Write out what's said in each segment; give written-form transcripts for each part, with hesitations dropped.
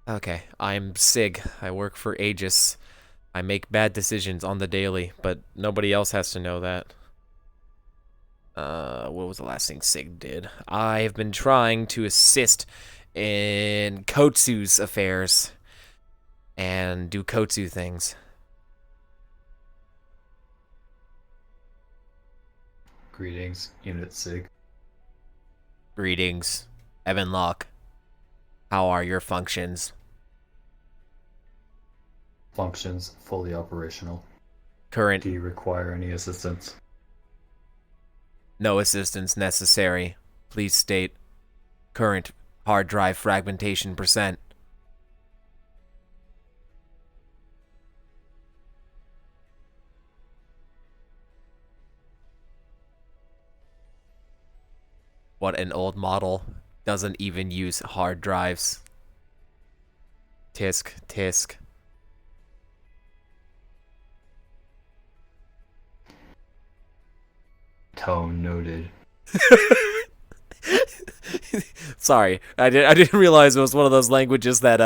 Okay, I'm Sig. I work for Aegis. I make bad decisions on the daily, but nobody else has to know that. What was the last thing Sig did? I've been trying to assist in Kotsu's affairs and do Kotsu things. Greetings, Unit Sig. Greetings, Evan Locke. How are your functions? Functions fully operational. Current, Do you require any assistance? no assistance necessary. Please state current hard drive fragmentation percent. What an old model. Doesn't even use hard drives. Tisk, tisk. Tone noted. Sorry, I didn't realize it was one of those languages that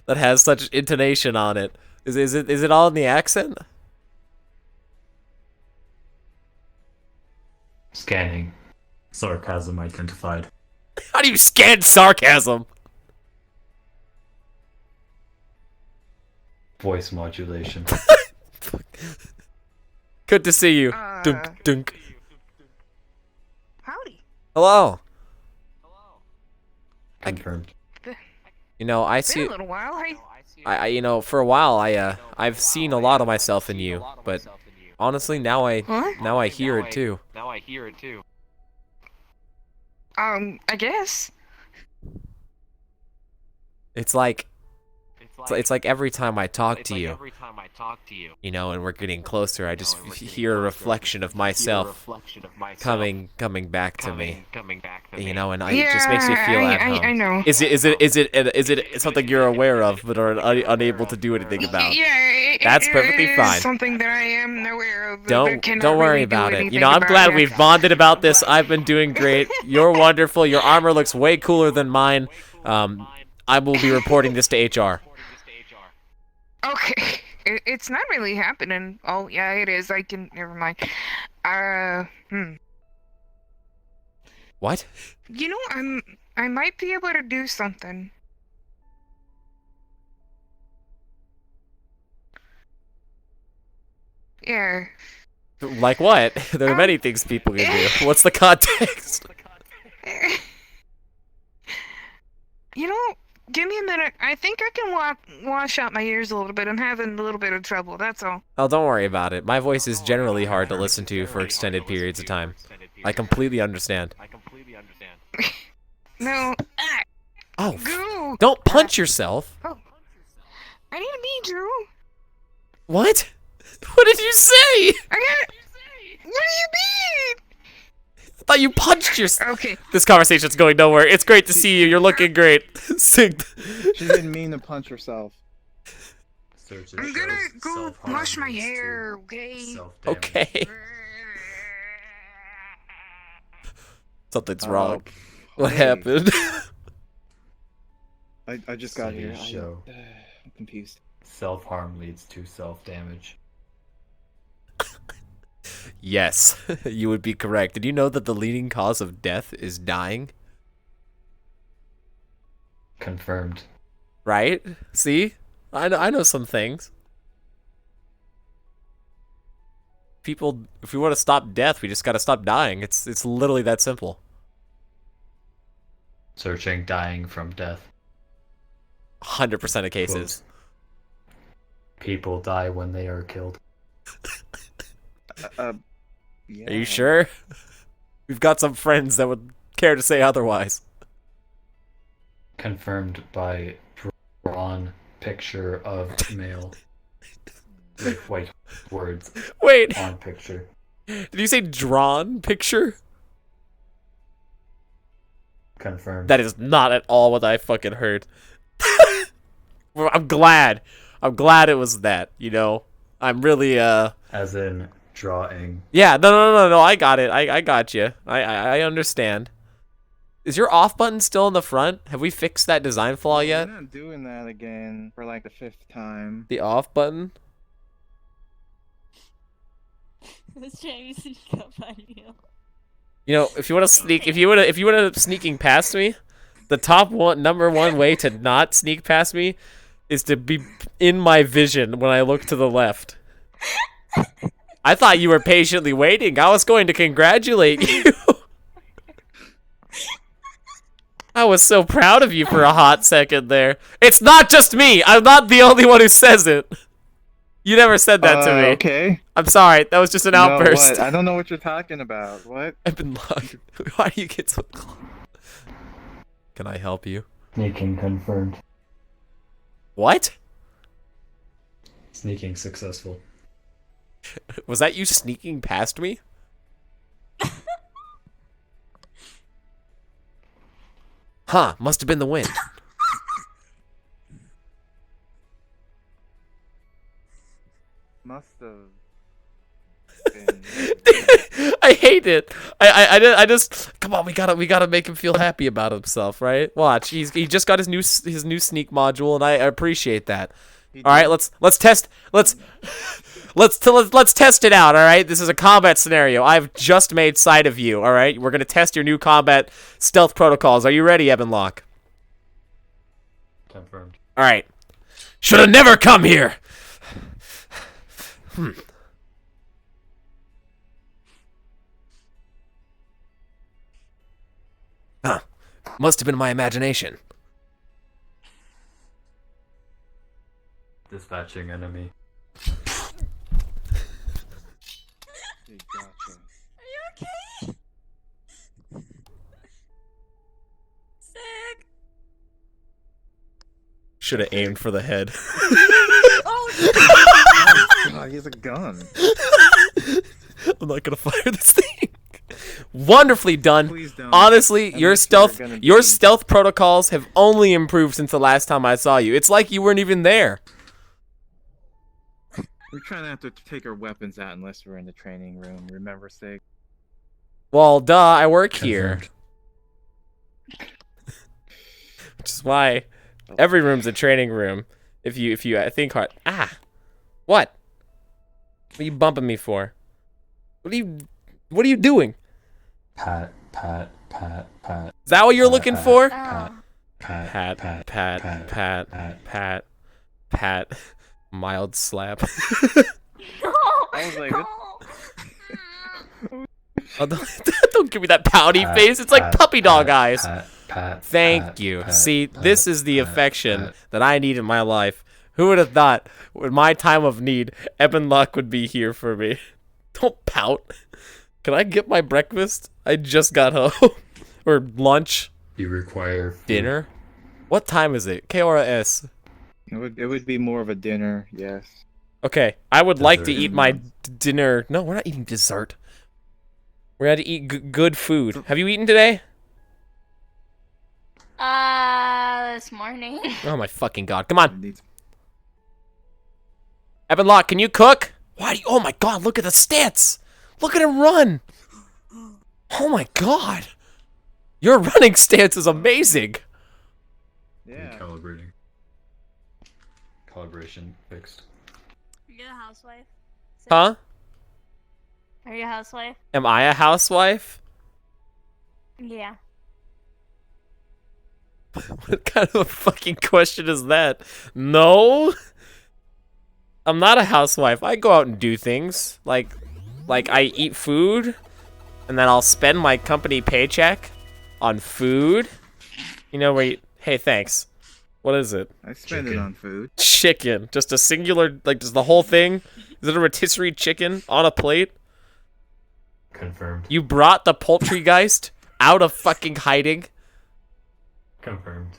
that has such intonation on it. Is it all in the accent? Scanning. Sarcasm identified. How do you scan sarcasm? Voice modulation. Good to see you. Dunk dunk. Howdy. Hello. Confirmed. You know, I Been see. a little while. You know, for a while, I've seen a lot of myself in you, but honestly, now I hear it too. I guess. It's like every time I talk to you, you know, and we're getting closer, I just hear a reflection of myself coming back to me. You know, and it just makes me feel at home. I know. Is it something you're aware of but are unable to do anything about? Yeah, That's perfectly fine. Something that I am aware of. Don't worry really about it. You anything know, I'm about glad it. we've bonded about this. I've been doing great. You're wonderful. Your armor looks way cooler than mine. I will be reporting this to HR. Okay, it's not really happening. Oh yeah, it is. I can. Never mind. What? You know, I might be able to do something. Yeah. Like what? There are many things people can do. What's the context? You know, give me a minute. I think I can wash out my ears a little bit. I'm having a little bit of trouble, that's all. Oh, don't worry about it. My voice is generally hard to listen to for extended periods of time. I completely understand. No. Oh, Go! don't punch yourself. Oh. I didn't mean to. What? What did you say? What do you mean? I thought you punched yourself. Okay. This conversation's going nowhere. It's great to see you. You're looking great. Sig. She didn't mean to punch herself. I'm gonna go wash my hair, okay? Okay. Something's wrong. What hey. happened? I just got here. Show. I'm confused. Self-harm leads to self-damage. Yes, you would be correct. Did you know that the leading cause of death is dying? Confirmed. Right? See? I know some things. People, if we want to stop death, we just gotta stop dying. It's literally that simple. Searching dying from death. 100% of cases. People die when they are killed. Yeah. Are you sure? We've got some friends that would care to say otherwise. Confirmed by drawn picture of male. With white words Wait, on picture. did you say drawn picture? Confirmed. That is not at all what I fucking heard. Well, I'm glad it was that, you know? I'm really, As in drawing. yeah, no, I got it. I got you. I understand. Is your off button still in the front? Have we fixed that design flaw yet? We're not doing that again for like the 5th time. The off button? This Jamie sneak up on you. You know, if you want to sneak, if you want to sneaking past me, the number one way to not sneak past me is to be in my vision when I look to the left. I thought you were patiently waiting. I was going to congratulate you. I was so proud of you for a hot second there. It's not just me. I'm not the only one who says it. You never said that to me. Okay. I'm sorry. That was just an outburst. What? I don't know what you're talking about. What? I've been locked. Why do you get so close? Can I help you? Sneaking confirmed. What? Sneaking successful. Was that you sneaking past me? Huh, must have been the wind. Must have been. I hate it. I just come on. We gotta make him feel happy about himself, right? Watch. He just got his new sneak module, and I appreciate that. All right, let's test. Let's test it out. All right, this is a combat scenario. I've just made sight of you. All right, we're gonna test your new combat stealth protocols. Are you ready, Evan Locke? Confirmed. All right. Should have never come here. Huh. Must have been my imagination. Dispatching enemy. Gotcha. Are you okay? Sick. Should have aimed for the head. Oh, God, he has a gun. I'm not gonna fire this thing. Wonderfully done. Please don't. Honestly, your Unless you're stealth gonna your be- stealth protocols have only improved since the last time I saw you. It's like you weren't even there. We're trying to have to take our weapons out unless we're in the training room. Remember, Sig? Well, duh, I work here. Confirmed. Which is why every room's a training room. If you think hard. Ah. What? What are you bumping me for? What are you doing? Pat. Is that what you're looking for? oh. Pat. Mild slap. I was like, Oh, don't give me that pouty face. It's like puppy dog eyes. Pat. Thank you. See, this is the affection that I need in my life. Who would have thought, in my time of need, Evan Luck would be here for me? Don't pout. Can I get my breakfast? I just got home. Or lunch. You require food. Dinner. What time is it? KRS. it would be more of a dinner, yes. Okay, I would like to Dessert. eat my dinner. No, we're not eating dessert. We're going to eat good food. Have you eaten today? This morning. Oh my fucking god. Come on. It needs- Evan Locke, can you cook? Why do you, oh my god, look at the stats. Look at him run. Oh my god. Your running stance is amazing. Yeah. Recalibrating. Calibration fixed. Are you a housewife? Huh? Are you a housewife? Am I a housewife? Yeah. What kind of a fucking question is that? No. I'm not a housewife. I go out and do things. Like I eat food, and then I'll spend my company paycheck on food. You know, where you, hey, thanks. What is it? I spend it Chicken. on food. Chicken. Just a singular, like, just the whole thing? Is it a rotisserie chicken on a plate? Confirmed. You brought the poultrygeist out of fucking hiding? Confirmed.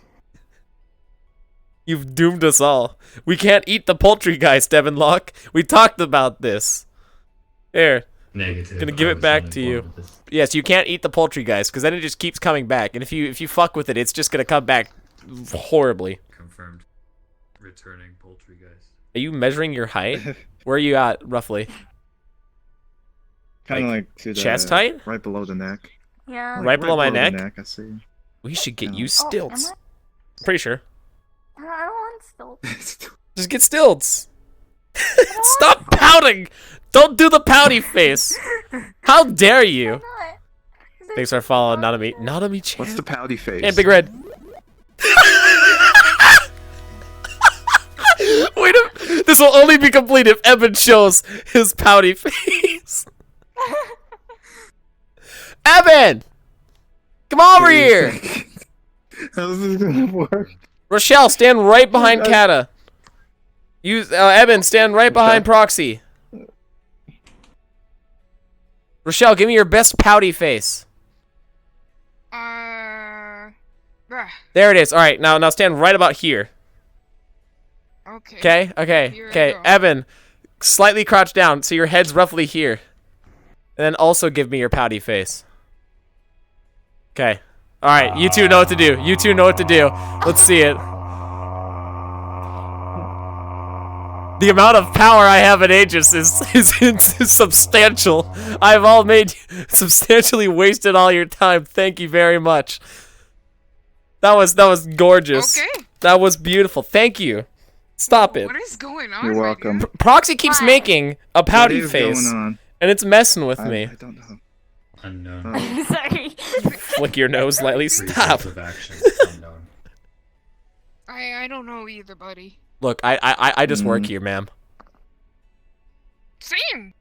You've doomed us all. We can't eat the poultrygeist, Evan Locke. We talked about this. Here. Negative. Gonna give I it was back to uninformed of this. Yes, you can't eat the poultrygeist, because then it just keeps coming back. And if you fuck with it, it's just gonna come back horribly. Confirmed. Returning poultrygeist. Are you measuring your height? Where are you at, roughly? Kind of like to the chest height? right below the neck. Yeah. Right below my the neck? I see. We should get No. you stilts. am Pretty sure. I don't want stilts. Just get stilts. Stop pouting! Don't do the pouty face. How dare you? Why not? Thanks for following Nanami. Nanami-chan. What's the pouty face? And Big Red. Wait a This will only be complete if Evan shows his pouty face. Evan! Come over here! How's this gonna work? Rochelle, stand right behind Kata. Evan, stand right behind Proxy. Rochelle, give me your best pouty face. Bruh. There it is. All right, now stand right about here. Okay. Okay. Here I Okay. go. Evan, slightly crouch down so your head's roughly here. And then also give me your pouty face. Okay. All right, you two know what to do. You two know what to do. Let's see it. The amount of power I have in Aegis is substantial. I've all made substantially wasted all your time. Thank you very much. That was gorgeous. Okay. That was beautiful. Thank you. Stop it. What is going on? You're my welcome. dude? Proxy keeps Why? making a pouty What is face, going on? and it's messing with me. I don't know. Unknown. Oh. Sorry. Flick your nose slightly. Three Stop. course of action. Unknown. I don't know either, buddy. Look, I just work Mm. here, ma'am. Same.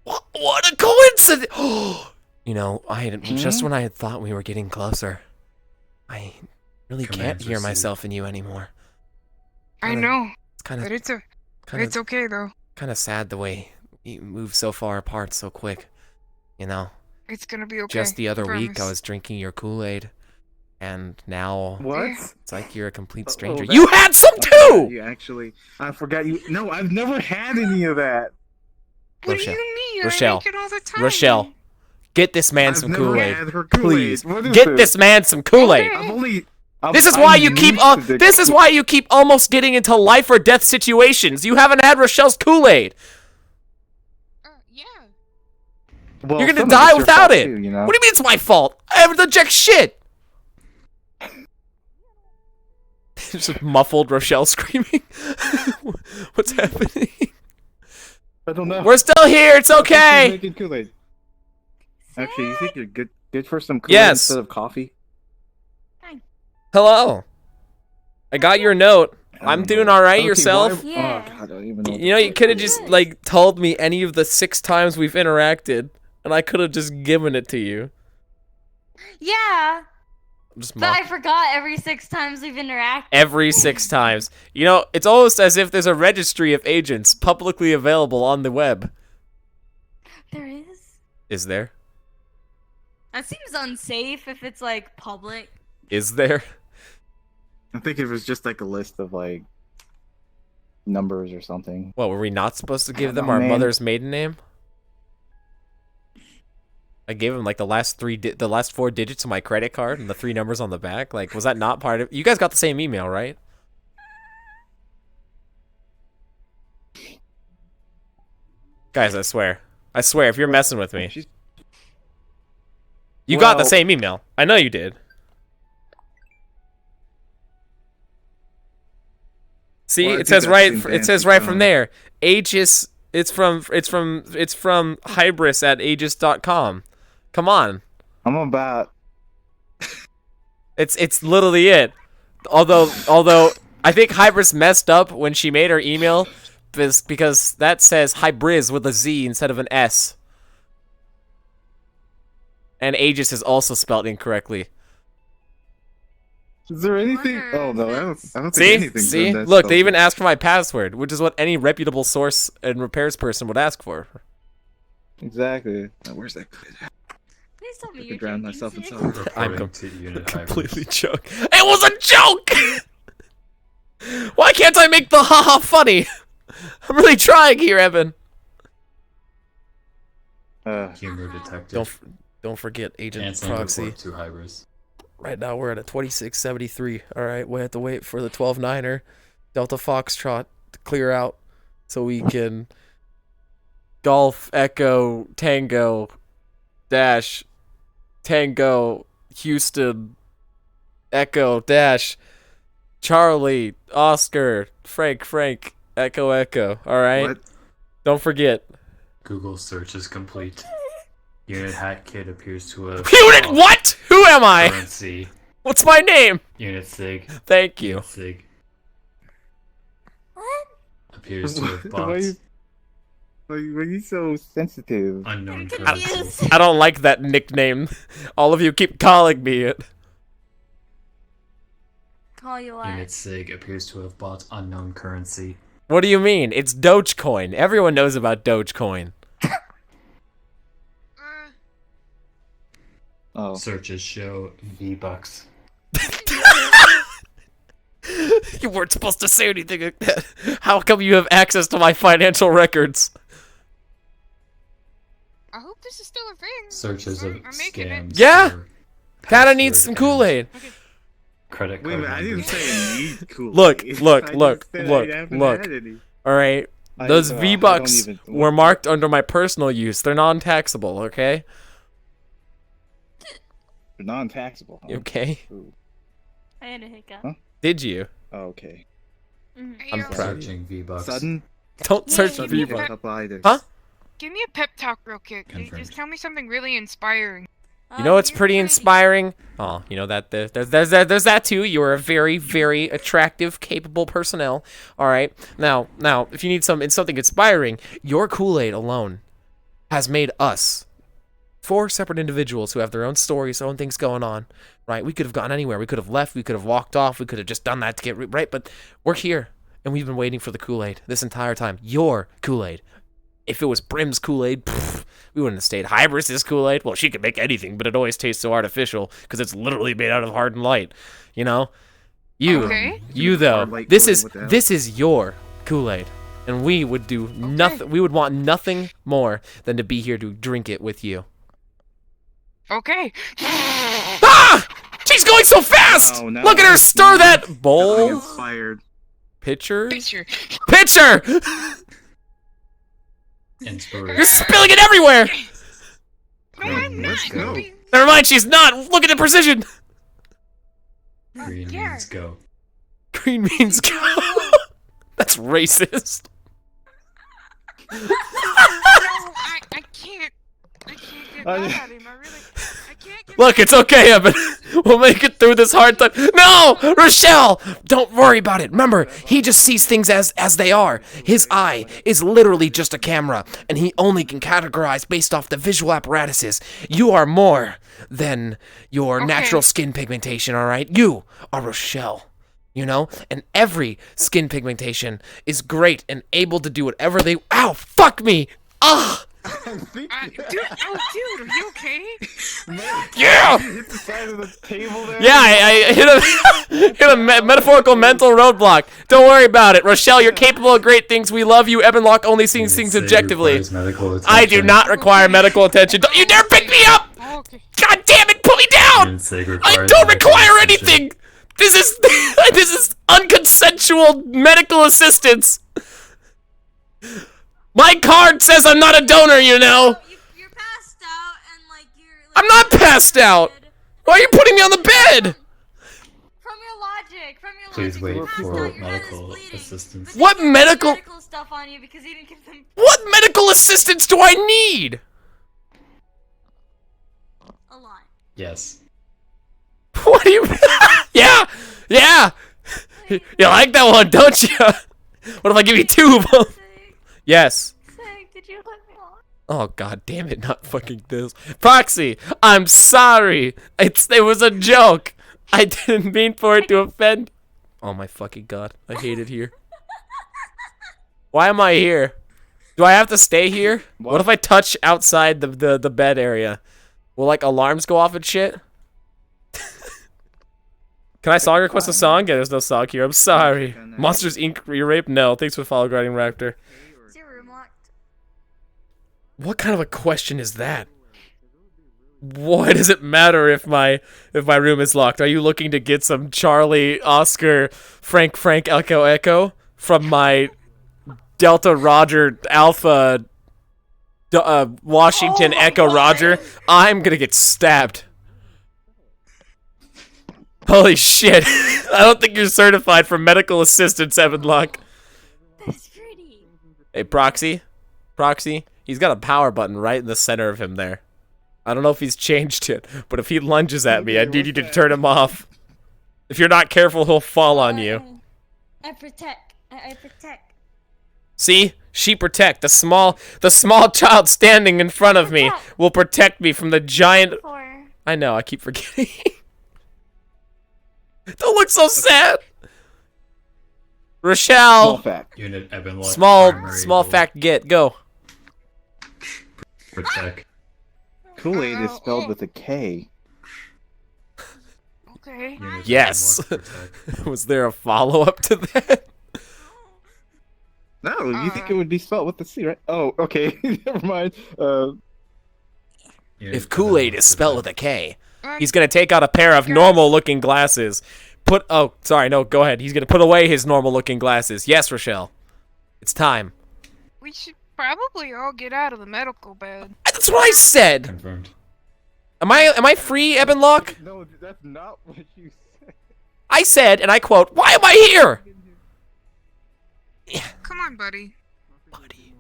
What a coincidence! You know, just when I had thought we were getting closer, I really can't Commands hear received. myself in you anymore. I Kinda- know, It's kind but of it's okay though. sad the way you move so far apart so quick. You know, It's gonna be okay. just the other week I promise. was drinking your Kool-Aid, and now What? it's like you're a complete Oh, stranger. that- You had some too! You actually, I forgot you. No, I've never had any of that. What Rochelle. do you mean? Rochelle. I make it all the time. Rochelle, get this man I've some never Kool-Aid. had her Kool-Aid. Please, What is get this man some Kool-Aid. Okay. I've only. This is why you keep. This is why you keep almost getting into life or death situations. You haven't had Rochelle's Kool-Aid. Yeah. Well, You're gonna some of die it's your without fault it. too, you know? What do you mean it's my fault? I haven't done jack shit. Just muffled Rochelle screaming. What's happening? I don't know. We're still here. It's She's okay. making Kool-Aid. Actually, you think you're good for some Kool-Aid Yes. instead of coffee? Hello. I got your note. I'm doing all right. Okay, Yourself? why- Yeah. Oh, God, I don't even know. You know, you could have just like told me any of the 6 times we've interacted, and I could have just given it to you. Yeah, I'm just but mock- I forgot every 6 times we've interacted. every 6 times. You know, it's almost as if there's a registry of agents publicly available on the web. There is. Is there? That seems unsafe if it's like public. Is there? I think it was just like a list of like numbers or something. What, were we not supposed to give them know, our man. mother's maiden name? I gave them like the last 4 digits of my credit card and the 3 numbers on the back. Like, was that not part of? You guys got the same email, right? Guys, I swear, if you're messing with me, She's- you got the Well- same email. I know you did. See, Well, I it think says I've right. seen It says Dan's right from phone. there. Aegis. It's from Hybris at Aegis.com. Come on, I'm about. it's literally it. Although I think Hybris messed up when she made her email, because that says Hybris with a Z instead of an S, and Aegis is also spelled incorrectly. Is there anything? wonder Oh no, if I that's- don't think See, anything's see, in that look, they stuff. even asked for my password, which is what any reputable source and repairs person would ask for. Exactly. Now, where's that? Please tell me I you're could drown drinking myself in sick. salt. I'm Reporting to Unit completely Hybris. joke. It was a joke. Why can't I make the haha funny? I'm really trying here, Evan. Humor detected. Don't forget Agent Canceling Proxy. report to Hybris. Right now we're at a 2673. All right, we have to wait for the 12-9er Delta Foxtrot to clear out so we can Golf Echo Tango Dash Tango Houston Echo Dash Charlie Oscar Frank Echo Echo. All right. What? Don't forget. Google search is complete. Unit HatKid appears to have Unit what? Who am I? currency. What's my name? Unit Sig. Thank you. Unit Sig What? appears to have Why bought you- why are you so sensitive? unknown I'm currency. confused. I don't like that nickname. All of you keep calling me it. Call you what? Unit Sig appears to have bought unknown currency. What do you mean? It's Dogecoin. Everyone knows about Dogecoin. Oh. Searches show V-Bucks. You weren't supposed to say anything like that. How come you have access to my financial records? I hope this is still a thing. Searches of I'm making it. scams. Yeah. for Kinda needs some password and Kool-Aid. Credit Wait a card minute, I didn't numbers. say I need Kool-Aid. Look, I just look, said look, I haven't look. had any. Alright? I- Those I don't V-Bucks even- were marked under my personal use. They're non-taxable, okay? They're non-taxable. Huh? Okay? Ooh. I had a hiccup. Huh? Did you? Oh, okay. Mhm. I'm Yo, proud. Searching V-Bucks. Sudden. Don't search Yeah, for yeah, V-Bucks. yeah. Up either. Huh? Give me a pep talk real quick. Confirmed. Just tell me something really inspiring. You know what's You're pretty inspiring? Oh, you know that there's that too. You are a very, very attractive, capable personnel. All right. Now, if you need something inspiring, your Kool-Aid alone has made us 4 separate individuals who have their own stories, their own things going on. Right? We could have gone anywhere. We could have left. We could have walked off. We could have just done that to get right. But we're here, and we've been waiting for the Kool-Aid this entire time. Your Kool-Aid. If it was Brim's Kool-Aid, we wouldn't have stayed. Hybris's Kool-Aid, well, she could make anything, but it always tastes so artificial because it's literally made out of hardened light. You know, Okay. you though. Hard light This coating is with that. this is your Kool-Aid, and we would do nothing. We would want nothing more than to be here to drink it with you. Okay. Ah! She's going so fast! No, no, Look at her stir no. that Nothing bowl. inspired. Pitcher. Picture. Pitcher! Inspiration. You're spilling it everywhere! No, I'm not. Let's go. Never mind, she's not! Look at the precision! Green Yeah. means go. Green means go. That's racist. No, I can't. I can't get I- mad at him. I can't get Look, it's okay, Evan. We'll make it through this hard time. No! Rochelle! Don't worry about it. Remember, he just sees things as they are. His eye is literally just a camera, and he only can categorize based off the visual apparatuses. You are more than your Okay. natural skin pigmentation, alright? You are Rochelle. You know? And every skin pigmentation is great and able to do whatever they... Ow! Fuck me! Ugh! dude, are you okay? Yeah! You hit the side of the table there. Yeah, I hit a metaphorical mental roadblock. Don't worry about it. Rochelle, you're capable of great things. We love you. Evanlock only sees things Sig objectively. requires medical I do attention. not require medical attention. Don't you dare pick me up! Oh, okay. God damn it, put me down! Unit Sig I requires don't medical require attention. anything! This is unconsensual medical assistance! My card says I'm not a donor, you know! You're passed out and like you're. I'm not passed out! Why are you putting me on the bed? From your logic, Please wait you're passed for out, your head is medical bleeding. assistance. But What they didn't medical- put medical stuff on you because you didn't give them What medical assistance do I need? a line. Yes. What do you... Yeah! You like that one, don't you? What if I give you 2 of them? Yes. Sig, did you let me on? Oh, god damn it, not fucking this. Proxy, I'm sorry. It was a joke. I didn't mean for it to offend... Oh my fucking god, I hate it here. Why am I here? Do I have to stay here? What if I touch outside the bed area? Will, like, alarms go off and shit? Can I song request a song? Yeah, there's no song here. I'm sorry. Monsters Inc. Re-rape? No. Thanks for the follow, Guardian Raptor. Is your room locked? What kind of a question is that? Why does it matter if my room is locked? Are you looking to get some Charlie, Oscar, Frank, Echo, Echo from my Delta Roger Alpha Washington Oh my Echo God. Roger? I'm gonna get stabbed. Holy shit. I don't think you're certified for medical assistance, Evan Luck. That's pretty. Hey, Proxy. Proxy. He's got a power button right in the center of him there. I don't know if he's changed it, but if he lunges at me, I need you to turn him off. If you're not careful, he'll fall on you. I protect. I protect. See? She protect. The small child standing in front of me will protect me from the giant... I know, I keep forgetting. Don't look so sad. Rochelle. Small fact. Unit Evan Luck. Small fact get. Go. Protect. Kool-Aid is spelled with a K. Okay. Unit Yes. Evan Luck, protect. Was there a follow-up to that? No, you think it would be spelled with a C, right? Oh, okay. Never mind. Unit If Kool-Aid Evan is Luck, spelled with protect. a K, he's gonna take out a pair of normal-looking glasses. Oh, sorry, no, go ahead. He's gonna put away his normal-looking glasses. Yes, Rochelle. It's time. We should probably all get out of the medical bed. That's what I said. Confirmed. Am I free, Evan Locke? No, that's not what you said. I said, and I quote, "Why am I here?" Come on, buddy. Buddy.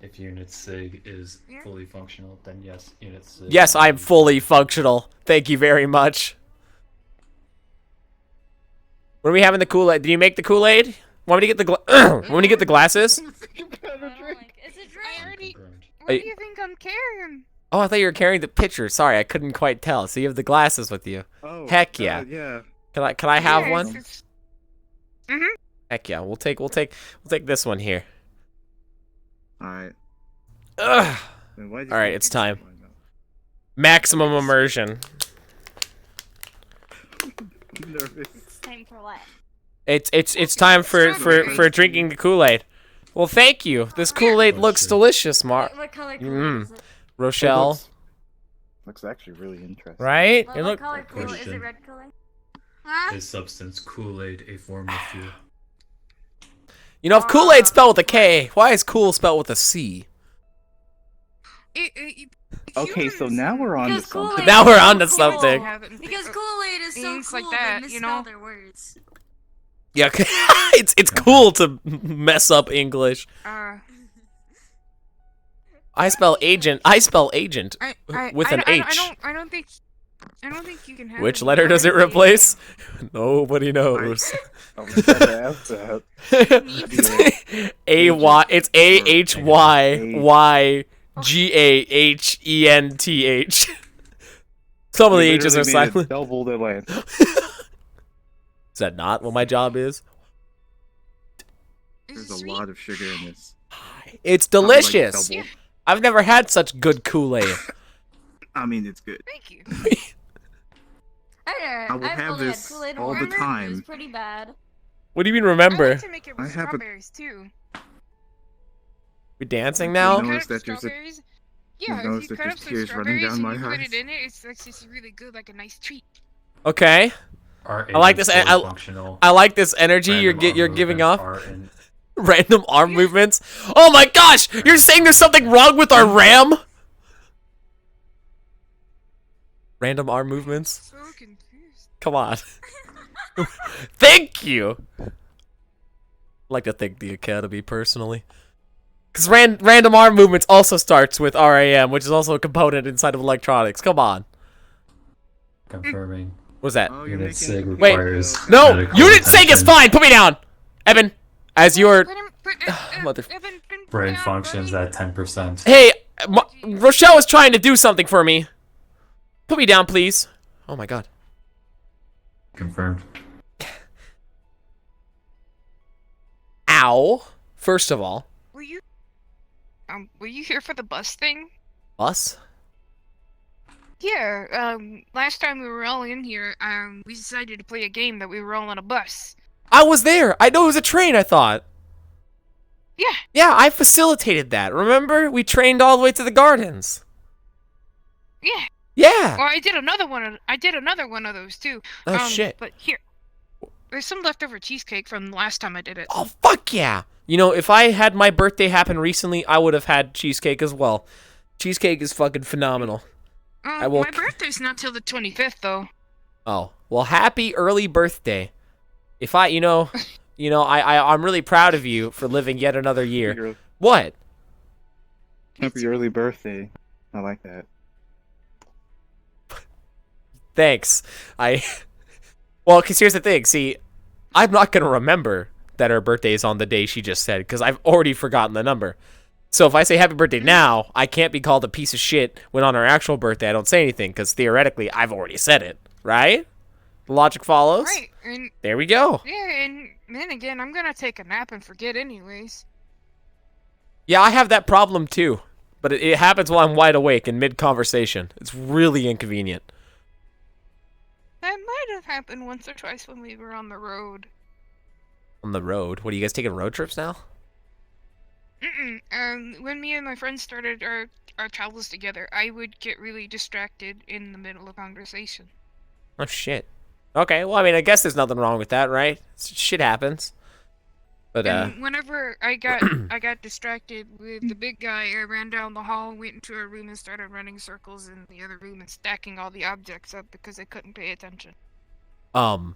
If Unit Sig is fully functional, then yes, Unit Sig. Yes, I'm fully functional. Thank you very much. What are we having the Kool-Aid? Did you make the Kool-Aid? Want me to get the want me to get the glasses? It's a drink. Confirmed. What do you think I'm carrying? Oh, I thought you were carrying the pitcher. Sorry, I couldn't quite tell. So you have the glasses with you. Oh, Heck yeah. yeah. Can I have Yeah, one? Mm-hmm. Heck yeah. We'll take this one here. Alright. Ugh. Alright, it's time. Maximum immersion. Nervous. It's time for what? It's time for drinking the Kool-Aid. Well, thank you. This Kool-Aid looks delicious, What color Kool-Aid is it? Rochelle. Looks actually really interesting. Right? What, It what look. color Kool-Aid? Is it Question. red Kool-Aid? Huh? Is substance Kool-Aid a form of fuel? You know, if Kool-Aid spelled with a K, why is cool spelled with a C? Okay, so now we're on to Because something. Kool-Aid Now we're is so on to cool. something. Because Kool-Aid is so Things cool, like that, they you misspell know? their words. Yeah, it's cool to mess up English. I spell agent with an H. I don't think you can have. Which it. letter does it replace? Nobody knows. I was about to ask that. It's AHYYGAHENTH. Some of the H's are Literally made it silent. Double the length. Is that not what my job is? Is There's it a sweet? lot of sugar in this. It's Like delicious. double. I've never had such good Kool-Aid. I mean, it's good. Thank you. I will I've have only had this Kool-Aid all the once. It was time. pretty bad. What do you mean I remember? like to make it with I have a- strawberries too. We dancing You now? notice Cut up that there's a- strawberries. Yeah, notice if you that cut there's up some tears running strawberries down and you my put it eyes? in it, it's just really good, like a nice treat. Okay. Are I like this. agents I- fully functional? I like this energy Random you're arm giving movements off. are in- Random arm movements. Oh my gosh! You're saying there's something wrong with our RAM? Random arm movements? So confused. Come on. Thank you! I'd like to thank the Academy personally. Because random arm movements also starts with RAM, which is also a component inside of electronics. Come on. Confirming. What's that? Oh, you're Unit making Sig Wait. requires No! medical Unit Sig is attention. fine! Put me down! Evan, as your... Mother- Brain functions at 10%. Hey! Rochelle is trying to do something for me. Put me down, please. Oh my god. Confirmed. Ow. First of all. Were you here for the bus thing? Us? Yeah, last time we were all in here, we decided to play a game that we were all on a bus. I was there. I know it was a train, I thought. Yeah. Yeah, I facilitated that. Remember? We trained all the way to the gardens. Yeah. Yeah. Well, I did another one of those too. Oh, shit. But here, there's some leftover cheesecake from the last time I did it. Oh, fuck yeah. You know, if I had my birthday happen recently, I would have had cheesecake as well. Cheesecake is fucking phenomenal. I will- My birthday's not till the 25th though. Oh. Well, happy early birthday. If I'm really proud of you for living yet another year. What? Happy early birthday. I like that. Thanks. Well, because here's the thing. See, I'm not going to remember that her birthday is on the day she just said, because I've already forgotten the number. So if I say happy birthday now, I can't be called a piece of shit when on her actual birthday I don't say anything, because theoretically I've already said it, right? Logic follows? Right, and There we go. yeah, and then again, I'm gonna take a nap and forget anyways. Yeah, I have that problem too, but it happens while I'm wide awake in mid-conversation. It's really inconvenient. That might have happened once or twice when we were on the road. On the road? What, are you guys taking road trips now? When me and my friends started our travels together, I would get really distracted in the middle of conversation. Oh, shit. Okay, well, I mean, I guess there's nothing wrong with that, right? Shit happens. But, And whenever I got distracted with the big guy, I ran down the hall, went into a room, and started running circles in the other room and stacking all the objects up because I couldn't pay attention. I'm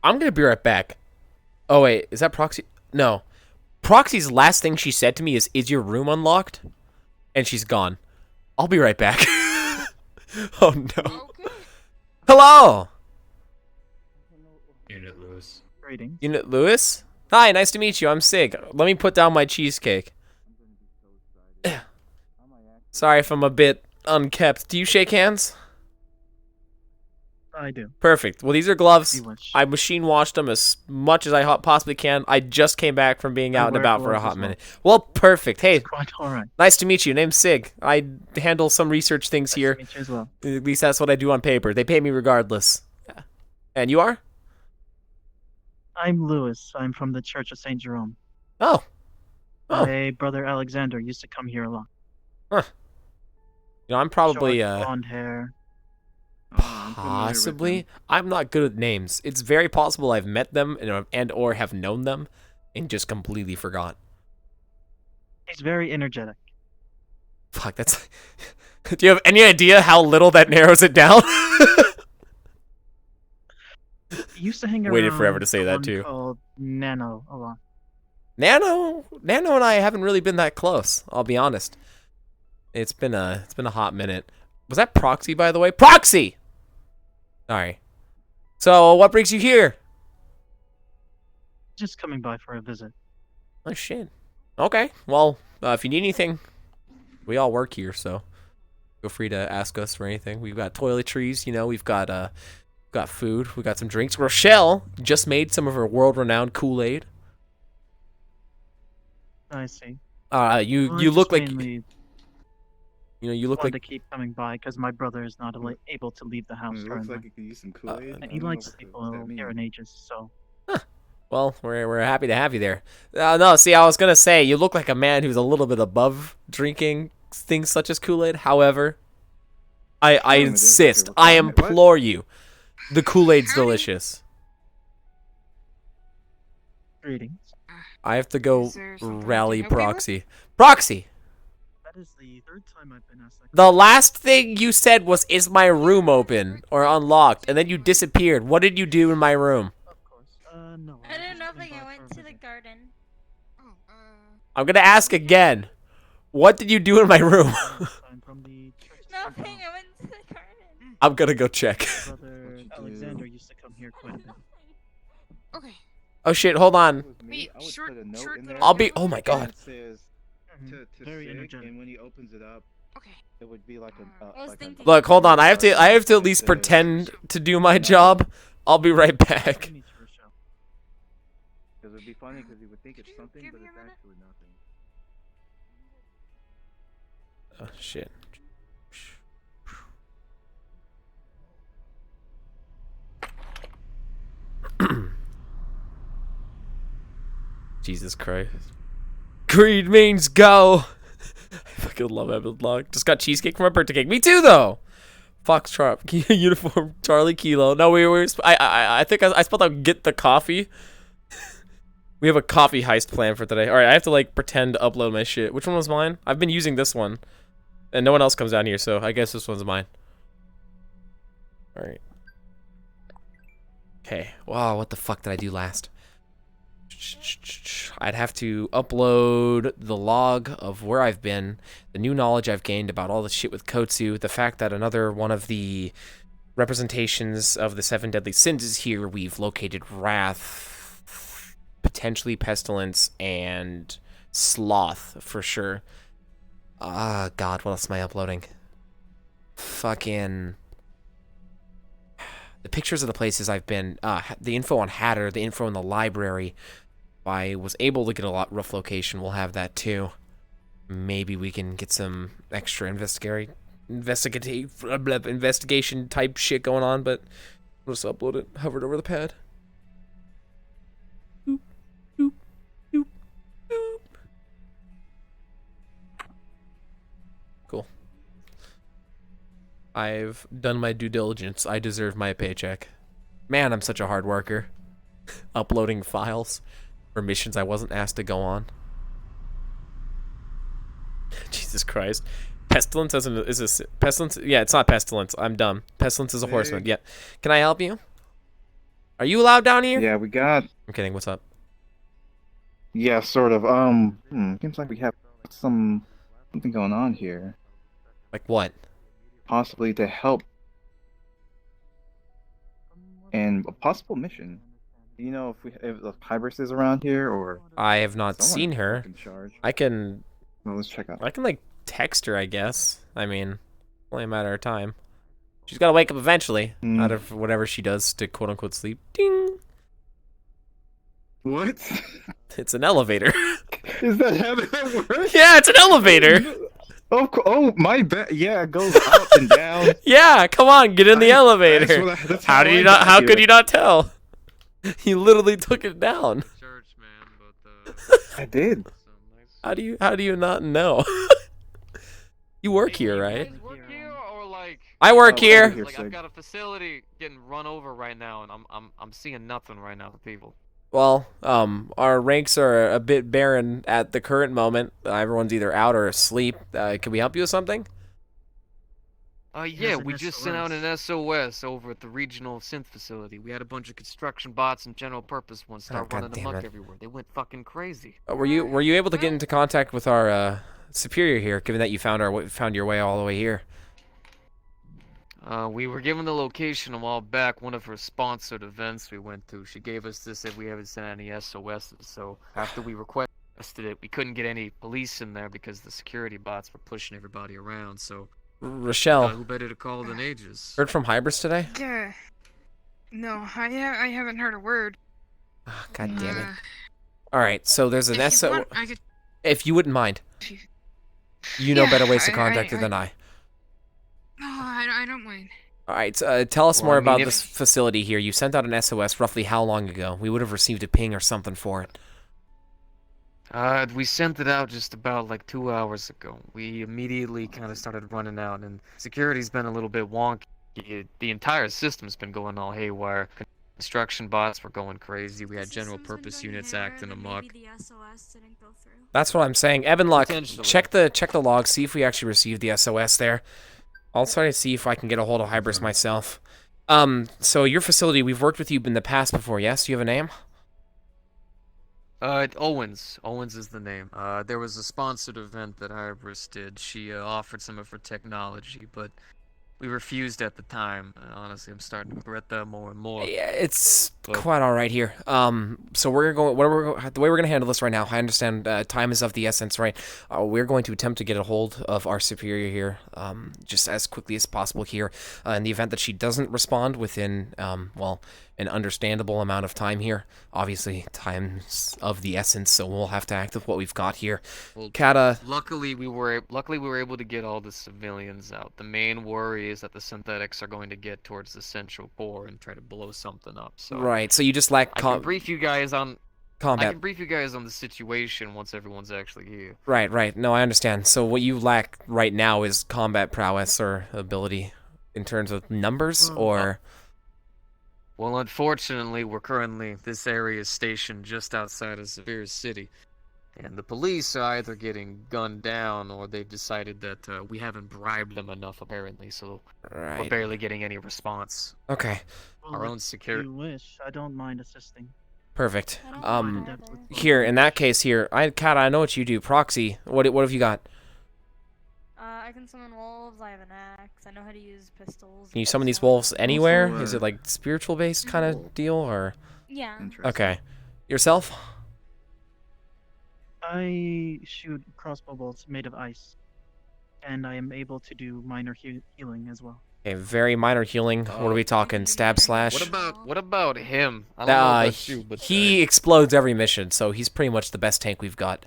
gonna be right back. Oh, wait, is that Proxy? No. Proxy's last thing she said to me is your room unlocked? And she's gone. I'll be right back. Oh, no. Okay. Hello! Unit Lewis. Ratings. Unit Lewis? Hi, nice to meet you. I'm Sig. Let me put down my cheesecake. Sorry if I'm a bit unkept. Do you shake hands? I do. Perfect. Well, these are gloves. You wish. I machine washed them as much as I possibly can. I just came back from being out and wear about for a gloves hot as well. minute. Well, perfect. Hey, Quite alright. nice to meet you. Name's Sig. I handle some research things here. Nice to meet you as well. At least that's what I do on paper. They pay me regardless. Yeah. And you are? I'm Lewis. I'm from the Church of St. Jerome. Oh. Oh. My brother Alexander used to come here a lot. You know, I'm probably Short, blonde hair. possibly. I'm not good at names. It's very possible I've met them and or have known them and just completely forgot. He's very energetic. Fuck, that's... Do you have any idea how little that narrows it down? He used to hang around. Waited forever to say that, someone too. Called Nano a lot. Nano and I haven't really been that close, I'll be honest. It's been a hot minute. Was that Proxy, by the way? Proxy! Sorry. So, what brings you here? Just coming by for a visit. Oh, shit. Okay, well, if you need anything, we all work here, so feel free to ask us for anything. We've got toiletries, you know, we've got food, we got some drinks. Rochelle just made some of her world-renowned Kool-Aid. I see. You look like... mainly you look wanted like... to keep coming by because my brother is not able to leave the house It looks currently. like you could use some Kool-Aid. And he likes people here in Aegis, so... Well, we're happy to have you there. No, see, I was gonna say, you look like a man who's a little bit above drinking things such as Kool-Aid. However, I insist, I implore you, the Kool-Aid's delicious. Greetings. I have to go Is there something I rally can help you with? Proxy. Proxy! That is the third time I've been asked that. The last thing you said was, is my room open or unlocked? And then you disappeared. What did you do in my room? Of course. No. I did just nothing. coming I by went for a to the visit. garden. Oh, I'm gonna ask again. What did you do in my room? I'm from the Church of St. Nothing. Jerome. I went to the garden. I'm gonna go check. Brother Alexander used to come here quite a bit. okay. Oh shit, hold on. Wait, short little I'll be- girl? oh my god. It says to Very Sig, energetic. and when he opens it up, Okay. it would be like a. I was like a thinking- Look, hold on. I have to at least pretend to do my job. I'll be right Nice back. to meet you, Rochelle. Because it'd be funny because he would think it's Could you something, give but me a it's minute? actually nothing. Oh shit. Jesus Christ. Greed means go. I fucking love Evan Just got cheesecake for my birthday cake. Me too, though. Foxtrot uniform Charlie Kilo. No, I think I spelled out get the coffee. We have a coffee heist plan for today. All right, I have to like pretend to upload my shit. Which one was mine? I've been using this one, and no one else comes down here, so I guess this one's mine. All right. Okay. Wow, what the fuck did I do last? I'd have to upload the log of where I've been, the new knowledge I've gained about all the shit with Kotsu, the fact that another one of the representations of the 7 deadly sins is here. We've located Wrath, potentially Pestilence, and Sloth for sure. Ah, God, what else am I uploading? Fucking... The pictures of the places I've been, the info on Hatter, the info in the library. If I was able to get a rough location, we'll have that too. Maybe we can get some extra investigation type shit going on, but I'll just upload it, hovered over the pad. Boop, boop, boop, boop. Cool. I've done my due diligence. I deserve my paycheck. Man, I'm such a hard worker. Uploading files for missions I wasn't asked to go on. Jesus Christ. Pestilence is a pestilence? Yeah, it's not pestilence. I'm dumb. Pestilence is a horseman. Yeah. Can I help you? Are you allowed down here? Yeah, we got. I'm kidding. What's up? Yeah, sort of. Seems like we have something going on here. Like what? Possibly to help. And a possible mission. Do you know if the Hybris is around here or? I have not someone seen her. in charge? I can. Well, let's check out. I can like text her, I guess. I mean, only a matter of time. She's got to wake up eventually out of whatever she does to quote unquote sleep. Ding. What? It's an elevator. Is that how that works? Yeah, it's an elevator. Oh, my bad. Yeah, it goes up and down. Yeah, come on, get in the elevator. That's How do you I not? got How here. could you not tell? He literally took it down. Church, man, but I did. How do you not know? You work here, right? You guys work here or like? I work Oh, here. over here. Like I've got a facility getting run over right now, and I'm seeing nothing right now for people. Well, our ranks are a bit barren at the current moment. Everyone's either out or asleep. Can we help you with something? Yeah, There's an we just sent out an SOS. SOS over at the regional synth facility. We had a bunch of construction bots and general purpose ones start God running damn amok it. everywhere. They went fucking crazy. Were you able to get into contact with our superior here, given that you found your way all the way here? We were given the location a while back, one of her sponsored events we went to. She gave us this if we haven't sent any SOSs, so after we requested it, we couldn't get any police in there because the security bots were pushing everybody around, so... Rochelle, who better to call than Aegis? heard from Hybris today? Yeah. No, I haven't heard a word. Oh, God damn it. All right, so there's an If you SO. want, I could. If you wouldn't mind, you know Yeah, better ways to I- contact her I- than I. No, I don't mind. All right, tell us Well, more I mean, about if- this facility here. You sent out an SOS roughly how long ago? We would have received a ping or something for it. We sent it out just about like 2 hours ago. We immediately kind of started running out, and security's been a little bit wonky. The entire system's been going all haywire. Construction bots were going crazy. We had general purpose units acting amok. Maybe the SOS didn't go through. That's what I'm saying. Evan Luck, Potentially. check the log, see if we actually received the SOS there. I'll try to see if I can get a hold of Hybris myself. So your facility, we've worked with you in the past before, yes? Do you have a name? Owens. Owens is the name. There was a sponsored event that Hybris did. She offered some of her technology, but we refused at the time. Honestly, I'm starting to regret that more and more. Yeah, it's But- quite all right here. So we're going. The way we're going to handle this right now. I understand time is of the essence, right? We're going to attempt to get a hold of our superior here, just as quickly as possible here. In the event that she doesn't respond within, well, an understandable amount of time here. Obviously, time's of the essence, so we'll have to act with what we've got here. Well, Kata, Luckily, we were able to get all the civilians out. The main worry is that the synthetics are going to get towards the central core and try to blow something up. So right? So you just lack I can brief you guys on. I combat. can brief you guys on the situation once everyone's actually here. Right. No, I understand. So what you lack right now is combat prowess or ability in terms of numbers, or Well, unfortunately, this area is stationed just outside of Severe City. And the police are either getting gunned down or they've decided that we haven't bribed them enough, apparently, so we're Right. barely getting any response. Okay. Well, Our own if security. you wish, I don't mind assisting. Perfect. I don't Um, mind either. Here in that case, Kat, I know what you do. Proxy. What have you got? I can summon wolves, I have an axe, I know how to use pistols. Can you summon these so- wolves anywhere? Also, Is it like spiritual based kind of deal or? Yeah. Interesting. Okay. Yourself? I shoot crossbow bolts made of ice, and I am able to do minor healing as well. Okay, very minor healing. What are we talking? Stab slash? What about him? I don't know about you, but he explodes every mission, so he's pretty much the best tank we've got.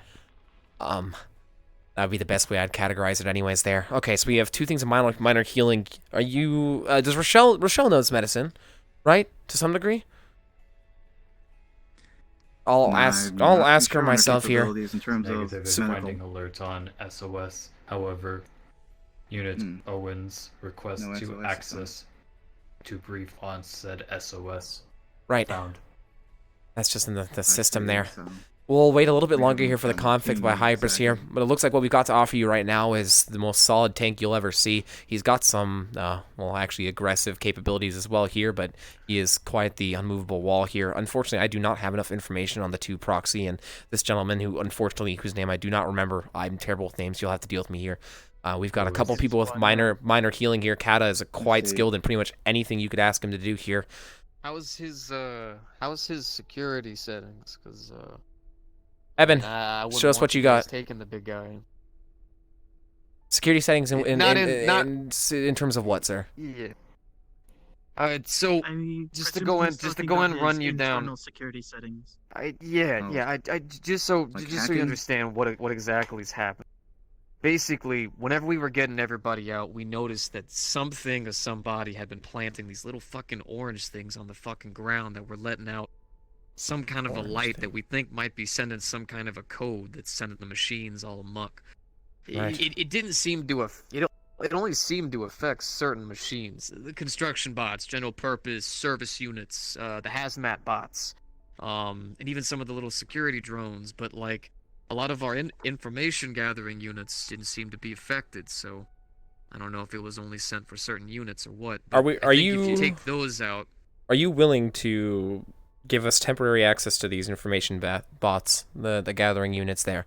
That'd be the best way I'd categorize it anyways there. Okay, so we have 2 things of minor healing. Are you, does Rochelle knows medicine, right? To some degree? I'll ask her myself here. In terms of Negative is medical. finding alert on SOS. However, Unit Owens requests No to SOS, access to brief on said SOS. Right. Found. That's just in the I system see, there. so- We'll wait a little bit We longer haven't here for the done conflict by anything Hybris here, exactly. but it looks like what we've got to offer you right now is the most solid tank you'll ever see. He's got some, well, actually aggressive capabilities as well here, but he is quite the unmovable wall here. Unfortunately, I do not have enough information on the 2 proxy and this gentleman who, unfortunately, whose name I do not remember. I'm terrible with names. You'll have to deal with me here. We've got a couple It's people with fine. minor healing here. Kata is quite see. skilled in pretty much anything you could ask him to do here. How is his security settings? Because Evan, I wouldn't show us want what you guys got. Taking the big guy. Security settings in Not terms of what, sir? Yeah. So I Just to presume go he's in- just to talking go about in and run his you down. internal security settings. Oh. I just so Like you hacking? understand what exactly is happening. Basically, whenever we were getting everybody out, we noticed that something or somebody had been planting these little fucking orange things on the fucking ground that were letting out some kind of a Orange light thing. that we think might be sending some kind of a code that's sending the machines all amok. Right. It didn't seem to it only seemed to affect certain machines, the construction bots, general purpose service units, the hazmat bots, and even some of the little security drones. But like a lot of our information gathering units didn't seem to be affected. So I don't know if it was only sent for certain units or what. but I think if you take those out? Are you willing to give us temporary access to these information bots, the gathering units there?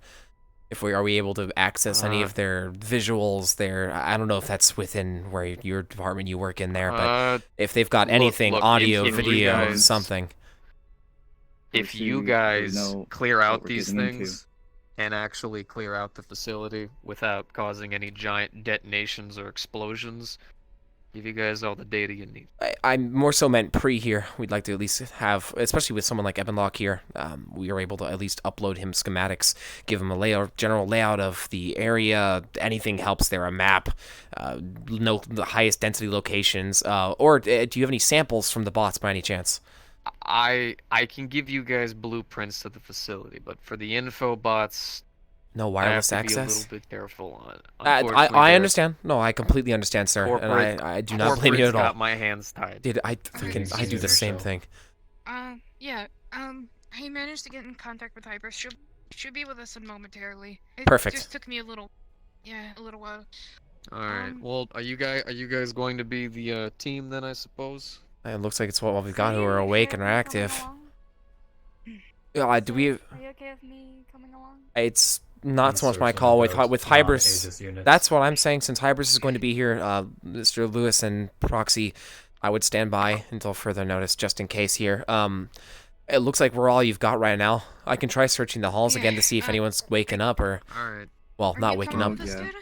Are we able to access any of their visuals there? I don't know if that's within where your department you work in there, but if they've got anything, look, audio, if you video, guys- something. If See, you we guys know clear what out we're these getting into. things and actually clear out the facility without causing any giant detonations or explosions, give you guys all the data you need. I more so meant pre here. We'd like to at least have, especially with someone like Evan Locke here, we are able to at least upload him schematics, give him a general layout of the area. Anything helps there, a map, know the highest density locations, or do you have any samples from the bots by any chance? I can give you guys blueprints to the facility, but for the info bots, No I have wireless to be a access? little bit careful on. I Unfortunately, understand. No, I completely understand, sir, and I do not blame you corporate's at all. got my hands tied. Dude, I do the same thing. Yeah. He managed to get in contact with Hybris. She'll be with us in momentarily. It Perfect. just took me a little while. All right. Um, Well, are you guys going to be the team then? I suppose. It looks like it's what we've got who are awake and are active. Do we? Are you okay with me coming along? It's not so much my Insertion call with of with those Hybris. non-Aegis units. That's what I'm saying. Since Hybris is going to be here, Mr. Lewis and Proxy, I would stand by until further notice, just in case here. It looks like we're all you've got right now. I can try searching the halls again to see if anyone's waking up or, All right. well, Are not you waking coming up. with us, Yeah. dude?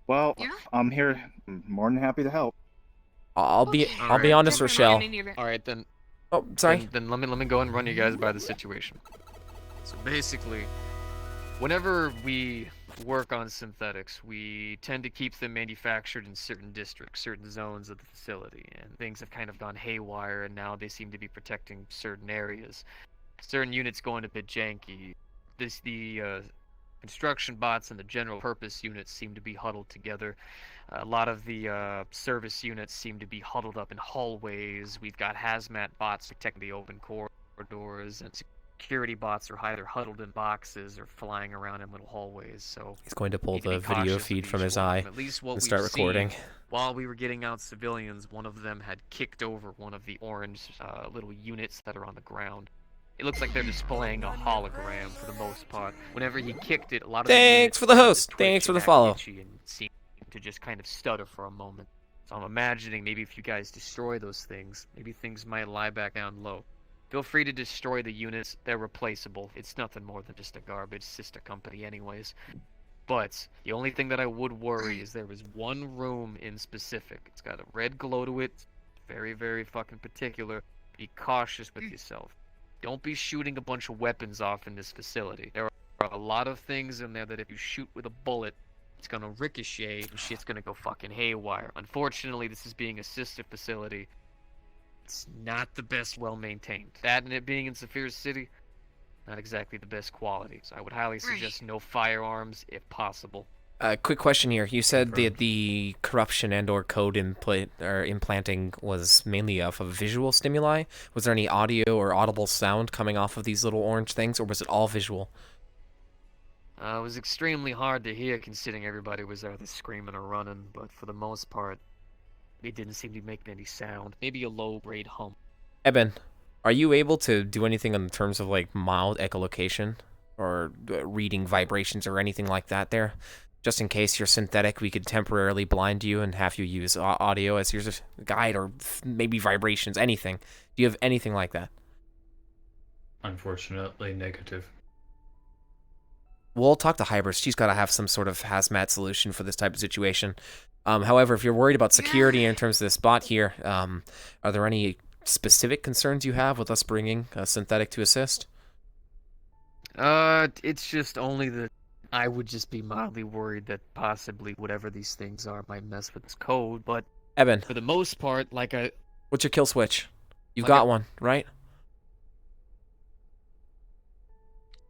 Well, Yeah? I'm here. More than happy to help. I'll be Okay, I'll be alright. honest, Never Rochelle. mind, neither. All right then. Oh, sorry. Then let me go and run you guys by the situation. So basically, whenever we work on synthetics, we tend to keep them manufactured in certain districts, certain zones of the facility, and things have kind of gone haywire, and now they seem to be protecting certain areas. Certain units going a bit janky. The construction bots and the general purpose units seem to be huddled together. A lot of the service units seem to be huddled up in hallways. We've got hazmat bots protecting the open corridors, and security bots are either huddled in boxes or flying around in little hallways. So He's going to pull need to the be video cautious of feed from each his one of eye them. At least what and we've start recording. seen, while we were getting out civilians, one of them had kicked over one of the orange little units that are on the ground. It looks like they're displaying a hologram for the most part. Whenever he kicked it, a lot of the Thanks units for the started to host. twitch Thanks for and the act follow. itchy and seemed to just kind of stutter for a moment. So I'm imagining maybe if you guys destroy those things, maybe things might lie back down low. Feel free to destroy the units. They're replaceable. It's nothing more than just a garbage sister company anyways. But the only thing that I would worry is there was one room in specific. It's got a red glow to it. Very, very fucking particular. Be cautious with yourself. Don't be shooting a bunch of weapons off in this facility. There are a lot of things in there that if you shoot with a bullet, it's gonna ricochet and shit's gonna go fucking haywire. Unfortunately, this is being a sister facility. It's not the best well-maintained. That and it being in Saphir City, not exactly the best quality. So I would highly suggest no firearms if possible. Quick question here. You said Confirmed. that the corruption and/or code implanting was mainly off of visual stimuli. Was there any audio or audible sound coming off of these little orange things, or was it all visual? It was extremely hard to hear considering everybody was either screaming or running, but for the most part, it didn't seem to be making any sound. Maybe a low-grade hum. Eben, are you able to do anything in terms of like mild echolocation or reading vibrations or anything like that there? Just in case you're synthetic, we could temporarily blind you and have you use audio as your guide, or maybe vibrations, anything. Do you have anything like that? Unfortunately, negative. We'll talk to Hybris. She's got to have some sort of hazmat solution for this type of situation. However, if you're worried about security in terms of this bot here, are there any specific concerns you have with us bringing a synthetic to assist? It's just only that I would just be mildly worried that possibly whatever these things are might mess with this code, but Eben, for the most part, what's your kill switch? You've Like got one, right?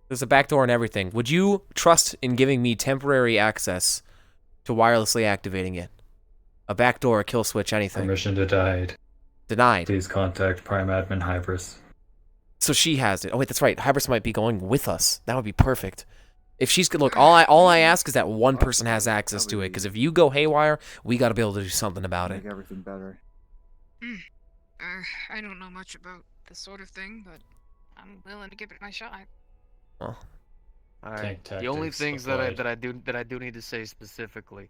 There's a backdoor and everything. Would you trust in giving me temporary access to wirelessly activating it? A backdoor, a kill switch, anything. Permission denied. Denied. Please contact Prime Admin Hybris. So she has it. Oh wait, that's right. Hybris might be going with us. That would be perfect. If she's good, look, all I ask is that one person has access to it. Because if you go haywire, we got to be able to do something about it. Make everything better. I don't know much about this sort of thing, but I'm willing to give it my shot. Well, alright. Tank The only tactics things applied. that I do need to say specifically,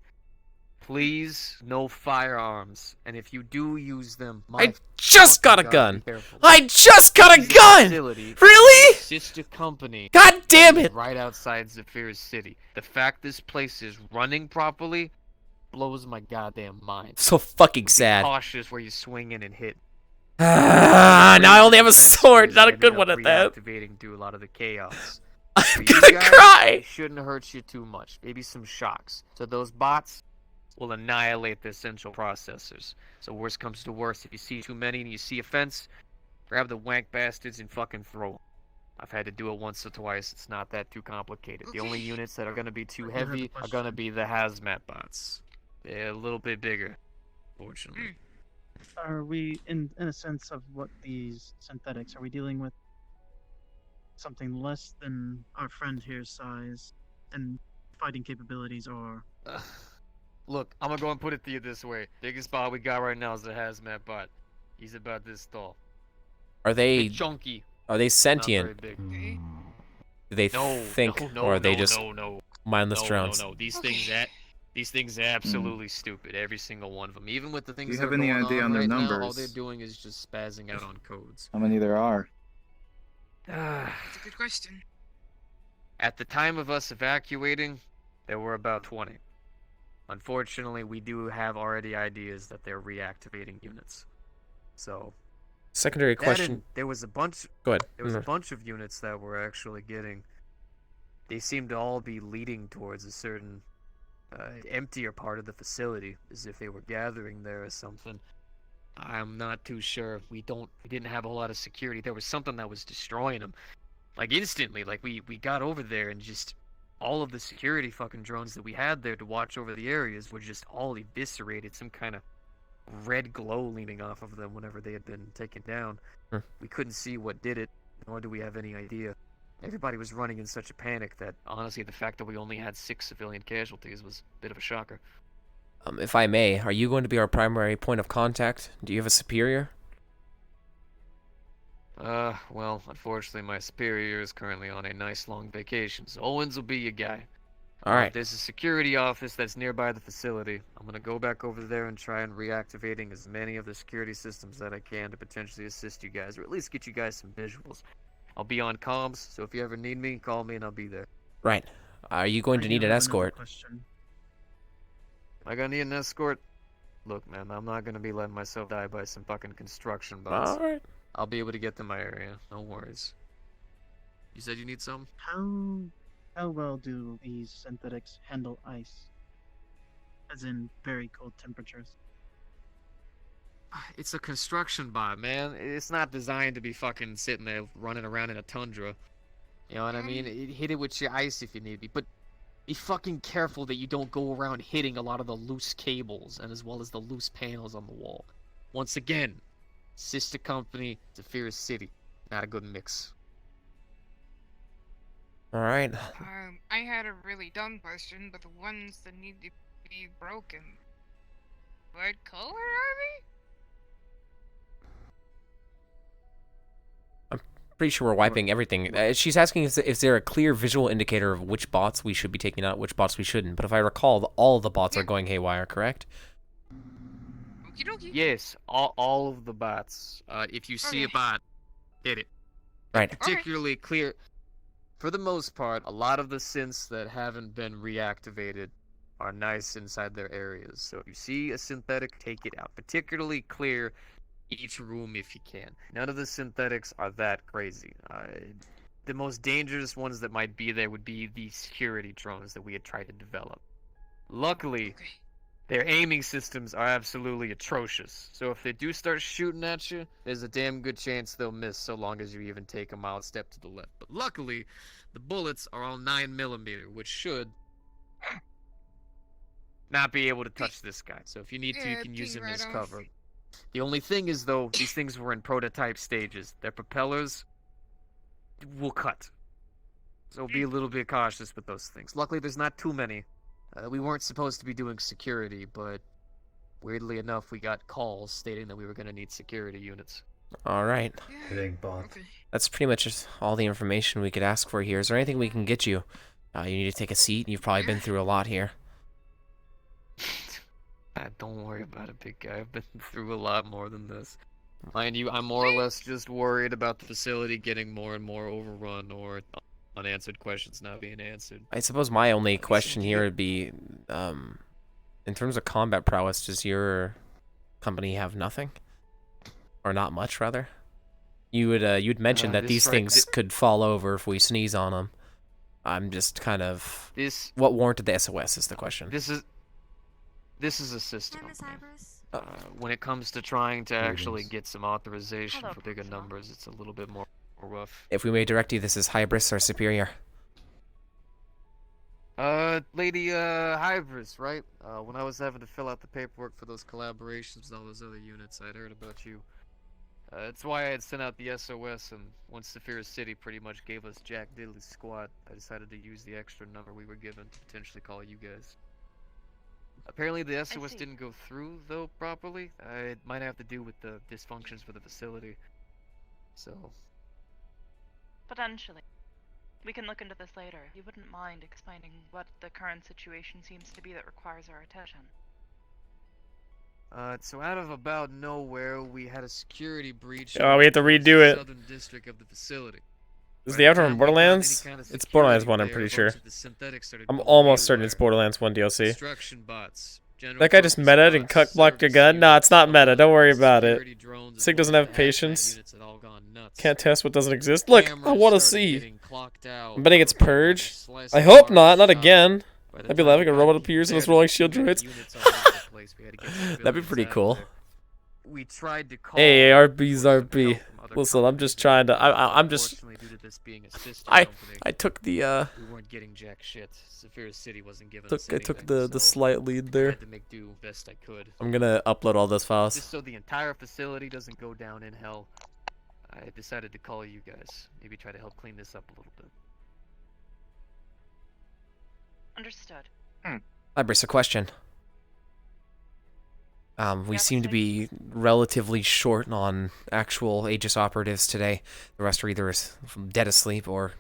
please, no firearms, and if you do use them, I just got a God, gun. be careful. I just got a This is gun. facility, Really? sister company. God damn it! Right outside Zephyr City. The fact this place is running properly blows my goddamn mind. So fucking Be sad. cautious where you swing in and hit. Now I only have a sword. Not a good one at that. Reactivating due a lot of the chaos. I'm For you gonna guys, cry. it shouldn't hurt you too much. Maybe some shocks. So those bots will annihilate their central processors. So worst comes to worst, if you see too many and you see a fence, grab the wank bastards and fucking throw them. I've had to do it once or twice. It's not that too complicated. The only units that are going to be too I have a heavy are going to be the hazmat bots. They're a little bit bigger, fortunately. Are we, in a sense of what these synthetics, are we dealing with something less than our friend here's size and fighting capabilities, or... Look, I'm going to go and put it to you this way. Biggest bot we got right now is the hazmat bot. He's about this tall. Are they Big chunky. are they Not sentient? very big. Do they No, think, no, or are they no, just no. mindless No, drones? no. These things are absolutely stupid. Every single one of them. Even with the things you that have are any going idea on on their right now, all numbers? they're doing is just spazzing out on codes. How many there are? That's a good question. At the time of us evacuating, there were about 20. Unfortunately, we do have already ideas that they're reactivating units. So Secondary that question. and there was a bunch. Go ahead. There was a bunch of units that were actually getting. They seem to all be leading towards a certain emptier part of the facility, as if they were gathering there or something. I'm not too sure. We didn't have a whole lot of security. There was something that was destroying them, like instantly. Like we got over there and just all of the security fucking drones that we had there to watch over the areas were just all eviscerated. Some kind of red glow leaning off of them whenever they had been taken down. Hmm. We couldn't see what did it. nor do we have any idea. Everybody was running in such a panic that, honestly, the fact that we only had 6 civilian casualties was a bit of a shocker. If I may, are you going to be our primary point of contact? Do you have a superior? Well, unfortunately, my superior is currently on a nice long vacation, so Owens will be your guy. Alright. There's a security office that's nearby the facility. I'm gonna go back over there and try and reactivating as many of the security systems that I can to potentially assist you guys, or at least get you guys some visuals. I'll be on comms, so if you ever need me, call me and I'll be there. Right. Are you going to need an escort? Question. Am I gonna need an escort? Look, man, I'm not gonna be letting myself die by some fucking construction bots. Alright. I'll be able to get to my area, no worries. You said you need some? How well do these synthetics handle ice? As in very cold temperatures. It's a construction bot, man. It's not designed to be fucking sitting there running around in a tundra. You know what I mean? Hit it with your ice if you need to, but be fucking careful that you don't go around hitting a lot of the loose cables and as well as the loose panels on the wall. Once again, sister company, Zephyr City. Not a good mix. Alright. I had a really dumb question, but the ones that need to be broken, what color are they? Pretty sure we're wiping everything. She's asking is there a clear visual indicator of which bots we should be taking out, which bots we shouldn't. But if I recall, all of the bots are going haywire, correct? Okie dokie. Yes, all of the bots. If you see a bot, hit it. Right. Particularly clear. For the most part, a lot of the synths that haven't been reactivated are nice inside their areas. So if you see a synthetic, take it out. Particularly clear each room if you can. None of the synthetics are that crazy. The most dangerous ones that might be there would be the security drones that we had tried to develop. Luckily, their aiming systems are absolutely atrocious. So if they do start shooting at you, there's a damn good chance they'll miss so long as you even take a mild step to the left. But luckily, the bullets are all 9mm, which should not be able to touch this guy. So if you need to, you can use him as cover. The only thing is, though, these things were in prototype stages. Their propellers will cut. So be a little bit cautious with those things. Luckily, there's not too many. We weren't supposed to be doing security, but weirdly enough, we got calls stating that we were going to need security units. Alright. Hitting bot. Okay. That's pretty much just all the information we could ask for here. Is there anything we can get you? You need to take a seat. You've probably been through a lot here. Don't worry about it, big guy. I've been through a lot more than this. Mind you, I'm more or less just worried about the facility getting more and more overrun or unanswered questions not being answered. I suppose my only question here would be, in terms of combat prowess, does your company have nothing? Or not much, rather? You'd mentioned that these things could fall over if we sneeze on them. I'm just kind of... What warranted the SOS is the question. This is a system. When it comes to trying to actually get some authorization for bigger numbers, it's a little bit more rough. If we may direct you, this is Hybris, our superior. Lady, Hybris, right? When I was having to fill out the paperwork for those collaborations with all those other units, I'd heard about you. That's why I had sent out the SOS, and once Zephyr City pretty much gave us Jack Diddley's squad, I decided to use the extra number we were given to potentially call you guys. Apparently the SOS didn't go through, though, properly. It might have to do with the dysfunctions for the facility. So... Potentially. We can look into this later. You wouldn't mind explaining what the current situation seems to be that requires our attention. So out of about nowhere, we had a security breach. Oh, we have to redo it. Southern district of the facility. Is the outro from Borderlands? It's Borderlands 1, I'm pretty sure. I'm almost certain it's Borderlands 1 DLC. That guy just meta and cuck blocked your gun? Nah, it's not meta, don't worry about it. Sig doesn't have patience. Can't test what doesn't exist. Look, I want to see. I'm betting it's Purge. I hope not again. I'd be laughing a robot appears and it's rolling shield droids. That'd be pretty cool. Hey, RP's RP. Listen, I'm just trying to. I'm just. I took the. We weren't getting jack shit. Zephyr City wasn't giving us I took the slight lead there. I had to make do best I could. I'm gonna upload all those files. Just so the entire facility doesn't go down in hell. I decided to call you guys. Maybe try to help clean this up a little bit. Understood. Libris, a question. We Yes, seem to be relatively short on actual Aegis operatives today. The rest are either dead asleep or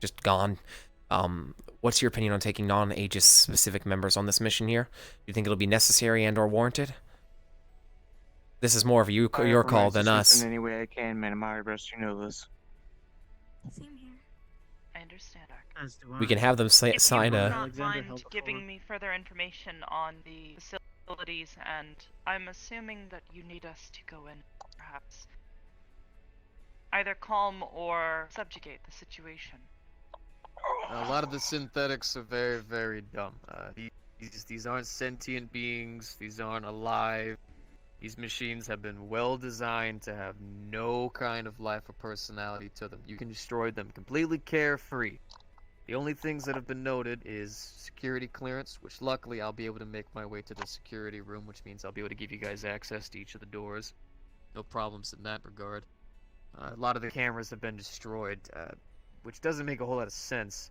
just gone. What's your opinion on taking non-Aegis specific members on this mission here? Do you think it'll be necessary and or warranted? This is more of your call than us. In any way I can, man. Mainverse, you know this. Same here. I understand. As do I. We can have them sign If you would a... not Alexander mind held giving forward. me further information on the facilities, and I'm assuming that you need us to go in, perhaps either calm or subjugate the situation. A lot of the synthetics are very, very dumb. These aren't sentient beings. These aren't alive. These machines have been well designed to have no kind of life or personality to them. You can destroy them completely carefree. The only things that have been noted is security clearance, which luckily I'll be able to make my way to the security room, which means I'll be able to give you guys access to each of the doors. No problems in that regard. A lot of the cameras have been destroyed, which doesn't make a whole lot of sense,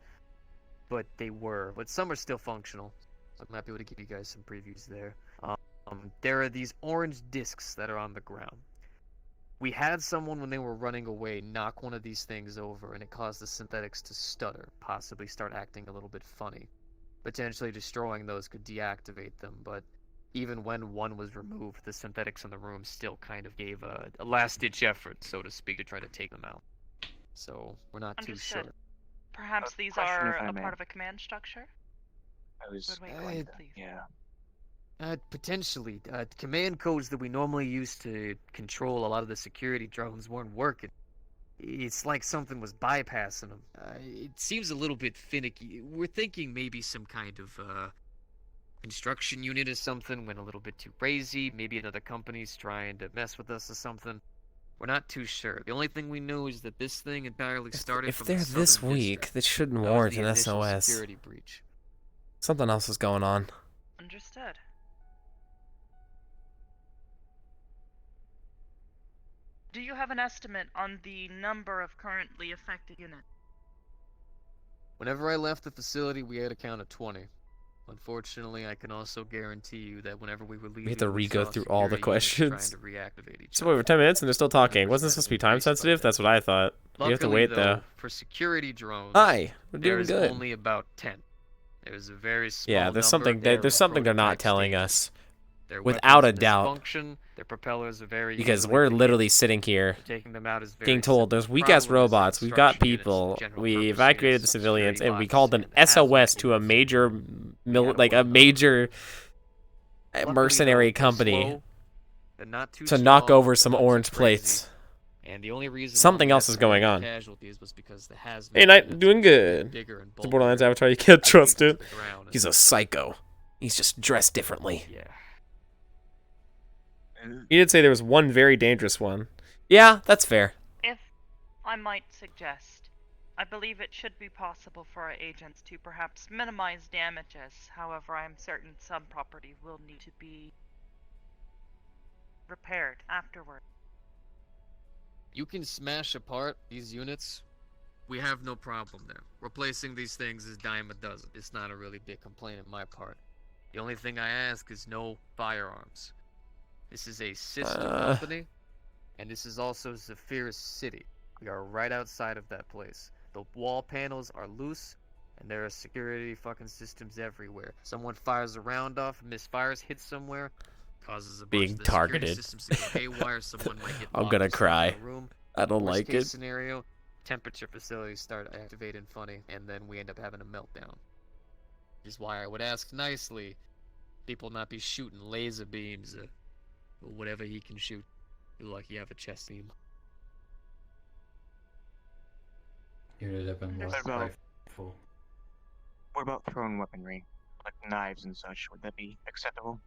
but they were. But some are still functional, so I might be able to give you guys some previews there. There are these orange discs that are on the ground. We had someone, when they were running away, knock one of these things over, and it caused the synthetics to stutter, possibly start acting a little bit funny. Potentially destroying those could deactivate them, but even when one was removed, the synthetics in the room still kind of gave a last-ditch effort, so to speak, to try to take them out. So, we're not too Understood. sure. Perhaps these question, are if I a may. part of a command structure? I was Would we Uh, go into, please? yeah. Potentially. Command codes that we normally use to control a lot of the security drones weren't working. It's like something was bypassing them. It seems a little bit finicky. We're thinking maybe some kind of construction unit or something went a little bit too crazy. Maybe another company's trying to mess with us or something. We're not too sure. The only thing we know is that this thing entirely started If from they're the this southern weak, district. this shouldn't That was warrant the an initial SOS. security breach. Something else is going on. Understood. Do you have an estimate on the number of currently affected units? Whenever I left the facility, we had a count of 20. Unfortunately, I can also guarantee you that whenever we were leaving, We have to re-go saw through all the security units questions. trying to reactivate each So other. wait, we're 10 minutes and they're still talking. Wasn't 100% this supposed to be time embraced by sensitive? that. That's what I thought. We have to Luckily, wait though. though, for security drones, Hi, we're doing there's good. only about 10. There's a very small Yeah, number. there's something They're there's in something they're not prototype telling stages. us. Their Without a weapons doubt. misfunction, their propellers are very Because easily we're defeated. literally sitting here Taking them out is very getting told simple. there's The weak ass problem is that robots, we've got construction units and people, general we purpose evacuated units, the civilians, security and we bots, called an and hazmat SOS to a units. major We had like a one of those. major Luckily, mercenary though, they're company slow, they're not too to knock strong, over some not too orange crazy, plates. And the only reason Something why we else had is so going many on. casualties was because the hazmat Hey, Knight, units doing were good. bigger and The Borderlands bulkier, avatar, you can't squeezed trust to it. the ground, He's a and- psycho. He's just dressed differently. Yeah. He did say there was one very dangerous one. Yeah, that's fair. If I might suggest, I believe it should be possible for our agents to perhaps minimize damages. However, I am certain some property will need to be repaired afterward. You can smash apart these units. We have no problem there. Replacing these things is dime a dozen. It's not a really big complaint on my part. The only thing I ask is no firearms. This is a sister company, and this is also Zephyr's City. We are right outside of that place. The wall panels are loose, and there are security fucking systems everywhere. Someone fires a round off, misfires, hits somewhere, causes a bunch Being of the security targeted. systems to go haywire. Someone might get I'm locked gonna or stuck in cry. a room. I don't Worst like case it. scenario, temperature facilities start activating funny, and then we end up having a meltdown. Which is why I would ask nicely, people not be shooting laser beams or whatever he can shoot. You're lucky you have a chest beam. Unit have been What less about- rifle. What about thrown weaponry, like knives and such? Would that be acceptable?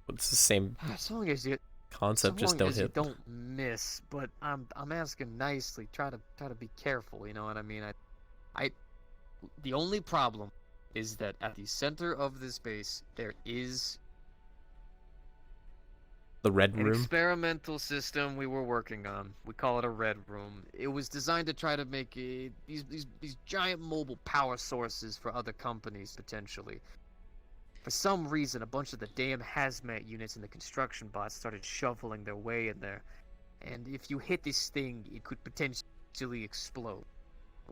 It's the same As long as you, concept, just don't you hit. don't miss. But I'm asking nicely. Try to be careful. You know what I mean? The only problem is that at the center of this base there is The red An room? experimental system we were working on. We call it a red room. It was designed to try to make these giant mobile power sources for other companies, potentially. For some reason, a bunch of the damn hazmat units and the construction bots started shoveling their way in there. And if you hit this thing, it could potentially explode.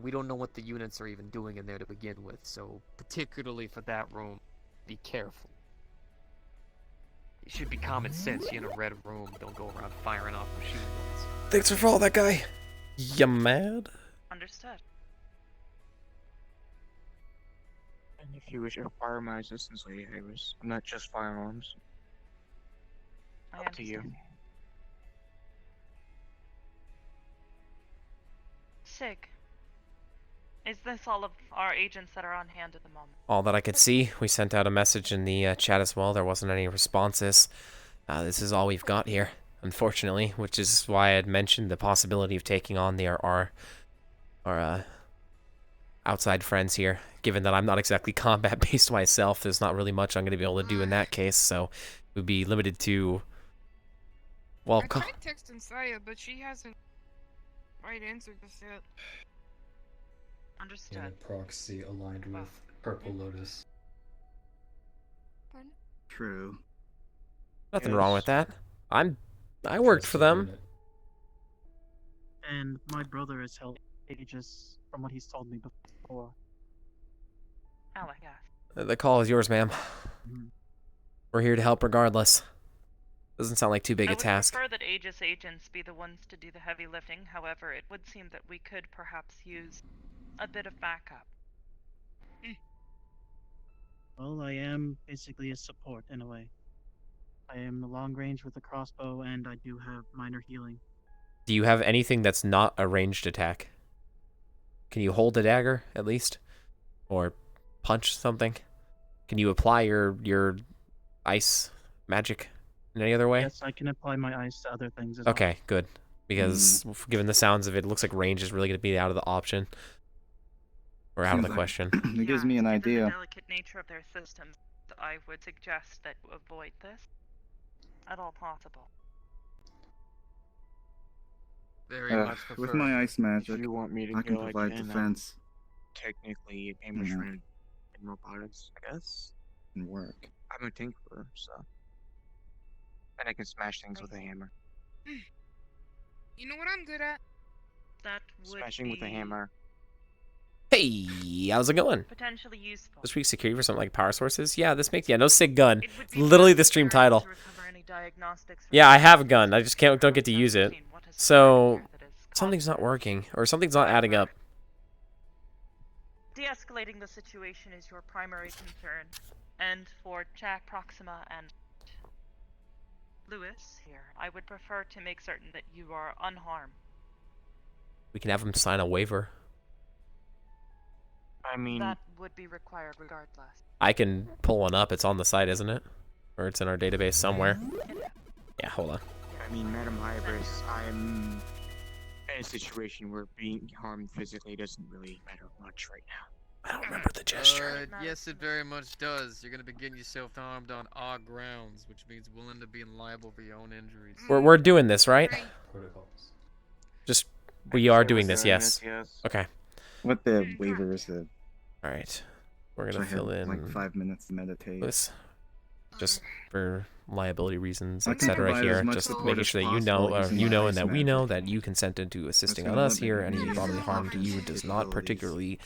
We don't know what the units are even doing in there to begin with, so particularly for that room, be careful. It should be common sense. You're in a red room, don't go around firing off machine guns. Thanks for following that guy. You mad? Understood. And if you wish to acquire my assistance, Lady Aegis, not just firearms. I Up to you. understand. Sig, is this all of our agents that are on hand at the moment? All that I could see. We sent out a message in the chat as well. There wasn't any responses. This is all we've got here, unfortunately, which is why I had mentioned the possibility of taking on our outside friends here. Given that I'm not exactly combat-based myself, there's not really much I'm going to be able to do in that case, so we'd be limited to... Well, I tried texting Saya, but she hasn't quite answered us yet. Understood. Yeah, proxy aligned with Purple Lotus. Pardon? True. Nothing wrong with that. I worked for Trusted them. unit. And my brother has held Aegis, from what he's told me before. Alec, yes. The call is yours, ma'am. Mhm. We're here to help regardless. Doesn't sound like too big I a would task. prefer that Aegis agents be the ones to do the heavy lifting. However, it would seem that we could perhaps use a bit of backup. Well, I am basically a support in a way. I am the long range with the crossbow, and I do have minor healing. Do you have anything that's not a ranged attack? Can you hold a dagger, at least? Or punch something? Can you apply your ice magic in any other way? Yes, I can apply my ice to other things as well. Okay, good. Because given the sounds of it, it looks like range is really going to be out of the option. Or out of Seems the like- question. It gives me an Given idea. the delicate nature of their systems, I would suggest that you avoid this at all possible. Very much prefer. With my ice If magic, you want me to I can go, provide I can, defense technically aim a Mhm. shred in robotics, I guess. and work. I'm a tinkerer, so. And I can smash things with a hammer. You know what I'm good at? That would Smashing be with a hammer. Hey, how's it going? potentially useful. This week's security for something like power sources? Yeah, this makes... Yeah, no SIG gun. It would be Literally the best stream for us title. to recover any diagnostics from Yeah, I the have a system. gun. I just don't get to use it. What has So, occurred here that is something's not causing working. Or something's not adding up. De-escalating the situation is your primary concern, and for Jack, Proxima, and Lewis here, I would prefer to make certain that you are unharmed. We can have him sign a waiver. I mean, That would be required regardless. I can pull one up. It's on the site, isn't it? Or it's in our database somewhere. Yeah, hold on. I mean, Madam Hybris, I'm in a situation where being harmed physically doesn't really matter much right now. I don't remember the gesture. Yes, it very much does. You're gonna be getting yourself harmed on our grounds, which means we'll end up being liable for your own injuries. We're doing this, right? Right. Protocols. Just, we are doing this, yes. Yes. Okay. What the waiver is it? Alright. We're So I gonna have fill in like 5 minutes to meditate. this. Just for liability reasons, I can etc. provide here. as much Just support making as sure that you know, possible using you my know, ice and that we know magic. that you consented to assisting gonna us limit here. Any me bodily from harm to you offering does not capabilities. particularly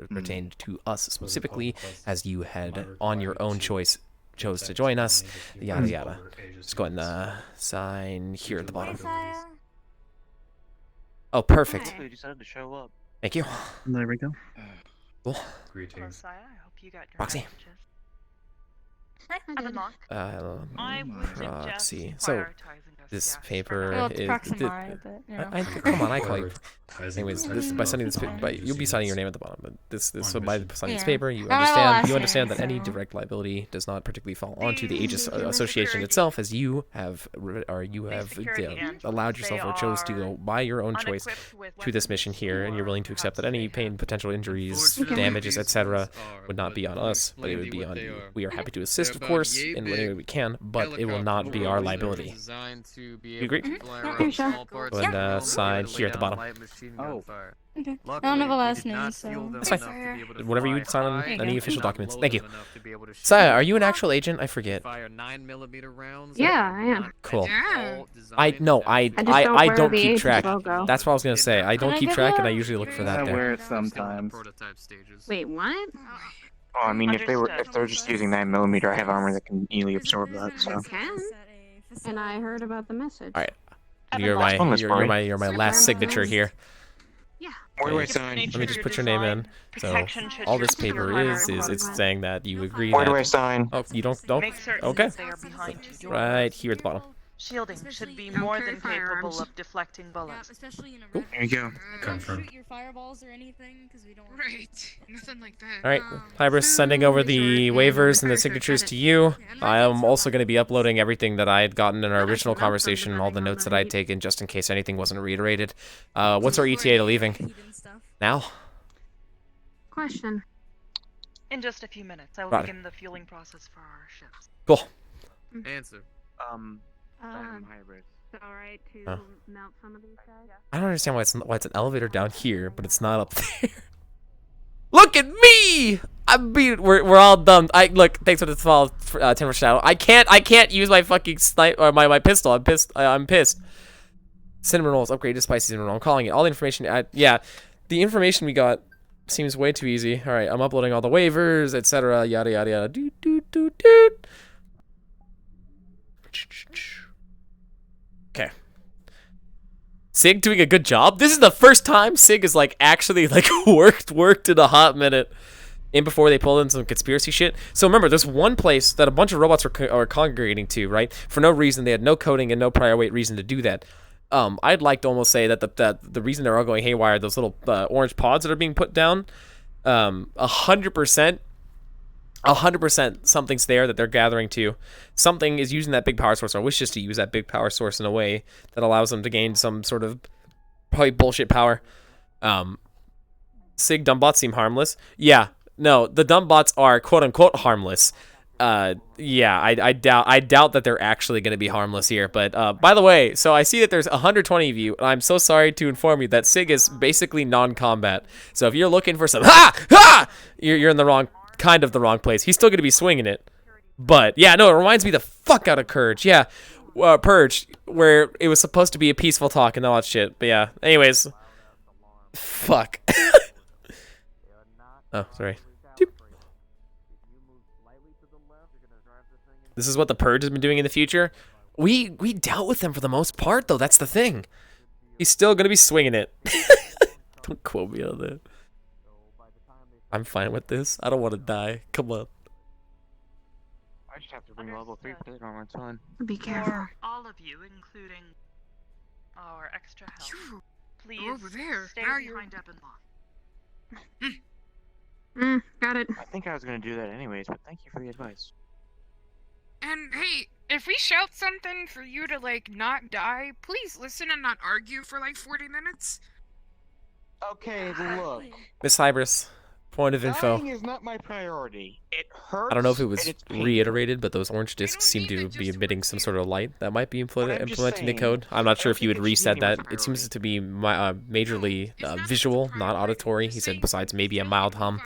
pertain to us specifically, Protocols. as you My had on your own requirement to choice chose to protect join us. any of the Yada units yada. over Aegis Just go ahead and units. sign here at the bottom. Saya. Oh, perfect. They decided to show up. Thank you. There we go. Cool. Hello, Greetings. Saya. I hope you got your Roxy. messages. I Have a did. mock. I would suggest Proxy. So, prioritizing this yes, paper Well, it's is- Proximari, but you know. come on, I call you. Prioritizing Anyways, the this by signing this protection paper, of but you'll be Aegis signing your units. name at the bottom. But this On so by mission. signing this Yeah. paper, you I'm not the understand last understand name, that any so- direct liability does not particularly fall onto the The Aegis Association security- itself, as you have security ants, allowed they yourself or chose to go by your own choice unequipped with to this mission weapons, here, and you're or willing to accept that perhaps any they pain, have potential injuries, Unfortunately, damages, these etc., ones are, would not but be on I'll us, but it explain would to be you what on they you. are. We are happy to assist assist, of course, in any way we can, but it will not be our liability. You agree? Okay, sure. And sign here at the bottom. Oh. Okay. I don't have a last name, so. That's fine. Whatever you sign on any official documents. Thank you. Saya, are you an actual agent? I forget. Yeah, I am. Cool. Yeah. I don't keep track. Logo. That's what I was gonna say. I don't keep track, and I usually look for that I there. wear it sometimes. Wait, what? Oh, I mean, if they're just using 9mm, I have armor that can easily absorb that. So. Can. And I heard about the message. All right. Bonus party. You're my last signature here. Yeah. Where do I sign? Let me just put your name in. So all this paper is it's saying that you agree Where that. do I sign? Oh, you don't. Make certain Okay. that they are behind you. Right here at the bottom. Shielding should be Don't more carry than capable firearms. of deflecting Yeah, bullets. especially in a Cool. There you go. Confirm. shoot your fireballs or anything, because we don't. Right. Nothing like that. All right, Hybris, sending over the waivers and the signatures to you. I am also going to be uploading everything that I had gotten in our original conversation, all the notes that I had taken, just in case anything wasn't reiterated. What's our ETA to leaving? Now? Question. In just a few minutes, I will Right. begin the fueling process for our ships. Cool. Answer. Hybrid. It's alright to Oh. melt some of these guys? I don't understand why it's an elevator down here, but it's not up there. Look at me! We're all dumb. Look. Thanks for the follow, Timber Shadow. I can't use my fucking snipe or my pistol. I'm pissed. I'm pissed. Cinnamon rolls upgraded to spicy cinnamon roll. I'm calling it. All the information. Yeah, the information we got seems way too easy. All right, I'm uploading all the waivers, etc. Yada yada yada. Doot doot doot doot. Okay. Sig doing a good job. This is the first time Sig is actually worked in a hot minute. In before they pulled in some conspiracy shit. So remember, there's one place that a bunch of robots are congregating to, right? For no reason. They had no coding and no prior wait reason to do that. I'd like to almost say that the reason they're all going haywire, those little orange pods that are being put down, 100%, something's there that they're gathering to. Something is using that big power source, or wishes to use that big power source in a way that allows them to gain some sort of probably bullshit power. Sig dumb bots seem harmless. Yeah, no, the dumb bots are quote unquote harmless. Yeah, I doubt that they're actually going to be harmless here. But by the way, so I see that there's 120 of you, and I'm so sorry to inform you that Sig is basically non-combat. So if you're looking for some you're in the wrong place. He's still going to be swinging it. But yeah, no, it reminds me the fuck out of Purge. Yeah, Purge, where it was supposed to be a peaceful talk and all that shit. But yeah, anyways, fuck. Oh, sorry. This is what the Purge has been doing in the future. We dealt with them for the most part, though. That's the thing. He's still gonna be swinging it. Don't quote me on that. I'm fine with this. I don't want to die. Come on. I just have to bring level 3 plate armor. It's fine. Be careful. For all of you, including our extra help, please over there. stay Now you're- behind Ebonlock. Got it. I think I was gonna do that anyways, but thank you for the advice. And hey, if we shout something for you to not die, please listen and not argue for 40 minutes. Okay, look. Miss Hybris, point of info. Dying is not my priority. It hurts. I don't know if it was and it's painful. reiterated, but those orange discs seem to be emitting some sort of light that might be implementing the saying, code. I'm not sure if you would everything reset should that. be It seems to be majorly visual, not auditory. He said besides maybe a mild hum.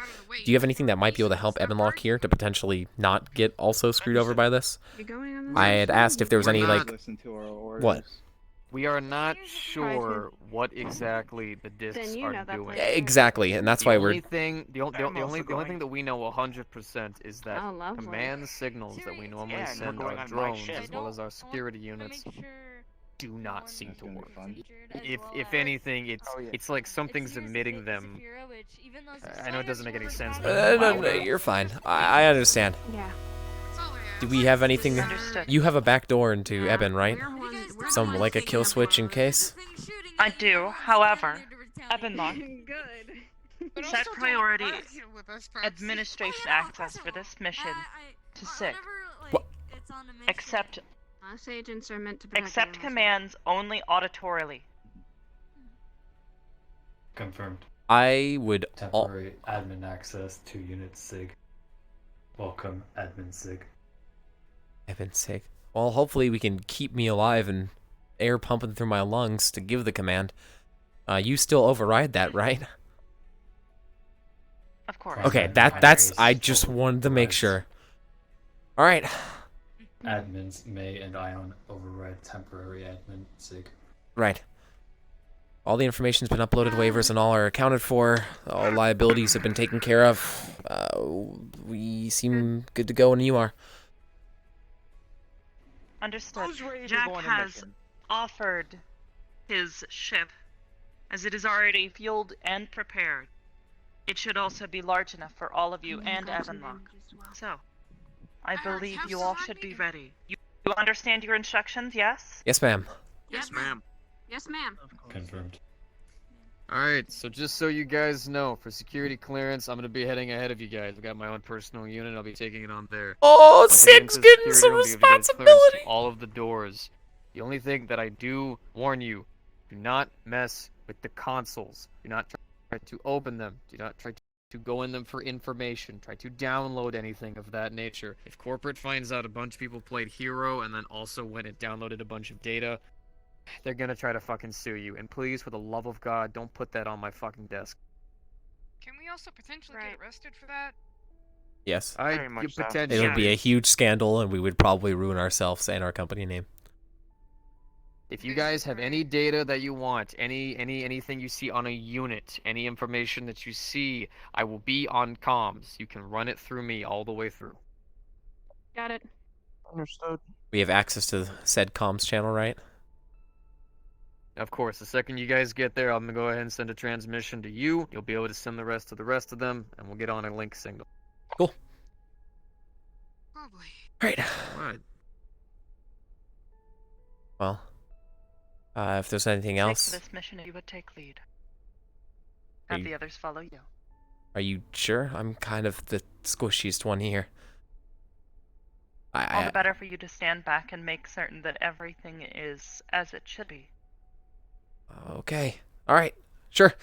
Do you have anything that might be able to help Ebonlock here to potentially not get also screwed over by this? You going on this? I had asked if there was any Listen to our orders. what? We are not sure what exactly the discs Then you are know that doing. part. Exactly, and that's The why only we're thing, the only I'm also thing going. that we know 100% is that Oh, lovely. command signals that we normally Yeah, and we're send going our on my drones ship. as well as our security units do not seem to work. If anything, it's like something's emitting them. I know it doesn't make any sense. But no, you're fine. I understand. Yeah. Do we have anything? Understood. You have a back door into Eben, right? Some like a kill switch in case. I do, however, Ebonlock But set also don't priority argue with us, Proxy. administration access for this mission to SIG. What? Accept Us agents are meant to protect accept animals. commands only auditorily. Confirmed. I would. Temporary admin access to Unit SIG. Welcome, admin SIG. Heaven's sake. Well, hopefully we can keep me alive and air pumping through my lungs to give the command. You still override that, right? Of course. Okay, that's. I just wanted to make sure. All right. Admins May and Ion override temporary admin SIG. Right. All the information's been uploaded, waivers and all are accounted for. All liabilities have been taken care of. We seem good to go, and you are. Understood. Who's ready to Jack go on a has mission? offered his ship, as it is already fueled and prepared. It should also be large enough for all of you and Evanlock. So, I believe you all should be ready. You understand your instructions, yes? Yes, ma'am. Yes, ma'am. Yes, ma'am. Confirmed. Alright, so just so you guys know, for security clearance, I'm gonna be heading ahead of you guys. I've got my own personal unit, I'll be taking it on there. Oh, Once I get Sig's into getting security some room, I'll give you guys clearance to responsibility. all of the doors. The only thing that I do warn you, do not mess with the consoles. Do not try to open them. Do not try to go in them for information. Try to download anything of that nature. If corporate finds out a bunch of people played Hero and then also went and downloaded a bunch of data, they're gonna try to fucking sue you. And please, for the love of God, don't put that on my fucking desk. Can we also potentially get arrested for that? Yes. Very much so. It would be a huge scandal, and we would probably ruin ourselves and our company name. If you guys have any data that you want, anything you see on a unit, any information that you see, I will be on comms. You can run it through me all the way through. Got it. Understood. We have access to said comms channel, right? Of course, the second you guys get there, I'm gonna go ahead and send a transmission to you. You'll be able to send the rest of them, and we'll get on a link signal. Cool. Oh boy. Right. What? Well, if there's anything For else, this mission, you would take lead. Are Have you- the others follow you. are you sure? I'm kind of the squishiest one here. All the better for you to stand back and make certain that everything is as it should be. Okay. All right. Sure.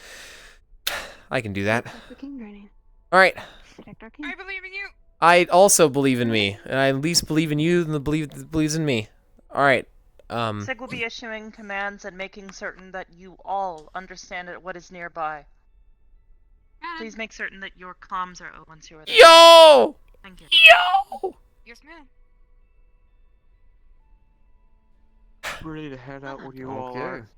I can do that. The king granny. All right. Protect our king. I believe in you. I also believe in me, and I at least believe in you than the believes in me. All right. SIG will be issuing commands and making certain that you all understand what is nearby. Please make certain that your comms are once you are there. Yo! Thank you. Yo! Yes, ma'am. Ready to head out with you all are.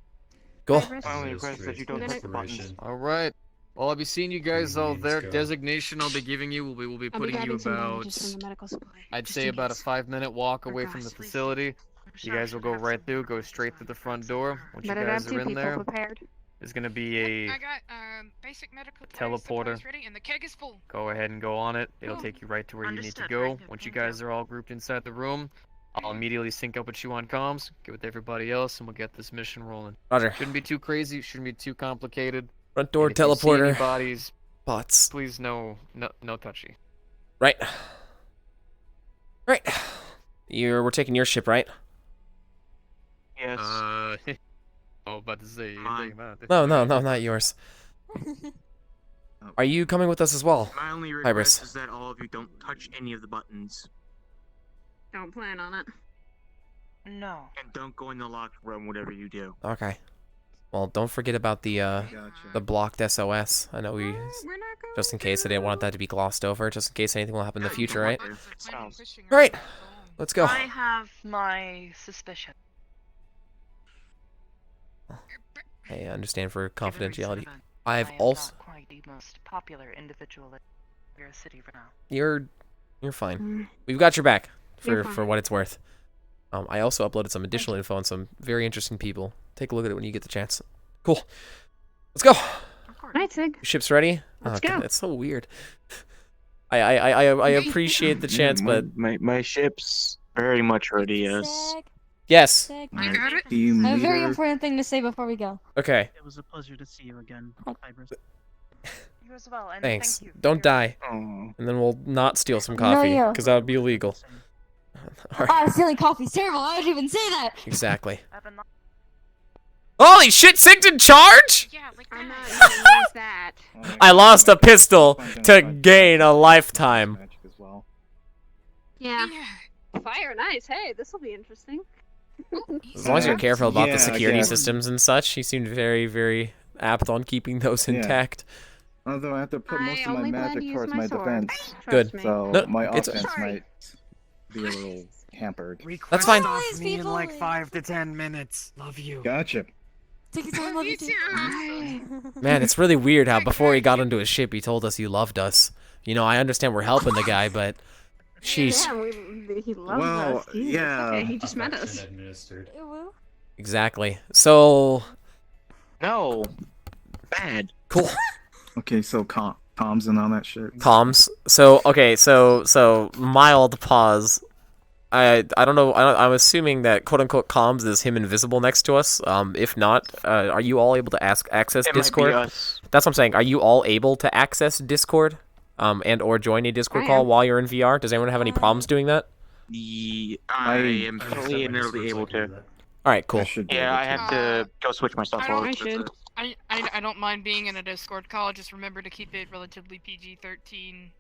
Go. My only request is that you don't hit the buttons. Alright. Well, I'll be seeing you guys all there. go. Designation I'll be giving you will be I'll be putting you grabbing some about, bandages from the medical supply. I'd just say in about a case. 5-minute walk away from the Please. facility. You guys will go right through, go straight through the front door. Once you Better to have guys two are in people there, prepared. there's gonna be I a got basic medical teleporter. supplies ready, and the keg is full. Go ahead and go on it. It'll Cool. take you right to where you need to Understood. go. Very good. Once you Thank guys are all grouped inside the room, I'll immediately sync up with you on comms, get with everybody else, and we'll get this mission rolling. Roger. Shouldn't be too crazy, shouldn't be too complicated. Front door And if you see any teleporter. bodies, Bots. please no touchy. Right. Right. We're taking your ship, right? Yes. Oh, about to say, you're Mine. taking that. No, not yours. Are you coming with us as well? My only Hybris. request is that all of you don't touch any of the buttons. Don't plan on it. No. And don't go in the locked room, whatever you do. Okay. Well, don't forget about the blocked SOS. I know We're not going just in case I didn't want that to be glossed over, just in case anything will happen in the future, right? Sounds- Right. Let's go. I have my suspicion. I understand for Given recent confidentiality. events, I've I am also. not quite the most popular individual in your city right now. You're fine. Mm. We've got your back You're for fine. what it's worth. I also uploaded some additional info on some very interesting people. Take a look at it when you get the chance. Cool. Let's go. Of course. Night, Sig. Your ship's ready? Let's God, go. that's so weird. I appreciate the chance, but my ship's very much ready. Yes. Sick, yes. sick. You got it? Mm. I have a very important thing to say before we go. Okay. It was a pleasure to see you again, Hybris. You as well, and Thanks. thank you. for Don't your- die, Oh. and then we'll not steal some No, coffee you. because that would be illegal. All right. Oh, stealing coffee's terrible. I would even say that. Exactly. I've been Holy shit! Sig's in charge. Yeah, like I'm that. not gonna use that. I lost a pistol to gain a lifetime. Magic as well. Yeah. Yeah. Fire, nice. Hey, this will be interesting. As long as you're careful about yeah, the I security guess. systems and such, he seemed very, very apt on keeping those Yeah. intact. Although I have to put I most of my only plan to magic use towards my my sword. defense, Trust Good. me. so No, my it's- offense Sorry. might be a little hampered. That's fine. Always Me in people like like- 5 to 10 minutes. Love you. Gotcha. Take your time, love you too. Man, it's really weird how before he got into his ship, he told us he loved us. You know, I understand we're helping the guy, but sheesh. Yeah, he loves Well, us. Jesus. yeah. Okay, he just met Affection us. administered. Exactly. So No. Bad. cool. Okay, so comms and all that shit. Comms. So okay. So mild pause. I don't know. I'm assuming that quote unquote comms is him invisible next to us. If not, are you all able to access It Discord? might be us. That's what I'm saying. Are you all able to access Discord? And or join a Discord I call am. while you're in VR? Does anyone have any problems doing that? I am I fully set and my utterly Discord so able I can do to. that. All right, cool. I should be Yeah, able I have to go switch my stuff I don't- over. I should. I don't mind being in a Discord call. Just remember to keep it relatively PG-13.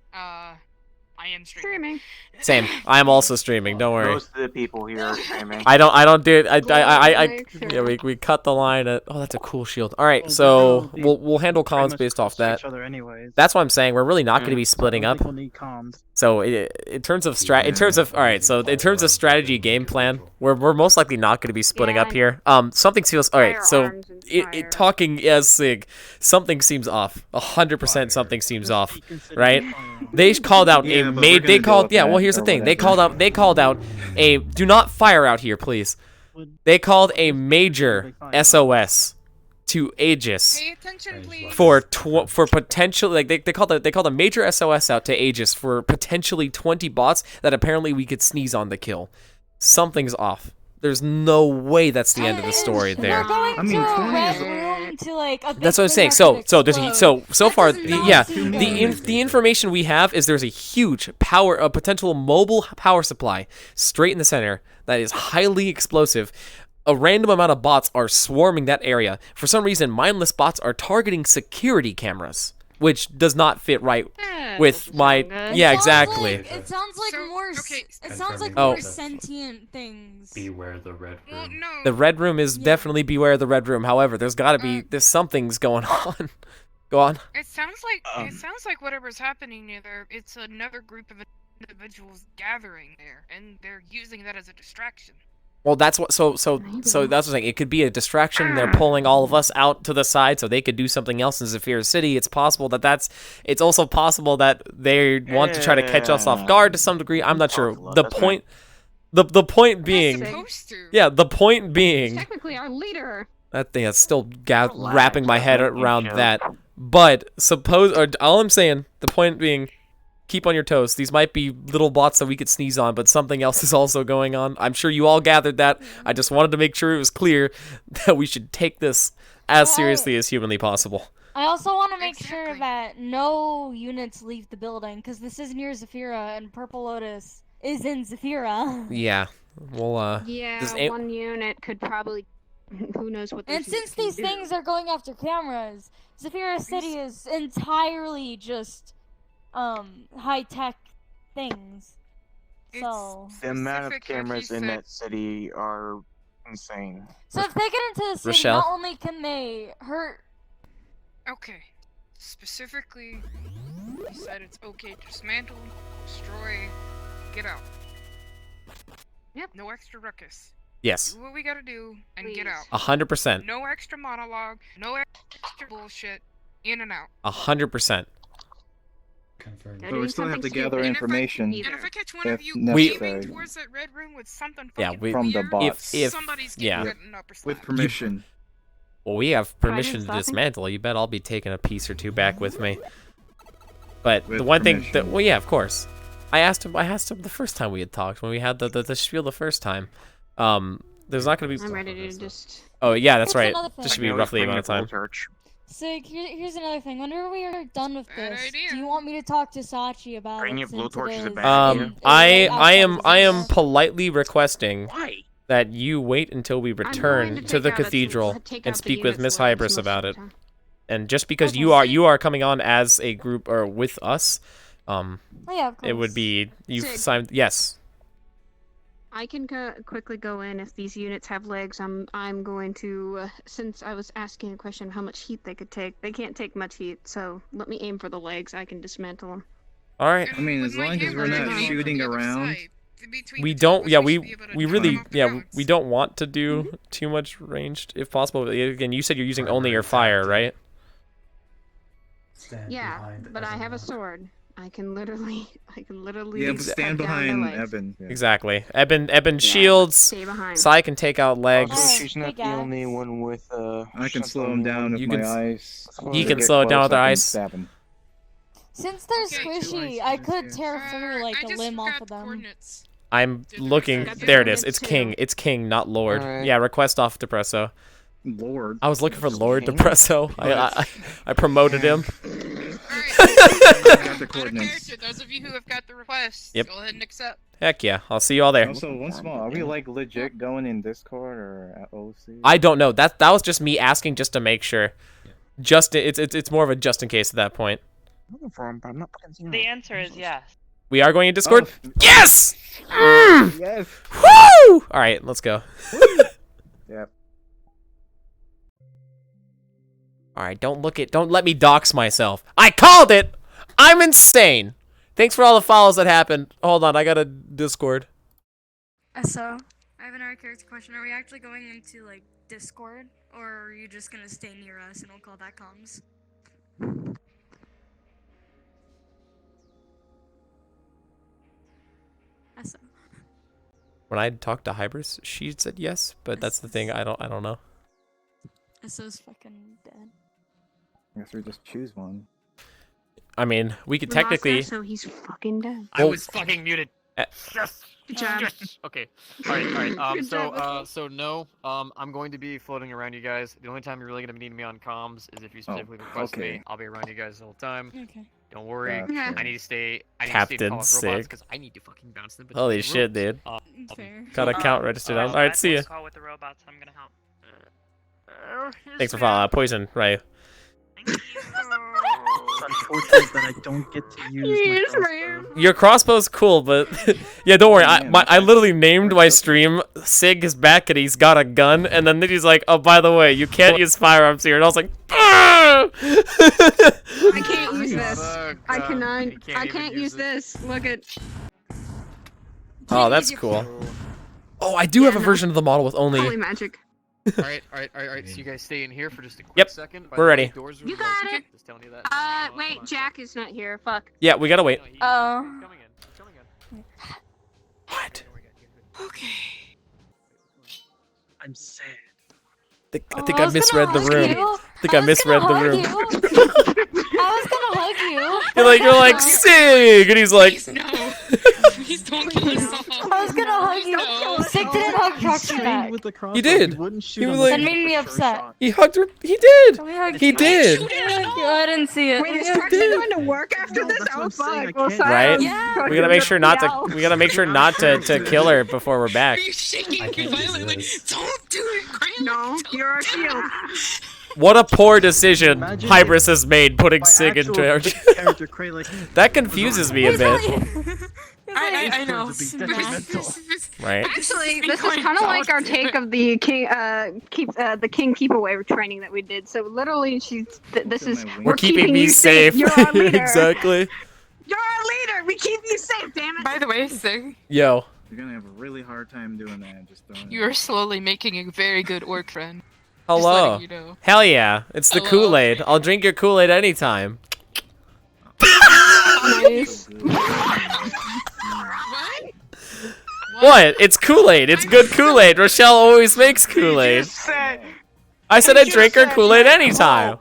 I am streaming. Same. I am also streaming. Don't worry. Most of the people here are streaming. I don't do it. Make sure. Yeah, we cut the line at. Oh, that's a cool shield. All right, Well, so they'll be we'll handle pretty comms much based off close to that. each other anyways. That's what I'm saying. We're really not going to be So I splitting don't up. think we'll need comms. So in terms of all right. So in terms of strategy game plan, we're most likely not going to be splitting up here. Something feels all right. So Firearms and fire. talking as Sig, something seems off. 100% something seems Just off. be considered right? firearms. They called out Yeah, a but we're made. gonna They go called. with Yeah. Well, that here's the or thing. They whatever. called out a do not fire out here, please. They called a major SOS to Aegis Pay attention, please. for potential they called a major SOS out to Aegis for potentially 20 bots that apparently we could sneeze on to kill. Something's off. There's no way that's the end of the story there. We're going I mean, to a 20 red is- room to like a That's what I'm big saying. thing So that could explode. so That far, does the, not yeah, seem good. the information we have is there's a huge a potential mobile power supply straight in the center that is highly explosive. A random amount of bots are swarming that area. For some reason, mindless bots are targeting security cameras, which does not fit right with doesn't my. sound good. Yeah, It sounds exactly. like- it sounds like So, more. okay. It sounds like Oh. more sentient things. Beware the red Well, room. no. The red room is Yeah. definitely beware the red room. However, there's got to be there's something's going on. Go on. It sounds like whatever's happening near there. It's another group of individuals gathering there, and they're using that as a distraction. Well, that's what. So that's what I'm saying. It could be a distraction. They're pulling all of us out to the side so they could do something else in Zephyr City. It's possible that It's also possible that they want to try to catch us off guard to some degree. I'm not sure. The point. The point being. Supposed to. Yeah. The point being. Technically, our leader. That thing is still Relax, wrapping my head don't you around joke. that. But all I'm saying. The point being. Keep on your toes. These might be little bots that we could sneeze on, but something else is also going on. I'm sure you all gathered that. I just wanted to make sure it was clear that we should take this as seriously as humanly possible. I also want to make sure Exactly. that no units leave the building because this is near Zephyra and Purple Lotus is in Zephyra. Yeah. Well, Yeah, does a- one unit could probably. Who knows what? And those since units can these do. things are going after cameras, Zephyra City is entirely just high-tech things. So The amount of Specific, like cameras you in said. that city are insane. if they get into the city, Rochelle? not only can they hurt. Okay. Specifically, he said it's okay to dismantle, destroy, get out. Yep. No extra ruckus. yes. Do what we gotta do and get Please. out. 100%. No extra monologue. No extra bullshit. In and out. 100%. Confirmed. They're But we doing still have something to gather stupid. information Either. And if I catch one of if you necessary. aiming towards that red room with something Yeah, fucking we- From the weird, bots. If somebody's yeah. getting written up or with slapped. permission. Well, we have permission to stop him? dismantle. You bet I'll be taking a piece or two back with me. But With the one thing that, permission. well, yeah, of course. I asked him the first time we had talked when we had the spiel the first time. There's not gonna be. I'm ready to just. Oh yeah, that's Here's right. another thing. This should be Maybe roughly the bring amount of the full time. church. So here's another thing. Whenever we are done with Bad this, idea. do you want me to talk to Sachi about Bringing it? up since it blowtorch is a is bad in- idea. I am outside the politely requesting Why? that you wait until we I'm going return to take the out a- cathedral take and out the speak with units Miss where it's Hybris most about it. of the time. And just because Okay. you are coming on as a group or with us, Oh, yeah, of course. it would be you Sid. signed. Yes. I can quickly go in if these units have legs. I'm going to since I was asking a question how much heat they could take. They can't take much heat, so let me aim for the legs. I can dismantle them. All right. I mean, as long as we're not shooting around. We don't. Yeah, we really. Yeah, we don't want to do too much ranged if possible. But again, you said you're using only your fire, right? Yeah, but I have a sword. I can literally. Yeah, but stand behind Eben. Yeah. Exactly. Eben shields. Stay behind. Sai can take out legs. Also, she's not the only one with I can slow him down with my ice. You can slow it down with our ice. Since they're squishy, I could tear through like a limb off of them. I'm looking. There it is. It's King. It's King, not Lord. Alright. Yeah, request off Depresso. Lord. I was looking for Lord Depresso. I promoted him. I got the coordinates. Those of you who have got the request, Yep. go ahead and accept. Heck yeah. I'll see you all there. Also, one small. Are we like legit going in Discord or at OC? I don't know. That was just me asking just to make sure. Just it's more of a just in case at that point. The answer is yes. We are going in Discord. Oh. Yes. Yes. Woo! All right, let's go. Yep. All right, don't let me dox myself. I called it. I'm insane. Thanks for all the follows that happened. Hold on, I got a Discord. So, I have another character question. Are we actually going into like Discord, or are you just gonna stay near us and we'll call that comms? So. When I talked to Hybris, she said yes, but that's the thing. I don't know. SO's fucking dead. I guess we just choose one. I mean, we could technically. So he's fucking dead. I was fucking muted. Yes. Good job. Yes. Okay. All right. So no. I'm going to be floating around you guys. The only time you're really gonna need me on comms is if you specifically request me. I'll be around you guys the whole time. Okay. Don't worry. Gotcha. I need to stay. Captain to call robots Sig. because I need to fucking bounce them. Holy shit, dude. Fair. Got a count registered on. All right, see ya. Call with the robots. I'm gonna help. Thanks for following. Poison, right? It's unfortunate that I don't get to use my crossbow. Your crossbow's cool, but yeah, don't worry. I literally named my stream Sig is back and he's got a gun, and then he's like, oh, by the way, you can't use firearms here, and I was like, ah! I can't use this. I cannot. I can't use this. Look at. Oh, that's cool. Oh, I do have a version of the model with only. Holy magic. All right. So you guys stay in here for just a quick second. By we're the way, ready. Doors are You got closed. it. Just telling you that. Wait, Jack is not here. Fuck. Yeah, we gotta wait. Oh. Coming in. What? Okay. I'm sad. I think I misread the room. I think I misread the room. I was gonna hug you. You're like Sig, and he's like. No. Please don't kill us all. I was gonna hug you. Sig didn't hug Proxy back. With the crossbow, He did. wouldn't shoot He was unless like- he That made me got the first upset. shot. He hugged her. He did. He did. I didn't see it. Wait, is Proxy going to work after this? that's what Oh I'm saying, fuck. I Well, can't- Right? Yeah. We gotta make sure not to. We gotta make sure not to kill her before we're back. Are you shaking I me can't use violently? this. Don't do it, Grant. No, you're our shield. What a poor decision Imagine Hybris has made putting My Sig into actual our. character Kralik. That confuses me a bit. I know. Would be detrimental. Right? Actually, this is kind of like our take of the king, the king keep away training that we did. So literally, this is We're keeping me you safe. You're our leader. Exactly. You're our leader. We keep you safe. Damn it. By the way, Sig, Yo. You're gonna have a really hard time doing that. Just throwing it. you are slowly making a very good orc friend. Hello. Just letting you know. Hell yeah. It's the Hello. Kool-Aid. I'll drink your Kool-Aid anytime. Nice. What? What? It's Kool-Aid. It's good Kool-Aid. Rochelle always makes Kool-Aid. I said I'd drink her Kool-Aid anytime.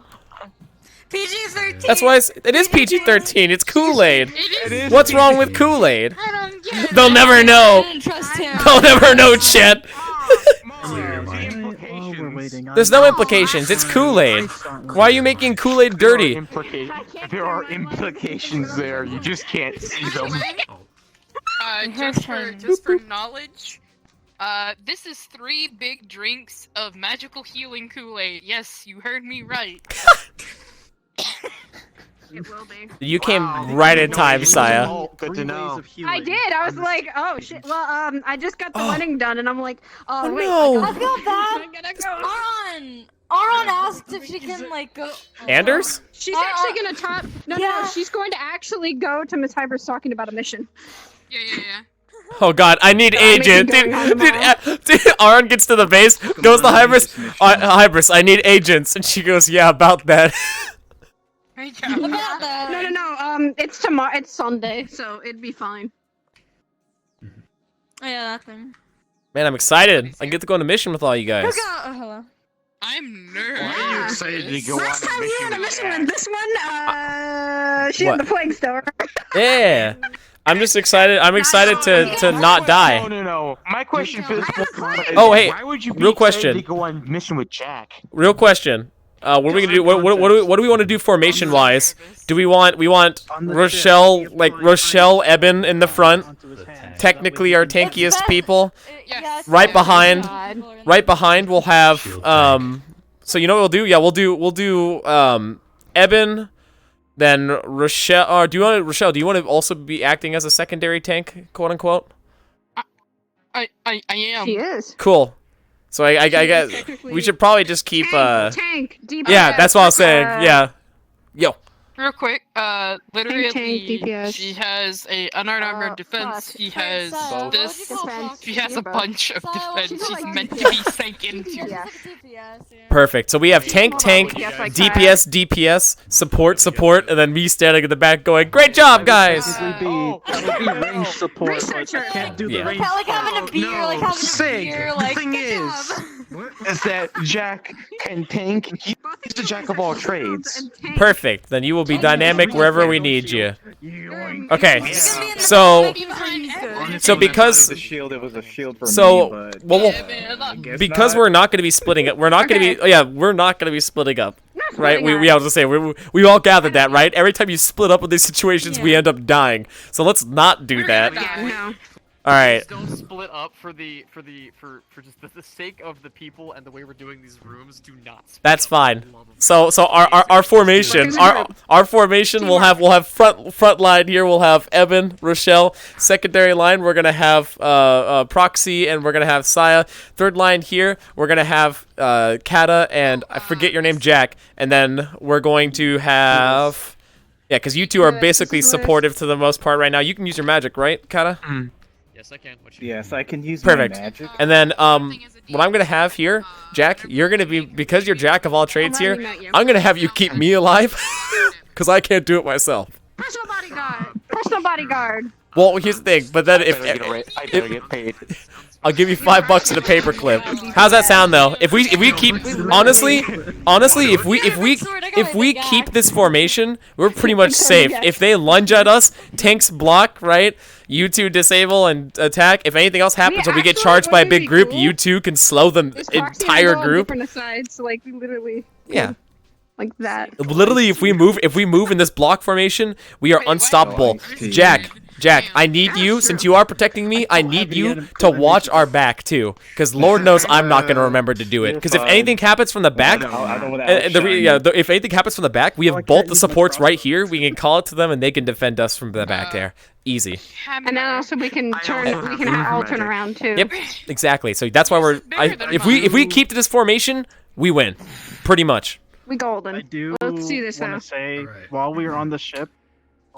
PG-13. That's why it is PG-13. It's Kool-Aid. It is. What's wrong with Kool-Aid? I don't get it. They'll never I know. didn't trust him. They'll never know, Chet. While we're waiting, There's no implications. It's Kool-Aid. Why are you making Kool-Aid dirty? There are implications there. You just can't see them. Just for knowledge, this is 3 big drinks of magical healing Kool-Aid. Yes, you heard me right. It will be. You came right in time, Saya. Good to know. I did. I was like, oh shit. Well, I just got the wedding done, and I'm like, oh, Oh, wait. no. I feel bad. I gotta go. Aron asked if she can like go. Anders? She's actually gonna talk. No, Yeah. she's going to actually go to Miss Hyber's talking about a mission. Yeah. Oh god, I need agent. Dude, Aaron gets to the base, goes to Hybris. Hybris, I need agents. And she goes, yeah, about that. Hey, Cal. No. It's tomorrow. It's Sunday, so it'd be fine. Oh, yeah, that thing. Man, I'm excited. I get to go on a mission with all you guys. Hello. I'm nervous. Why are you excited to go Last on time a you had a mission with this one, she What? had the plague store. Yeah. I'm just excited. I'm excited to not die. No. My question for this is, Oh, hey, why would you be real excited question. to go on mission with Jack? Real question. What are we gonna do? What do we want to do formation wise? Do we want Rochelle, like Rochelle, Eben in the front, technically our tankiest people. Yes. Right behind we'll have so you know what we'll do? Yeah, we'll do Eben, then Rochelle. Or do you want to also be acting as a secondary tank, quote unquote? I am. She is. Cool. So I guess we should probably just keep Tank, DPS, yeah, that's what I was saying. Yeah. Yo. Real quick, literally, tank, DPS. she has a unarmed armored defense. She has this. Defense. She has a Both. bunch of defense. She's She's like meant to DPS. be sank into. Yeah. Perfect. So we have tank, Yes, like DPS, support, and then me standing in the back going, "Great job, guys!" It'd be range support, but Researcher. can't do the Yeah. range Like having a beer, like having a Sig, beer, the like thing good is, job. is that Jack can tank. He's the jack of all trades. Perfect. Then you will be dynamic wherever we need you. Okay. It's gonna be in the So middle, maybe for you good. Honestly, because the shield, it was a shield for so me, but well, I guess because not. we're not going to be splitting it. We're not going to be. Yeah, we're not going to be splitting up. Right? We I was gonna say we all gathered that, right? Every time you split up with these situations, we end up dying. So let's not do that. Yeah, no. All right. Don't split up for just the sake of the people and the way we're doing these rooms. Do not. Split That's up. fine. So our formation, our formation will have front line here. We'll have Evan, Rochelle. Secondary line, we're gonna have Proxy, and we're gonna have Saya. Third line here, we're gonna have Kata and I forget your name, Jack. And then we're going to have because you two are basically supportive to the most part right now. You can use your magic, right, Kata? Yes, I can. Yes, I can use Perfect. my magic. And then what I'm gonna have here, Jack, you're gonna be, because you're Jack of all trades here, I'm gonna have you keep me alive, because I can't do it myself. Personal bodyguard. Personal bodyguard. Well, here's the thing, but then I better get paid. I'll give you $5 and a paperclip. How's that sound though? If we keep honestly, if we keep this formation, we're pretty much safe. If they lunge at us, tanks block, right? You two disable and attack. If anything else happens or we get charged by a big group, you two can slow the entire group. Different asides, so like we literally. Yeah. Like that. Literally, if we move in this block formation, we are unstoppable. Jack, I need you, since you are protecting me, I need you to watch our back too, because Lord knows I'm not gonna remember to do it. Because if anything happens from the back, if anything happens from the back, we have both the supports right here. We can call it to them, and they can defend us from the back there. Easy. And then also we can all turn around too. Yep, exactly. So that's why if we keep to this formation, we win, pretty much. We golden. I do Let's see this now. want to say, while we were on the ship,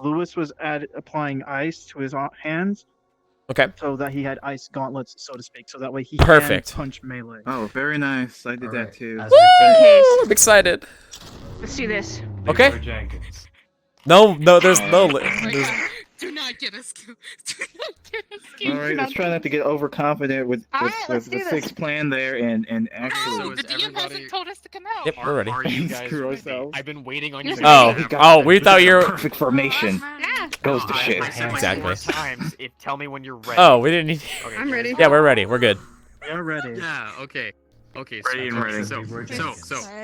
Lewis was applying ice to his hands. Okay. So that he had ice gauntlets, so to speak, so that way he Perfect. can punch melee. Oh, very nice. I did that too. I'm excited. Let's do this. Okay. No, there's no. Do not get us killed. Do not get us All killed. right, let's try not to get overconfident with let's the do sixth plan there and actually. No, the DM hasn't told us to come out. Yep, we're ready. Are you guys Screw ready? ourselves. I've been waiting on you. Oh, we thought you were. Perfect formation. Yeah. Goes to shit. I said like Exactly. 4 times. Tell me when you're ready. Oh, we didn't need. Okay, I'm ready. Yeah, we're ready. We're good. We are ready. Yeah. Okay. Okay. Ready and ready. So,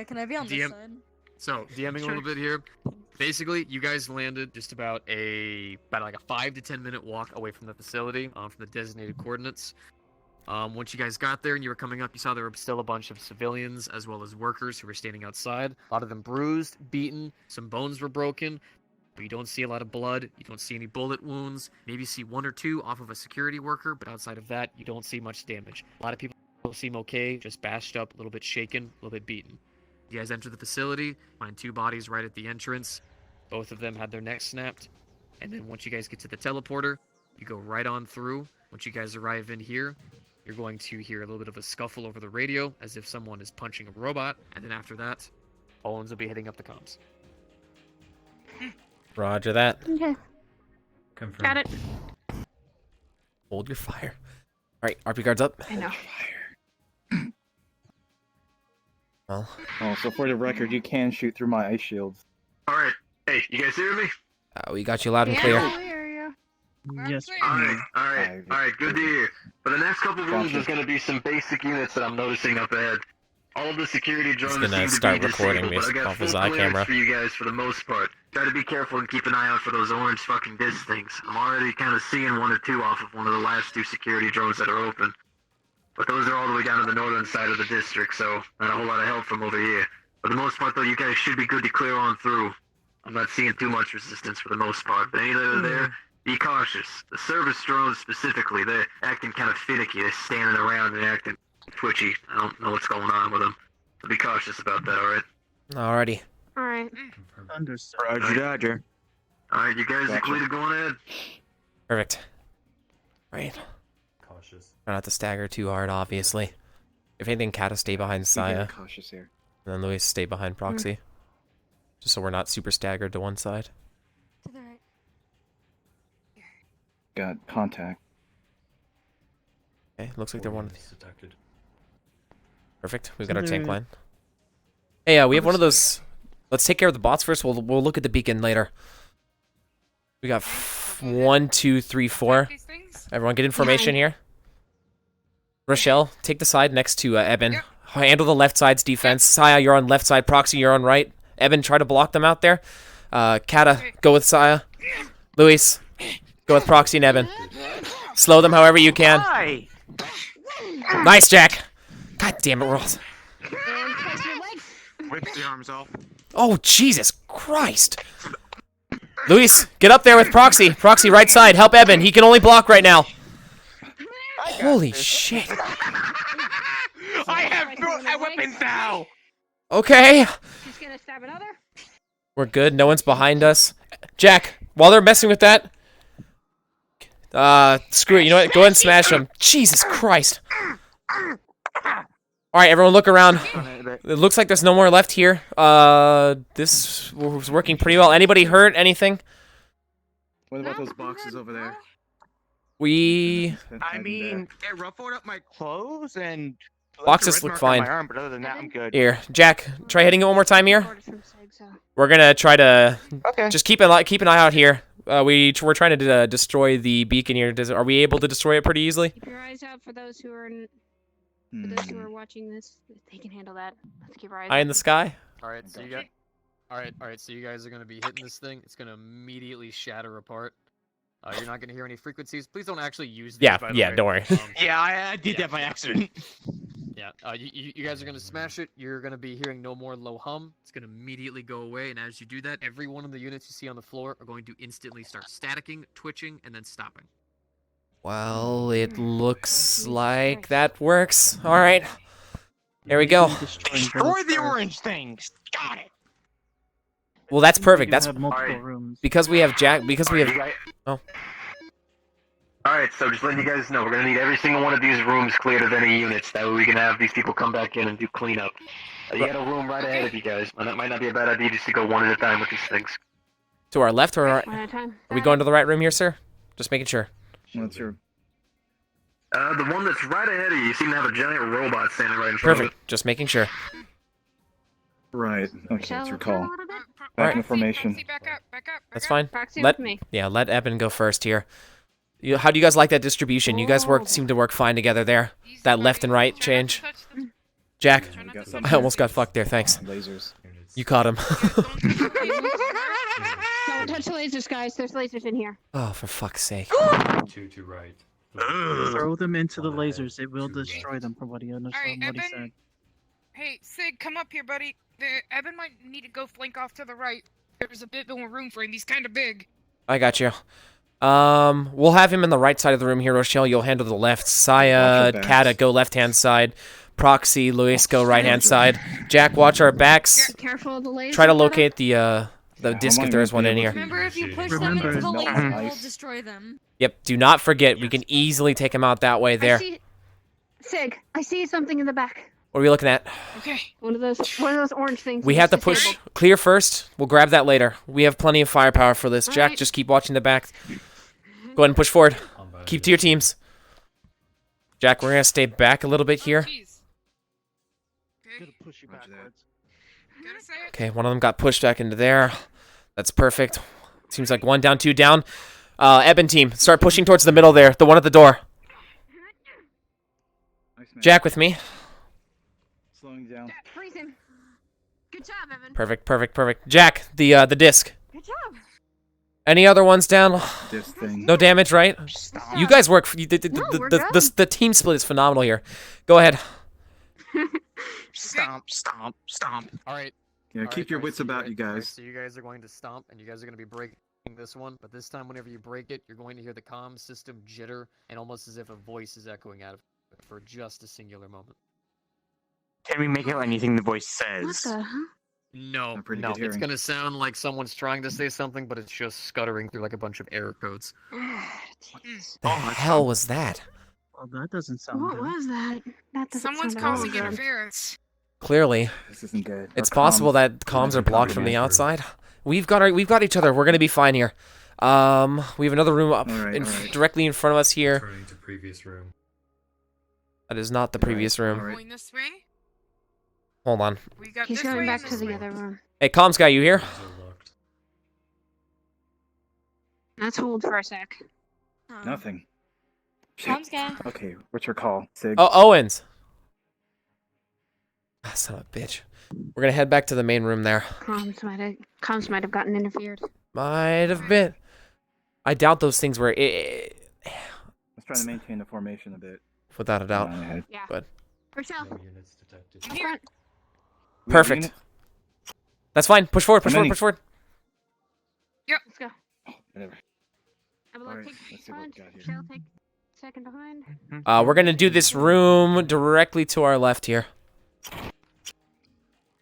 Can I be on this DM side? So, DMing a little bit here. Basically, you guys landed just about like a 5 to 10 minute walk away from the facility, from the designated coordinates. Once you guys got there and you were coming up, you saw there were still a bunch of civilians as well as workers who were standing outside. A lot of them bruised, beaten, some bones were broken. But you don't see a lot of blood, you don't see any bullet wounds, maybe you see 1 or 2 off of a security worker, but outside of that, you don't see much damage. A lot of people seem okay, just bashed up, a little bit shaken, a little bit beaten. You guys enter the facility, find 2 bodies right at the entrance. Both of them had their necks snapped. And then once you guys get to the teleporter, you go right on through. Once you guys arrive in here, you're going to hear a little bit of a scuffle over the radio, as if someone is punching a robot. And then after that, Owens will be hitting up the comms. Roger that. Okay. Confirm. Got it. Hold your fire. All right, RP guards up. I know. Well. Oh, so for the record, you can shoot through my ice shields. Alright. Hey, you guys hear me? We got you loud and clear. Yes. Alright, good to hear. For the next couple rooms, Gotcha. there's gonna be some basic units that I'm noticing up ahead. All of the security drones He's gonna seem start to be recording disabled, me but I got off his full eye clearance camera. for you guys for the most part. Try to be careful and keep an eye out for those orange fucking disc things. I'm already kind of seeing 1 or 2 off of one of the last 2 security drones that are open. But those are all the way down to the northern side of the district, so not a whole lot of help from over here. For the most part, though, you guys should be good to clear on through. I'm not seeing too much resistance for the most part, but any that are there, be cautious. The service drones specifically, they're acting kind of finicky. They're standing around and acting twitchy. I don't know what's going on with them. So be cautious about that, alright? Alrighty. Alright. Understood. Roger. Alright, you guys are clear to go on ahead? Perfect. Right. Cautious. Try not to stagger too hard, obviously. If anything, Kata stay behind Saya. Cautious here. And then Luis stay behind Proxy. Just so we're not super staggered to one side. To the right. Got contact. Okay, looks like they're one of Warnings detected. Perfect. We've got our tank line. Hey, we have one of those. Let's take care of the bots first. We'll look at the beacon later. We got 1, 2, 3, 4. Everyone, get information here. Rochelle, take the side next to Eben. Yep. Handle the left side's defense. Saya, you're on left side. Proxy, you're on right. Eben, try to block them out there. Kata, go with Saya. Luis, go with Proxy and Eben. Slow them however you can. Hi. Nice, Jack. God damn it, we're all... Whip the arms off. Oh, Jesus Christ. Luis, get up there with Proxy. Proxy, right side. Help Eben. He can only block right now. Holy shit. I have weapons now. Okay. She's gonna stab another. We're good. No one's behind us. Jack, while they're messing with that... screw it. You know what? Go ahead and smash them. Jesus Christ. Alright, everyone look around. It looks like there's no more left here. This was working pretty well. Anybody hurt? Anything? What about those boxes over there? I mean, it ruffled up my clothes and Boxes look fine. My arm, but other than that, I'm good. Here, Jack, try hitting it one more time here. We're gonna try to just keep an eye out here. We're trying to destroy the beacon here. Are we able to destroy it pretty easily? Keep your eyes out for those who are for those who are watching this. They can handle that. Let's keep our eyes. Eye in the sky. All right, so you got. All right, so you guys are gonna be hitting this thing. It's gonna immediately shatter apart. You're not gonna hear any frequencies. Please don't actually use these. By the way. Don't worry. Yeah, I did that by accident. Yeah, you guys are gonna smash it. You're gonna be hearing no more low hum. It's gonna immediately go away, and as you do that, every one of the units you see on the floor are going to instantly start staticking, twitching, and then stopping. Well, it looks like that works. All right. There we go. Destroy the orange things. Got it. Well, that's perfect. That's rooms. because we have Jack. Because we have. Oh. Alright, so just letting you guys know, we're gonna need every single one of these rooms cleared of any units. That way we can have these people come back in and do cleanup. You got a room right ahead of you guys. And that might not be a bad idea just to go one at a time with these things. To our left or our right? One at a time. Are we going to the right room here, sir? Just making sure. What's your... The one that's right ahead of you, you seem to have a giant robot standing right in front of it. Perfect. Just making sure. Right. Okay, let's recall. Alright. Back information. That's fine. Proxy Let with me. Yeah, let Eben go first here. How do you guys like that distribution? You guys seem to work fine together there. That left and right change. Jack, I almost got fucked there. Thanks. Lasers. You caught him. Don't touch the lasers, guys. There's lasers in here. Oh, for fuck's sake. Two to right. Throw them into the lasers. It will destroy them, from what he understood. What he said. Hey, Sig, come up here, buddy. Eben might need to go flank off to the right. there's a bit more room for him. He's kind of big. I got you. We'll have him in the right side of the room here, Rochelle. You'll handle the left. Saya, Kata, go left-hand side. Proxy, Luis, go right-hand side. Jack, watch our backs. Careful of the laser. Try to locate the disc if there's one in here. Remember, if you push them into the laser, we'll destroy them. Yep, do not forget, we can easily take him out that way there. Sig, I see something in the back. What are we looking at? Okay. One of those orange things. We have to push clear first. We'll grab that later. We have plenty of firepower for this. Jack, just keep watching the back. Go ahead and push forward. Keep to your teams. Jack, we're going to stay back a little bit here. Okay, one of them got pushed back into there. That's perfect. Seems like 1 down, 2 down. Eben team, start pushing towards the middle there. The one at the door. Jack with me. Slowing down. Freeze him. Good job, Evan. Perfect, perfect, perfect. Jack, the disc. Good job. Any other ones down? This thing. No damage, right? You guys work. The team split is phenomenal here. Go ahead. Stomp, stomp, stomp. Alright. Yeah, keep your wits about you guys. So you guys are going to stomp, and you guys are going to be breaking this one, but this time whenever you break it, you're going to hear the comm system jitter, and almost as if a voice is echoing out of it for just a singular moment. Can we make out anything the voice says? What the hell? No, pretty no, good it's hearing. gonna sound like someone's trying to say something, but it's just scuttering through like a bunch of error codes. The hell was that? Well, that doesn't sound What good. was that? That doesn't Someone's sound at all causing good. interference. Clearly, This isn't good. it's Our possible comms- that comms are blocked from the outside. We've got each other. We're gonna be fine here. We have another room up directly in front of us here. Turning to previous room. That is not the previous room. Going this way. Hold on. We got He's this going way back and to this the way. other room. Hey, comms guy, you here? Let's hold for a sec. Nothing. Tom's guy. Okay, what's your call, Sig? Oh, Owens. Ah, son of a bitch. We're gonna head back to the main room there. Comms might have gotten interfered. Might have been. I doubt those things were. Let's try to maintain the formation a bit. Without a doubt. Yeah. But Rochelle. Units detected. In front. perfect. That's fine. Push forward. Push How forward. many? Push forward. Yep. Let's go. Whatever. Avalon, Alright, take let's see what front. we got here. Rochelle, take second behind. We're gonna do this room directly to our left here.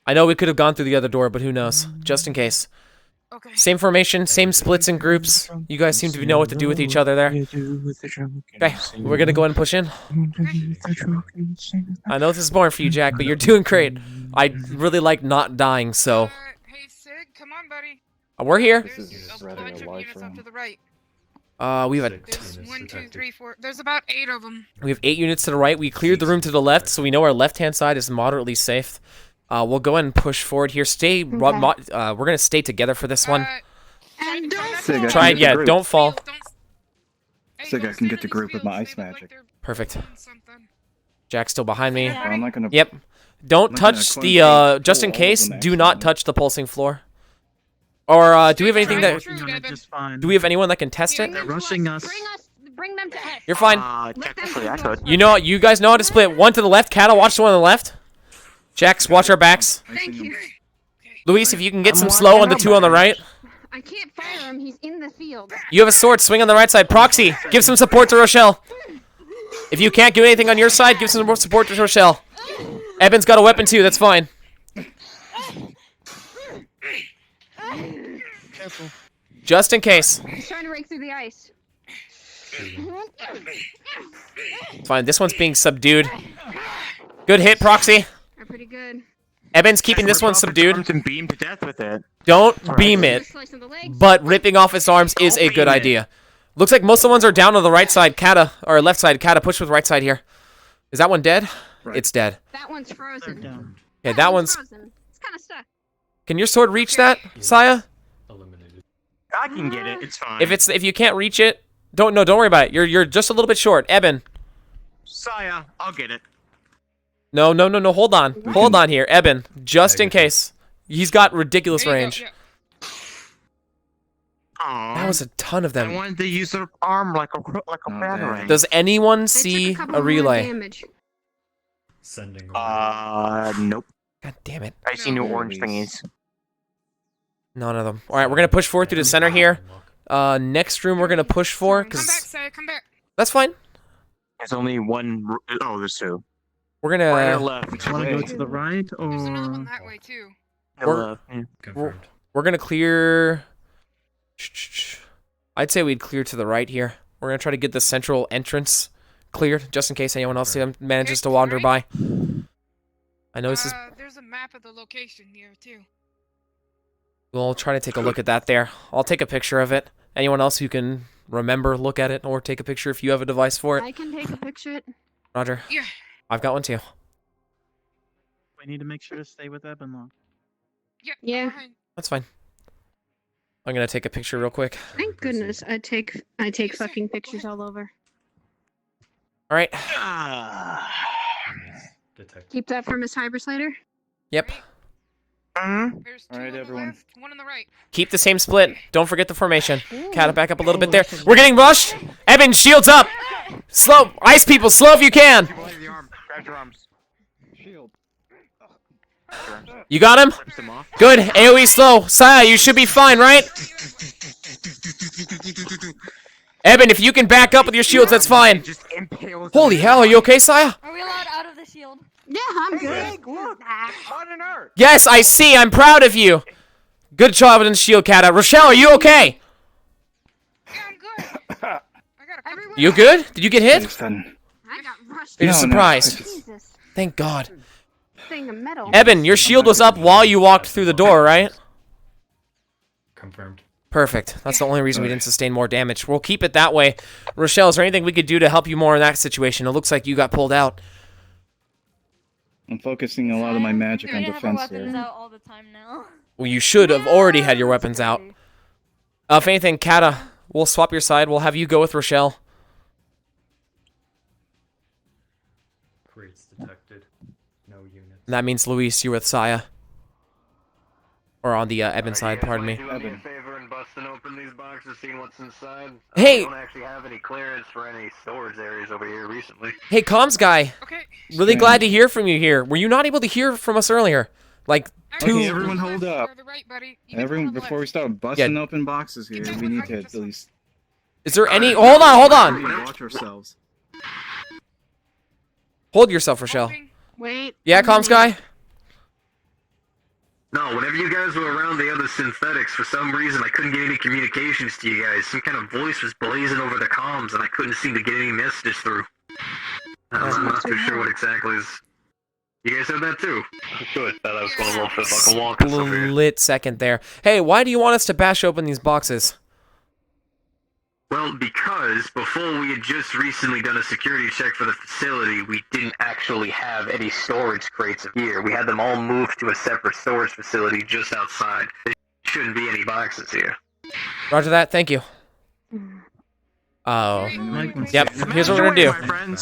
I know we could have gone through the other door, but who knows? Just in case. Okay. Same formation, same splits and groups. You guys seem to know what to do with each other there. Okay, we're gonna go ahead and push in. I know this is boring for you, Jack, but you're doing great. I really like not dying, so Hey, Sig, come on, buddy. we're here. This is A rather bunch a of large units up room. to the right. We have There's 1, 2, 3, 4. There's about 8 of them. 8 units to the right. We cleared the room to the left, so we know our left-hand side is moderately safe. We'll go ahead and push forward here. We're gonna stay together for this one. And don't Sig, I Try can it, get the yeah. group. Don't fall. Sig, I can get the group with my ice magic. Perfect. Jack's still behind me. Well, I'm not gonna. Yep. Don't I'm not gonna touch quote the unquote just in pull all of case. them Do not touch the pulsing floor. Or do we have anything that? Just fine. Do we have anyone that can test it? They're rushing us. bring them to us. You're fine. Technically, I could. You know, you guys know how to split. One to the left. Kata, watch the one on the left. Jax, watch our backs. Thank you. Luis, if you can get some slow on the 2 on the right. I can't fire him. He's in the field. You have a sword. Swing on the right side. Proxy, give some support to Rochelle. If you can't do anything on your side, give some more support to Rochelle. Evan's got a weapon too. That's fine. Careful. Just in case. He's trying to break through the ice. Fine. This one's being subdued. Good hit, Proxy. They're pretty good. Evan's keeping this one subdued. And beam to death with it. Don't beam it, but ripping off its arms is a good idea. Looks like most of the ones are down on the right side. Kata, or left side. Kata, push with right side here. Is that one dead? Right. It's dead. That one's frozen. Yeah, that one's... frozen. It's kind of stuck. Can your sword reach that, Saya? Eliminated. I can get it. It's fine. If you can't reach it, don't worry about it. You're just a little bit short. Eben. Saya, I'll get it. No. Hold on here, Eben. Just in case. He's got ridiculous range. Aww. That was a ton of I them. wanted to use their arm like a batarang. Does anyone see a relay? Sending. Nope. God damn it. I see no orange thingies. None of them. All right, we're gonna push forward through the center here. Next room we're gonna push for, Come back, cause Saya, come back. that's fine. There's only one. Oh, there's two. We're gonna. Right or left? Want to go to the right or? There's another one that way too. We're gonna clear. I'd say we'd clear to the right here. We're gonna try to get the central entrance cleared, just in case anyone else manages to wander by. I know this is. There's a map of the location here too. We'll try to take a look at that there. I'll take a picture of it. Anyone else who can remember, look at it, or take a picture if you have a device for it. I can take a picture. Roger. Yeah. I've got one too. We need to make sure to stay with Ebonlock. Yeah. That's fine. I'm gonna take a picture real quick. Thank goodness I take fucking pictures all over. All right. Keep that for Miss Hyberslater. Yep. There's two All right, on the everyone. left, one on the right. Keep the same split. Don't forget the formation. Cat, back up a little bit there. We're getting rushed. Eben, shields up. Slow. Ice people, slow if you can. Grab your arms. Shield. You got him? Good. AoE slow. Saya, you should be fine, right? Eben, if you can back up with your shields, that's fine. Holy hell, are you okay, Saya? Are we allowed out of the shield? Yeah, I'm good. Look, what on earth? Yes, I see. I'm proud of you. Good job in the shield, Kata. Rochelle, are you okay? Yeah, I'm good. You good? Did you get hit? I got rushed. You're No, no, surprised. Jesus. Thank God. Thing of metal. Eben, your shield was up while you walked through the door, right? Confirmed. Perfect. That's the only reason we didn't sustain more damage. We'll keep it that way. Rochelle, is there anything we could do to help you more in that situation? It looks like you got pulled out. I'm focusing a lot of my magic on We have our defense weapons here. out all the time now. Well, you should have already had your weapons out. If anything, Kata, we'll swap your side. We'll have you go with Rochelle. Crates detected. No units. And that means, Luis, you're with Saya. Or on the Eben side, pardon me. Do me a favor and busting open these boxes, seeing what's inside. Hey! We don't actually have any clearance for any storage areas over here recently. Hey, comms guy. Okay. Really glad to hear from you here. Were you not able to hear from us earlier? Like, two... Okay, everyone hold up. The right, buddy. Everyone, before we start busting open boxes here, we need to at least... Is there any... Hold on, hold on! Watch ourselves. Hold yourself, Rochelle. Wait. Yeah, comms guy? No, whenever you guys were around the other synthetics, for some reason I couldn't get any communications to you guys. Some kind of voice was blazing over the comms, and I couldn't seem to get any messages through. I'm not too sure what exactly is... You guys heard that too? Good. Thought I was going to roll for the fucking walk. Split second there. Hey, why do you want us to bash open these boxes? Well, because before we had just recently done a security check for the facility, we didn't actually have any storage crates here. We had them all moved to a separate storage facility just outside. There shouldn't be any boxes here. Roger that, thank you. Oh. Yep, here's what we're gonna do.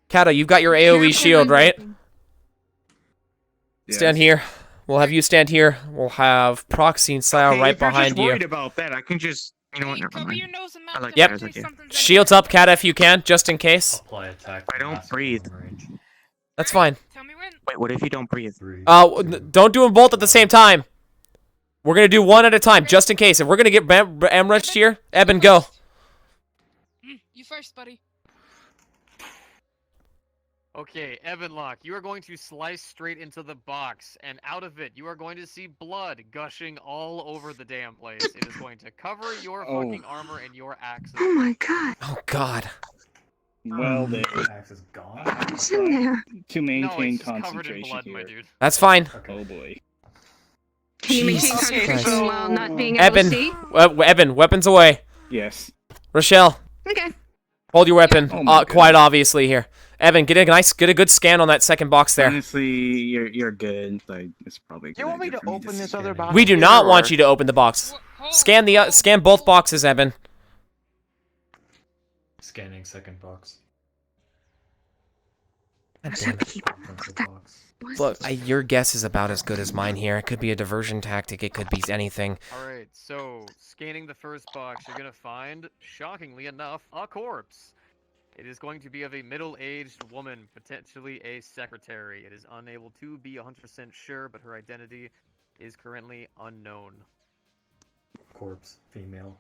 Kata, you've got your AoE shield, right? Stand here. We'll have you stand here. We'll have Proxy and Saya right behind you. Worried about that. I can just, you know what? Never mind. I like Yep. that as idea. Shields up, Kata, if you can, just in case. Apply attack. I don't breathe. That's fine. Wait, what if you don't breathe? Don't do them both at the same time. We're gonna do one at a time, just in case. If we're gonna get ambushed here, Eben, go. You first, buddy. Okay, Evanlock, you are going to slice straight into the box, and out of it, you are going to see blood gushing all over the damn place. It is going to cover your fucking armor and your axes. Oh my god. Oh god. Well, then. Axe is gone. What's in there? To No, maintain it's just covered in concentration blood, here. my dude. That's fine. Oh boy. Can you maintain Jesus concentration Christ. while not being able to Eben, see? Eben, weapons away. Yes. Rochelle, Okay. hold your weapon. Oh my Quite obviously here. Evan, get a good scan on that second box there. Honestly, you're good. Like, it's probably. You want me to open this other box? We do not want you to open the box. Scan scan both boxes, Evan. Scanning second box. God damn it. Look, your guess is about as good as mine here. It could be a diversion tactic. It could be anything. Alright, so, scanning the first box, you're gonna find, shockingly enough, a corpse. It is going to be of a middle-aged woman, potentially a secretary. It is unable to be 100% sure, but her identity is currently unknown. corpse, female,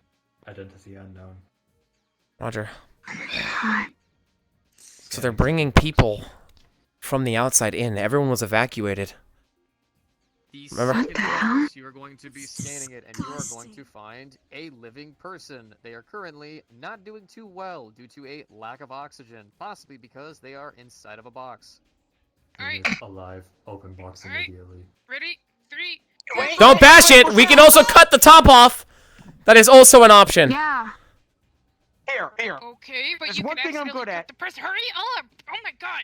identity unknown. Roger. So they're bringing people from the outside in. Everyone was evacuated. Remember? Second box, you are going to be scanning it, and you are going to find a living person. They are currently not doing too well due to a lack of oxygen, possibly because they are inside of a box. Unit alive. Open box immediately. Ready? 3. Don't bash it! We can also cut the top off! That is also an option. Yeah. Here. Okay, but There's you one can thing I'm accidentally good put at. the person. Hurry up! Oh my god!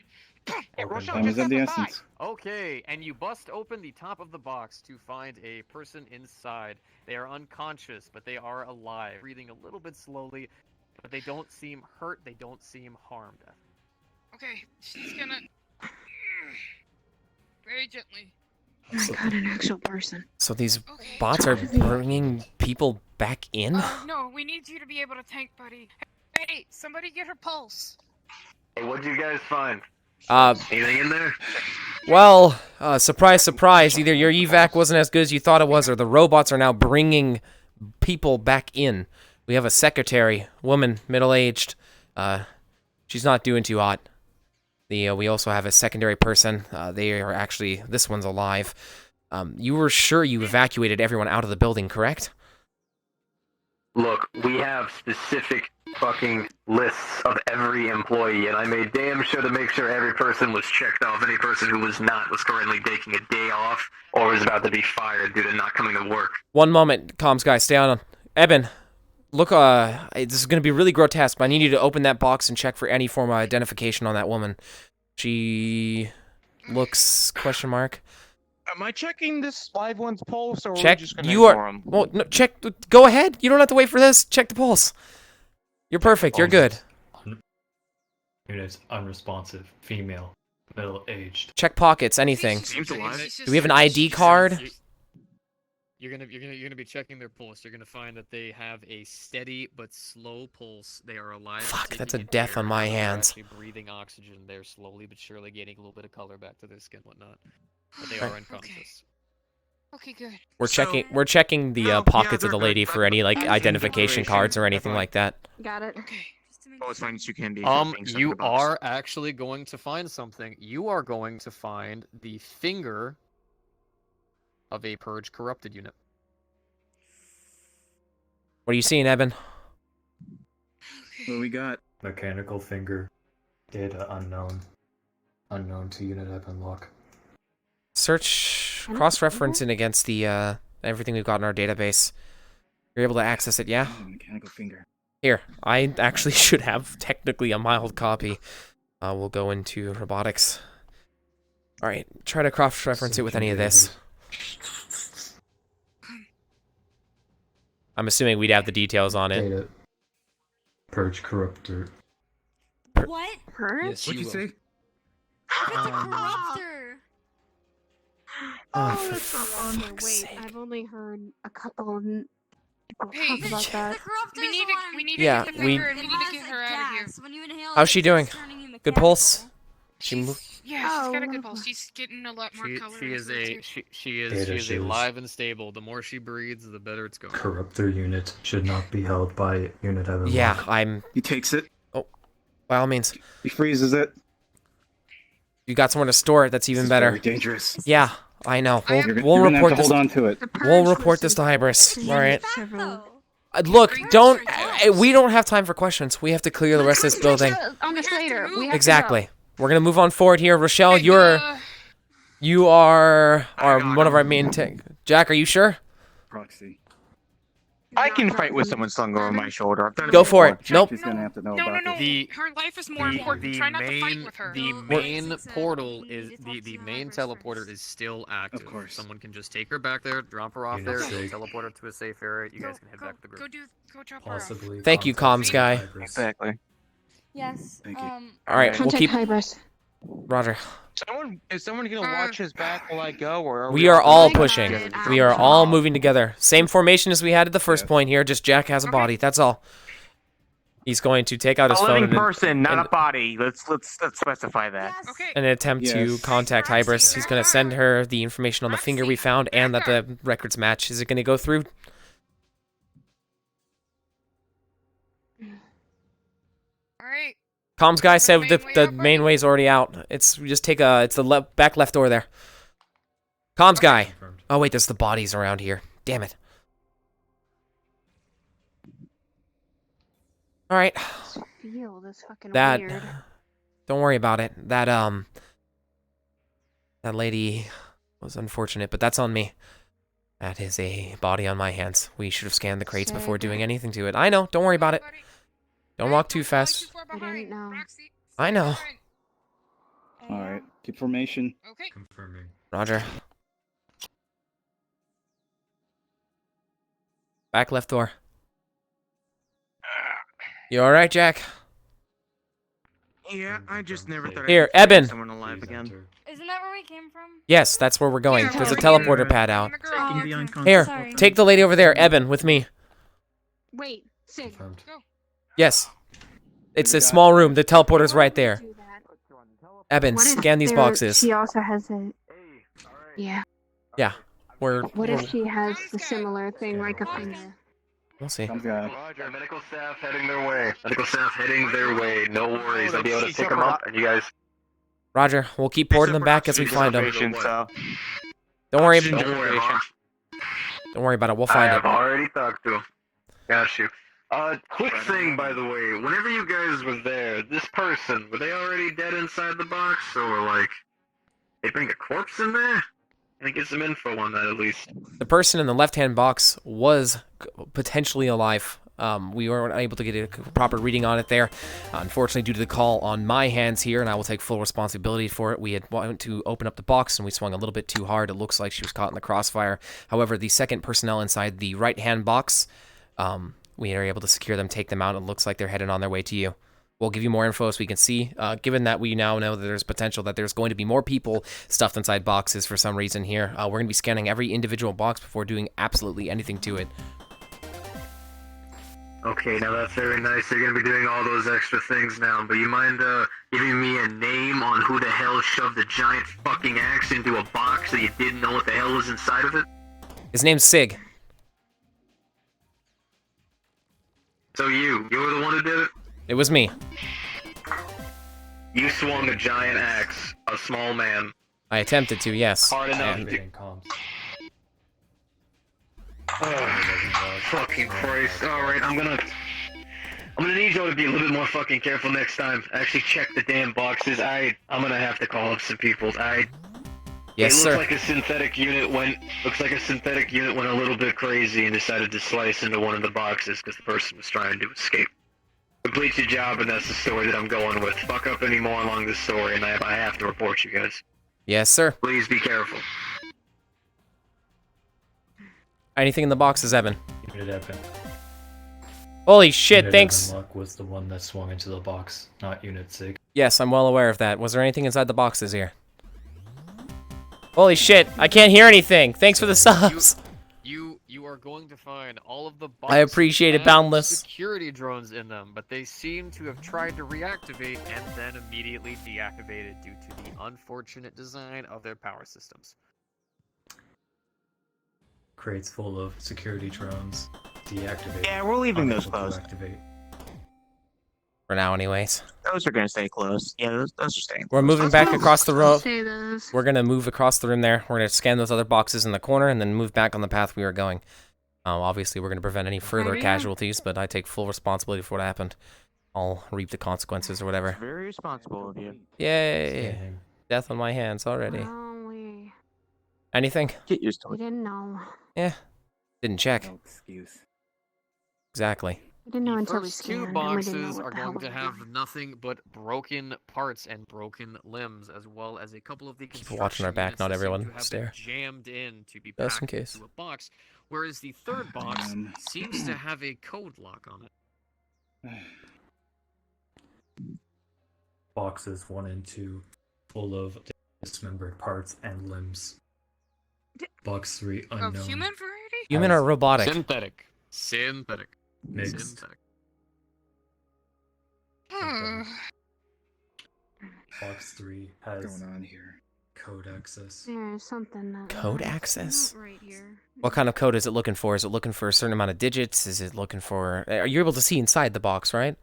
Hey, Rochelle, Time just is of the FYI. essence. Okay, and you bust open the top of the box to find a person inside. They are unconscious, but they are alive, breathing a little bit slowly, but they don't seem hurt, they don't seem harmed. Okay, she's gonna very gently. Oh my god, an actual person. So these bots are bringing people back in? No, we need you to be able to tank, buddy. Hey, somebody get her pulse. Hey, what'd you guys find? Uh, Anything in there? well, surprise, surprise. Either your evac wasn't as good as you thought it was, or the robots are now bringing people back in. We have a secretary, woman, middle-aged. She's not doing too hot. We also have a secondary person. They are actually, this one's alive. You were sure you evacuated everyone out of the building, correct? Look, we have specific fucking lists of every employee, and I made damn sure to make sure every person was checked off. Any person who was not was currently taking a day off or was about to be fired due to not coming to work. One moment, comms guy, stay on. Eben, look, this is going to be really grotesque, but I need you to open that box and check for any form of identification on that woman. She looks, question mark. Am I checking this live one's pulse, or Check. are we just gonna You ignore are. him? Well, no, check. Go ahead. You don't have to wait for this. Check the pulse. You're perfect. You're good. Unit unresponsive, female, middle-aged. Check pockets. Anything. Seems alive. Do we have an ID card? You're gonna be checking their pulse. You're gonna find that they have a steady but slow pulse. They are alive. Fuck, that's taking a death air. on my They're hands. Actually breathing oxygen. They're slowly but surely gaining a little bit of color back to their skin, whatnot. But they are unconscious. Okay, good. We're checking the pockets of the lady for any like identification cards or anything like that. Got it. Okay. Oh, it's fine. You can be. You are actually going to find something. You are going to find the finger of a purge corrupted unit. What are you seeing, Eben? What do we got? Mechanical finger. Data unknown. Unknown to unit Eben lock. Search, cross-referencing against the everything we've got in our database. You're able to access it, yeah? Oh, mechanical finger. Here, I actually should have technically a mild copy. We'll go into robotics. Alright, try to cross-reference it with any of this. I'm assuming we'd have the details on it. Data. Purge corruptor. What? Purge? What'd you say? It's a corruptor. Oh, Oh, for that's a fuck's wonder. Wait, sake. I've only heard a couple of people Hey, talk about The that. corruptor We is need the to one Yeah, get the we- finger and we need to get her out of here. When you inhale How's it, she it doing? starts turning you Good pulse? mechanical. She moved. Yeah, she's got a good wonderful. pulse. She's getting a lot more color. She is into it, a too. she is Data shows. alive and stable. The more she breathes, the better it's going. Corruptor unit should not be held by unit Eben Yeah, lock. I'm. He takes it. By all means. He freezes it. You got somewhere to store it. That's This even is better. very dangerous. Yeah, I know. We'll, You're we'll gonna have report to this. hold on to it. We'll report this to Hybris. All right. Several. Look, don't. We don't have time for questions. We have to clear the rest of this building. On this later. We have Exactly. We're gonna move on forward here. Rochelle, Hey, you are one of our main tech. Jack, are you sure? Proxy. I can fight with someone slung over my shoulder. I've done Go it for it. before. Nope. He's gonna have to know No, about no, no. this. Her life is more important. Try not to fight with her. The No, main it's portal we is need to talk the to main Hybris teleporter first. is still active. course. Someone can just take her back there, drop her off Unit there, sig. teleport her to a safe area. You guys can head back to the group. Go drop her off. Possibly. Thank you, comms guy. Hybris. Exactly. Yes. Thank you. All right, we'll Contact keep. Hybris. Roger. Is someone gonna watch his back while I go, or are We are all I got pushing. it. We are all moving together. Same formation as we had at the first point here. Just Jack has a body. That's all. He's going to take out his a phone living and, person, not and- a body. Let's specify that. Yes. Okay. in an attempt to Yes. contact Hybris. He's going to send her the information on the finger we found and that the records match. Is it going to go through? Alright. Comms guy said main the way out, main way's already out. It's we just take it's the back left door there. Comms guy. Confirmed. Oh wait, there's the bodies around here. Damn it. All right. Feel this fucking That. weird. Don't worry about it. That lady was unfortunate, but that's on me. That is a body on my hands. We should have scanned the crates before doing anything to it. I know. Don't worry about it. Don't walk too fast. I didn't know. I know. Alright, keep formation. Okay. Confirming. Roger. Back left door. You alright, Jack? Yeah, I just never thought Here, I'd Eben. find someone alive again. Isn't that where we came from? Yes, that's where we're going. Yeah, There's a we're teleporter here. pad out. Taking the unconscious Here, Sorry. take the lady over there, Eben, with me. Wait, Sig. Confirmed. Yes. It's a small room. The teleporter's right there. Do that. Eben, What if scan these there- boxes. She also has a. Yeah. Yeah. What if she has a similar thing, like a finger? We'll see. Comms guy. Roger, medical staff heading their way. Medical staff heading their way. No worries, I'll be able to pick them up, and you guys... Roger, we'll keep porting them back as we find them. Don't worry. Don't worry, Bob. Don't worry about it. We'll I find have it. already talked to him. Got you. Quick thing, by the way. Whenever you guys were there, this person, were they already dead inside the box, or, like, they bring a corpse in there? And get some info on that, at least. The person in the left-hand box was potentially alive. We weren't able to get a proper reading on it there. Unfortunately, due to the call on my hands here, and I will take full responsibility for it, we had wanted to open up the box, and we swung a little bit too hard. It looks like she was caught in the crossfire. However, the second personnel inside the right-hand box, we are able to secure them, take them out. It looks like they're headed on their way to you. We'll give you more info so we can see. Given that we now know that there's potential that there's going to be more people stuffed inside boxes for some reason here, we're going to be scanning every individual box before doing absolutely anything to it. Okay, now that's very nice. You're gonna be doing all those extra things now, but you mind giving me a name on who the hell shoved a giant fucking axe into a box that you didn't know what the hell was inside of it? His name's Sig. So you were the one who did it? It was me. You swung a giant axe, a small man. I attempted to, yes. Hard enough. And Activating comms. Oh, fucking Christ. Alright, I'm gonna need y'all to be a little bit more fucking careful next time. Actually check the damn boxes. I'm gonna have to call up some people. yes, it sir. looks like a synthetic unit went a little bit crazy and decided to slice into one of the boxes because the person was trying to escape. Complete your job, and that's the story that I'm going with. Fuck up any more along this story, and I have to report you guys. Yes, sir. Please be careful. Anything in the boxes, Evan? Unit Evan. Holy shit, Unit thanks. Evan Luck was the one that swung into the box, not Unit Sig. Yes, I'm well aware of that. Was there anything inside the boxes here? Holy shit, I can't hear anything. Thanks for the subs. You are going to find all of the boxes I appreciate it, and Boundless. security drones in them, but they seem to have tried to reactivate and then immediately deactivated due to the unfortunate design of their power systems. Crates full of security drones. Deactivate. Yeah, we're leaving those Unable to closed. activate. For now, anyways. Those are gonna stay closed. Yeah, those are staying closed. We're moving back across the road. Say those. We're gonna move across the room there. We're gonna scan those other boxes in the corner and then move back on the path we were going. Obviously, we're gonna prevent any further Alrighty. casualties, but I take full responsibility for what happened. I'll reap the consequences or whatever. Very responsible of you. Yay! Scanning. Death on my hands already. Oh, we Anything? Get used to it. didn't know. Yeah. Didn't check. No excuse. Exactly. We didn't know The until we first two scanned, and we didn't know boxes what are the hell going to was have going. nothing but broken parts and broken limbs, as well as a couple of the Keep watching our back, construction not units that seem everyone. to have been Stare. jammed in to be Just in packed case. into a box, whereas the third box Damn. seems to have a code lock on it. Boxes 1 and 2 full of dismembered parts and limbs. Box 3 unknown. Of human variety? Human or robotic? Synthetic. Mixed. Synthetic. Hmm. Box 3 has What's going on here? code access. There's something that Code access? not right here. What kind of code is it looking for? Is it looking for a certain amount of digits? Is it looking for... Are you able to see inside the box, right?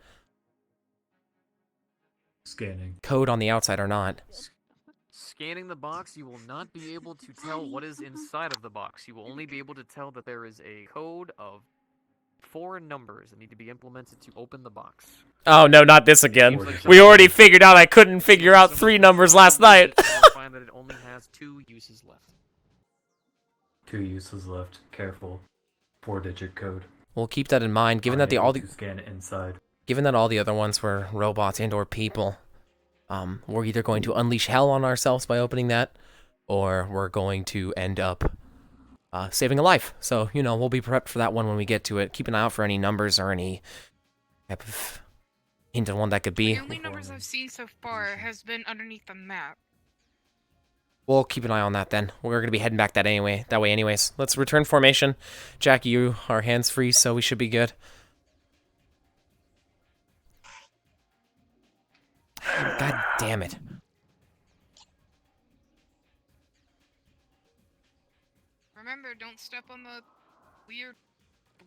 Scanning. Code on the outside or not. Scanning the box, you will not be able to tell what is inside of the box. You will only be able to tell that there is a code of 4 numbers that need to be implemented to open the box. Oh, no, not this again. We already figured out I couldn't figure out 3 numbers last night. You'll find that it only has 2 uses left. 2 uses left. Careful. 4-digit code. We'll keep that in mind, given that all the scan inside. Given that all the other ones were robots and/or people. We're either going to unleash hell on ourselves by opening that, or we're going to end up saving a life. So, you know, we'll be prepped for that one when we get to it. Keep an eye out for any numbers or any type of hint of one that could be. The only numbers I've seen so far has been underneath the map. We'll keep an eye on that then. We're going to be heading back that way anyways. Let's return formation. Jackie, you are hands-free, so we should be good. God damn it. Remember, don't step on the weird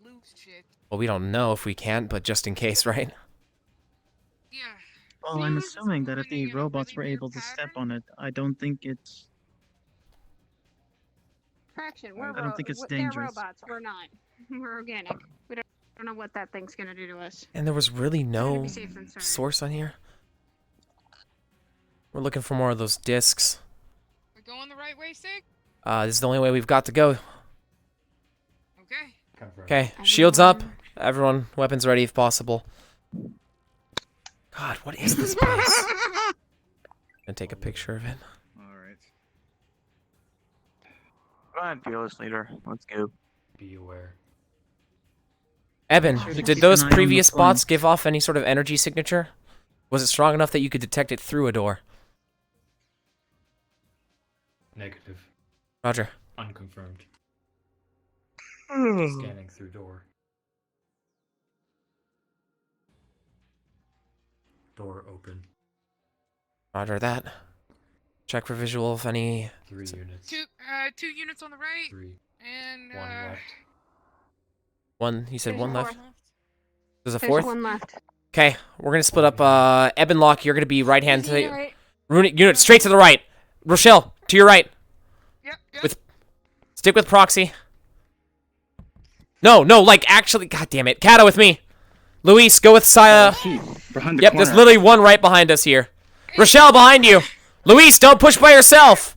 blue shit. Well, we don't know if we can, but just in case, right? Yeah. Well, I'm assuming that if the robots were able to step on it, I don't think it's... Correction, I don't think it's they're dangerous. robots. We're not. We're organic. We don't know what that thing's gonna do to us. And there was really no be safe than sorry. source on here. We're looking for more of those discs. We're going the right way, Sig? This is the only way we've got to go. Okay. Okay, shields up. Everyone, weapons ready if possible. God, what is this place? Gonna take a picture of it. Alright. Go ahead, fearless leader. Let's go. Be aware. Eben, Sure to did keep those an eye on the previous flank. bots give off any sort of energy signature? Was it strong enough that you could detect it through a door? Negative. Roger. Unconfirmed. Scanning through door. Door open. Roger that. Check for visual of any... 3 units. 2 units on the right. 3. And 1 left. One, you said There's one a left? fourth. There's a There's fourth? one left. Okay, we're gonna split up, Eben Locke, you're gonna be right hand to... Right. Runic unit, straight to the right. Rochelle, to your right. Yep. Stick with proxy. No, like, actually, god damn it. Kata with me. Luis, go with Saya. Behind the Yep, corner. there's literally one right behind us here. Rochelle, behind you. Luis, don't push by yourself.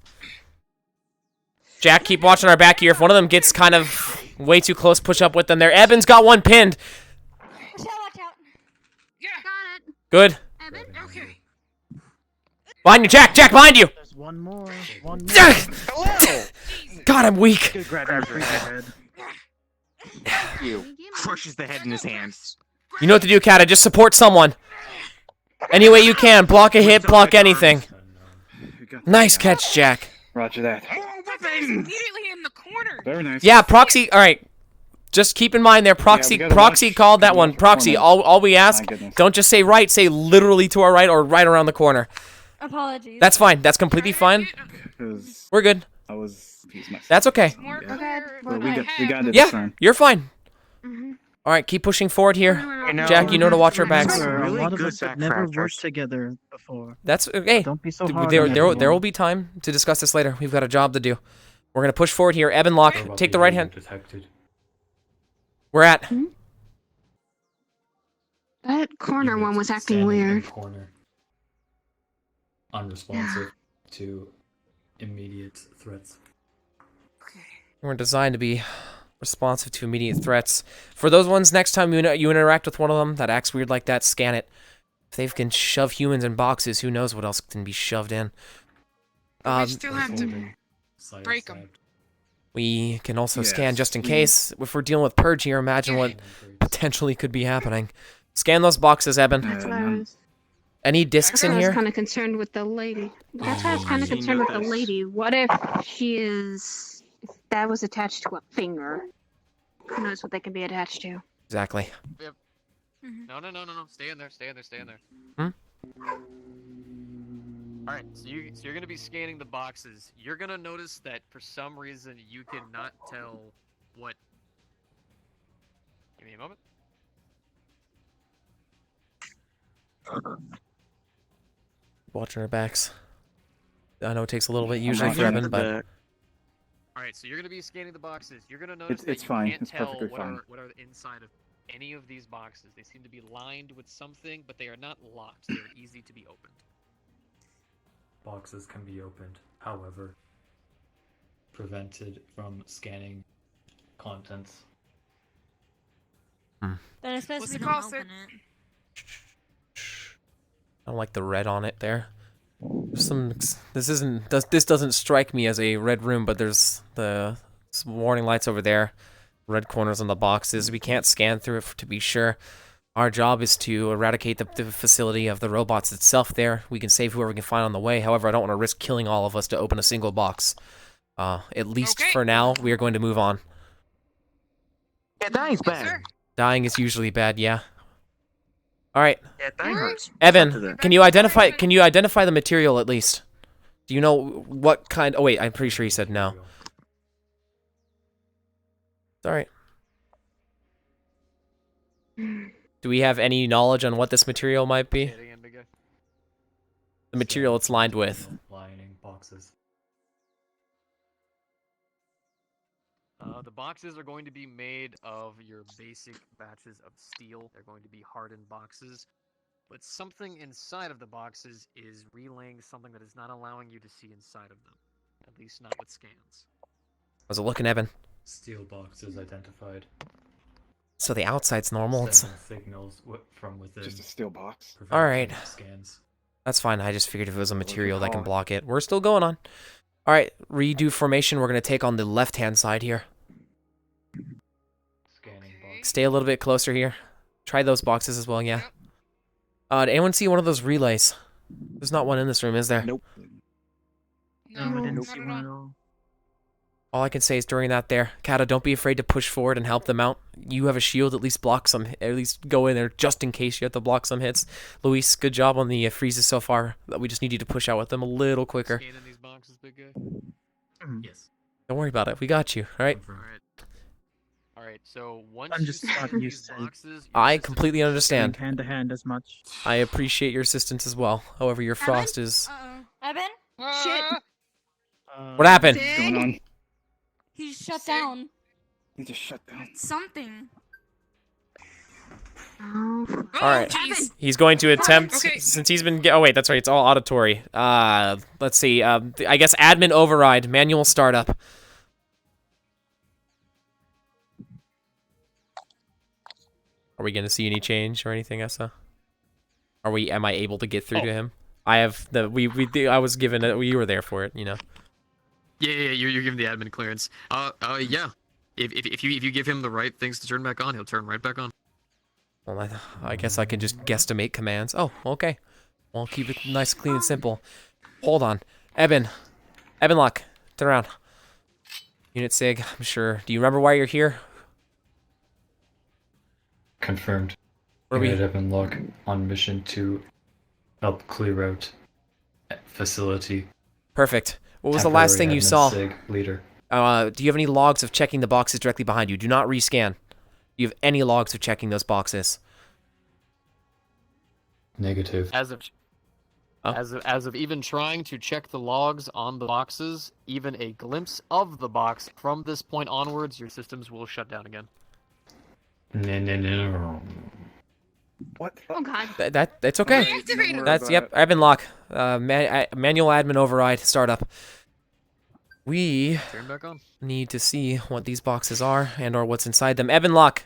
Jack, keep watching our back here. If one of them gets kind of way too close, push up with them there. Eben's got one pinned. Watch out. Yeah. Got it. Good. Evan. Okay. Behind you, Jack, behind you. There's one more. One more. Hello! God, I'm weak. Good grab your head. You. Crushes the head in his hands. You know what to do, Kata. Just support someone. Any way you can. Block a hit, block anything. Nice catch, Jack. Roger that. Immediately in the corner. Very nice. Yeah, proxy. All right. Just keep in mind there, proxy. we gotta Proxy watch- called that watch one. the Proxy. corner. All we ask, goodness. don't just say right. Say literally to our right or right around the corner. Apologies. That's fine. That's completely fine. Because We're good. I was confused myself. That's okay. More Yeah. clear Well, than I we got had. it this Yeah, time. you're fine. Mhm. All right, keep pushing forward here. You know, Jack, you know to watch our backs. Some A really lot of good us have never backtrackers. worked together before. That's okay. Don't be so hard. There on everyone. will be time to discuss this later. We've got a job to do. We're gonna push forward here. Eben Locke, Robot take the right behavior hand. Detected. We're at. That corner Units one was acting standing in weird. Corner. Unresponsive to immediate threats. We're designed to be responsive to immediate threats. For those ones, next time you interact with one of them that acts weird like that, scan it. If they can shove humans in boxes, who knows what else can be shoved in. We still have to Side break 'em. stabbed. We can also scan Yes. just in case. If we're dealing with Purge here, imagine what Breaks. potentially could be happening. Scan those boxes, Eben. That's why I none. was. Any discs I in was here? kind of concerned with the lady. That's why I was kind of She concerned with the knows. lady. What if she is? If that was attached to a finger. Who knows what they can be attached to? Exactly. No. Stay in there. Alright, so you're gonna be scanning the boxes. You're gonna notice that for some reason you cannot tell what. Give me a moment. Watching our backs. I know it takes a little bit usually for Evan, but... Alright, so you're gonna be scanning the boxes. You're gonna notice It's that fine. you can't It's tell perfectly what fine. are the inside of any of these boxes. They seem to be lined with something, but they are not locked. They're easy to be opened. Boxes can be opened, however, prevented from scanning contents. Then it's best What's we the don't cost, open sir? it. I don't like the red on it there. This doesn't strike me as a red room, but there's some warning lights over there. Red corners on the boxes. We can't scan through it to be sure. Our job is to eradicate the facility of the robots itself there. We can save whoever we can find on the way. However, I don't want to risk killing all of us to open a single box. At least for now, we are going to move on. Yeah, dying's bad. Dying is usually bad, yeah. Alright. Yeah, dying hurts. Evan, can you identify the material at least? Do you know what kind? Oh wait, I'm pretty sure he said no. It's alright. Do we have any knowledge on what this material might be? The material it's lined with. Lining boxes. The boxes are going to be made of your basic batches of steel. They're going to be hardened boxes. But something inside of the boxes is relaying something that is not allowing you to see inside of them. At least not with scans. How's it looking, Evan? Steel boxes identified. So the outside's normal. It's... Sending signals from within. Just a steel box. Alright. Scans. That's fine. I just figured if it was a material that can block it. We're still going on. Alright, redo formation. We're going to take on the left-hand side here. Scanning box. Stay a little bit closer here. Try those boxes as well, yeah. Did anyone see one of those relays? There's not one in this room, is there? Nope. No, I didn't see one at all. All I can say is during that there, Kata, don't be afraid to push forward and help them out. You have a shield, at least block some, at least go in there just in case you have to block some hits. Luis, good job on the freezes so far. We just need you to push out with them a little quicker. Scanning these boxes, big guy. Yes. Don't worry about it. We got you. All right. Alright, so once I'm just you not scan used these to boxes, I completely understand. Hand to hand as much. I appreciate your assistance as well. However, your frost is... Evan? Shit. What happened? What's going on? He's shut down. He just shut down. Something. Alright. He's going to attempt, since he's been... Oh, wait, that's right. It's all auditory. Let's see. I guess admin override. Manual startup. Are we going to see any change or anything, Essa? Am I able to get through to him? I have the... I was given it. We were there for it, you know. Yeah, you're giving the admin clearance. Yeah. If you give him the right things to turn back on, he'll turn right back on. Well, I guess I can just guesstimate commands. Oh, okay. Well, keep it nice, clean, and simple. Hold on. Eben Locke, turn around. Unit Sig, I'm sure. Do you remember why you're here? Confirmed. Where are we? Unit Evan Locke on mission to help clear out facility. Perfect. What was the last thing you saw? Sig leader. Do you have any logs of checking the boxes directly behind you? Do not rescan. Do you have any logs of checking those boxes? Negative. As of even trying to check the logs on the boxes, even a glimpse of the box from this point onwards, your systems will shut down again. No. What? Oh god. That's okay. That's Evan Locke. Manual admin override startup. We Turn back on. need to see what these boxes are and or what's inside them. Evan Locke,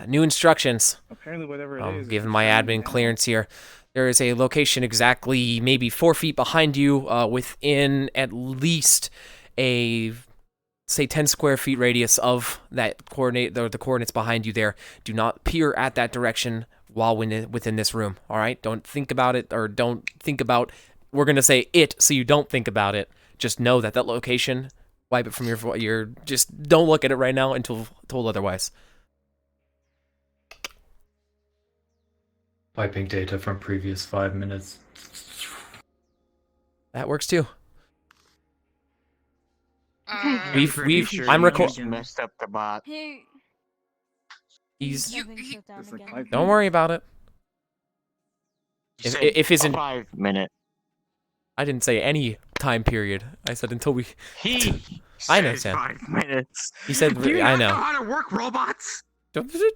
new instructions. Apparently, whatever it is. Given my admin clearance here, there is a location exactly maybe 4 feet behind you, within at least a say 10 square feet radius of that coordinate, the coordinates behind you there. Do not peer at that direction while within this room. All right, don't think about it, or don't think about. We're gonna say it, so you don't think about it. Just know that location. Wipe it from your. Just don't look at it right now until told otherwise. Wiping data from previous 5 minutes. That works too. Pretty sure I'm you recording. just messed up the bot. Hey. He's. It's like 5 Don't worry about it. You said If his a 5 minute. I didn't say any time period. I said until we. He I said understand. 5 minutes. He said, Do you I not know. know how to work robots?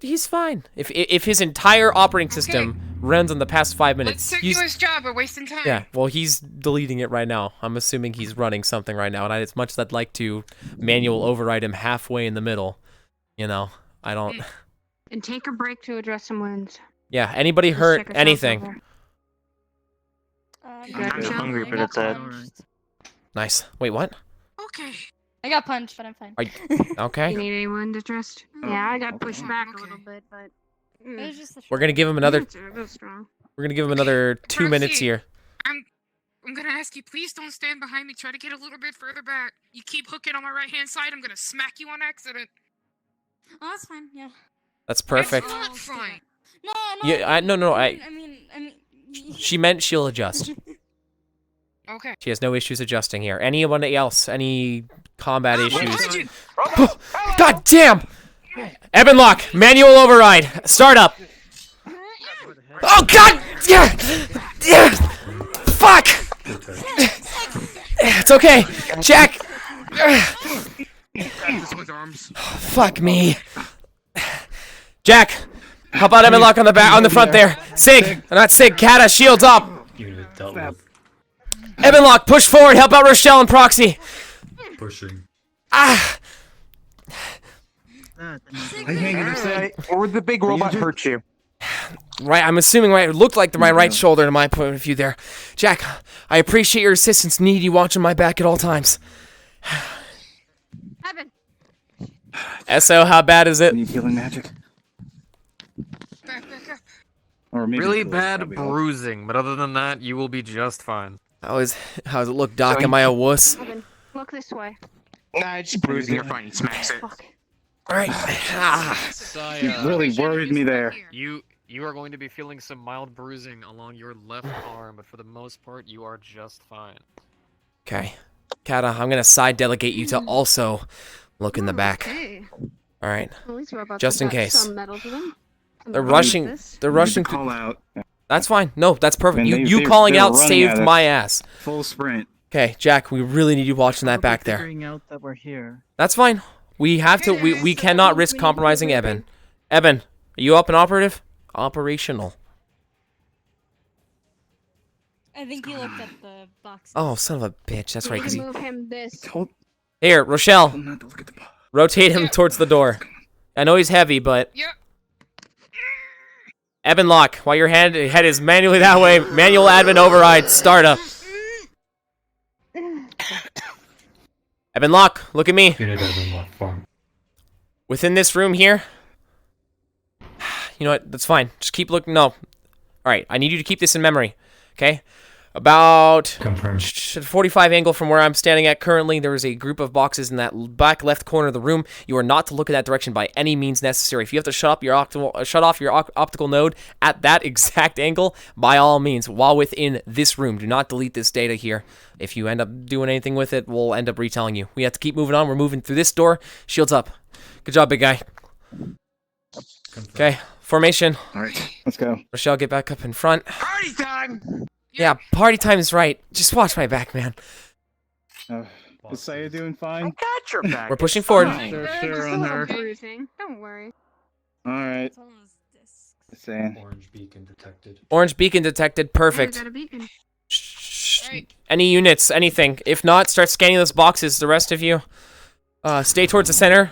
He's fine. If his entire operating system runs in the past 5 minutes, Let's take his job. We're wasting time. yeah. Well, he's deleting it right now. I'm assuming he's running something right now, and as much as I'd like to manual override him halfway in the middle, you know, I don't. And take a break to address some wounds. Yeah. Anybody Just hurt? check us out Anything? over. I'm kinda hungry, but it's Nice. Wait, what? Okay. I got punched, but I'm fine. Okay. You need anyone to trust? Yeah, I got pushed back a little bit, but. It was just a We're gonna give him another. That's strong. We're gonna give him another 2 minutes Percy, here. I'm gonna ask you, please don't stand behind me. Try to get a little bit further back. You keep hooking on my right hand side, I'm gonna smack you on accident. Oh, that's fine. Yeah. That's perfect. That's not fine. No. Yeah. No. I mean. She meant she'll adjust. Okay. She has no issues adjusting here. Anyone else? Any combat issues? God damn! Ebenlock, manual override. Start up. Oh God! Yeah! Fuck! It's okay, Jack. Fuck me. Jack, help out Ebenlock on the back, on the front there. Sig, not Sig. Kata, shields up. Unit dealt with. Ebenlock, push forward. Help out Rochelle and Proxy. Pushing. Ah! Or the big robot hurt you. Right, I'm assuming right. It looked like my right shoulder, to my point of view there. Jack, I appreciate your assistance. Need you watching my back at all times. Evan. So, how bad is it? Need healing magic? Back up. Or maybe Really cool, bad probably help. bruising, but other than that, you will be just fine. How's it look, Doc? Am I a wuss? Evan, look this way. Nah, it's bruising. You're fine. He smacks it. Fuck. All right. You really worried me there. You are going to be feeling some mild bruising along your left arm, but for the most part, you are just fine. Okay. Kata, I'm gonna side delegate you to also look in the back. Okay. All right. Well, these robots Just have in got case. Some metal to them. Some They're metal rushing. like this. They're rushing. Call out. That's fine. No, that's perfect. Man, You they- calling they're out running saved at us. my ass. Full sprint. Okay, Jack, we really need you watching that back there. Figuring out that we're here. That's fine. We have to. We cannot risk compromising Eben. Eben, are you up and operative? Operational. I think you looked at the box. Oh, son of a bitch. That's We right. need 'cause to he... move him this. Here, Rochelle. Not to look at the box. Rotate him towards the door. I know he's heavy, but Yep. Eben lock. While your head is manually that way, manual admin override. Startup. Eben lock. Look at me. Unit admin lock farm. Within this room here. You know what? That's fine. Just keep looking. No. All right. I need you to keep this in memory. Okay. About Confirmed. 45 angle from where I'm standing at currently, there is a group of boxes in that back left corner of the room. You are not to look at that direction by any means necessary. If you have to shut off your optical node at that exact angle, by all means, while within this room, do not delete this data here. If you end up doing anything with it, we'll end up retelling you. We have to keep moving on. We're moving through this door. Shields up. Good job, big guy. Okay, formation. All right, let's go. Rochelle, get back up in front. Party time! Yeah, party time is right. Just watch my back, man. Is Saya doing fine? I got your back. We're pushing forward. Sure on her. Bruising. Don't worry. All right. Just saying. Orange beacon detected. Orange beacon detected. Perfect. Got a beacon. Any units, anything. If not, start scanning those boxes. The rest of you, stay towards the center.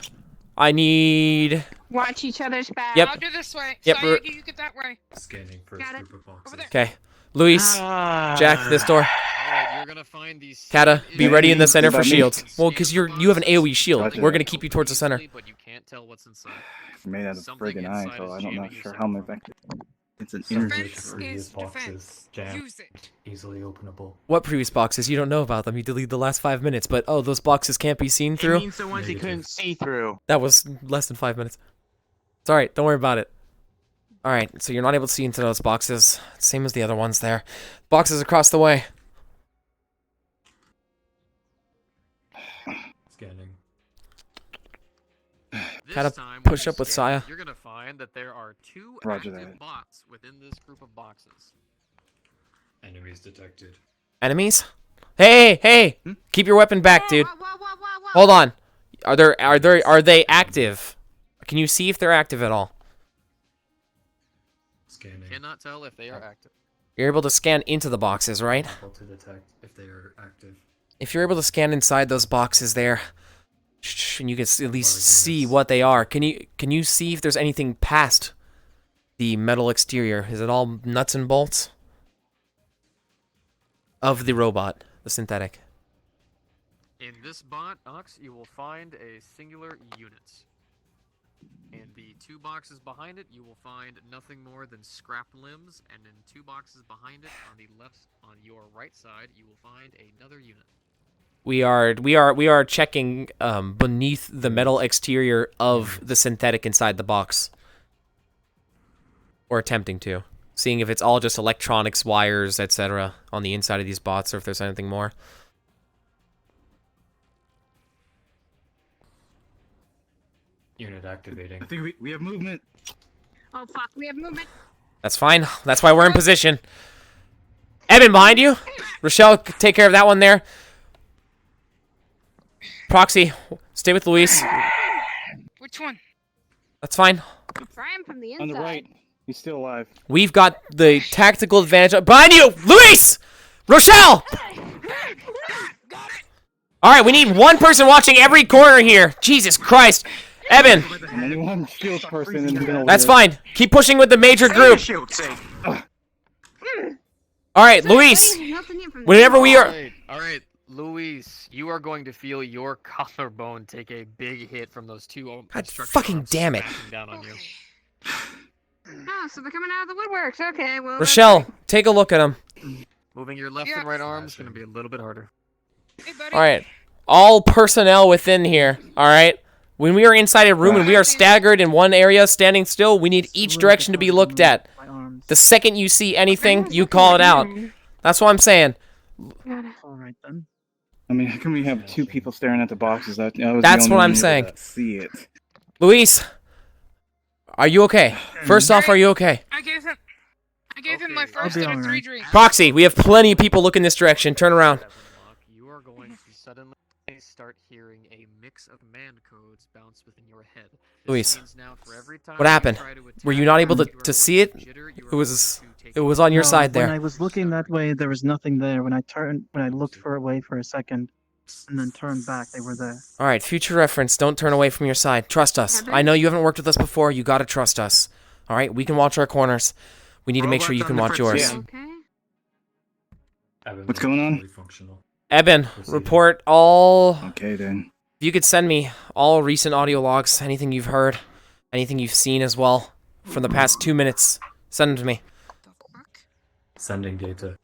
I need... Watch each other's back. Yep. I'll do this way. Yep, Saya, you get that way. Scanning first Got it. group of boxes. Okay. Luis, Jack, this door. Alright, you're gonna find these. Kata, be ready in the center for About me? shields. Well, because you have an AoE shield. Gotcha. We're gonna keep you towards the center. But you can't tell what's inside. It's made out of Something friggin' eye, inside so is I'm not jamming you sure so how my far. back. It's an Some energy. of the previous boxes jammed. Use it. Easily openable. What previous boxes? You don't know about them. You deleted the last 5 minutes, but oh, those boxes can't be seen It through? means the ones he couldn't see through. That was less than 5 minutes. It's alright, don't worry about it. Alright, so you're not able to see into those boxes. Same as the other ones there. Boxes across the way. This Gotta time, push when up with you scan, Saya. you're gonna find that there are 2 Roger active that. bots within this group of boxes. Enemies detected. Enemies? Hey! Keep your weapon back, dude. Hold on. Are they active? Can you see if they're active at all? Scanning. Cannot tell if they are active. You're able to scan into the boxes, right? Able to detect if they are active. If you're able to scan inside those boxes there, and you can at least see what they are, can you see if there's anything past the metal exterior? Is it all nuts and bolts of the robot, the synthetic? In this bot, Ox, you will find a singular unit. In the 2 boxes behind it, you will find nothing more than scrap limbs, and in 2 boxes behind it, on the left, on your right side, you will find another unit. We are checking beneath the metal exterior of the synthetic inside the box, or attempting to, seeing if it's all just electronics, wires, etc. on the inside of these bots, or if there's anything more. Unit activating. I think we have movement. Oh fuck, we have movement. That's fine. That's why we're in position. Evan, behind you. Rochelle, take care of that one there. Proxy, stay with Luis. Which one? That's fine. Try him from the inside. On the right. He's still alive. We've got the tactical advantage. Behind you, Luis! Rochelle! Alright, we need one person watching every corner here. Jesus Christ. Evan. I'm only one shield person in the middle. That's fine. Keep pushing with the major group. Alright, Luis. Whenever we are... Alright, Luis, you are going to feel your collarbone take a big hit from those 2 God fucking damn it. smashing down on you. Oh, so they're coming out of the woodworks. Okay, well. Rochelle, take a look at him. Moving your left and right arm is going to be a little bit harder. Hey, buddy. Alright. All personnel within here. Alright. When we are inside a room and we are staggered in one area, standing still, we need each direction to be looked at. The second you see anything, you call it out. That's what I'm saying. Alright then. I mean, how can we have 2 people staring at the boxes? I was the That's only what I'm one able saying. to see it. Luis, are you okay? First off, are you okay? I gave him my first be out of alright. 3 drinks. Proxy, we have plenty of people looking this direction. Turn around. You are going to suddenly start hearing a mix of command codes bounce within your head. This Luis, means now for every time what happened? you try to Were you attack, not able you are to see going it? to jitter, you are It was on your No, side When I there. was looking that way, there was nothing there. When I looked away for a second, and then turned back, they were there. Alright, future reference, don't turn away from your side. Trust us. I know you haven't worked with us before, you gotta trust us. Alright, we can watch our corners. We need to make sure you can watch yours. Okay. Evan, What's going on? fully functional. Eben, report all... Okay then. If you could send me all recent audio logs, anything you've heard, anything you've seen as well, from the past 2 minutes, send them to me. Sending data.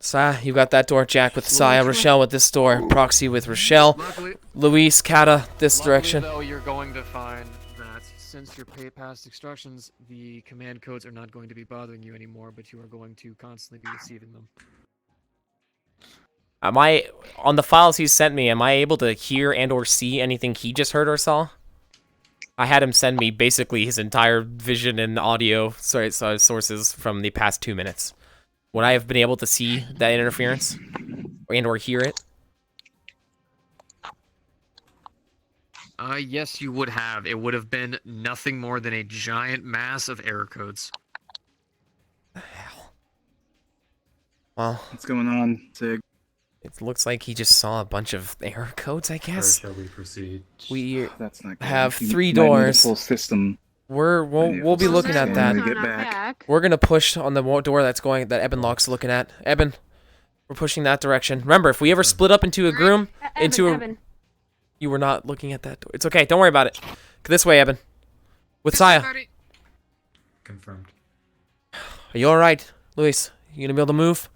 Saya, you got that door. Jack with Saya. Rochelle with this door. Proxy with Rochelle. Luis, Kata, this direction. Though, you're going to find that since your past instructions, the command codes are not going to be bothering you anymore, but you are going to constantly be receiving them. Am I, on the files he sent me, am I able to hear and or see anything he just heard or saw? I had him send me basically his entire vision and audio sources from the past 2 minutes. Would I have been able to see that interference? And or hear it? Yes, you would have. It would have been nothing more than a giant mass of error codes. Well, What's going on, Sig? it looks like he just saw a bunch of error codes, I Or guess. shall we proceed? We That's not good. have You 3 might need a doors. full system. We'll be looking at that. Get back. We're gonna push on the door that Eben Locke's looking at. Eben, we're pushing that direction. Remember, if we ever split up into a room, Evan. you were not looking at that door. It's okay. Don't worry about it. This way, Eben. With Saya. Confirmed. Are you all right, Luis? You gonna be able to move?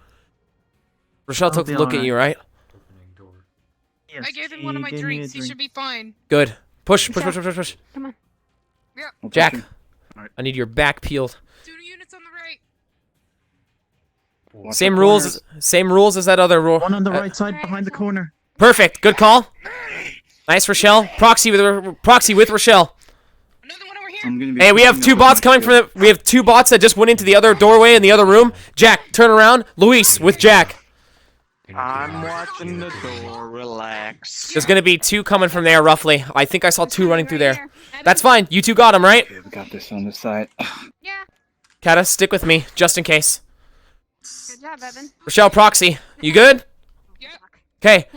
Rochelle I'll took be a look at alright. you, right? Opening door. Yes, I gave him one of my he gave me a drinks. He drink. should be fine. Good. Push. Push. Come on. I'll Jack, push him. Alright. I need your back peeled. 2 units on the right. Watch Same the rules. Same rules as that other rule. One on the right side behind the corner. Perfect. Good call. Nice, Rochelle. Proxy with Rochelle. I'm gonna be Hey, we have pushing two up bots on coming from we have two bots that just went into the other doorway in the other room. Jack, turn around. Luis with Jack. I'm watching the door. Relax. There's gonna be two coming from there, roughly. I think I saw two running through there. That's fine. You two got him, right? Okay, we got this on this side. Kata, stick with me, just in case. Good job, Evan. Rochelle, proxy. You good? Okay.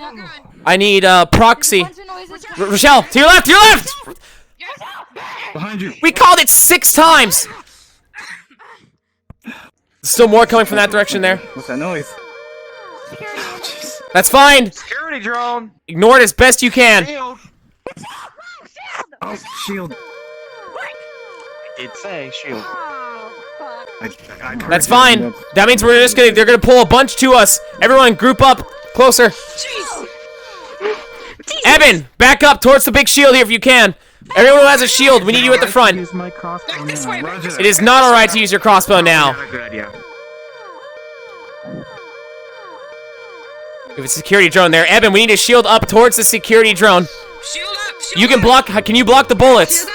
I need proxy. Rochelle, to your left, to your left! Behind you. We called it 6 times! Still more coming from that direction there. What's that noise? That's fine. Security drone. Ignore it as best you can. Shield. Oh, shield. I did say shield. That's fine. That means they're gonna pull a bunch to us. Everyone group up closer. Evan, back up towards the big shield here if you can. Everyone who has a shield, we need you at the front. Use my crossbow now. It is not alright to use your crossbow now. Good idea. If it's a security drone there, Evan, we need to shield up towards the security drone. You can block. Can you block the bullets?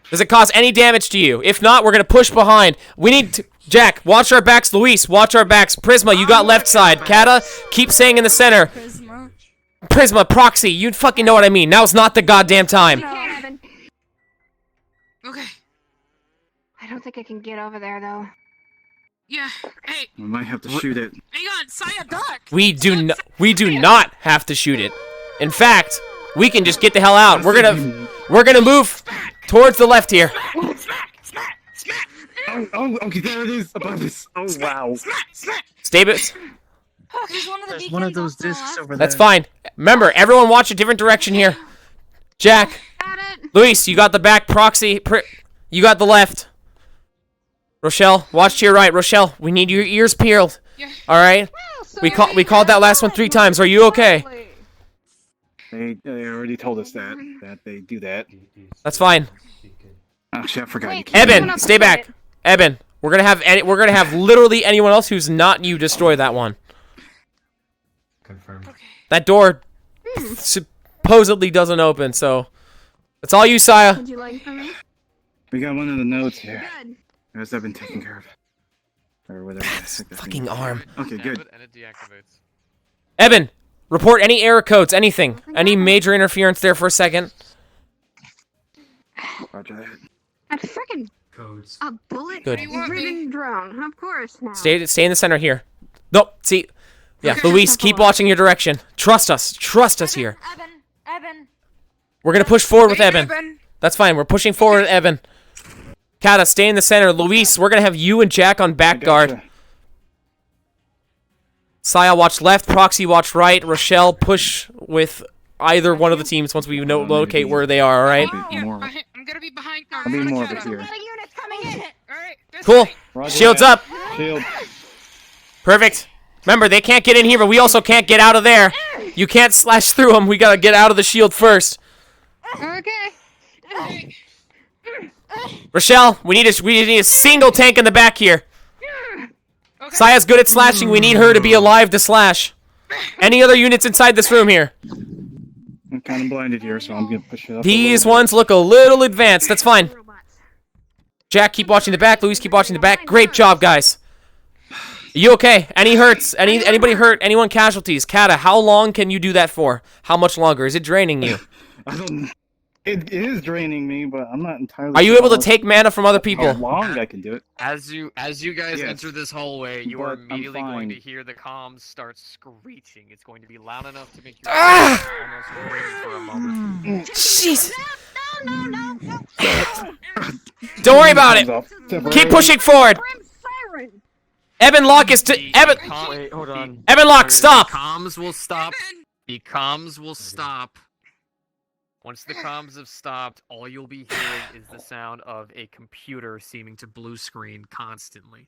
Does it cause any damage to you? If not, we're gonna push behind. We need to, Jack, watch our backs. Luis, watch our backs. Prisma, you got left side. Kata, keep staying in the center. Prisma, proxy, you fucking know what I mean. Now's not the goddamn time. Okay. I don't think I can get over there though. Yeah. Hey, We might have to shoot it. hang on, Saya, duck. We do not have to shoot it. In fact, we can just get the hell out. We're gonna move towards the left here. Oh, okay, there it is above us. Oh, wow. Stay There's There's one of those discs over there. That's fine. Remember, everyone watch a different direction here. Jack, Luis, you got the back. Proxy, you got the left. Rochelle, watch to your right. Rochelle, we need your ears peeled. All right. We called that last one 3 times. Are you okay? They already told us that they do that. That's fine. Actually, I forgot. You can't. Evan, stay back. Evan, we're gonna have literally anyone else who's not you destroy that one. Confirmed. That door supposedly doesn't open, so it's all you, Saya. Would you like from me? We got one of the notes here. Good. As I've been taken care of. Or whatever. Fucking arm. Okay, good. And it deactivates. Evan, report any error codes, anything. Any major interference there for a second. Roger that. A freaking Codes. a bullet Good. ridden drone, of course now. Stay in the center here. Nope, see. Yeah, Luis, keep watching your direction. Trust us. Trust us here. Evan. We're gonna push forward with Evan. That's fine, we're pushing forward with Evan. Kata, stay in the center. Luis, we're gonna have you and Jack on back guard. Saya, watch left. Proxy, watch right. Rochelle, push with either one of the teams once we locate where they are, alright? I'm gonna be behind. I'll be more of it here. Units coming in. Alright. Cool. Roger Shields that. up. Shield. Perfect. Remember, they can't get in here, but we also can't get out of there. You can't slash through them. We gotta get out of the shield first. Okay. Rochelle, we need a single tank in the back here. Saya's good at slashing. We need her to be alive to slash. Any other units inside this room here? I'm kind of blinded here, so I'm gonna push it up. These ones look a little advanced. That's fine. Jack, keep watching the back. Luis, keep watching the back. Great job, guys. Are you okay? Any hurts? Anybody hurt? Anyone casualties? Kata, how long can you do that for? How much longer? Is it draining you? I don't. It is draining me, but I'm not entirely. Are you sure able to how- take mana from other How people? long I can do it? As you guys Yes, enter this hallway, you are but I'm immediately going to fine. hear the comms start screeching. It's going to be loud enough to make you Ah! almost ring for a moment. Jeez. Don't worry about it. Keep pushing forward. Evan, lock is to Evan. Wait, hold on. Evan, lock, stop. The comms will stop. The comms will stop. Once the comms have stopped, all you'll be hearing is the sound of a computer seeming to blue screen constantly.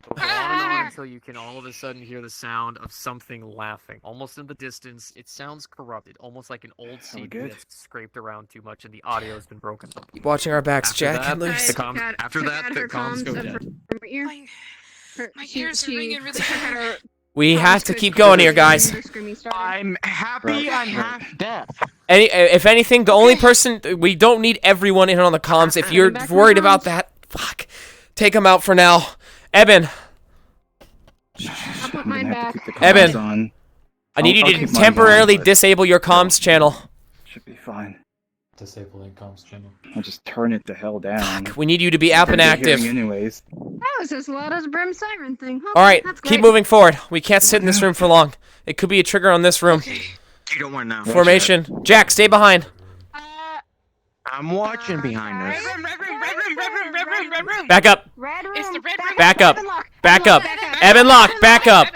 It'll go on and on until you can all of a sudden hear the sound of something laughing. Almost in the distance, it sounds corrupted, almost like an old CD good? that's scraped around too much and the audio's been broken up. Keep watching our backs, After Jack that, and Luis. the comms, after that, the comms go dead. My ears are ringing really hard. We have to keep going here, guys. I'm happy I'm half deaf. If anything, the only person... We don't need everyone in on the comms. If you're worried about that, fuck. Take them out for now. Eben. I'll put mine back. Eben. I need you to temporarily disable your comms channel. Should be fine. Disabling comms channel. I'll just turn it the hell down. Fuck, we need you to be app and active. Anyways. That was as loud as Brim Siren thing. Okay, Alright, that's keep great. moving forward. We can't sit in this room for long. It could be a trigger on this room. You don't want to know. Formation. Jack, stay behind. I'm watching behind us. Back up. Red room. It's the red room. Back up. Evan lock. Back up. Evan lock, back up.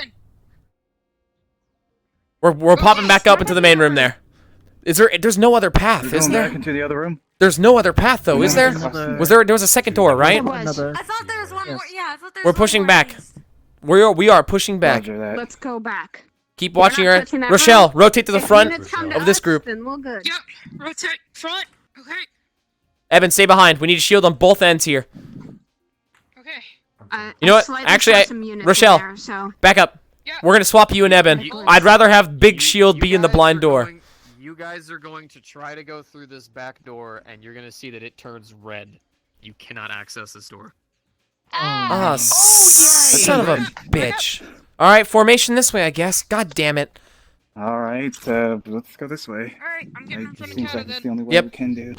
We're popping back up into the main room there. There's no other path, is Going there? back into the other room? There's no other path though, is there? There was a second door, right? I thought there was one more. Yeah, I thought there was We're one pushing more back. at We are pushing back. Roger that. Let's go back. Keep watching We're her. not touching that Rochelle, room. rotate to the If front units come to of this us, group. Then we're good. Yep. Rotate front. Okay. Evan, stay behind. We need a shield on both ends here. Okay. You know what? Slightly Actually, saw some units in Rochelle, there, so. back up. We're gonna swap you and Evan. I'd rather have big shield be in the blind door. You guys are going to try to go through this back door, and you're gonna see that it turns red. You cannot access this door. Ah, son of a bitch. Alright, formation this way, I guess. God damn it. Alright, let's go this way. Alright, I'm getting in front of Seems Kata like it's then. the only way Yep. we can do.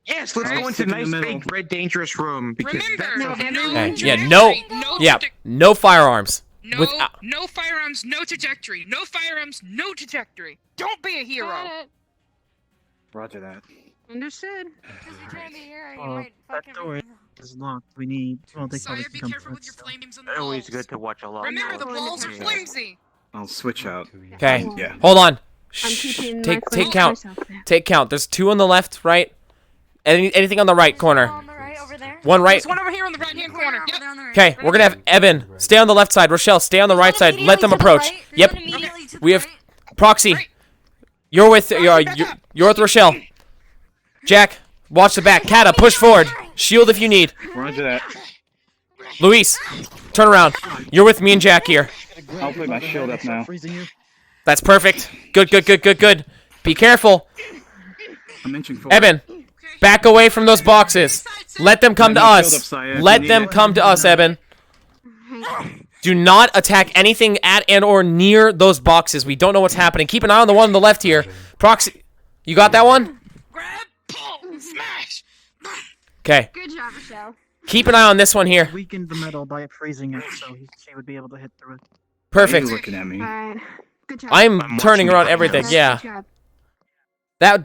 Yes, let's Alright, go into stick in the nice middle. big red dangerous room because Remember, that's no Okay, trajectory, no firearms. No, no firearms, no trajectory. No firearms, no trajectory. Don't be a hero. Roger that. Understood. That door is locked. We need. Well, they Sire, probably be can come careful to with your us. flames on the walls. always good to watch a lot. Remember, the walls are flimsy. I'll switch out. Okay. Yeah. Hold on. I'm keeping Take my flames count. myself there. Take count. There's 2 on the left, right? Anything on the right corner? One right. There's one over here on the right-hand corner. Yep. Okay, we're gonna have Evan stay on the left side. Rochelle, stay on the right side. Let them approach. Yep. We have Proxy. You're with Rochelle. Jack, watch the back. Kata, push forward. Shield if you need. Roger that. Luis, turn around. You're with me and Jack here. I'll put my shield up now. That's perfect. Good. Be careful. I'm inching forward. Evan, back away from those boxes. Let them come to us. Let them come to us, Evan. Do not attack anything at and or near those boxes. We don't know what's happening. Keep an eye on the one on the left here. Proxy, you got that one? Grab, pull, smash. Good Okay. job, Rochelle. Keep an eye on this one here. Weakened the metal by freezing it, so she would be able to hit through it. Perfect. You're looking at me. Alright. Good job. I'm turning around everything. Good Yeah. job.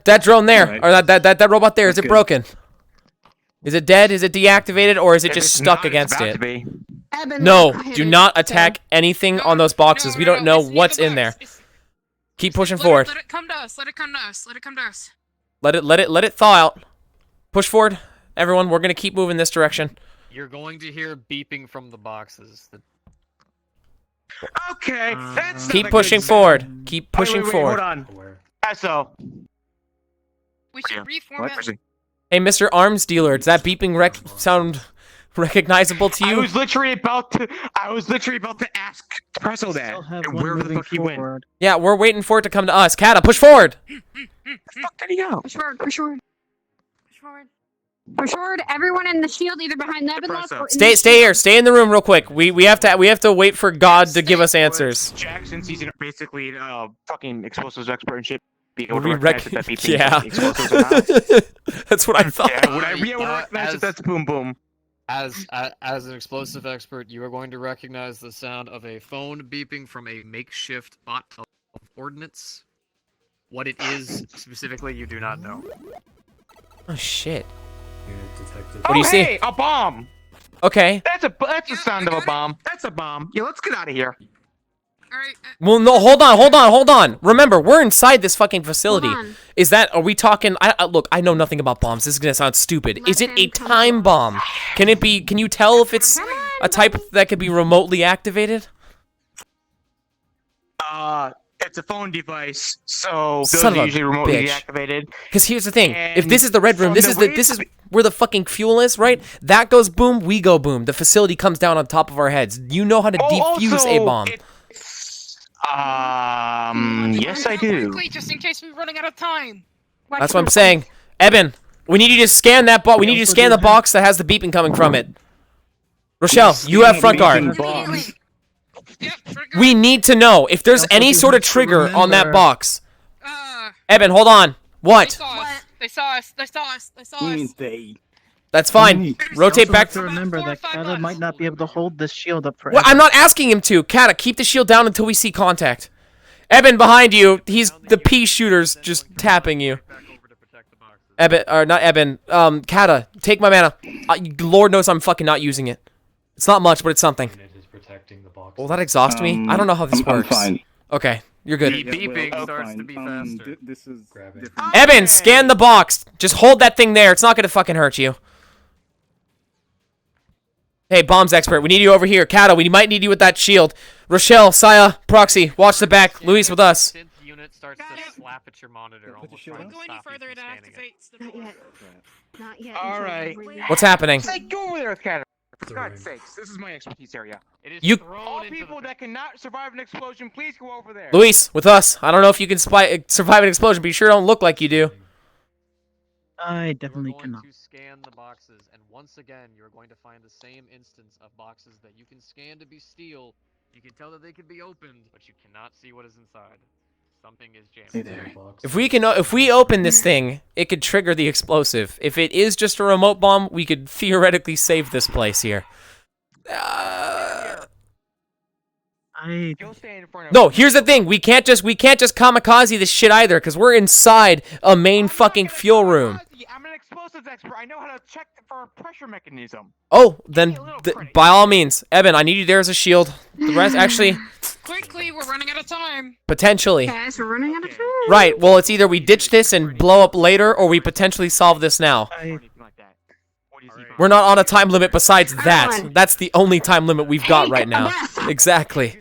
That drone there, Alright. or that robot there, is That's it good. broken? Is it dead? Is it deactivated, or is it If just it's stuck not, it's against about it? to be. Evan, No, hit do it, not so- attack anything on those boxes. We don't know it's near what's the in there. box. It's- Keep pushing let forward. Let it come to us. Let it come to us. Let it come to us. Let it thaw out. Push forward, everyone. We're gonna keep moving this direction. You're going to hear beeping from the boxes. Okay, that's not Keep a pushing good forward. Keep pushing wait, forward. Hold on. Where? SO. We should reformat. Hey, Mr. Arms Dealer, does that beeping sound recognizable to I you? was literally about to ask Presso that. Still have And one where the moving fuck he went? forward. Yeah, we're waiting for it to come to us. Kata, push forward. Where the fuck did he go? Push forward, push forward. Push forward, everyone in the shield, either behind the Evan lock or in Stay the here. Stay in the room real quick. We have to wait for God to give us answers. Jack, since he's basically fucking explosives expert and shit, be able We to recognize that beeping yeah. is explosives or not. That's what I thought. Yeah, would I be able to recognize that that's boom boom? As an explosive expert, you are going to recognize the sound of a phone beeping from a makeshift bot of ordnance. What it is specifically, you do not know. Oh shit. Detective. What do you see? Hey, a bomb. Okay. That's the sound of a bomb. That's a bomb. Yeah, let's get out of here. Well, no, hold on. Remember, we're inside this fucking facility. Hold on. Is that? Are we talking? Look, I know nothing about bombs. This is gonna sound stupid. Is it a time bomb? Can it be? Can you tell if it's a type that could be remotely activated? It's a phone device, so those Son of are a usually remotely bitch. deactivated. Because here's the thing: if And this is the red room, from this the is way this is where the fucking fuel is, right? That goes boom, we go boom. The facility comes down on top of our heads. You know how to defuse a bomb. Yes, I do. Quickly, just in case we're running out of time. That's what I'm saying. Eben, we need you to scan that box. We need you to scan the box that has the beeping coming from it. Rochelle, you have front guard. We need to know if there's any sort of trigger on that box. Eben, hold on. What? They saw us. They saw us. They saw us. That's fine. Rotate back. To remember that Kata might not be able to hold this shield up forever. Well, I'm not asking him to. Kata, keep the shield down until we see contact. Eben, behind you. He's the pea shooter's just tapping you. Eben, or not Eben. Kata, take my mana. Lord knows I'm fucking not using it. It's not much, but it's something. Will that exhaust me? I don't know how this works. I'm fine. Okay, you're good. Beeping starts to be faster. This is Eben, scan the box. Just hold that thing there. It's not gonna fucking hurt you. Hey, bombs expert, we need you over here. Kata, we might need you with that shield. Rochelle, Saya, Proxy, watch the back. Luis with us. Unit starts to slap at your monitor. Almost trying to Go any stop you further, it from scanning activates the Not door. yet. Not yet. All right. What's happening? Say, go over there with Canada. For God's sakes, this is my expertise area. You, All people that cannot survive an explosion, please go over there. Luis, with us. I don't know if you can survive an explosion, but you sure don't look like you do. I definitely cannot. to scan the boxes, and once again, you're going to find the same instance of boxes that you can scan to be steel. You can tell that they can be opened, but you cannot see what is inside. Something is jammed. If we open this thing, it could trigger the explosive. If it is just a remote bomb, we could theoretically save this place here. No, here's the thing. We can't just kamikaze this shit either, because we're inside a main fucking fuel room. I'm an explosives expert. I know how to check for a pressure mechanism. Oh, then by all means, Eben, I need you there as a shield. The rest, actually, Quickly, we're running out of time. potentially. Guys, we're running out of time. Right. Well, it's either we ditch this and blow up later, or we potentially solve this now. We're not on a time limit besides that. That's the only time limit we've got right now. Exactly.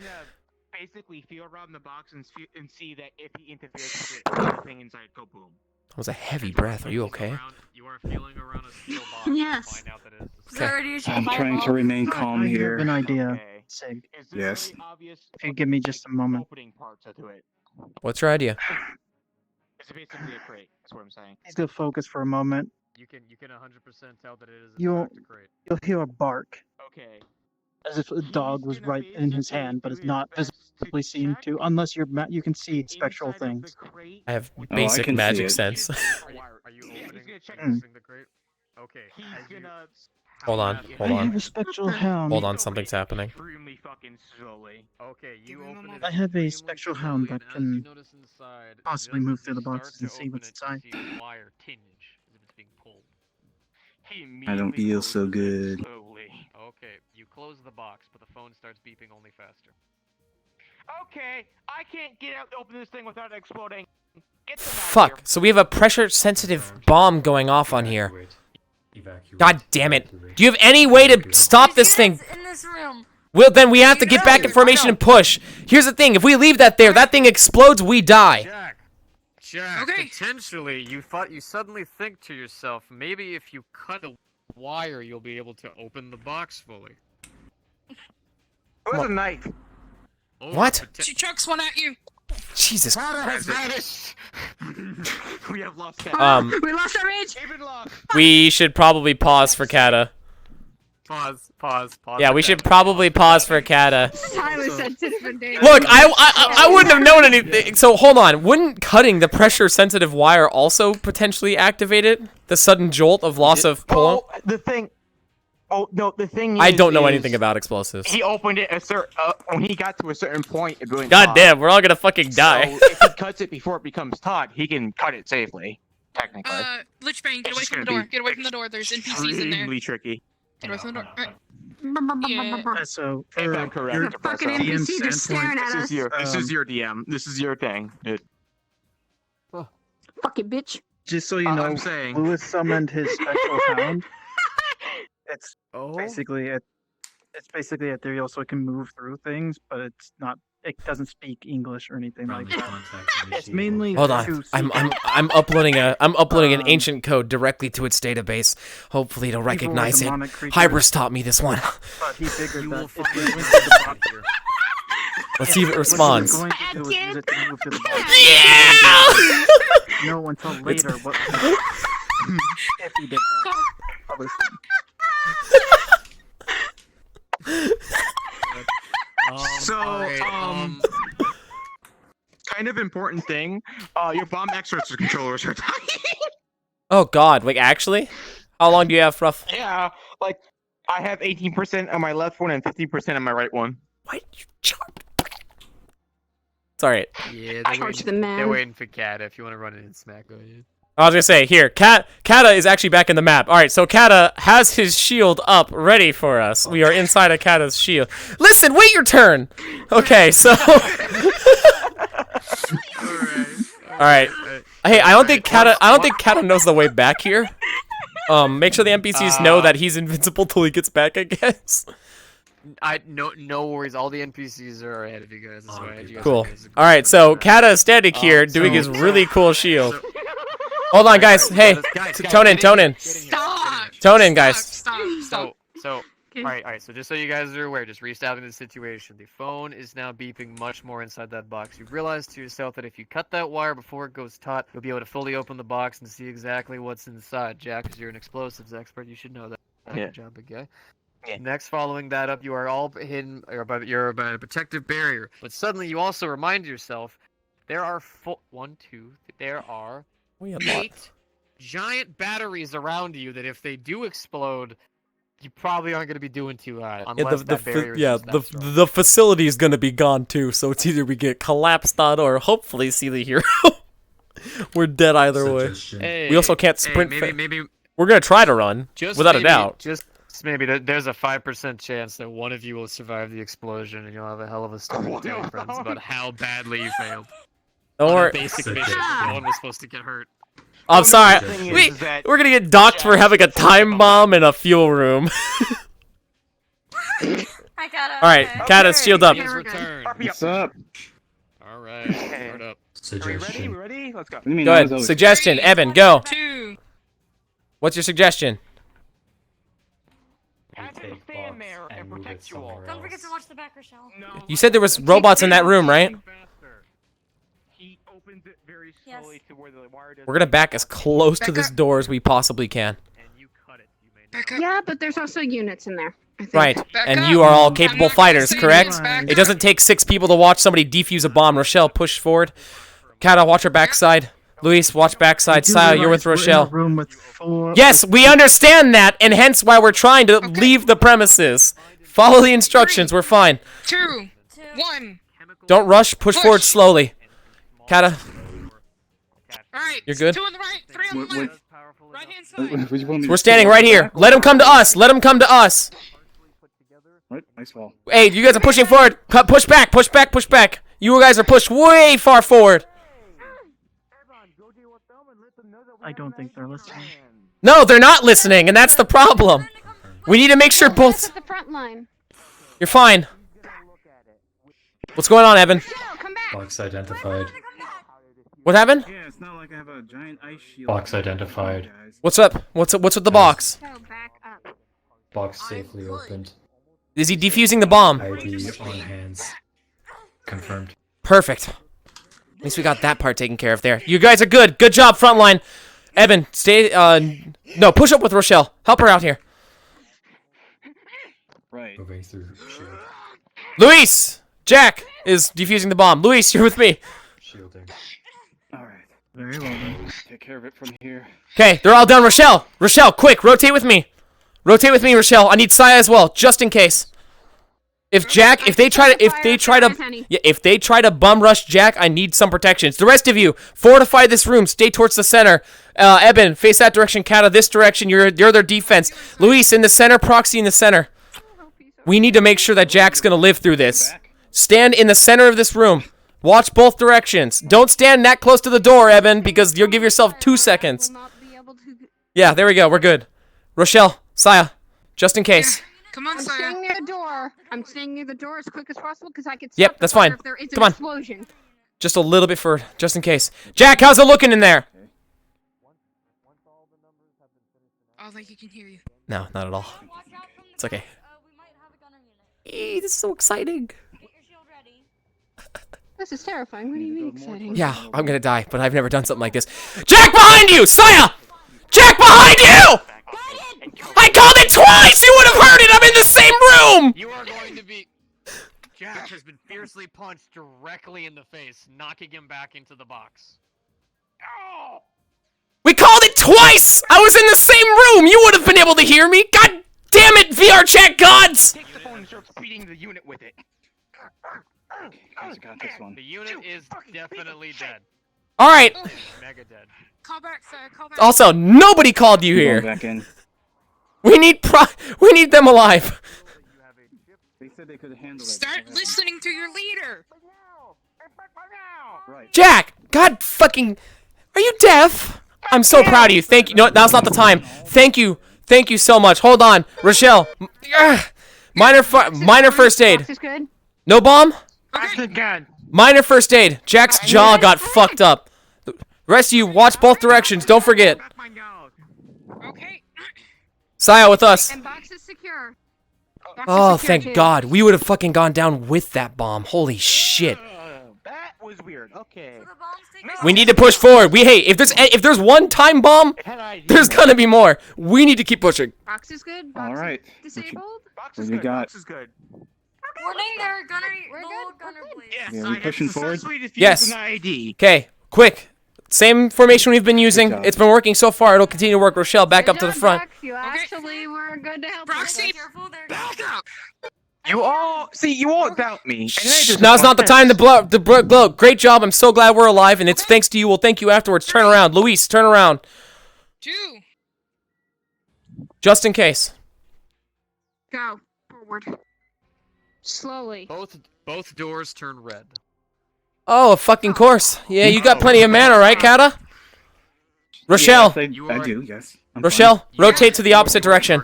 Basically, feel around the box and see that if he interferes with everything inside, go boom. That was a heavy breath. Are you okay? You are feeling around a steel box Yes. to find out that it is Okay. I'm trying to remain calm I here. have an idea, Sig. Yes. If you give me just a moment. Opening parts to it. What's your idea? It's basically a crate. That's what I'm saying. Please go focus for a moment. You can 100% tell that it is You'll in fact a crate. you'll hear a bark, Okay. as if a dog was right in his hand, but is not visibly seen to, unless you can see spectral things. I have I basic can see magic it. sense. Are you opening the crate? Okay. Hold on. Hold I have on. a spectral hound. Hold on. Something's happening. Extremely fucking slowly. Okay, you open it I have a extremely spectral slowly, hound that and as can you notice inside, possibly just move as through the you start boxes to and see open what's it, you inside. see wire tinge as if it's being pulled. I don't feel so good. Okay, you close the box, but the phone starts beeping only faster. Okay, I can't get out to open this thing without it exploding. Get them out of Fuck. here. So we have a pressure-sensitive bomb going off on here. God damn it. Do you have any way to stop this thing? In this room. Well, then we have to get back in formation and push. Here's the thing. If we leave that there, that thing explodes, we die. Jack, potentially, you suddenly think to yourself, maybe if you cut a wire, you'll be able to open the box fully. Where's a knife? Or What? She chucks one at you. Jesus. has vanished. We have lost that. We lost our rage. Even lost. We should probably pause for Kata. Pause. Yeah, we should probably pause for Kata. Highly sensitive and dangerous. Look, I wouldn't have known anything. So hold on. Wouldn't cutting the pressure-sensitive wire also potentially activate it? The sudden jolt of loss of pull? Oh, the thing. Oh no, the thing. I don't know is anything about explosives. He opened it when he got to a certain point. It really God damn, we're all gonna fucking die. So if he cuts it before it becomes taut, he can cut it safely. Technically. Lichbane, get away It's from the gonna door. be Get away from the door. There's NPCs in there. Extremely tricky. Get away from the door. Alright. Yeah. So, If I'm correct, your Fucking DM NPC just standpoint, staring at us. This is your DM. This is your thing. Fuck it, bitch. just so you I'm know, saying. Lewis summoned his spectral hound. It's Oh. basically ethereal, so it can move through things, but it's not. It doesn't speak English or anything like that. It's mainly Hold on. to I'm uploading an ancient code directly to its database. Hopefully it'll recognize it. demonic creatures. Hybris taught me this one. But he figured You that will if find we it went to the box, here. Let's see if it responds. What we were going to do was use it to move to the box. Yeah! No, until later. What if he did that? Obviously. Kind of important thing. Your bomb extract controllers are dying. Oh God! Wait, actually, how long do you have, Ruff? Yeah, like I have 18% on my left one and 50% on my right one. What? Sorry. Yeah, Charge the man. they're waiting for Kata. If you want to run it in smack, go ahead. I was gonna say, here, Kata is actually back in the map. Alright, so Kata has his shield up, ready for us. We are inside of Kata's shield. Listen, wait your turn! Okay, so... Alright. Hey, I don't think Kata knows the way back here. Make sure the NPCs know that he's invincible till he gets back, I guess. No worries. All the NPCs are ahead of you guys. That's why you guys Cool. Alright, so Kata is standing here doing his really cool shield. Hold on, guys. Hey, tone in. Stop! Tone in, guys. Stop. Alright, so just so you guys are aware, just reestablishing the situation. The phone is now beeping much more inside that box. You realize to yourself that if you cut that wire before it goes taut, you'll be able to fully open the box and see exactly what's inside. Jack, because you're an explosives expert, you should know that. Yeah. Good job, big guy. Yeah. Next, following that up, you are all hidden, you're by a protective barrier. But suddenly you also remind yourself, there are there are 8 giant batteries around you that if they do explode, you probably aren't going to be doing too hot. Unless the facility is gonna be gone too, so it's either we get collapsed on or hopefully see the hero. We're dead either way. Hey, We also can't sprint. maybe We're gonna try to run, without a doubt. Just maybe there's a 5% chance that one of you will survive the explosion, and you'll have a hell of a story to tell your friends about how badly you failed. Don't worry. Basic mission. No one was supposed to get hurt. I'm sorry. We're gonna get docked for having a time bomb in a fuel room. I got it. Alright, Kata's shield up. What's up? Alright, start up. Suggestion. We ready? Let's go. Go ahead. Suggestion, Evan, go. 2. What's your suggestion? Take box and move it somewhere Don't forget else. to watch the back, Rochelle. You said there was robots in that room, right? He opens it very slowly to where the wire doesn't. We're gonna back as close to this door as we possibly can. Yeah, but there's also units in there. I think. Right, and you are all capable fighters, correct? It doesn't take 6 people to watch somebody defuse a bomb. Rochelle, push forward. Kata, watch her backside. Luis, watch backside. Saya, you're with Rochelle. Room with 4. Yes, we understand that, and hence why we're trying to leave the premises. Follow the instructions, we're fine. 2. 1. Don't rush, push forward slowly. Kata, Alright. you're good? 2 on the right, 3 on the left. Right hand side. We're standing right here. Let him come to us. Let him come to us. Right, nice wall. Hey, you guys are pushing forward. Push back, push back, push back. You guys are pushed way far forward. I don't think they're listening. No, they're not listening, and that's the problem. We need to make sure both... At the front line. You're fine. What's going on, Evan? Box identified. What happened? Yeah, it's not like I have a giant ice shield. Box identified. What's up? What's with the box? Box safely opened. Is he defusing the bomb? ID on hands. Confirmed. Perfect. At least we got that part taken care of there. You guys are good. Good job, frontline. Evan, stay, no, push up with Rochelle. Help her out here. Right. Moving through shield. Luis! Jack is defusing the bomb. Luis, you're with me. Shielding. Alright. Very well then. Take care of it from here. Okay, they're all done. Rochelle! Rochelle, quick, rotate with me. Rotate with me, Rochelle. I need Saya as well, just in case. If they try to bum rush Jack, I need some protections. The rest of you, fortify this room. Stay towards the center. Eben, face that direction. Kata, this direction. You're their defense. Luis, in the center. Proxy in the center. We need to make sure that Jack's gonna live through this. Stand in the center of this room. Watch both directions. Don't stand that close to the door, Eben, because you'll give yourself 2 seconds. Yeah, there we go. We're good. Rochelle, Saya, just in case. Come on, I'm Saya. staying near the door. I'm staying near the door as quick as possible because I can. Yep, that's fine. If there is Come an on. explosion. Just a little bit for, just in case. Jack, how's it looking in there? Oh, like he can hear you. No, not at all. It's okay. Hey, this is so exciting. This is terrifying. What do you mean exciting? Yeah, I'm gonna die, but I've never done something like this. Jack behind you! Saya! Jack behind you! I called it twice! You would have heard it! I'm in the same room! You are going to be... Jack has been fiercely punched directly in the face, knocking him back into the box. Oh! We called it twice! I was in the same room! You would have been able to hear me! God damn it, VRChat gods! Take the phone and start beating the unit with it. Guys, got this one. The unit is definitely dead. Alright. Mega dead. Call back, sir. Call back. Also, nobody called you Going here. back in. We need them alive. They said they could handle it. Start listening to your leader. Right. Jack! God fucking... Are you deaf? I'm so proud of you. Thank you. No, now's not the time. Thank you. Thank you so much. Hold on. Rochelle. Minor first aid. Box is good. No bomb? Okay. Minor first aid. Jack's jaw got fucked up. The rest of you, watch both directions. Don't forget. Okay. Saya with us. And box is secure. Box is Oh, secure, thank too. God. We would have fucking gone down with that bomb. Holy shit. That was weird. Okay. We need to push forward. Hey, if there's one time bomb, there's gonna be more. We need to keep pushing. Box is good. Box All right. is disabled. Box What is we good. got? Box is good. Warning there, gunner. We're the good, old gunner we're good. blade. Yes, Yeah, we pushing forward? Yes. An ID. Okay, quick. Same formation we've been using. job. It's been working so far. It'll continue to work. Rochelle, back up to the front. Box. You actually were good to help us. Proxy. Careful there. Back up. You all doubt me. Shh, now's not the time to blow. Great job. I'm so glad we're alive, and it's thanks to you. We'll thank you afterwards. Turn around. Luis, turn around. 2. Just in case. Go forward. Slowly. Both doors turn red. Oh, of fucking course. Yeah, you got plenty of mana, right, Kata? Rochelle. Yes, I do, yes. I'm Rochelle, fine. rotate to the opposite direction.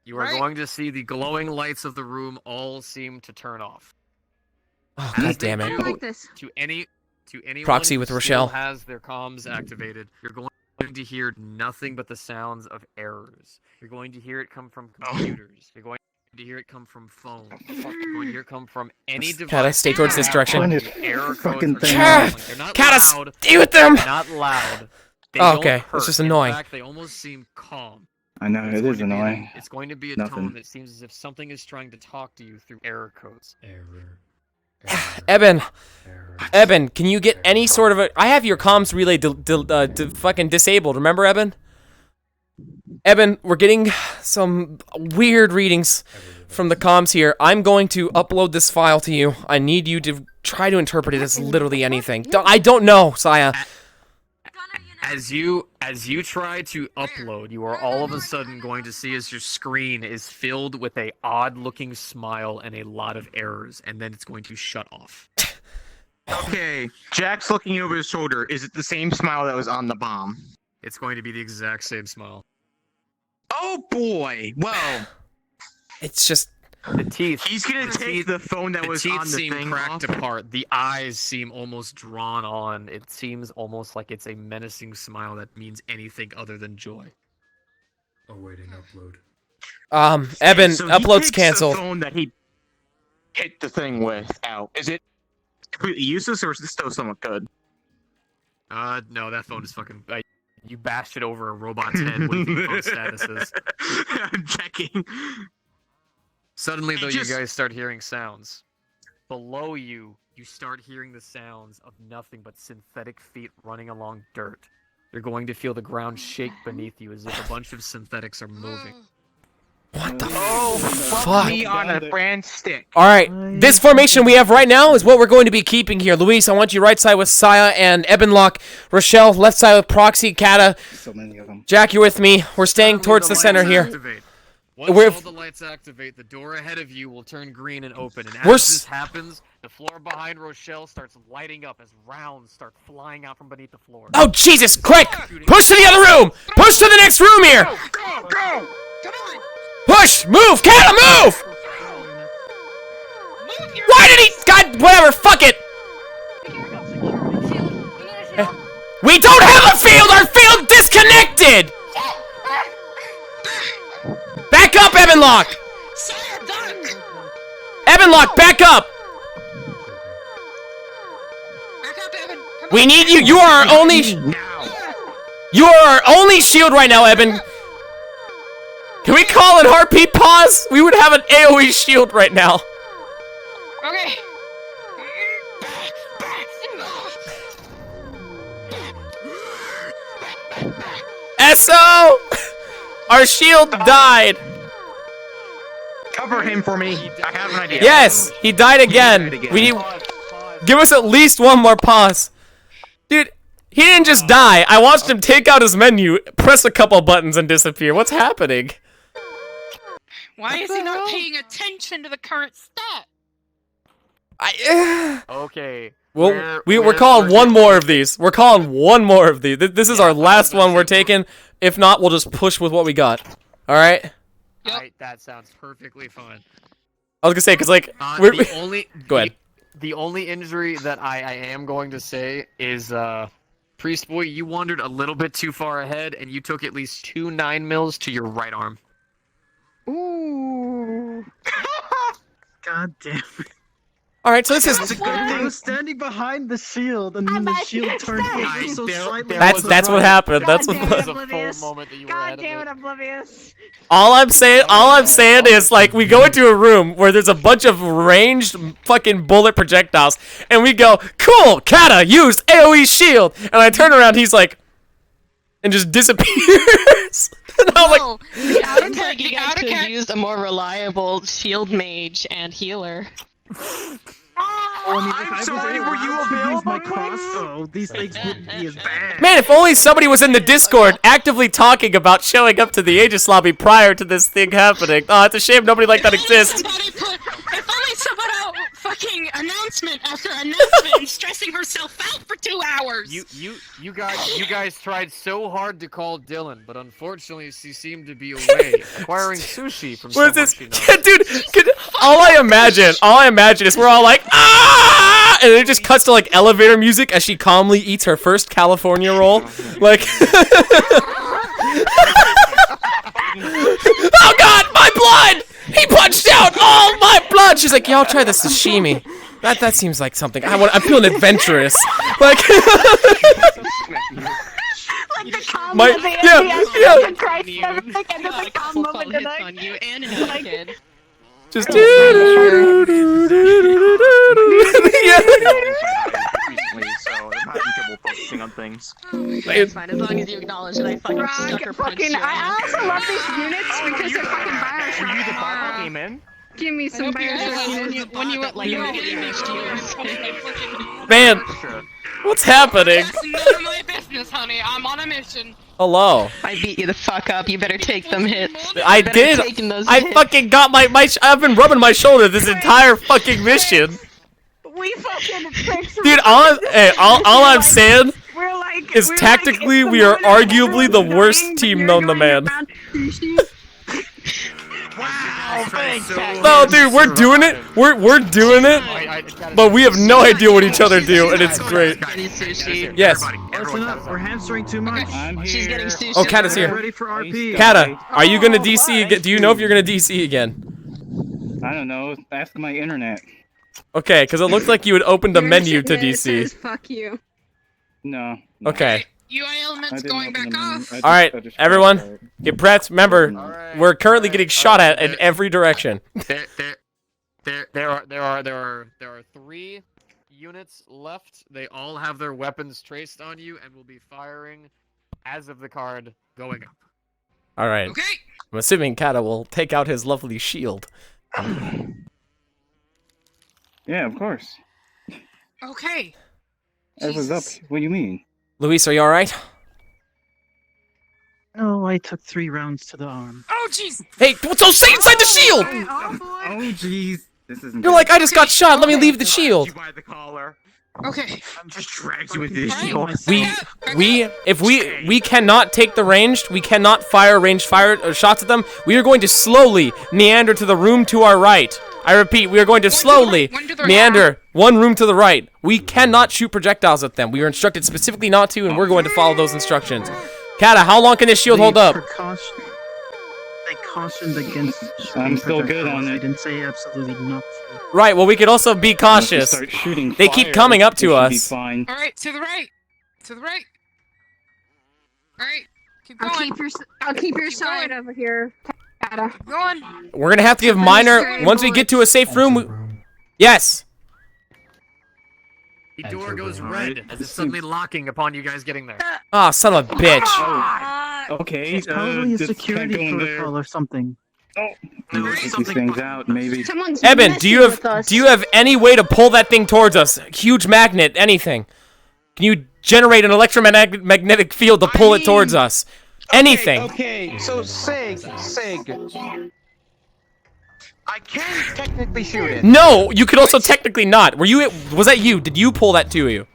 You are going to see the glowing lights of the room all seem to turn off. Oh, God damn I it. don't like this. To anyone Proxy who with still Rochelle. has their comms activated, you're going to hear nothing but the sounds of errors. You're going to hear it come from computers. You're going to hear it come from phones. You're going to hear it come from any device. Kata, stay towards this direction. Find it. Error Fucking codes are thing. calling. They're not Kata, loud. stay with them! They're not loud. They Oh, don't okay. It's hurt. just annoying. In fact, they almost seem calm. I know, It's it going is to be annoying. It's going to be a Nothing. tone that seems as if something is trying to talk to you through error codes. Eben, can you get any sort of a... I have your comms relay fucking disabled. Remember, Eben? Eben, we're getting some weird readings from the comms here. I'm going to upload this file to you. I need you to try to interpret it as literally anything. I don't know, Saya. As you try to upload, you are all of a sudden going to see as your screen is filled with a odd-looking smile and a lot of errors, and then it's going to shut off. Okay, Jack's looking over his shoulder. Is it the same smile that was on the bomb? It's going to be the exact same smile. Oh boy! Well, It's just... The teeth. he's gonna take the phone that was teeth on the seem thing cracked off. apart. The eyes seem almost drawn on. It seems almost like it's a menacing smile that means anything other than joy. Awaiting upload. Eben, So he upload's takes canceled. The phone that he hit the thing with out. Is it completely useless, or is it still somewhat good? No, that phone is fucking... you bashed it over a robot's head. What do you think the phone status is? I'm checking. Suddenly, though, just- you guys start hearing sounds. Below you, you start hearing the sounds of nothing but synthetic feet running along dirt. You're going to feel the ground shake beneath you as if a bunch of synthetics are moving. What the Fuck me on a brand stick. Alright, this formation we have right now is what we're going to be keeping here. Luis, I want you right side with Saya and Ebenlock. Rochelle, left side with Proxy, Kata. So many of them. Jack, you're with me. We're staying towards the center here. Once We're- all the lights activate, the door ahead of you will turn green and open. And as We're this happens, the floor behind Rochelle starts lighting up as rounds start flying out from beneath the floor. Oh, Jesus, quick! Push to the other room! Push to the next room here! Go! Push! Move! Kata, move! Why did he... God, whatever, fuck it! We don't have a field! Our field disconnected! Back up, Ebenlock! Ebenlock, back up! We need you. You are our only. You are our only shield right now, Eben. Can we call an RP pause? We would have an AoE shield right now. Okay. SO! Our shield died. Cover him for me. I have an idea. Yes, he died again. We need. Give us at least one more pause. Dude, he didn't just die. I watched him take out his menu, press a couple buttons, and disappear. What's happening? Why is he not paying attention to the current stat? Okay. Well, we're calling one more of these. We're calling one more of these. This is our last one we're taking. If not, we'll just push with what we got. All right? Alright, that sounds perfectly fine. I was gonna say, cause like, go ahead. The only injury that I am going to say is, Priest Boy, you wandered a little bit too far ahead, and you took at least 2 9mm to your right arm. Ooh. God damn it. Alright, so this is. I was standing behind the shield, and then the shield turned so slightly. That's what happened. That's what. God damn it, Oblivious. All I'm saying is, like, we go into a room where there's a bunch of ranged fucking bullet projectiles, and we go, cool, Kata used AoE shield, and I turn around, he's like, and just disappears. And I'm like, the outer you guys could have used a more reliable shield mage and healer. I'm sorry, were you available? My crossbow, these things wouldn't be as bad. man, if only somebody was in the Discord actively talking about showing up to the Aegis lobby prior to this thing happening. Oh, it's a shame nobody like that exists. If only someone out fucking announcement after announcement and stressing herself out for 2 hours. You guys tried so hard to call Dylan, but unfortunately she seemed to be away, acquiring sushi from What is someone this? she knows. Dude, all I imagine is we're all like, ah! And it just cuts to like elevator music as she calmly eats her first California roll. Like, oh god, my blood! He punched out all my blood! She's like, yeah, I'll try the sashimi. That seems like something. I'm feeling adventurous. Like, Like the calm moment at the end of the Christ, and there's a calm moment in on you and HatKid. just So I'm having trouble focusing on things. It's fine, as long as you acknowledge that I fucking stuck or punched you. I also love these units because they're fucking Were you the bot that Bioshock. came in? Give me some Bioshock. When you went like man, what's happening? That's none of my business, honey. I'm on a mission. Hello. I beat you the fuck up. You better take them hits. I did. I fucking got my I've been rubbing my shoulder this entire fucking mission. We fucking fixed Dude, all I'm saying we're like, is tactically we are arguably the worst team known to man. Wow, thanks. No, dude, we're doing it. We're doing it. But we have no idea what each other do, and it's great. Yes. Listen up, we're hamstering too much. She's getting sushi. Oh, Kata's here. Ready for RP. Kata, are you gonna DC again? Do you know if you're gonna DC again? I don't know. Ask my internet. Okay, because it looks like you had opened a menu to DC. Fuck you. No. Okay. UI elements going back off. All right, everyone, get prepped. Remember, we're currently getting shot at in every direction. There are 3 units left. They all have their weapons traced on you and will be firing as of the card going up. All right. Okay. I'm assuming Kata will take out his lovely shield. Yeah, of course. Okay. I was up. What do you mean? Luis, are you all right? No, I took 3 rounds to the arm. Oh jeez. Hey, so stay inside the shield! Oh jeez. This isn't. You're like, I just got shot. Let me leave the shield. By the collar. Okay. I'm just dragged you into the shield. If we cannot take the ranged, we cannot fire ranged shots at them. We are going to slowly meander to the room to our right. I repeat, we are going to slowly meander 1 room to the right. We cannot shoot projectiles at them. We are instructed specifically not to, and we're going to follow those instructions. Kata, how long can this shield hold up? They cautioned against. I'm shooting still good on projectiles. it. I didn't say absolutely not to. Right, well, we could also be cautious. Start shooting They keep fire, coming up we to should be us. fine. Alright, to the right. To the right. Alright, keep going. I'll keep your Keep side going. over here. Kata. Keep going. We're gonna have to give Pretty Minor, scary once we get to a safe room, yes. The door goes Alright. red as it's suddenly locking upon you guys getting there. Ah, son of a bitch. Okay, It's probably a just security can't go in there. protocol or something. Take these things out, maybe. Someone's Eben, messing with us. do you have any way to pull that thing towards us? Huge magnet, anything. Can you generate an electromagnetic field to pull it towards us? Anything. Okay, so Sig. I can technically shoot it. No, you could also technically not. Was that you? Did you pull that to you?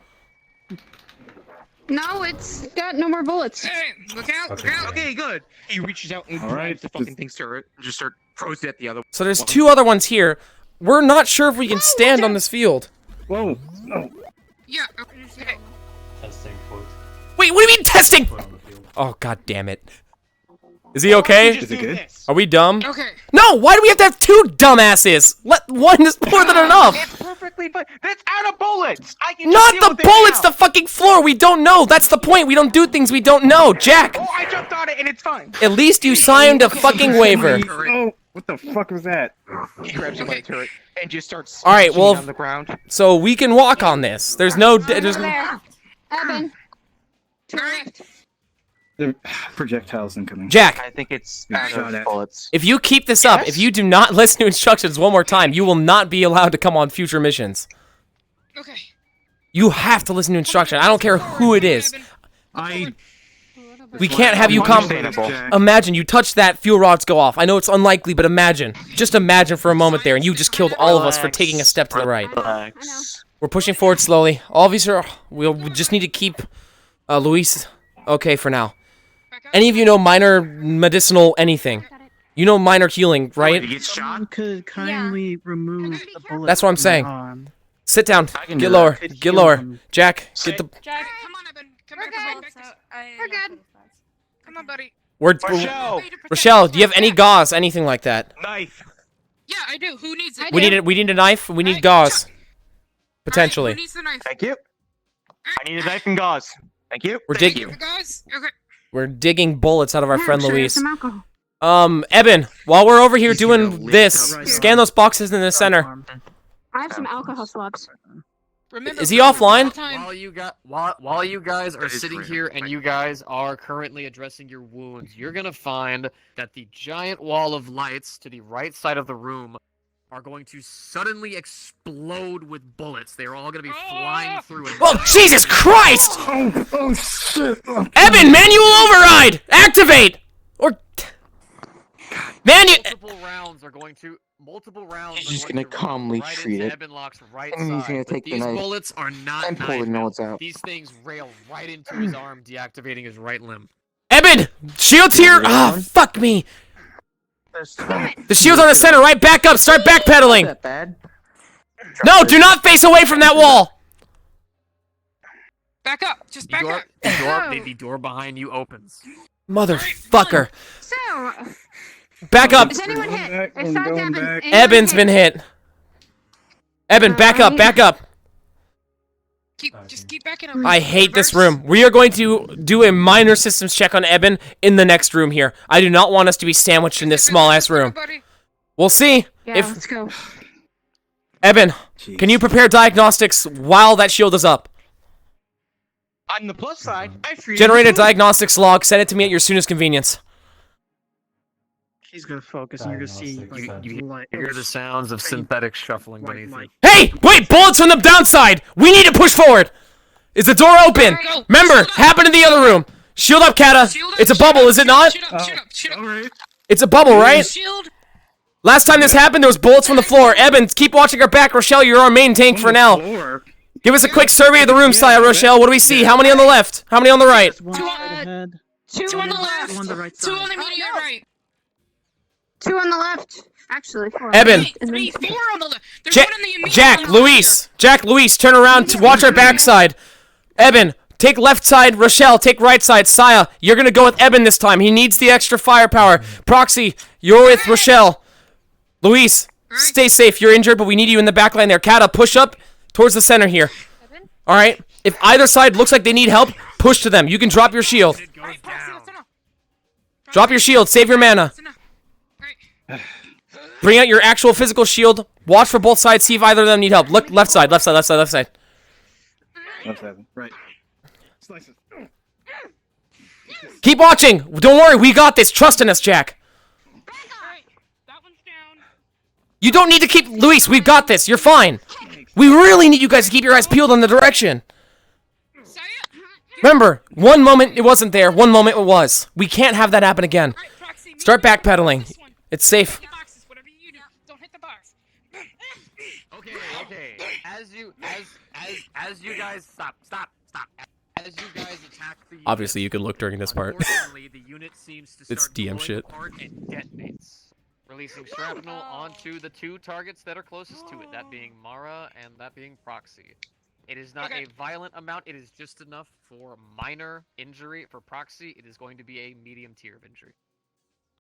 No, it's got no more bullets. Hey, look out, look out. Okay, good. He reaches out and grabs the fucking thing's turret and just throws it at the other. So there's two other ones here. We're not sure if we can stand on this field. Whoa. No. Yeah, okay. Testing foot. Wait, what do you mean testing? Oh, god damn it. Is he okay? Is it good? Are we dumb? Okay. No, why do we have to have two dumbasses? One is more than enough. It's perfectly fine. That's out of bullets. I can Not just deal the with it bullets, now. the fucking floor. We don't know. That's the point. We don't do things we don't know. Jack, Oh, I jumped on it and it's fine. at least you signed a fucking waiver. Oh, what the fuck was that? He grabs him by the turret and just starts All right, smashing well, it on the ground. So we can walk on this. There's no. There's. There. Eben. To the left. The projectiles incoming. Jack, I think it's Yeah, out shot of at. bullets. if you keep this up, if you do not listen to instructions one more time, you will not be allowed to come on future missions. Okay. You have to listen to instruction. I don't care who it is. We can't have you come. Imagine you touch that, fuel rods go off. I know it's unlikely, but imagine. Just imagine for a moment there, and you just killed all of us for taking a step to the right. We're pushing forward slowly. All of these are. We just need to keep Luis okay for now. Any of you know minor medicinal anything? You know minor healing, right? Someone could kindly remove the bullet. That's what I'm from my saying. arm. Sit down. can Get do lower. that. Could Get heal lower. him. Jack, get the. Jack, come on, Eben. Come back, We're good. Come on, buddy. Rochelle, do you have any gauze, anything like that? Knife. Yeah, I do. Who needs it? We need a knife. We need gauze. Potentially. Who needs the knife? Thank you. I need a knife and gauze. Thank you. We're Thank digging. you. Guys, okay. We're digging bullets out of our friend Sure, Luis. some alcohol. Eben, while we're over here doing this, scan those boxes in the center. I have some alcohol swabs. Remember, Is he offline? While you guys are sitting here and you guys are currently addressing your wounds, you're gonna find that the giant wall of lights to the right side of the room are going to suddenly explode with bullets. They're all gonna be flying through. And Oh, Jesus Christ! Oh shit! Eben, manual override! Activate! Or... Multiple rounds. He's just gonna calmly treat it. And he's gonna take the These knife bullets are not and pull the knife notes now. out. These things rail right into his arm, deactivating his right limb. Eben! Shield's here! Ah, fuck me! The shield's on the center, right? Back up! Start backpedaling! That bad? No, do not face away from that wall! Back up. Just back up. The door behind you opens. Motherfucker. So, Back up! is anyone hit? It's not Eben. Anyone Eben's hit? been hit. Eben, back up, back up! Just keep backing up. I hate this room. We are going to do a minor systems check on Eben in the next room here. I do not want us to be sandwiched in this small-ass room. We'll see. Yeah, let's go. Eben, can you prepare diagnostics while that shield is up? On the plus side, I freed Generate a him. diagnostics log. Send it to me at your soonest convenience. He's gonna focus and you're gonna see. You hear the sounds of synthetics shuffling beneath you. Hey, wait! Bullets from the downside. We need to push forward. Is the door open? Remember, happened in the other room. Shield up, Kata. It's a bubble, is it not? It's a bubble, right? Last time this happened, there was bullets from the floor. Eben, keep watching our back. Rochelle, you're our main tank for now. Give us a quick survey of the room, Rochelle. What do we see? How many on the left? How many on the right? Two on the left. Two on the right Two on the immediate right. Two on the left. Actually, four. Eben. Three, four on the left. There's one on the immediate Jack, Luis, turn around to watch our backside. Eben, take left side, Rochelle. Take right side, Saya. You're gonna go with Eben this time. He needs the extra firepower. Proxy, you're with Rochelle. Luis, stay safe. You're injured, but we need you in the back line there. Kata, push up towards the center here. All right. If either side looks like they need help, push to them. You can drop your shield. Drop your shield. Save your mana. Bring out your actual physical shield. Watch for both sides. See if either of them need help. Look left side, left side, left side, left side. Left side. Right. Slices. Keep watching. Don't worry. We got this. Trust in us, Jack. You don't need to keep... Luis, we've got this. You're fine. We really need you guys to keep your eyes peeled on the direction. Remember, one moment it wasn't there, one moment it was. We can't have that happen again. Start backpedaling. It's safe. Okay. As you guys stop. As you guys attack the unit, Obviously, you can look during this part. unfortunately, the unit seems to It's start DM blowing shit. apart and detonates, releasing shrapnel onto the two targets that are closest to it, that being Mara and that being Proxy. It is not a violent amount, it is just enough for minor injury. For Proxy, it is going to be a medium tier of injury.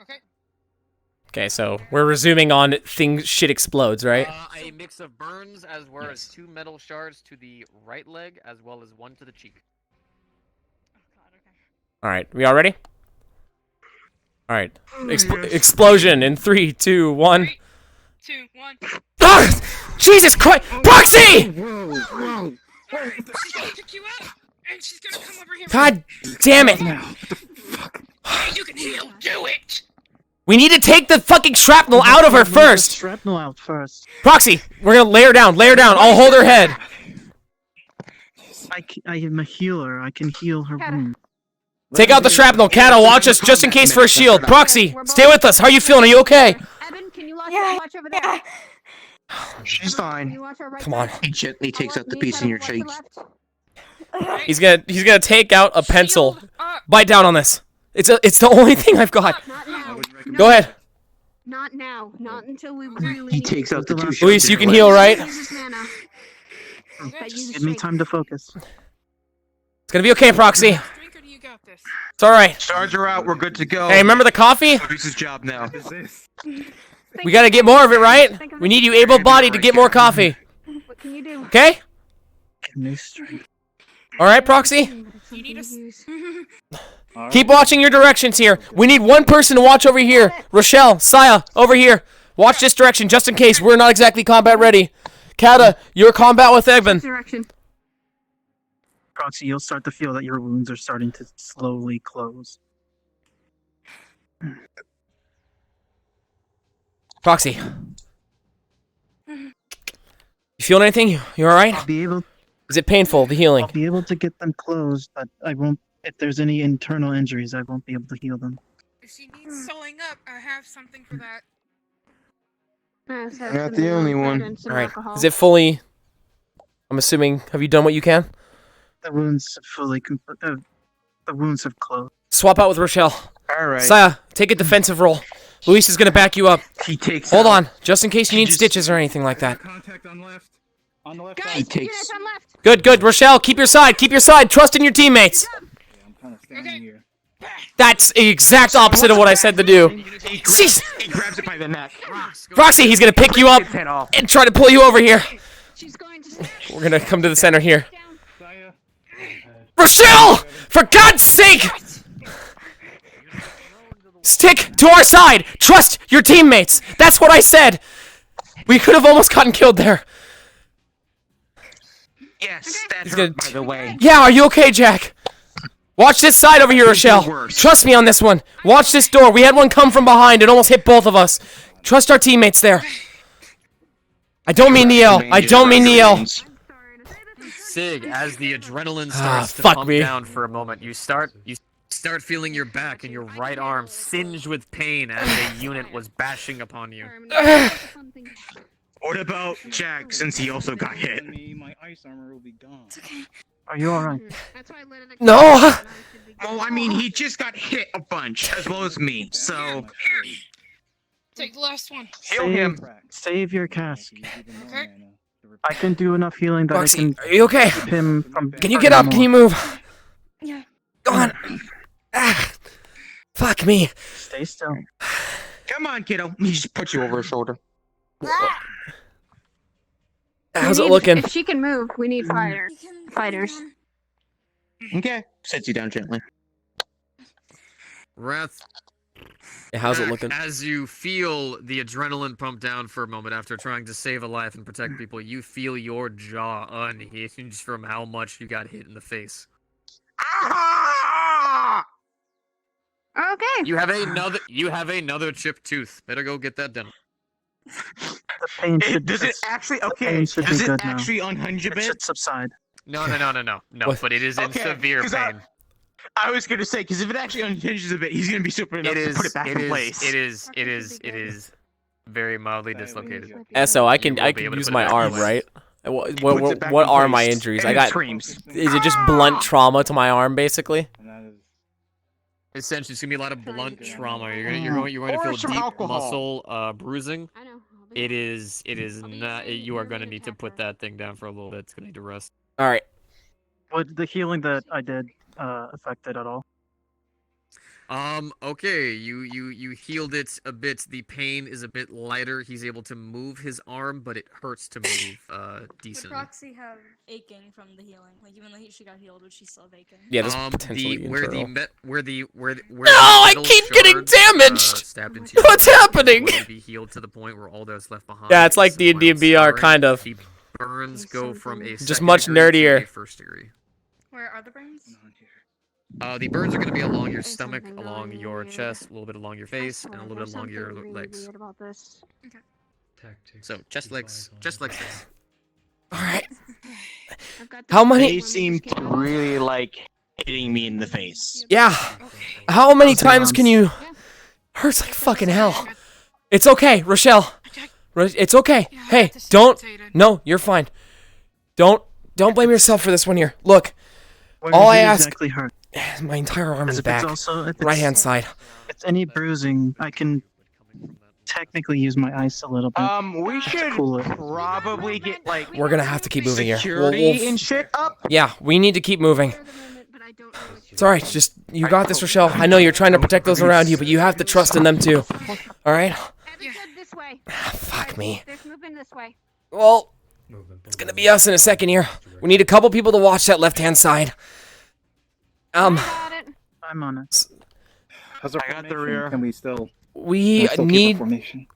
Okay. Okay, so we're resuming on shit explodes, right? A mix of burns, as well as 2 metal shards to the right leg, as well as 1 to the cheek. All right, we all ready? All right, explosion in 3, 2, 1. 3, 2, 1. Ah! Jesus Christ! Proxy! She's gonna pick you up, and she's gonna come over here. God damn it! You can heal. Do it. We need to take the fucking shrapnel out of her first. Shrapnel out first. Proxy, we're gonna lay her down. Lay her down. I'll hold her head. I am a healer. I can heal her wound. Take out the shrapnel. Kata, watch us just in case for a shield. Proxy, stay with us. How are you feeling? Are you okay? Evan, can you watch over there? She's fine. Come on. He gently takes out the piece in your cheek. He's gonna take out a pencil. Bite down on this. It's the only thing I've got. Not now. Go ahead. Not now. Not until we really. He takes out the 2 shields. Luis, you can heal, right? Give me time to focus. It's gonna be okay, Proxy. It's all right. Charge her out. We're good to go. Hey, remember the coffee? Luis's job now. We gotta get more of it, right? We need you able-bodied to get more coffee. What can you do? Okay? New strength. All right, Proxy? You need us. Keep watching your directions here. We need one person to watch over here. Rochelle, Saya, over here. Watch this direction just in case we're not exactly combat ready. Kata, you're combat with Evan. Direction. Proxy, you'll start to feel that your wounds are starting to slowly close. Proxy. You feeling anything? You all right? I'll be able. Is it painful, the healing? I'll be able to get them closed, but I won't. If there's any internal injuries, I won't be able to heal them. If she needs sewing up, I have something for that. Not the only one. All right. Is it fully... I'm assuming... Have you done what you can? The wounds the wounds have closed. Swap out with Rochelle. All right. Saya, take a defensive role. Luis is going to back you up. He takes Hold out- on, just in case you need stitches or anything like that. Contact on left. On the left Guys, He takes. on left. Good. Rochelle, keep your side. Keep your side. Trust in your teammates. I'm kind of standing here. That's the exact opposite of what I said to do. Jeez. He grabs it by the neck. Proxy, he's going to pick you up and try to pull you over here. She's going to. We're going to come to the center here. Saya. Rochelle! For God's sake! Stick to our side! Trust your teammates! That's what I said! We could have almost gotten killed there. Yes, that He's hurt, gonna by the way. Yeah, are you okay, Jack? Watch this side over here, Rochelle. Trust me on this one. Watch this door. We had one come from behind. It almost hit both of us. Trust our teammates there. I don't mean to yell. I don't mean to yell. Sig, as the adrenaline starts to fuck pump me. down for a moment, you start feeling your back and your right arm singed with pain as a unit was bashing upon you. What about Jack, since he also got hit? My ice armor will be gone. Are you alright? No! Well, I mean, he just got hit a bunch, as well as me, so... Take the last one. Heal him. Save your cask. Okay. I can do enough healing that Roxy, I can are you okay? keep him from. Can you get up? Can you move? Go on. Ah, fuck me. Stay still. Come on, kiddo. He just put you over his shoulder. How's it looking? If she can move, we need fighters. Okay. Sets you down gently. Wrath. How's it looking? As you feel the adrenaline pump down for a moment after trying to save a life and protect people, you feel your jaw unhinged from how much you got hit in the face. Okay. You have another chipped tooth. Better go get that done. The pain should. Does it actually? Okay. pain should Does be it good now. actually unhinge a It bit? should subside. No, What? but it is in Okay, severe 'cause pain. I was gonna say, because if it actually unhinges a bit, he's gonna be super enough to put it back in place. It is very mildly dislocated. So I can You will be able to use put it my back in arm, place. right? Puts it What back are in my place, injuries? and I it got. screams. Is it just blunt trauma to my arm, basically? Essentially, it's gonna be a lot of blunt trauma. You're going to Or feel some deep alcohol. muscle bruising. I know. It is not. You are gonna need to put that thing down for a little bit. It's gonna need to rest. All right. Would the healing that I did affect it at all? Okay, you healed it a bit. The pain is a bit lighter. He's able to move his arm, but it hurts to move Would decently. Proxy have aching from the healing? Like even though she got healed, would she still have aching? Yeah, this potentially where the internal. where the No, I keep getting damaged! Stabbed into your What's arm, happening? would be healed to the point where all that's left behind. Yeah, it's like is D&D some mild and VR, scarring. kind of. The burns go from a Just second much degree to nerdier. a first degree. Where are the burns? The burns are going to be along your stomach, along your chest, a little bit along your face, and a little bit along your legs. Weird about this. Okay. So chest, legs, face. All right. I've got How many? They seem to really like hitting me in the face. Yeah. How many times can you? Hurts like fucking hell. It's okay, Rochelle. It's okay. Hey, don't. No, you're fine. Don't blame yourself for this one here. Look. Where All does I it ask. exactly hurt? My entire arm is If back. it's Right hand side. If it's any bruising, I can technically use my ice a little bit. We should cool it. probably get like We're gonna have to keep moving here. security and shit up. Yeah, we need to keep moving. It's alright, just you got this, Rochelle. I know you're trying to protect those around you, but you have to trust in them too. Alright? This way. Fuck me. They're moving this way. Well, it's gonna be us in a second here. We need a couple people to watch that left-hand side. I'm on it. How's our I got the formation? rear. Can we still? We can still keep our need. formation?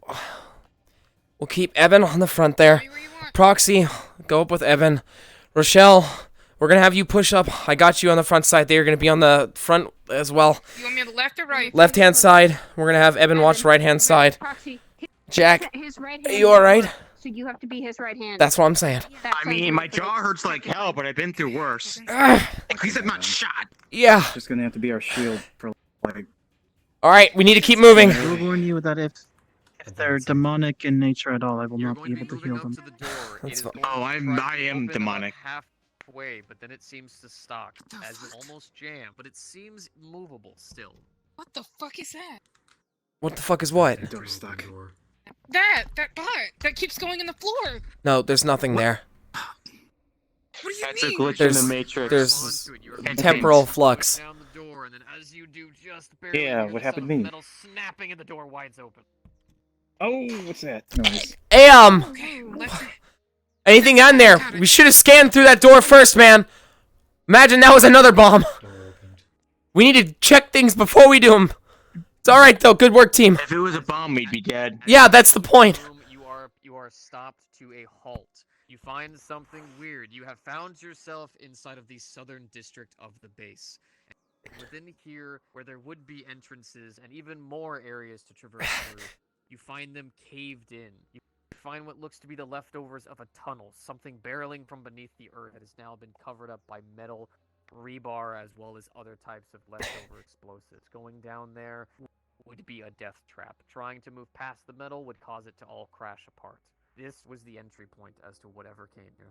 We'll keep Evan on the front there. Proxy, go up with Evan. Rochelle, we're gonna have you push up. I got you on the front side there. You're gonna be on the front as well. You want me on the left or right? Left-hand side. We're gonna have Evan watch right-hand side. Proxy. Jack, His right are hand you alright? So you have to be his right hand. That's what I'm saying. I mean, my jaw hurts like hell, but I've been through worse. Ugh. At least I'm not shot. Yeah. Just gonna have to be our shield for like. Alright, we need to keep moving. I will warn you that if they're demonic in nature at all, I will not be able to heal them. That's fine. Oh, I am demonic. Halfway, but then it seems to stop as it almost jammed, but it seems movable still. What the fuck is that? What the fuck is what? The door's stuck. That bot that keeps going in the floor. No, there's nothing there. What do you That's a mean? glitch in the matrix. There's temporal flux. Down the door, and then as you do, just Yeah, what happened to me? metal snapping and the door wide open. Oh, what's that noise? Hey, Okay, anything on there? We should have scanned through that door first, man. Imagine that was another bomb. We need to check things before we do them. It's alright, though. Good work, team. If it was a bomb, we'd be dead. Yeah, that's the point. You are stopped to a halt. You find something weird. You have found yourself inside of the southern district of the base. And within here, where there would be entrances and even more areas to traverse through, you find them caved in. You find what looks to be the leftovers of a tunnel, something barreling from beneath the earth that has now been covered up by metal, rebar, as well as other types of leftover explosives. Going down there would be a death trap. Trying to move past the metal would cause it to all crash apart. This was the entry point as to whatever came here.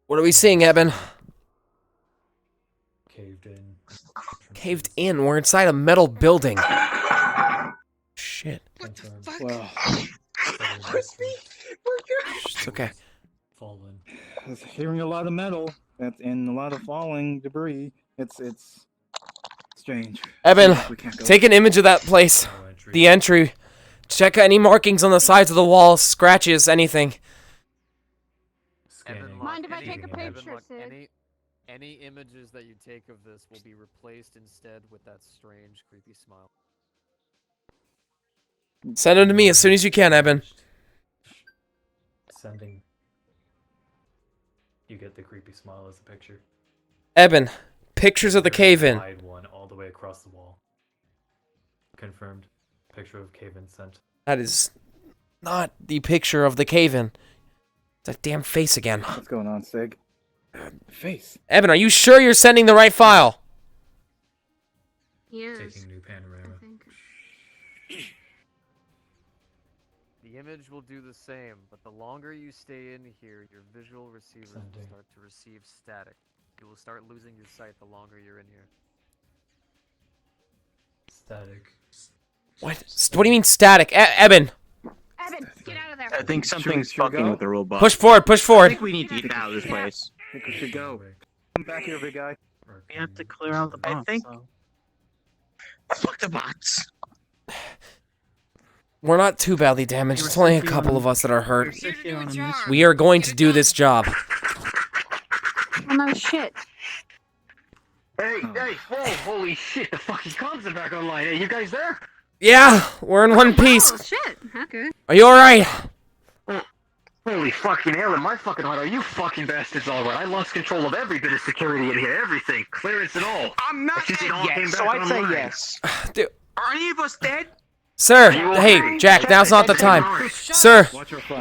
What are we seeing, Eben? Caved in. Caved in. We're inside a metal building. Shit. What the fuck? Well, It's okay. Fallen. I was hearing a lot of metal. That's in a lot of falling debris. It's strange. Evan, We can't go. take an image of that place. The entry. Check any markings on the sides of the walls, scratches, anything. Mind if I take a picture, Sid? Any images that you take of this will be replaced instead with that strange, creepy smile. Send them to me as soon as you can, Evan. Sending. You get the creepy smile as a picture. Evan, pictures of the cave-in. Wide one all the way across the wall. Confirmed. Picture of cave-in sent. That is not the picture of the cave-in. It's that damn face again. What's going on, Sig? Face. Evan, are you sure you're sending the right file? Yes. Taking new panorama. The image will do the same, but the longer you stay in here, your visual receivers will start to receive static. You will start losing your sight the longer you're in here. Static. What? What do you mean static? Evan! Evan, get out of there. I think something's fucking with the robot. Push forward, push I forward. think we need to get out of this place. I think we should go. Come back here, big guy. We have to clear out the box. I think. So. Fuck the bots. We're not too badly damaged. It's only a couple of us that are hurt. Sit here on a mission. We are going to do this job. Oh no shit. Hey, whoa, holy shit, the fucking comms are back online. Hey, you guys there? Yeah, we're in one piece. Oh shit. Okay. Are you alright? Holy fucking hell, in my fucking heart, are you fucking bastards alright? I lost control of every bit of security in here, everything, clearance and all. I'm not Since it dead all came yet, back so I'd say online. yes. Dude. Are any of us dead? Sir, hey, Jack, now's not the time. Sir,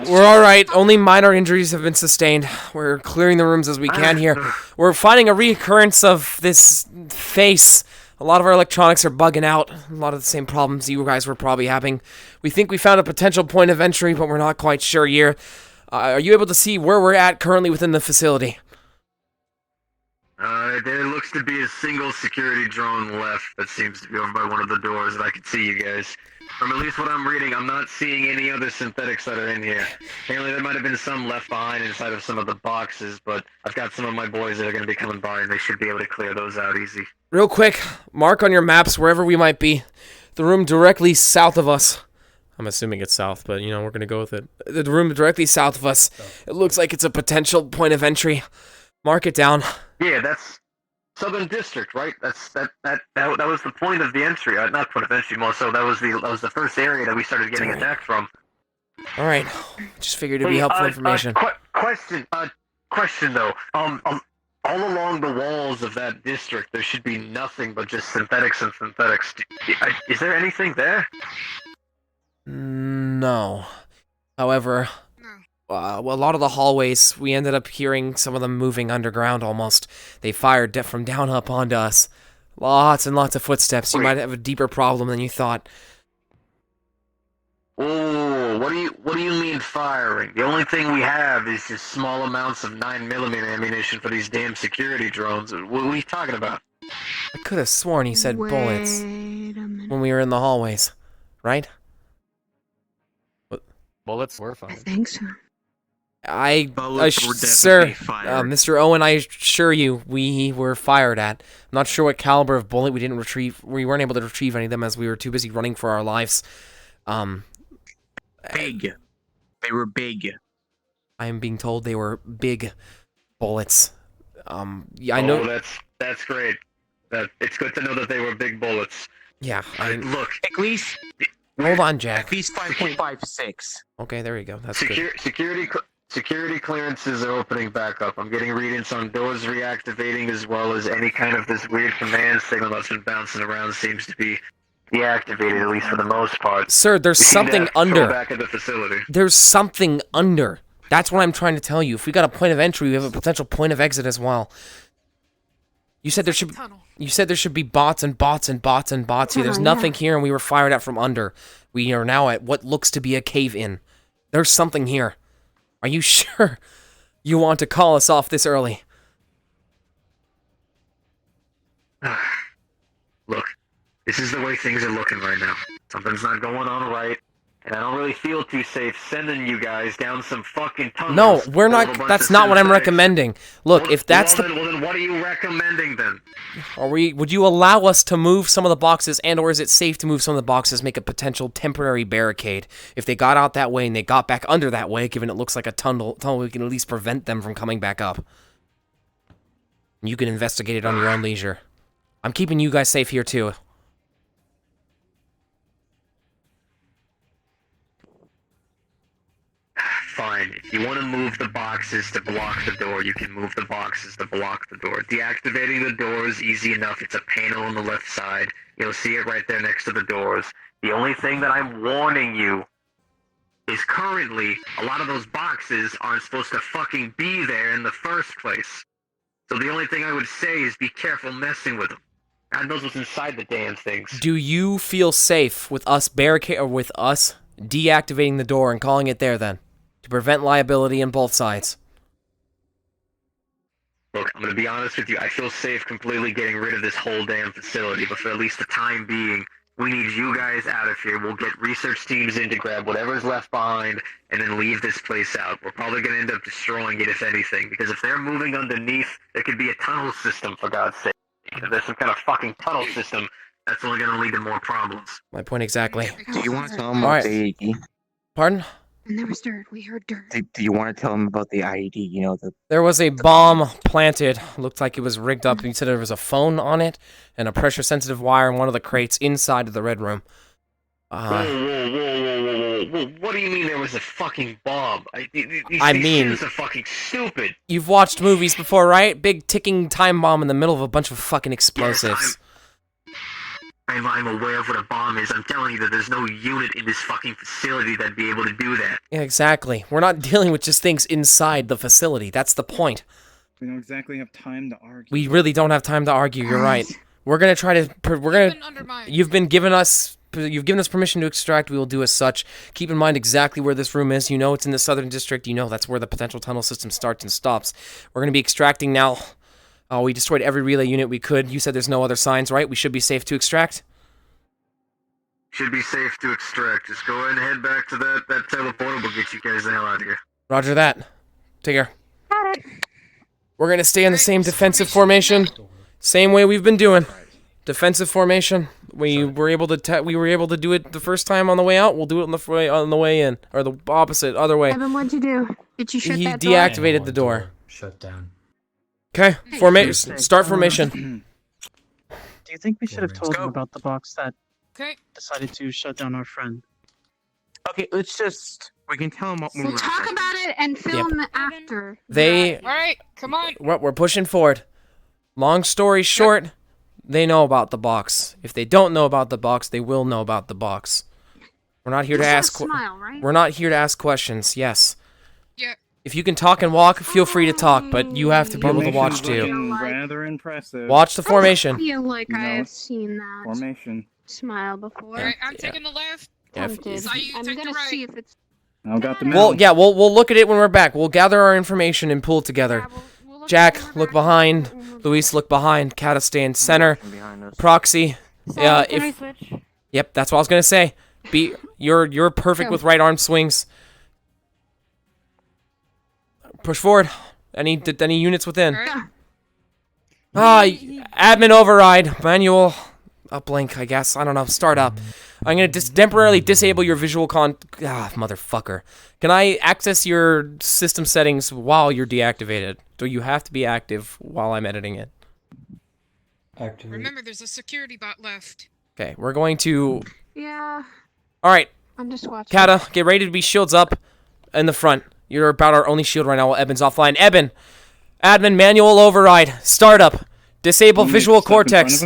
we're alright. Only minor injuries have been sustained. We're clearing the rooms as we can here. We're finding a reoccurrence of this face. A lot of our electronics are bugging out. A lot of the same problems you guys were probably having. We think we found a potential point of entry, but we're not quite sure here. Are you able to see where we're at currently within the facility? There looks to be a single security drone left that seems to be over by one of the doors, and I can see you guys. From at least what I'm reading, I'm not seeing any other synthetics that are in here. Apparently there might have been some left behind inside of some of the boxes, but I've got some of my boys that are going to be coming by, and they should be able to clear those out easy. Real quick, mark on your maps wherever we might be. The room directly south of us. I'm assuming it's south, but, you know, we're going to go with it. The room directly south of us. It looks like it's a potential point of entry. Mark it down. Yeah, that's Southern District, right? That was the point of the entry. Not point of entry, more so that was the first area that we started getting attacked from. All right, just figured it'd be helpful information. Question though. All along the walls of that district, there should be nothing but just synthetics and synthetics. Is there anything there? No. However, a lot of the hallways, we ended up hearing some of them moving underground almost. They fired from down up onto us. Lots and lots of footsteps. You might have a deeper problem than you thought. Oh, what do you mean firing? The only thing we have is just small amounts of 9mm ammunition for these damn security drones. What are you talking about? I could have sworn he said bullets when we were in the hallways, right? Bullets were fine. I think so. Sir, Mr. Owen, I assure you, we were fired at. I'm not sure what caliber of bullet we didn't retrieve. We weren't able to retrieve any of them as we were too busy running for our lives. Big. They were big. I am being told they were big bullets. Yeah, I know. Oh, that's great. It's good to know that they were big bullets. Yeah. Look. At least. Hold on, Jack. At least 5.56. Okay, there you go. That's good. Security clearances are opening back up. I'm getting readings on doors reactivating as well as any kind of this weird command signal that's been bouncing around seems to be deactivated, at least for the most part. Sir, there's something under. Back at the facility. There's something under. That's what I'm trying to tell you. If we got a point of entry, we have a potential point of exit as well. You said there should. You said there should be bots and bots and bots and bots here. There's nothing here, and we were fired at from under. We are now at what looks to be a cave-in. There's something here. Are you sure you want to call us off this early? Look, this is the way things are looking right now. Something's not going on right. And I don't really feel too safe sending you guys down some fucking tunnels. No, we're full of a not. bunch That's of not what I'm synthetics. recommending. Look, if that's well, then what are you recommending then? would you allow us to move some of the boxes, and or is it safe to move some of the boxes, make a potential temporary barricade? If they got out that way and they got back under that way, given it looks like a tunnel, we can at least prevent them from coming back up. You can investigate it on your own leisure. I'm keeping you guys safe here too. Fine. If you want to move the boxes to block the door, you can move the boxes to block the door. Deactivating the door is easy enough. It's a panel on the left side. You'll see it right there next to the doors. The only thing that I'm warning you is currently, a lot of those boxes aren't supposed to fucking be there in the first place. So the only thing I would say is be careful messing with them. God knows what's inside the damn things. Do you feel safe with us deactivating the door and calling it there then? To prevent liability on both sides. Look, I'm gonna be honest with you, I feel safe completely getting rid of this whole damn facility, but for at least the time being, we need you guys out of here. We'll get research teams in to grab whatever's left behind, and then leave this place out. We're probably gonna end up destroying it, if anything, because if they're moving underneath, there could be a tunnel system, for God's sake. If there's some kind of fucking tunnel system, that's only gonna lead to more problems. My point exactly. Do you want to tell them about the IED? Pardon? And there was dirt. We heard dirt. Do you want to tell them about the IED? You know, There was a bomb planted. Looked like it was rigged up. You said there was a phone on it and a pressure-sensitive wire in one of the crates inside of the red room. Whoa. What do you mean there was a fucking bomb? These things are fucking stupid. You've watched movies before, right? Big ticking time bomb in the middle of a bunch of fucking explosives. Yes, I'm aware of what a bomb is. I'm telling you that there's no unit in this fucking facility that'd be able to do that. Yeah, exactly. We're not dealing with just things inside the facility. That's the point. We don't exactly have time to argue. We really don't have time to argue. You're right. We're gonna try to. You've given us permission to extract. We will do as such. Keep in mind exactly where this room is. You know it's in the southern district. You know that's where the potential tunnel system starts and stops. We're gonna be extracting now. Oh, we destroyed every relay unit we could. You said there's no other signs, right? We should be safe to extract? Should be safe to extract. Just go ahead and head back to that teleporter. We'll get you guys the hell out of here. Roger that. Take care. We're going to stay in the same defensive formation. Same way we've been doing. Defensive formation. We were able to do it the first time on the way out. We'll do it on the way in. Or the opposite, other way. Evan, what'd you do? Did you shut He that door? deactivated the door. Shut down. Okay, start formation. Do you think we should have told them about the box that decided to shut down our friend? Okay, we can tell them what We'll talk about it and film after. Alright, come on. We're pushing forward. Long story short, they know about the box. If they don't know about the box, they will know about the box. We're not here to ask. Smile, right? We're not here to ask questions. Yes. Yeah. If you can talk and walk, feel free to talk, but you have to be able to watch too. Rather impressive. Watch the formation. I feel like I No. have seen that Formation. smile before. Alright, I'm taking the left. Tempted. Sayu, I'm take the gonna right. see if it's. I've got the Well, middle. yeah, we'll look at it when we're back. We'll gather our information and pull together. Jack, look behind. Luis, look behind. Kata, stay in center. Proxy. Can I switch? Yep, that's what I was gonna say. You're perfect with right arm swings. Push forward. Any units within? Admin override. Manual uplink, I guess. I don't know. Start up. I'm gonna temporarily disable your visual motherfucker. Can I access your system settings while you're deactivated? Do you have to be active while I'm editing it? Activate. Remember, there's a security bot left. Okay, we're going to. Yeah. All right. I'm just watching. Kata, get ready to be shields up in the front. You're about our only shield right now while Eben's offline. Eben, admin manual override. Startup. Disable visual cortex.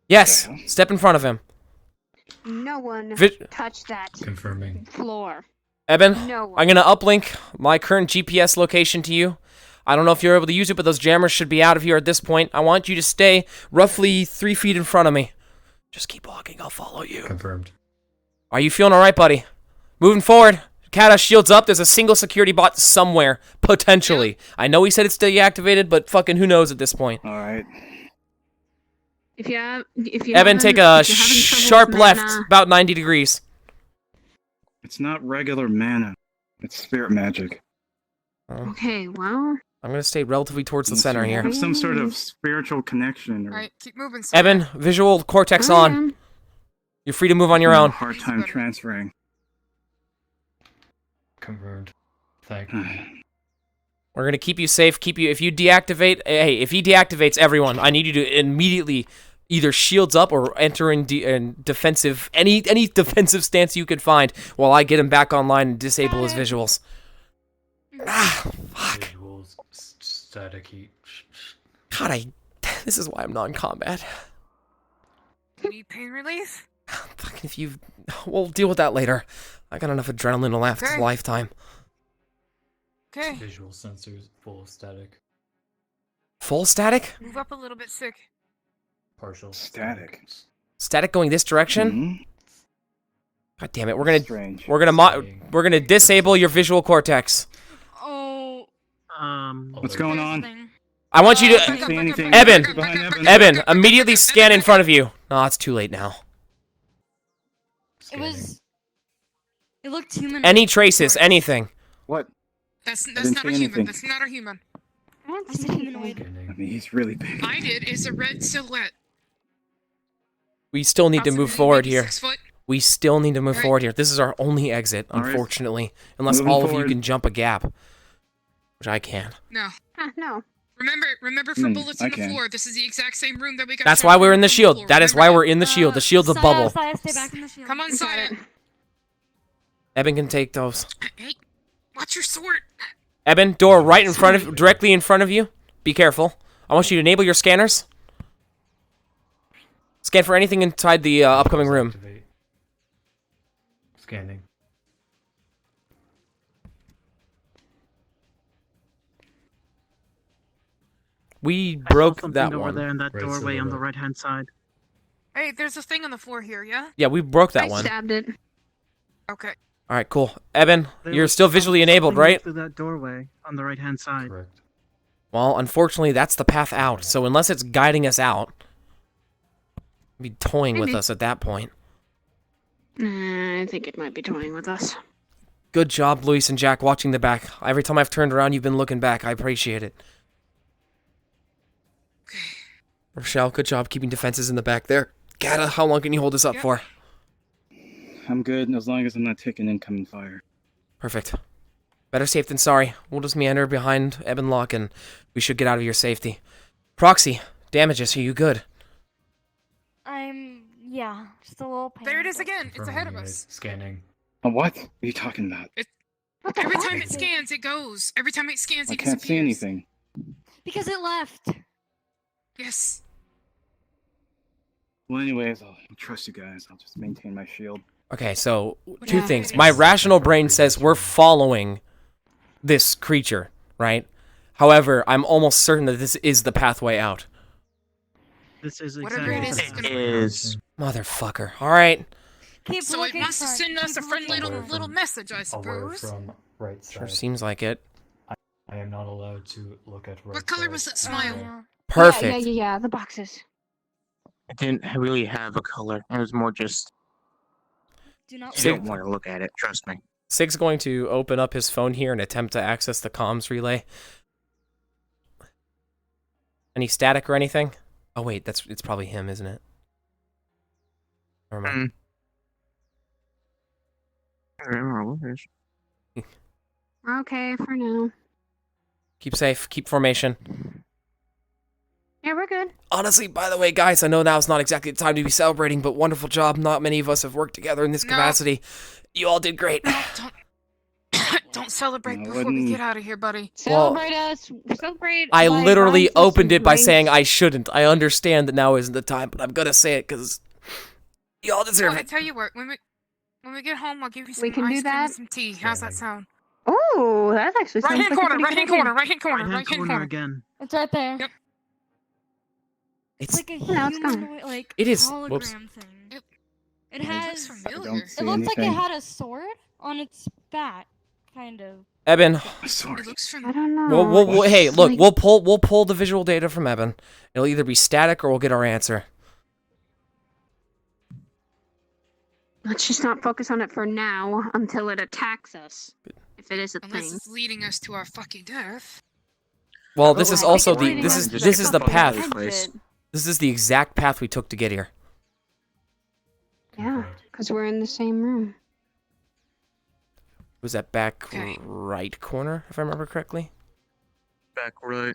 Yes, step in front of him. No one touch that Confirming. floor. Eben, No one. I'm going to uplink my current GPS location to you. I don't know if you're able to use it, but those jammers should be out of here at this point. I want you to stay roughly 3 feet in front of me. Just keep walking. I'll follow you. Confirmed. Are you feeling all right, buddy? Moving forward. Kata, shields up. There's a single security bot somewhere, potentially. I know he said it's deactivated, but fucking who knows at this point. All right. If you Eben, take a sharp left, about 90 degrees. It's not regular mana. It's spirit magic. Okay, well. I'm gonna stay relatively towards the center here. Have some sort of spiritual connection. Or... Alright, keep moving. Eben, visual cortex on. You're free to move on your own. Hard time transferring. Confirmed. Thank you. We're gonna keep you safe. If you deactivate, hey, if he deactivates everyone, I need you to immediately either shields up or enter in defensive, any defensive stance you could find while I get him back online and disable his visuals. Ah, fuck. Visuals, static heat. God, this is why I'm non-combat. Need pain relief? Fucking if you, we'll deal with that later. I got enough adrenaline to last a lifetime. Okay. Visual sensors full static. Full static? Move up a little bit, sick. Partial static. Static going this direction? Mm-hmm. God damn it! We're gonna disable your visual cortex. Oh. What's going on? I want you to, Can't see anything. Evan, immediately scan in front of you. No, it's too late now. It looked human. Any traces, anything. What? That's didn't not see a human. anything. That's not a human. I said humanoid. I mean, he's really big. I did. It's a red silhouette. We still need to move forward here. 6 foot. We still need to move forward here. This is our only exit, unfortunately. Unless Moving all of you forward. can jump a gap. Which I can. No. No. Remember for bullets I on the can. floor, this is the exact same room that we got. That's shot why from we're in the before. shield. That is why we're in the shield. The shield's a bubble. Saya, stay back in the shield. Come on, Saya. Eben can take those. Hey, watch your sword. Eben, door right in front of, directly in front of you. Be careful. I want you to enable your scanners. Scan for anything inside the upcoming room. Activate. Scanning. We I saw broke something that over one. there in that Right doorway on the silhouette. right-hand side. Hey, there's a thing on the floor here, yeah? Yeah, we broke that I one. stabbed it. Okay. All right, cool. Eben, There you're was still visually enabled, something right? Through that doorway on the right-hand side. Correct. Well, unfortunately, that's the path out. So unless it's guiding us out, it'd be toying with Maybe. us at that point. I think it might be toying with us. Good job, Luis and Jack, watching the back. Every time I've turned around, you've been looking back. I appreciate it. Rochelle, good job keeping defenses in the back there. Gata, how long can you hold us up for? I'm good as long as I'm not taking incoming fire. Perfect. Better safe than sorry. We'll just meander behind Eben Lock and we should get out of your safety. Proxy, damages, are you good? Yeah, just a little pain. There it is again. It's ahead of Confirming us. it. Scanning. What are you talking about? Every time it scans, it goes. Every time it scans, I it can't see disappears. anything. Because it left. Yes. Well, anyways, I'll trust you guys. I'll just maintain my shield. Okay, so two things. My rational brain says we're following this creature, right? However, I'm almost certain that this is the pathway out. This is Whatever exactly it is, it's what gonna Is Motherfucker. All right. Keep So it looking wants to for it. send us a Keep friendly looking little for it. little message, I Aware suppose. from right side. Sure seems like it. I am not allowed to look at right What color side. was that smile? Yeah. Perfect. Yeah, the boxes. it didn't really have a color. It was more just Do not you Sig- don't want to look at it. Trust me. Sig's going to open up his phone here and attempt to access the comms relay. Any static or anything? Oh wait, it's probably him, isn't it? Never mind. Okay, for now. Keep safe. Keep formation. Yeah, we're good. Honestly, by the way, guys, I know now's not exactly the time to be celebrating, but wonderful job. Not many of us have worked together in this No. capacity. You all did great. Don't celebrate I before we wouldn't- get out of here, buddy. Celebrate us. Celebrate. I by literally buying some opened it by drinks. saying I shouldn't. I understand that now isn't the time, but I'm gonna say it because you all deserve Well, I it. tell you what, when we get home, I'll give you some We can do ice cream that? and some tea. How's that sound? Oh, that actually Right sounds hand like corner, a pretty right good hand idea. corner, right hand corner, Right-hand right hand corner corner. again. It's right there. Yep. It's like a No, it's gone. humanoid, like It is- hologram whoops. thing. Yep. It Looks has. familiar. don't It see looks like it anything. had a sword on its back, kind of. Eben, A sword. It looks I familiar. don't know. hey, It's look, like- we'll pull the visual data from Eben. It'll either be static or we'll get our answer. Let's just not focus on it for now until it attacks us. If it is a Unless thing. it's leading us to our fucking death. Well, this is also the waiting this on is just this is the fucking path. exit. This is the exact path we took to get here. Yeah, because we're in the same room. Was that back right corner, if I remember correctly? Back right.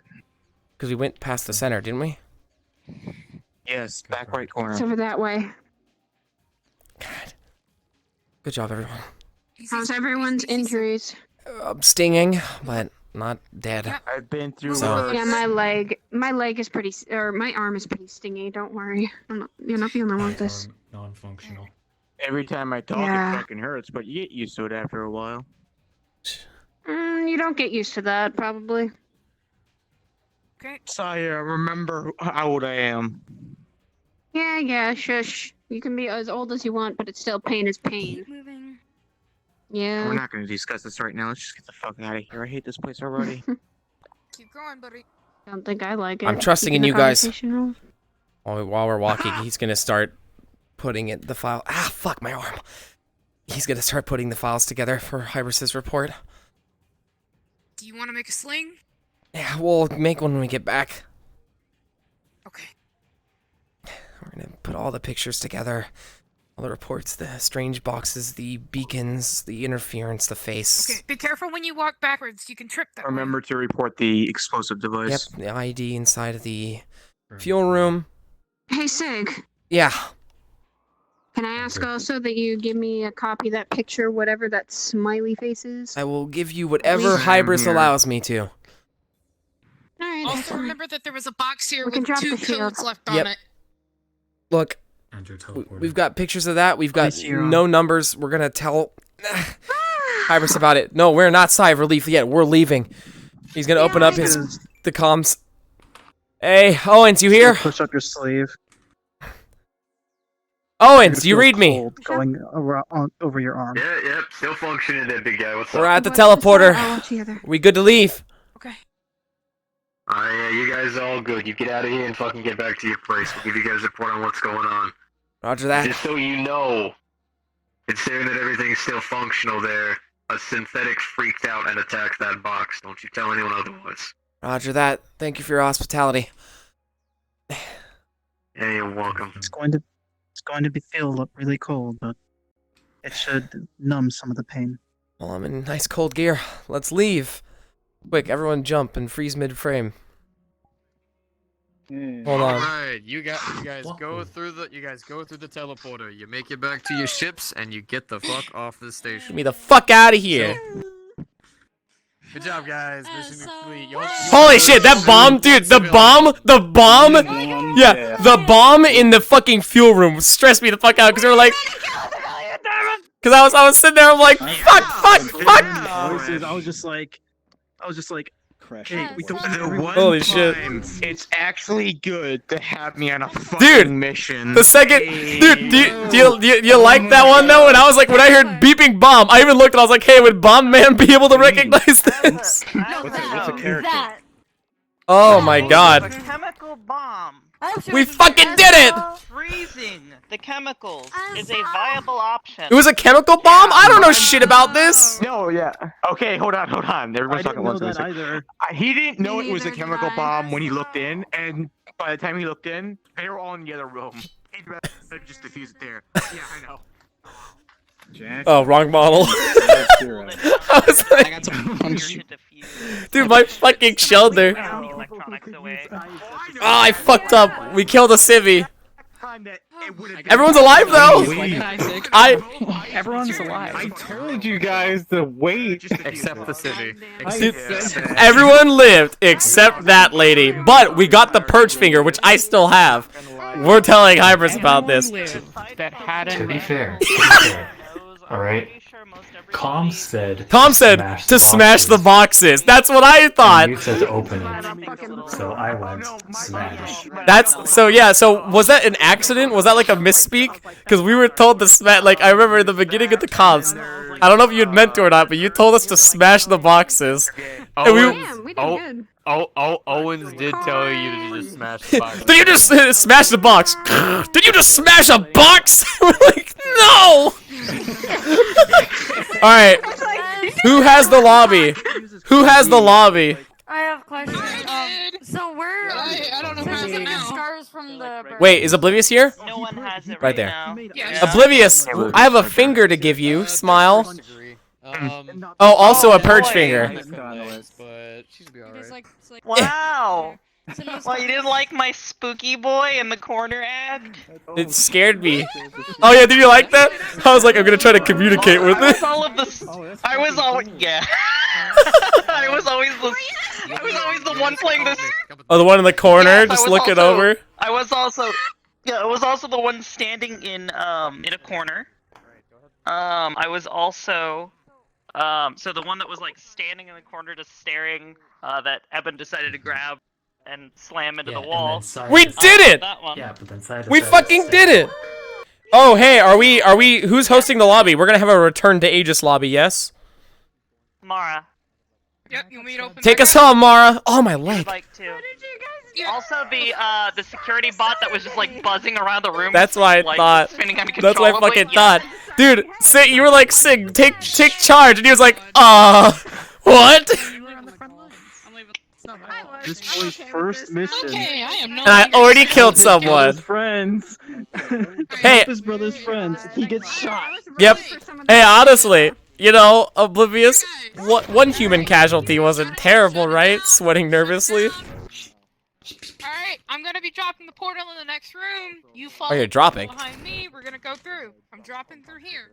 Because we went past the center, didn't we? Yes, back right corner. It's over that way. Good job, everyone. How's everyone's injuries? Stinging, but not dead. I've been through So- Yeah, my leg is pretty, or my arm is pretty stingy. Don't worry, you're not the only one with this. Non-functional. Every time I talk, Yeah. it fucking hurts, but you get used to it after a while. You don't get used to that, probably. Okay. Sire, remember how old I am. Yeah, shush. You can be as old as you want, but it's still pain is pain. Moving. Yeah. We're not going to discuss this right now. Let's just get the fuck out of here. I hate this place already. Keep going, buddy. Don't think I like it. I'm trusting in Keeping you the guys. conversation rolling. While we're walking, he's gonna start putting the file. Ah, fuck my arm. He's gonna start putting the files together for Hybris's report. Do you want to make a sling? Yeah, we'll make one when we get back. Okay. We're gonna put all the pictures together, all the reports, the strange boxes, the beacons, the interference, the face. Okay, be careful when you walk backwards. You can trip that way. Remember to report the explosive Yep, device. the ID inside of the fuel room. Hey, Sig. Yeah. Can I ask also that you give me a copy of that picture, whatever that smiley face is? I will give you whatever Please. Hybris allows me to. Alright, Also, remember that there was a box here We can with drop 2 the shield. codes left Yep. on it. Look, we've got pictures of that. We've got no numbers. We're gonna tell Hybris about it. No, we're not sigh of relief yet. We're leaving. He's gonna open up the comms. Hey, Owens, you here? Push up your sleeve. Owens, you read me. Cold going over your arm. Yeah, yep, still functioning there, big guy. What's We're up? at the teleporter. We good to leave? Yeah, you guys are all good. You get out of here and fucking get back to your place. We'll give you guys a report on what's going on. Roger that. Just so you know, considering that everything's still functional there, a synthetic freaked out and attacked that box. Don't you tell anyone otherwise. Roger that. Thank you for your hospitality. Yeah, you're welcome. It's going to feel really cold, but it should numb some of the pain. Well, I'm in nice cold gear. Let's leave. Quick, everyone jump and freeze mid-frame. Hold on. Alright, you guys go through the teleporter. You make it back to your ships and you get the fuck off the station. Get me the fuck out of here. Good job, guys. Mission complete. Holy shit, that bomb, dude, the bomb, yeah, the bomb in the fucking fuel room stressed me the fuck out because they were like, because I was sitting there, I'm like, fuck. I was just like, hey, we don't Holy shit. It's actually good to have me on a fucking mission. The second, dude, do you like that one though? And I was like, when I heard beeping bomb, I even looked and I was like, hey, would Bomb Man be able to recognize this? What's a character? Oh my god. A chemical bomb. We fucking did it! Freezing the chemicals is a viable option. It was a chemical bomb? I don't know shit about this. No, yeah. Okay, hold on. Everyone's talking at once. He didn't know it was a chemical bomb when he looked in, and by the time he looked in, they were all in the other room. He'd rather just defuse it there. Yeah, I know. Jack. Oh, wrong model. I was like, dude, my fucking shoulder. Oh, I fucked up. We killed a civvy. Everyone's alive though. Everyone's alive. I told you guys to wait. Except the city. Everyone lived except that lady. But we got the perch finger, which I still have. We're telling Hybris about this. That had To be fair. Alright. Tom said to smash the boxes. That's what I thought. You said to open it. So I went smash. That's so yeah. So was that an accident? Was that like a misspeak? Because we were told to smash. Like I remember in the beginning of the comms. I don't know if you'd meant to or not, but you told us to smash the boxes. And Owens did tell you to just smash the box. Did you just smash the box? Did you just smash a box? We're like, No! Alright. Who has the lobby? Who has the lobby? I have a question. So where? I don't know where to get scars from the. Wait, is Oblivious here? No one has it Right there. now. Oblivious, I have a finger to give you. Smile. Oh, also a purge finger. Wow. Well, you didn't like my spooky boy in the corner act? It scared me. Oh yeah, did you like that? I was like, I'm gonna try to communicate with it. I was always the one playing this. Oh, the one in the corner, Yes, just I was looking also- over. I was also the one standing in a corner. I was also so the one that was like standing in the corner just staring that Eben decided to grab and slam into the wall. We did it! That one. Yeah, but then Saya We decided fucking to did it! Oh, hey, are we, who's hosting the lobby? We're gonna have a return to Aegis lobby, yes? Mara. Yep, you meet open. Take us home, Mara! Oh, my leg. Like to. Also, the security bot that was just like buzzing around the room. That's why I like, thought. spinning That's what I uncontrollably. fucking thought. Dude, Sig, you were like, Sig, take charge, and he was like, what? This boy's first mission. Okay, I am And I already killed someone. Friends. Hey. His brother's friends. He gets shot. Yep. Hey, honestly, you know, Oblivious, one human casualty wasn't terrible, right? Sweating nervously. Alright, I'm gonna be dropping the portal in the next room. You follow Oh, you're dropping. behind me. We're gonna go through. I'm dropping through here.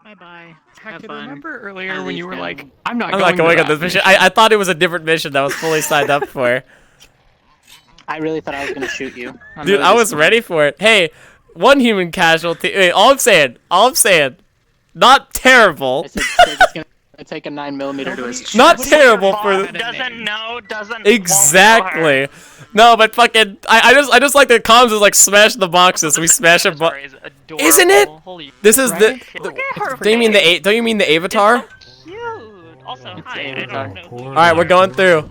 Bye bye. HatKid, remember earlier when you were like, I'm not going to on this mission. I thought it was a different mission that I was fully signed up for. I really thought I was gonna shoot you. Dude, I was ready for it. Hey, one human casualty. Wait, all I'm saying, not terrible. I said, it's gonna take a 9mm to his. Not terrible for. Doesn't. Exactly. No, but fucking, I just like the comms is like smash the boxes. We smash them. Isn't it? This is the. Don't you mean the Avatar? Also, hi. I don't know. All right, we're going through.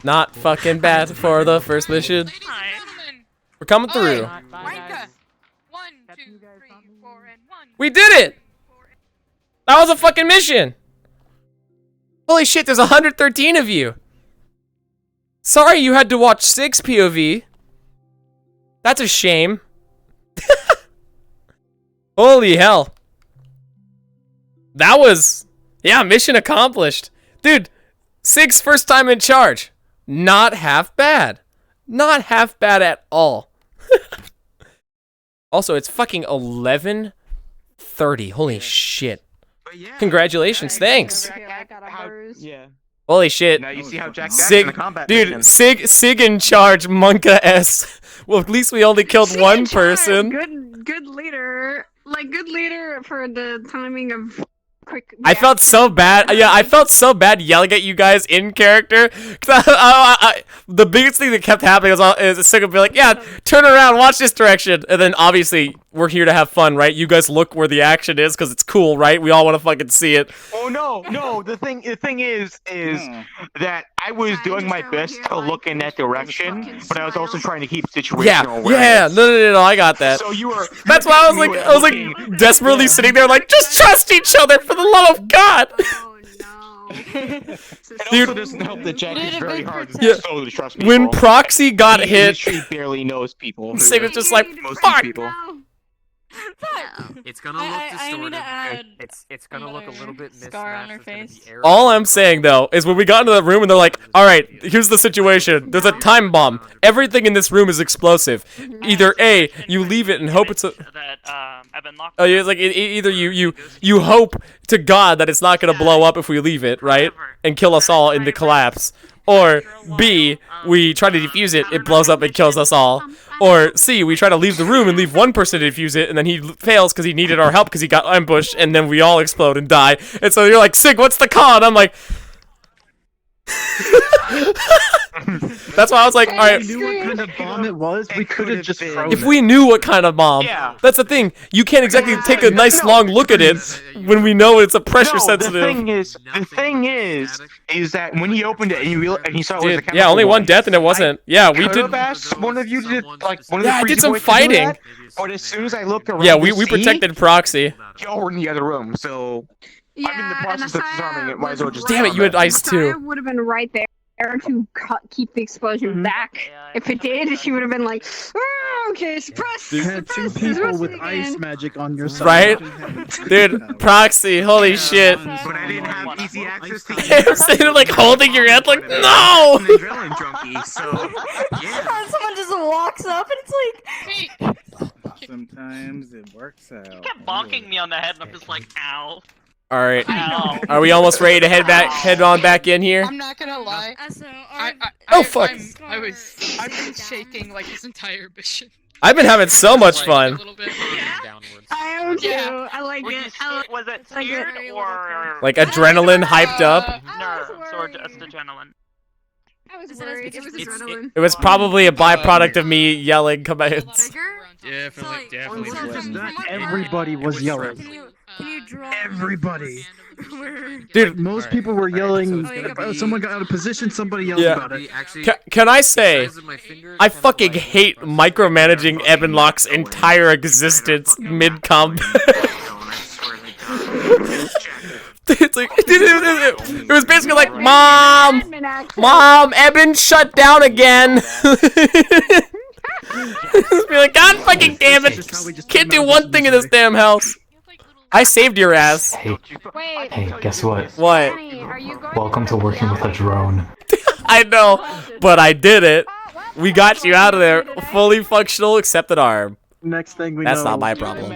Not fucking bad for the first mission. We're coming through. We did it! That was a fucking mission! Holy shit, there's 113 of you! Sorry you had to watch 6 POV. That's a shame. Holy hell. That was... Yeah, mission accomplished. Dude, 6 first time in charge. Not half bad. Not half bad at all. Also, it's fucking 11:30. Holy shit. Congratulations, thanks. Yeah. Holy shit. Now you see how Jack in the combat mission. Sig in charge, Monka S. Well, at least we only killed one person. Good leader. Like, good leader for the timing of quick. I felt so bad. Yeah, I felt so bad yelling at you guys in character. Cause the biggest thing that kept happening is Sig would be like, yeah, turn around, watch this direction. And then obviously, we're here to have fun, right? You guys look where the action is because it's cool, right? We all want to fucking see it. Oh no! The thing is that I was doing my best to look in that direction, but I was also trying to keep situational awareness. Yeah, no, I got that. So you were. That's why I was like desperately sitting there, like, just trust each other for the love of God. It also doesn't help that Jack is very hard Yeah. to trust people. When Proxy got hit, He barely knows people. Sig was just like, most fuck. people. It's gonna look I need to add it's gonna look a little bit scar on her mismatched. face. All I'm saying though is when we got into the room and they're like, all right, here's the situation. There's a time bomb. Everything in this room is explosive. Either A, you leave it and hope it's a. Oh, yeah, it's like either you hope to God that it's not gonna blow up if we leave it, right, and kill us all in the collapse. Or B, we try to defuse it, it blows up and kills us all. Or C, we try to leave the room and leave one person to defuse it, and then he fails because he needed our help because he got ambushed, and then we all explode and die. And so you're like, Sig, what's the con? I'm like... That's why I was like, all right. If we knew what kind of bomb it was, we could have just thrown If we knew what kind of bomb, that's the thing. You can't exactly take a nice long look at it when we know it's a pressure sensitive. The thing is that when he opened it and you saw it was a chemical yeah, only one one, death and it wasn't. Yeah, we could did. have asked one of you to like one of the Yeah, I did freezer some boys to do fighting. that, but as soon as I looked around, Yeah, to we see, protected Proxy. y'all were in the other room, so I'm in the process of disarming it. Might as well just. Damn it, you had ice Saya too. would have been right there to keep the explosion back. If it did, she would have been like, oh, okay, suppress. You had two people with ice magic on your side. Right? Dude, Proxy, holy shit. But I didn't have easy access to. I'm sitting there like holding your head like, no! Adrenaline junkie, so Someone just walks up and it's like, Sometimes it works out. He kept bonking me on the head, and I'm just like, ow. Alright. Ow. Are we almost ready to head on back in here? I'm not gonna lie. Oh, fuck. I've been shaking like this entire mission. I've been having so much fun. I am too. Yeah. I like it. Was it scared or Like adrenaline hyped up. nerves or just adrenaline? I was worried. It was adrenaline. It was probably a byproduct of me yelling commands. Definitely. Everybody was yelling. Can you draw? Everybody. Dude, most people were yelling. Someone got out of position. Somebody yelled about it. Can I say, I fucking hate micromanaging Ebenlock's entire existence mid-combat. It's like, it was basically like, Mom, Eben shut down again. Be like, God fucking damn it, can't do one thing in this damn house. I saved your ass. Hey, guess what? What? Welcome to working with a drone. I know, but I did it. We got you out of there, fully functional except an arm. Next thing we That's know, not my problem.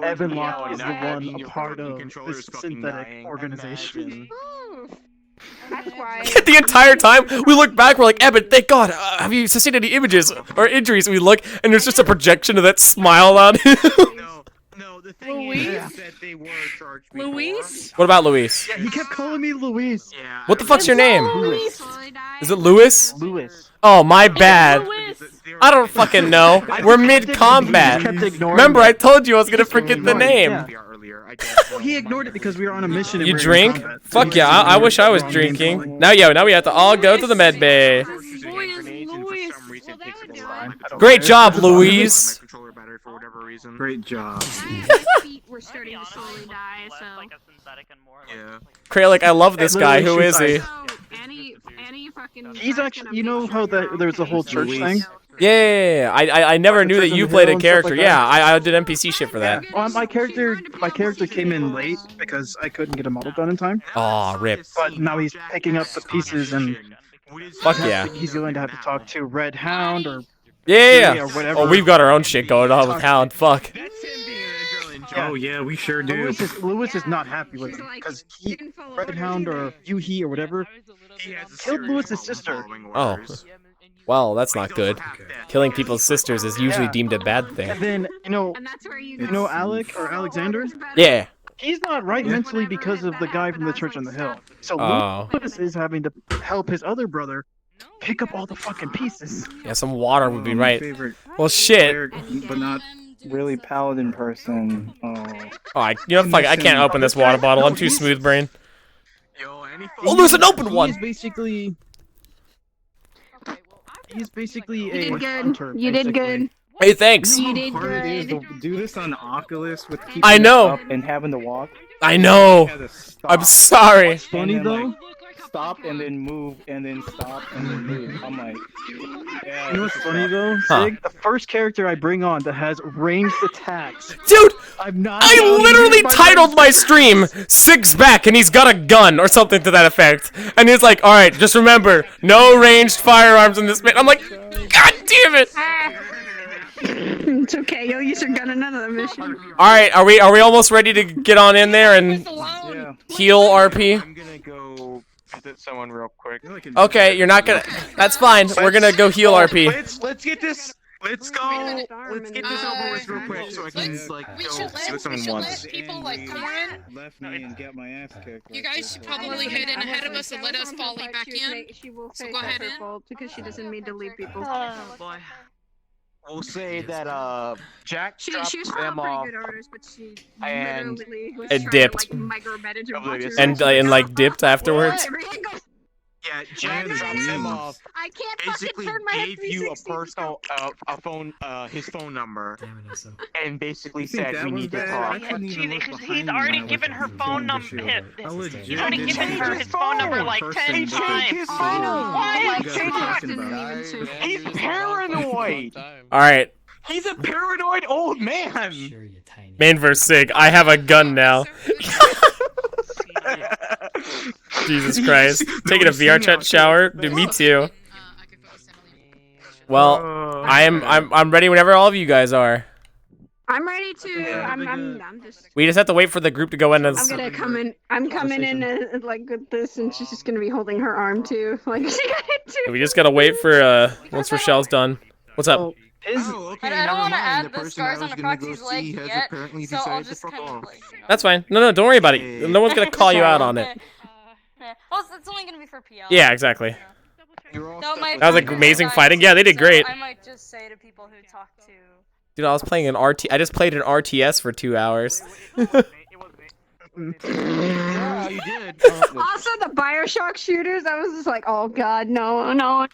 Evan Locke is the one a part of this synthetic organization. That's why. The entire time we look back, we're like, Evan, thank God. Have you sustained any images or injuries? And we look, and there's just a projection of that smile on him. The thing is that they were charged before. Luis? What about Luis? Yeah, he kept calling me Luis. Yeah. What the fuck's your name? Luis. Is it Luis? Luis. Oh, my bad. I don't fucking know. We're mid-combat. Remember, I told you I was gonna forget the name. Well, he ignored it because we were on a mission. And You we were in drink? combat. Fuck yeah, I wish I was drinking. Now we have to all go to the med bay. Great job, Louise. Great job. Feet were starting to slowly die, so. Yeah. Kralik, I love this guy. Who is he? Any fucking. He's actually, you know how there's a whole church thing? Yeah. I never knew that you played a character. Yeah, I did NPC shit for that. Well, my character came in late because I couldn't get a model done in time. Aw, rip. But now he's picking up the pieces and. Fuck yeah. He's going to have to talk to Red Hound or. Yeah. Or whatever. Oh, we've got our own shit going on with Hound. Fuck. Oh yeah, we sure do. Lewis is not happy with him because Red Hound or Yuhi or whatever killed Lewis's sister. Oh. Well, that's not good. Killing people's sisters is usually deemed a bad thing. And then, you know Alec or Alexander? Yeah. He's not right mentally because of the guy from the church on the hill. So Lewis is having to help his other brother pick up all the fucking pieces. Yeah, some water would be right. Favorite Well, shit. but not really paladin person. Oh, you know, fuck it, I can't open this water bottle. I'm too smooth brain. Oh, there's an open one. He's basically You did a good. hunter. You did good. Hey, thanks. You did Hard it is good. to do this on Oculus with keeping I know. up and having to walk. I know. You had to stop. I'm sorry. Funny And then, though. like, stop and then move and then stop and then move. I'm like, yeah. You know what's funny though, Huh. Sig? The first character I bring on that has ranged attacks. Dude, I'm not. I literally titled my stream Sig's back and he's got a gun or something to that effect. And he's like, alright, just remember, no ranged firearms in this. I'm like, God damn it. It's okay. You'll use your gun in another mission. Alright, are we almost ready to get on in there and heal RP? I'm gonna go visit someone real quick. Okay, you're not gonna. That's fine. We're gonna go heal RP. Let's get this. Let's go. Let's get this over with real quick so I can like We go should see what someone let wants. people like Corin. Left me and get my ass kicked. You guys should probably head in ahead of us and let us volley back in. She will So say go it's ahead her in. fault because she doesn't mean to leave people. Oh boy. We'll say that Jack She dropped was them pretty off good artist, but she and literally was And trying dipped. to like micromanage and watch her. And like dipped afterwards. yeah, Jack dropped him off. I can't Basically fucking turn my head gave you a 360. personal a phone his phone number and basically think said that we was need to bad? talk. I couldn't even look He's behind me already when I given was her phone number. shield. I legit He's already given her his phone number like 10 He times. changed his I phone. know. Why Like, is Fox he didn't even talking say- about? He's paranoid. All right. He's a paranoid old man. Mainverse sig. I have a gun now. Jesus Christ. Taking a VRChat shower? Dude, me too. Well, I'm ready whenever all of you guys are. I'm ready to. I'm just. We just have to wait for the group to go in. I'm gonna come in. I'm coming in like with this, and she's just gonna be holding her arm too. Like she got it too. We just gotta wait for once Rochelle's done. What's up? Okay, I don't want to add the person scars I on was a gonna go proxy's see leg has yet, apparently so I'll decided to just fuck kind of off. like, That's fine. No, don't worry about it. No one's gonna call you out on it. Well, it's only gonna be for PL. Yeah, exactly. That That was like amazing fighting. Yeah, they did great. I might just say to people who talk to. Dude, I was playing an RT. I just played an RTS for 2 hours. Yeah, you did. Also, the Bioshock shooters. I was just like, oh god, no.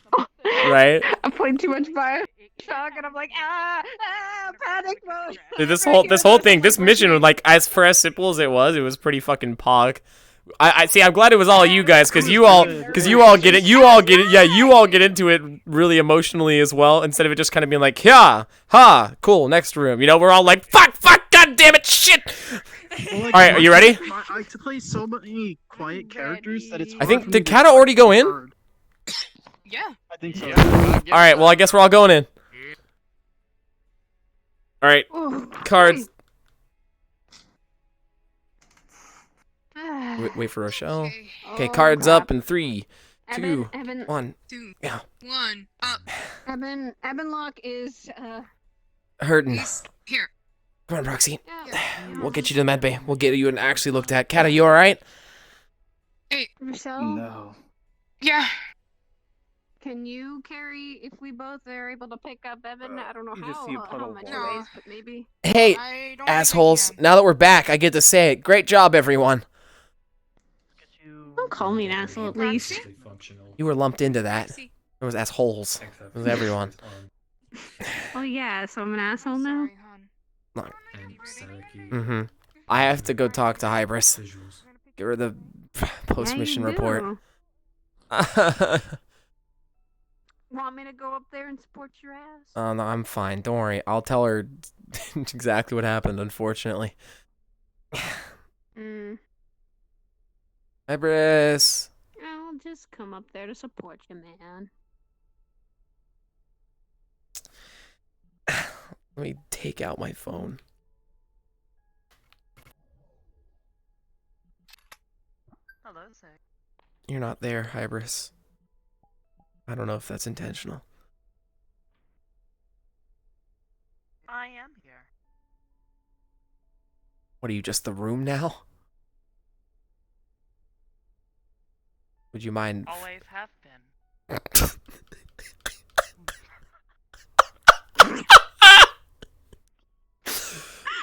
Right? I played too much Bioshock, and I'm like, panic mode. Dude, this whole thing, this mission, like as simple as it was pretty fucking pog. I see. I'm glad it was all you guys, because you all get it. Yeah, you all get into it really emotionally as well, instead of it just kind of being like, yeah, ha, cool, next room. You know, we're all like, fuck, god damn it, shit. Well, like, All right, are you ready? I like to play so many quiet characters that it's. I think did Kata already go in? Yeah. I think so. All right, well I guess we're all going in. All right, cards. Wait for Rochelle. Okay, cards up in 3, 2, 1. Yeah. 1 up. Eben Lock is Hurting. Here. Come on, Roxy. We'll get you to the med bay. We'll get you and actually looked at. Kata, you all right? Hey. Rochelle. No. Yeah. Can you carry if we both are able to pick up Evan? I don't know just see a how puddle much of it water. weighs, but maybe. Hey, assholes. Now that we're back, I get to say it. Great job, everyone. Don't call me an asshole, at least. You were lumped into that. It was assholes. It was everyone. Oh yeah, so I'm an asshole now. Look. I have to go talk to Hybris. Give her the post-mission Yeah, you report. do. Want me to go up there and support your ass? Oh, no, I'm fine. Don't worry. I'll tell her exactly what happened, unfortunately. Hybris. I'll just come up there to support you, man. Let me take out my phone. Hello, Zach. You're not there, Hybris. I don't know if that's intentional. I am here. What are you, just the room now? Would you mind? Always have been.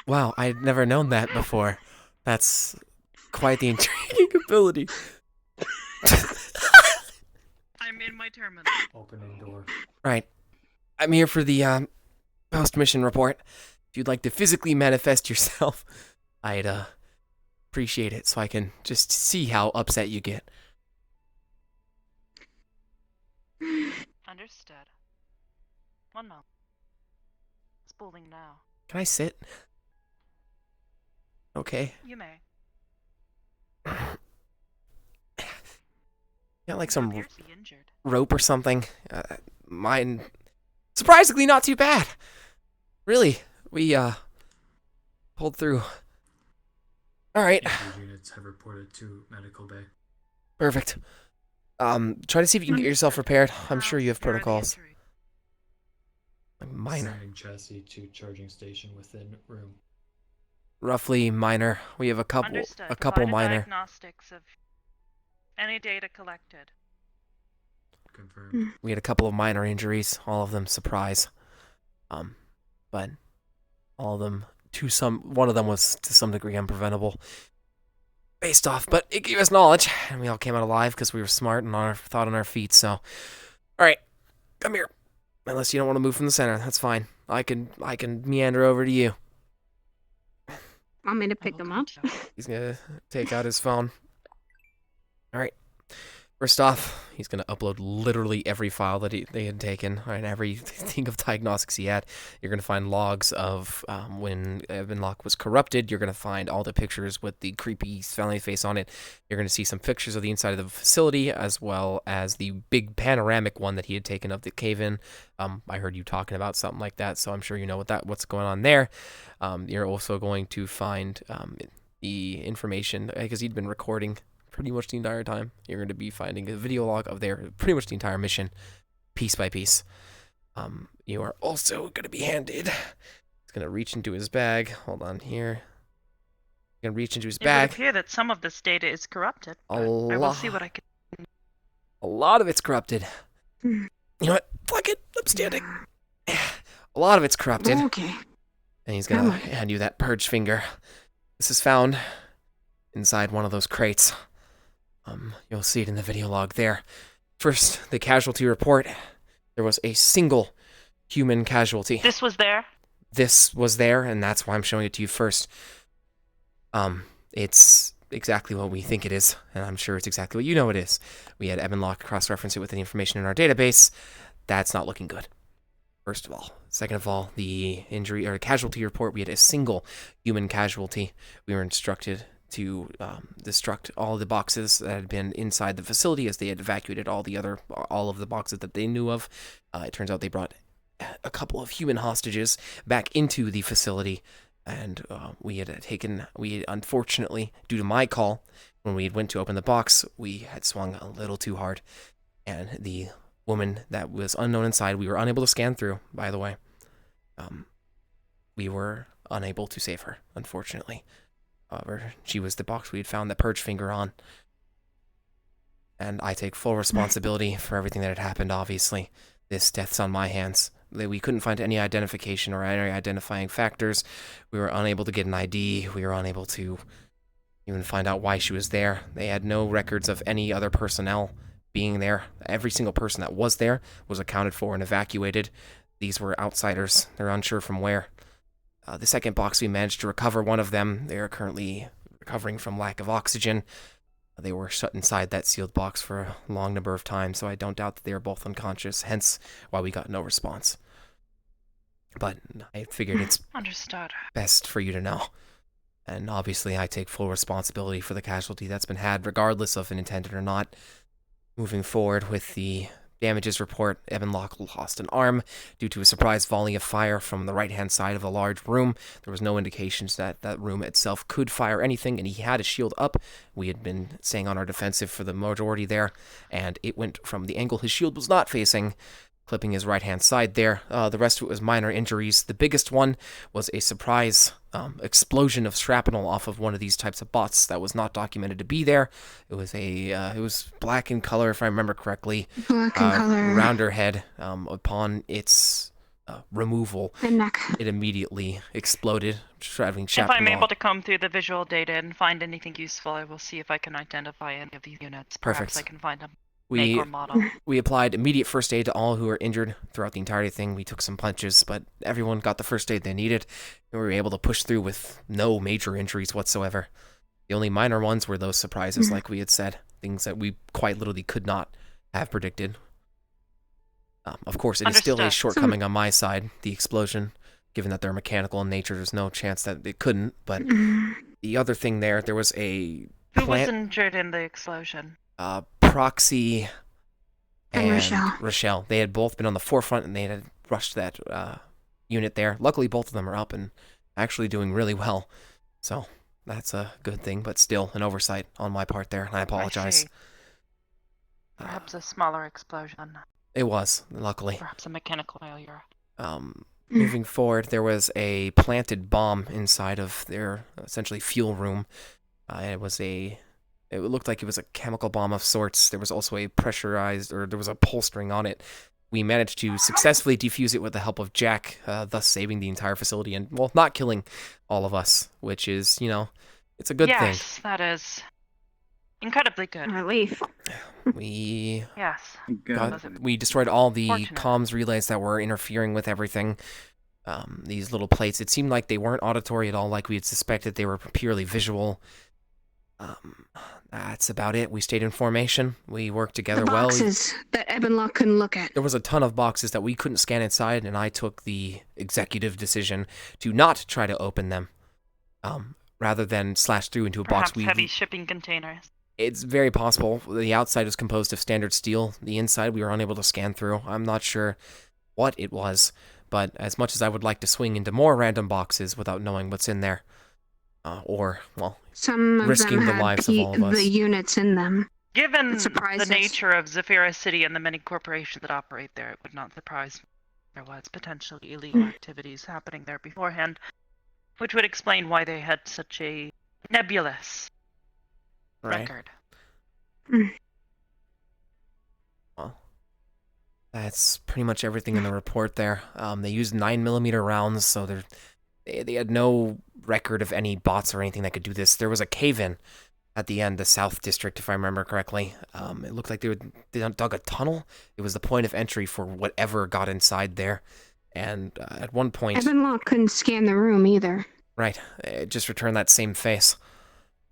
Wow, I'd never known that before. That's quite the intriguing ability. I'm in my terminal. Opening door. Right. I'm here for the post-mission report. If you'd like to physically manifest yourself, I'd appreciate it so I can just see how upset you get. Understood. 1 moment. Spooling now. Can I sit? Okay. You may. Got like some Appears to be injured. rope or something. Mine, surprisingly, not too bad. Really, we pulled through. All right. Units have reported to medical bay. Perfect. Try to see if you can get yourself repaired. I'm sure you have protocols. Minor. Sending chassis to charging station within room. Roughly minor. We have a couple Understood. couple Provide minor. diagnostics of any data collected. Confirmed. We had a couple of minor injuries, all of them surprise. But all of them one of them was to some degree unpreventable. Based off, but it gave us knowledge, and we all came out alive because we were smart and thought on our feet, so. Alright, come here. Unless you don't want to move from the center, that's fine. I can meander over to you. Want me to pick him up? He's gonna take out his phone. Alright. First off, he's going to upload literally every file that they had taken, and everything of diagnostics he had. You're going to find logs of when Evanlock was corrupted. You're going to find all the pictures with the creepy smelly face on it. You're going to see some pictures of the inside of the facility, as well as the big panoramic one that he had taken of the cave-in. I heard you talking about something like that, so I'm sure you know what's going on there. You're also going to find the information, because he'd been recording pretty much the entire time. You're going to be finding a video log of their pretty much the entire mission, piece by piece. You are also going to be handed. He's going to reach into his bag. Hold on here. He's going to reach into his bag. It would appear that some of this data is corrupted. I will see what I can. A lot of it's corrupted. You know what? Fuck it. I'm standing. A lot of it's corrupted. Okay. And he's going to hand you that purge finger. This is found inside one of those crates. You'll see it in the video log there. First, the casualty report. There was a single human casualty. This was there? This was there, and that's why I'm showing it to you first. It's exactly what we think it is, and I'm sure it's exactly what you know it is. We had Evanlock cross-reference it with the information in our database. That's not looking good, first of all. Second of all, the injury or casualty report, we had a single human casualty. We were instructed to destruct all the boxes that had been inside the facility, as they had evacuated all of the boxes that they knew of. It turns out they brought a couple of human hostages back into the facility, and we had unfortunately, due to my call, when we went to open the box, we had swung a little too hard, and the woman that was unknown inside, we were unable to scan through, by the way. We were unable to save her, unfortunately. However, she was the box we had found the purge finger on. And I take full responsibility for everything that had happened, obviously. This death's on my hands. We couldn't find any identification or any identifying factors. We were unable to get an ID. We were unable to even find out why she was there. They had no records of any other personnel being there. Every single person that was there was accounted for and evacuated. These were outsiders. They're unsure from where. The second box, we managed to recover one of them. They are currently recovering from lack of oxygen. They were shut inside that sealed box for a long number of times, so I don't doubt that they are both unconscious, hence why we got no response. But I figured it's understood. Best for you to know. And obviously I take full responsibility for the casualty that's been had, regardless of an intended or not. Moving forward with the damages report, Evanlock lost an arm due to a surprise volley of fire from the right-hand side of a large room. There was no indications that that room itself could fire anything, and he had his shield up. We had been staying on our defensive for the majority there, and it went from the angle his shield was not facing, clipping his right-hand side there. The rest of it was minor injuries. The biggest one was a surprise explosion of shrapnel off of one of these types of bots that was not documented to be there. It was black in color, if I remember correctly. Black in color. Around her head. Upon its removal, it immediately exploded, traveling If shrapnel. I'm able to comb through the visual data and find anything useful, I will see if I can identify any of these units. Perhaps Perfect. I can find them. Make or model. We applied immediate first aid to all who were injured throughout the entirety thing. We took some punches, but everyone got the first aid they needed, and we were able to push through with no major injuries whatsoever. The only minor ones were those surprises, like we had said, things that we quite literally could not have predicted. Of course, it is still a shortcoming on my side, the explosion. Given that they're mechanical in nature, there's no chance that it couldn't, but the other thing there was a Who was injured in the explosion? Proxy and Rochelle. Rochelle. They had both been on the forefront, and they had rushed that unit there. Luckily, both of them are up and actually doing really well. So that's a good thing, but still an oversight on my part there, and I apologize. I see. Perhaps a smaller explosion. It was, luckily. Perhaps a mechanical failure. Moving forward, there was a planted bomb inside of their essentially fuel room. It looked like it was a chemical bomb of sorts. There was also a there was a pull string on it. We managed to successfully defuse it with the help of Jack, thus saving the entire facility and, well, not killing all of us, which is, it's a good thing. Yes, that is incredibly good. Relief. We Yes. we destroyed all the Fortunate. comms relays that were interfering with everything. These little plates, it seemed like they weren't auditory at all, like we had suspected. They were purely visual. That's about it. We stayed in formation. We worked together The well. boxes that Ebonlock couldn't look at. There was a ton of boxes that we couldn't scan inside, and I took the executive decision to not try to open them, rather than slash through into a Perhaps box. heavy shipping containers. It's very possible. The outside was composed of standard steel. The inside we were unable to scan through. I'm not sure what it was, but as much as I would like to swing into more random boxes without knowing what's in there, Some of risking them the had lives of all of us. the units in them. Given It surprises. the nature of Zephyra City and the many corporations that operate there, it would not surprise me if there was potentially illegal activities happening there beforehand, which would explain why they had such a nebulous record. Well, that's pretty much everything in the report there. They used 9mm rounds, so they had no record of any bots or anything that could do this. There was a cave-in at the end, the South District, if I remember correctly. It looked like they dug a tunnel. It was the point of entry for whatever got inside there. And at one point... Ebonlock couldn't scan the room either. Right. It just returned that same face.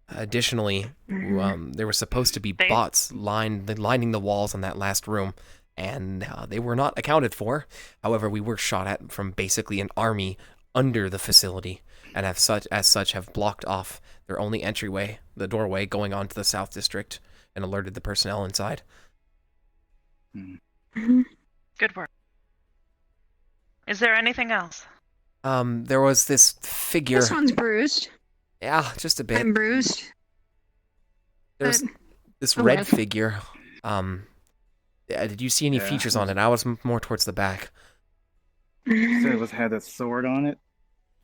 Additionally, there were supposed to be bots lining the walls in that last room, and they were not accounted for. However, we were shot at from basically an army under the facility, and as such have blocked off their only entryway, the doorway going on to the South District, and alerted the personnel inside. Good work. Is there anything else? There was this figure... This one's bruised. Yeah, just a bit. I'm bruised. There's this Oh, red okay. figure. Did you see any features on it? I was more towards the back. So it had a sword on it.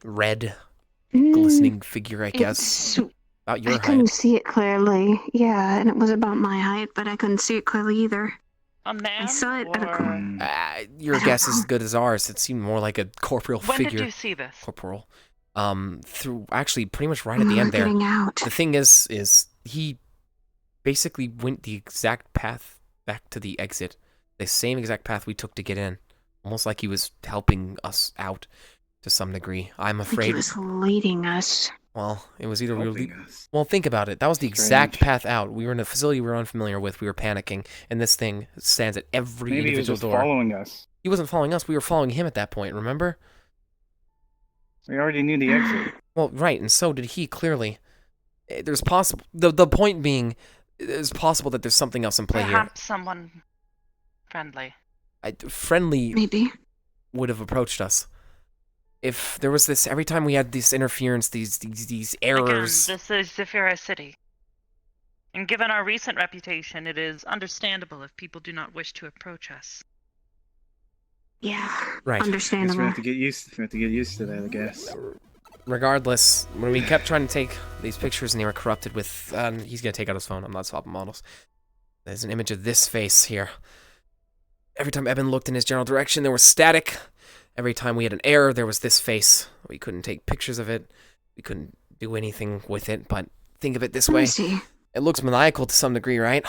Red, glistening figure, I guess. It's- About your I height. couldn't see it clearly. Yeah, and it was about my height, but I couldn't see it clearly either. A man? I saw it at a Your guess is as good as ours. It seemed more like a corporeal When figure. did you see this? Corporal. Through actually pretty much right at the end there. Getting out. The thing is he basically went the exact path back to the exit, the same exact path we took to get in, almost like he was helping us out to some degree. I'm I think afraid. he was leading us. Well, it was either Helping well, think about it. That was the exact path out. We were in a facility we were unfamiliar with. We were panicking, and this thing stands at every Maybe he was individual just door. following us. He wasn't following us. We were following him at that point. Remember? We already knew the exit. Well, right, and so did he. Clearly, there's possible. The point being, it's possible that there's something else in play here. Perhaps someone friendly. Friendly maybe would have approached us. If there was this, every time we had this interference, these errors. Again, this is Zephyra City. And given our recent reputation, it is understandable if people do not wish to approach us. Yeah, Right. Guess we understandable. have to get used. We have to get used to that, I guess. Regardless, when we kept trying to take these pictures and they were corrupted with, he's gonna take out his phone. I'm not swapping models. There's an image of this face here. Every time Eben looked in his general direction, there was static. Every time we had an error, there was this face. We couldn't take pictures of it. We couldn't do anything with it. But think of it this Let me way: see. it looks maniacal to some degree, right?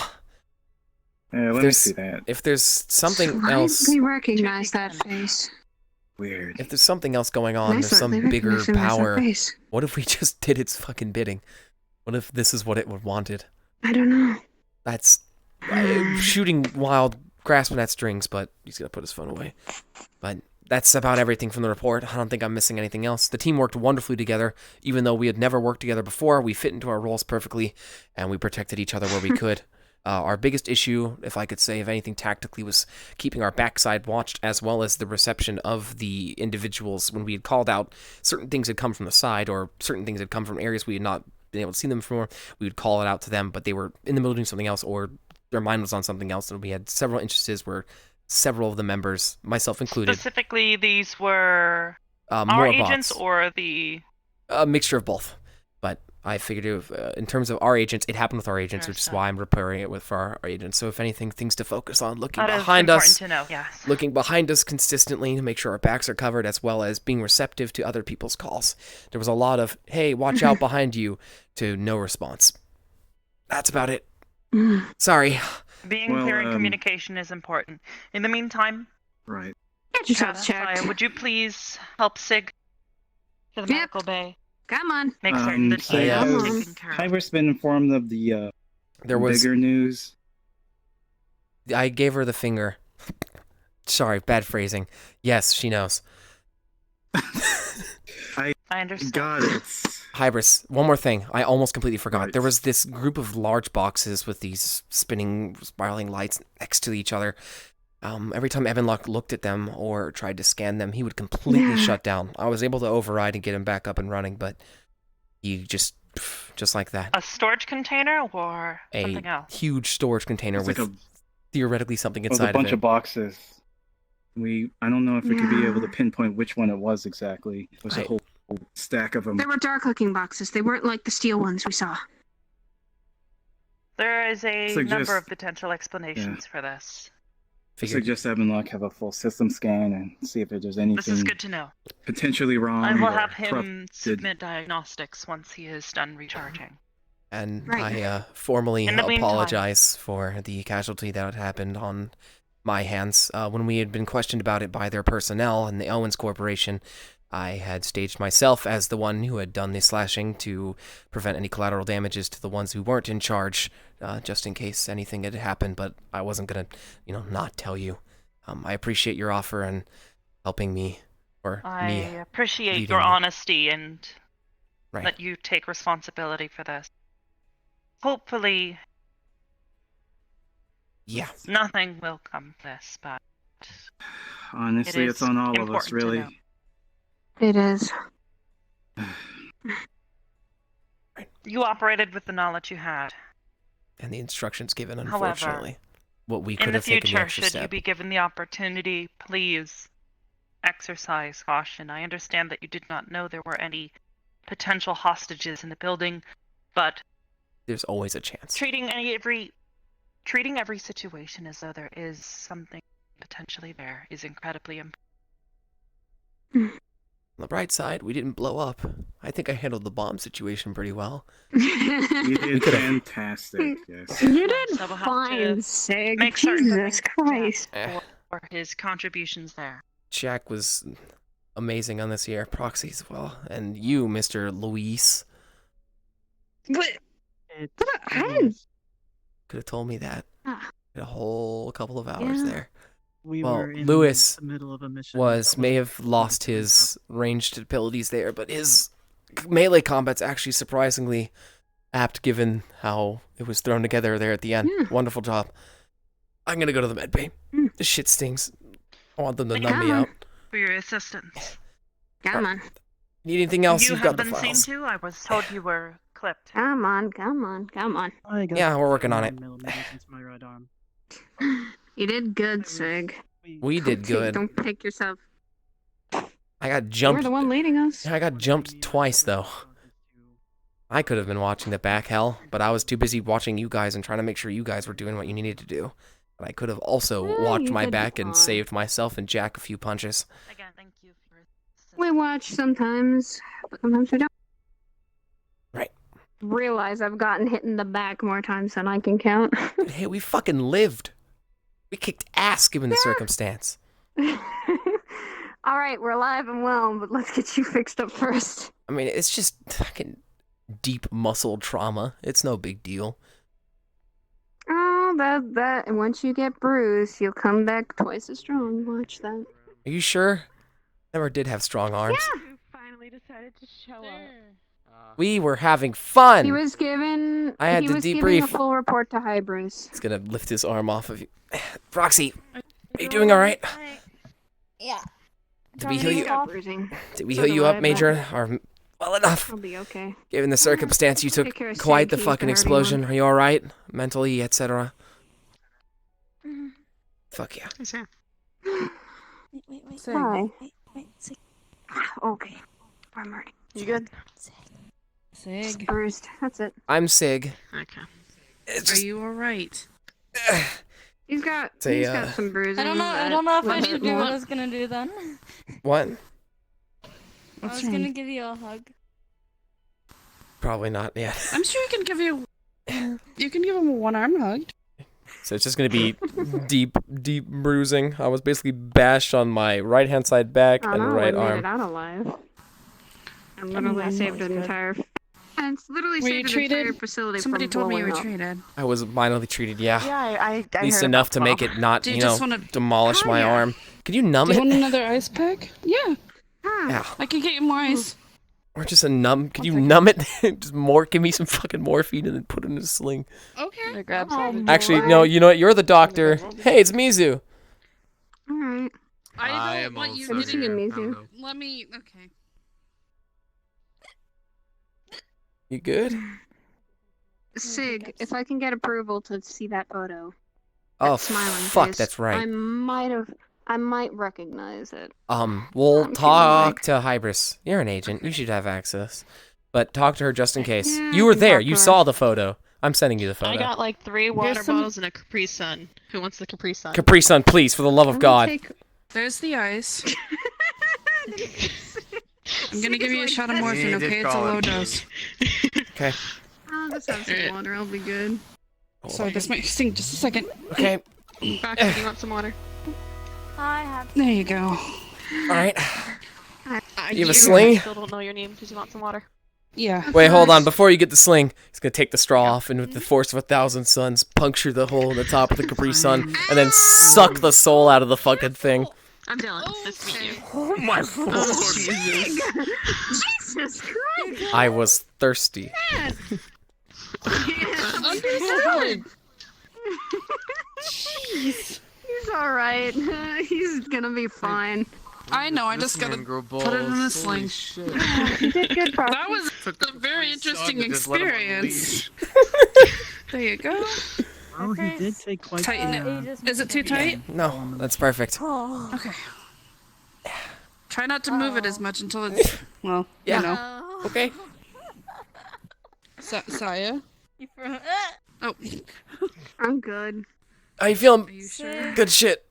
Yeah, If let me there's- see that. If there's something else, Slightly recognize that face. Weird. if there's something else going on, I there's some slightly bigger recognize that power. face. What if we just did its fucking bidding? What if this is what it would wanted? I don't know. That's shooting wild, grasping at strings, but he's gonna put his phone away. But that's about everything from the report. I don't think I'm missing anything else. The team worked wonderfully together. Even though we had never worked together before, we fit into our roles perfectly, and we protected each other where we could. Our biggest issue, if I could say, if anything tactically, was keeping our backside watched, as well as the reception of the individuals. When we had called out, certain things had come from the side, or certain things had come from areas we had not been able to see them before. We would call it out to them, but they were in the middle of doing something else, or their mind was on something else, and we had several instances where several of the members, myself included. Specifically, these were our More agents bots. or the... A mixture of both. But I figured in terms of our agents, it happened with our agents, which is why I'm repairing it for our agents. So if anything, things to focus on, looking That is behind us, important to know, yes. looking behind us consistently to make sure our backs are covered, as well as being receptive to other people's calls. There was a lot of, hey, watch out behind you, to no response. That's about it. Sorry. Being clear in communication is important. In the meantime... Right. Get yourselves checked. Saya, would you please help Sig to the medical bay? Come on. Make certain that he is taken care of. I've been informed of the There was bigger news. I gave her the finger. Sorry, bad phrasing. Yes, she knows. I understand. Got it. Hybris, one more thing. I almost completely forgot. Right. There was this group of large boxes with these spinning, spiraling lights next to each other. Every time Evanlock looked at them or tried to scan them, he would completely shut down. I was able to override and get him back up and running, but he just like that. A storage container or something A else? huge storage container with theoretically something inside of it. A bunch of boxes. I don't know if we could be able to pinpoint which one it was exactly. It was a whole stack of them. They were dark-looking boxes. They weren't like the steel ones we saw. There is a number of potential explanations for this. I suggest Evanlock have a full system scan and see if there's anything. This is good to know. Potentially wrong. I will or have him corrupted. submit diagnostics once he is done recharging. And I formally In the meantime- apologize for the casualty that had happened on my hands. When we had been questioned about it by their personnel and the Owens Corporation, I had staged myself as the one who had done the slashing to prevent any collateral damages to the ones who weren't in charge, just in case anything had happened, but I wasn't going to, not tell you. I appreciate your offer and helping me, I appreciate your honesty and that you take responsibility for this. Hopefully, nothing will come of this, but honestly, it's on all of us, really. It is. You operated with the knowledge you had. And the instructions given, However, unfortunately. What we could in the have taken the future, extra should you step. be given the opportunity, please exercise caution. I understand that you did not know there were any potential hostages in the building, but There's always a chance. treating every situation as though there is something potentially there is incredibly important. On the bright side, we didn't blow up. I think I handled the bomb situation pretty well. You did fantastic, yes. You did So we'll have fine, to Sig. make certain Jesus Christ. for his contributions there. Jack was amazing on this year. Proxy as well. And you, Mr. Luis. What? Could have told me that. A whole couple of hours there. We well, were in Lewis the middle of a mission. may have lost his ranged abilities there, but his melee combat's actually surprisingly apt given how it was thrown together there at the end. Wonderful job. I'm gonna go to the med bay. This shit stings. I want them to numb me out. For your assistance. Come on. Need anything else? You You've have got the been files. seen to? I was told you were clipped. Come on. Yeah, we're working on it. Into my right arm. You did good, Sig. We did good. Don't pick yourself. I got jumped. You're the one leading us. I got jumped twice, though. I could have been watching the back hell, but I was too busy watching you guys and trying to make sure you guys were doing what you needed to do. But I could have also watched you my did back and fine. saved myself and Jack a few punches. Again, thank you for We watch sometimes, but sometimes we don't. Right. Realize I've gotten hit in the back more times than I can count. Hey, we fucking lived. We kicked ass given the circumstance. All right, we're alive and well, but let's get you fixed up first. I mean, it's just fucking deep muscle trauma. It's no big deal. Oh, that. Once you get bruised, you'll come back twice as strong. Watch that. Are you sure? Never did have strong arms. Yeah. Finally decided to show up. We were having fun. He was given. I had he to was debrief. giving a full report to Hybris. He's gonna lift his arm off of you. Proxy, are you doing all right? Yeah. Did we heal you? Bruising. Did we heal you up, Major? Or well enough? I'll be okay. Given the circumstance, you took Take care of quite Sig, the he's fucking the hardy explosion. one. Are you all right, mentally, etc.? Fuck yeah. Wait. Hi. Wait. Sig. Okay. I'm ready. You good? Sig. Bruised. That's it. I'm Sig. Okay. Are you alright? He's got It's some bruises. I don't know if I that should do what I was gonna do then. What? I was gonna give you a hug. Probably not yet. I'm sure you can give you. You can give him a one-arm hug. So it's just gonna be deep bruising. I was basically bashed on my right-hand side back and right I made it arm. out alive. I literally saved an entire. And it's literally Were you saved an entire treated? facility Somebody from told me you were blowing up. treated. I was minorly treated, yeah. Yeah, I At least heard enough about to that. make it not, Do you you know, just wanna- demolish my yeah. arm. Could you numb Do you it? want another ice pack? Yeah. Yeah. I can get you more ice. Or just a numb. Could you numb it? Just give me some fucking morphine and then put it in a sling. Okay. Grab Actually, no. You know what? You're the doctor. Hey, it's Mizu. Alright. I don't want you Good to see you, getting. Mizu. Let me. Okay. You good? Sig, if I can get approval to see that photo. Oh, that smiling fuck, face, that's right. I might recognize it. We'll I'm talk to Hybris. You're an agent. You should have access. But talk to her just in case. Yeah, You I were can there. talk You to her. saw the photo. I'm sending you the photo. I got like 3 water some- bottles and a Capri Sun. Who wants the Capri Sun? Capri Sun, please, for the love of God. There's the ice. I'm gonna give you a shot of morphine, okay? It's a low dose. Okay. I'll just have some water. I'll be good. Sorry, this might sting just a second. Okay. Back, do you want some water? I have. There you go. Alright. You You have a sling? still don't know your name. Did you want some water? Yeah. Wait, hold on. Before you get the sling, he's gonna take the straw off and with the force of 1,000 suns, puncture the hole in the top of the Capri Sun, and then suck the soul out of the fucking thing. I'm Dylan. Nice to meet you. Oh my Oh, Jesus. Jesus Christ! I was thirsty. Understood. Jeez. He's alright. He's gonna be fine. I know, I just gotta put it in a sling. You did good, Proxy. That was a very interesting experience. There you go. Oh, he did take quite Tighten it. Is it too tight? No, that's perfect. Okay. Try not to move it as much until it's, well, Yeah. you know. Okay. Saya? Oh. I'm good. How you feeling? Are you sure? Good shit.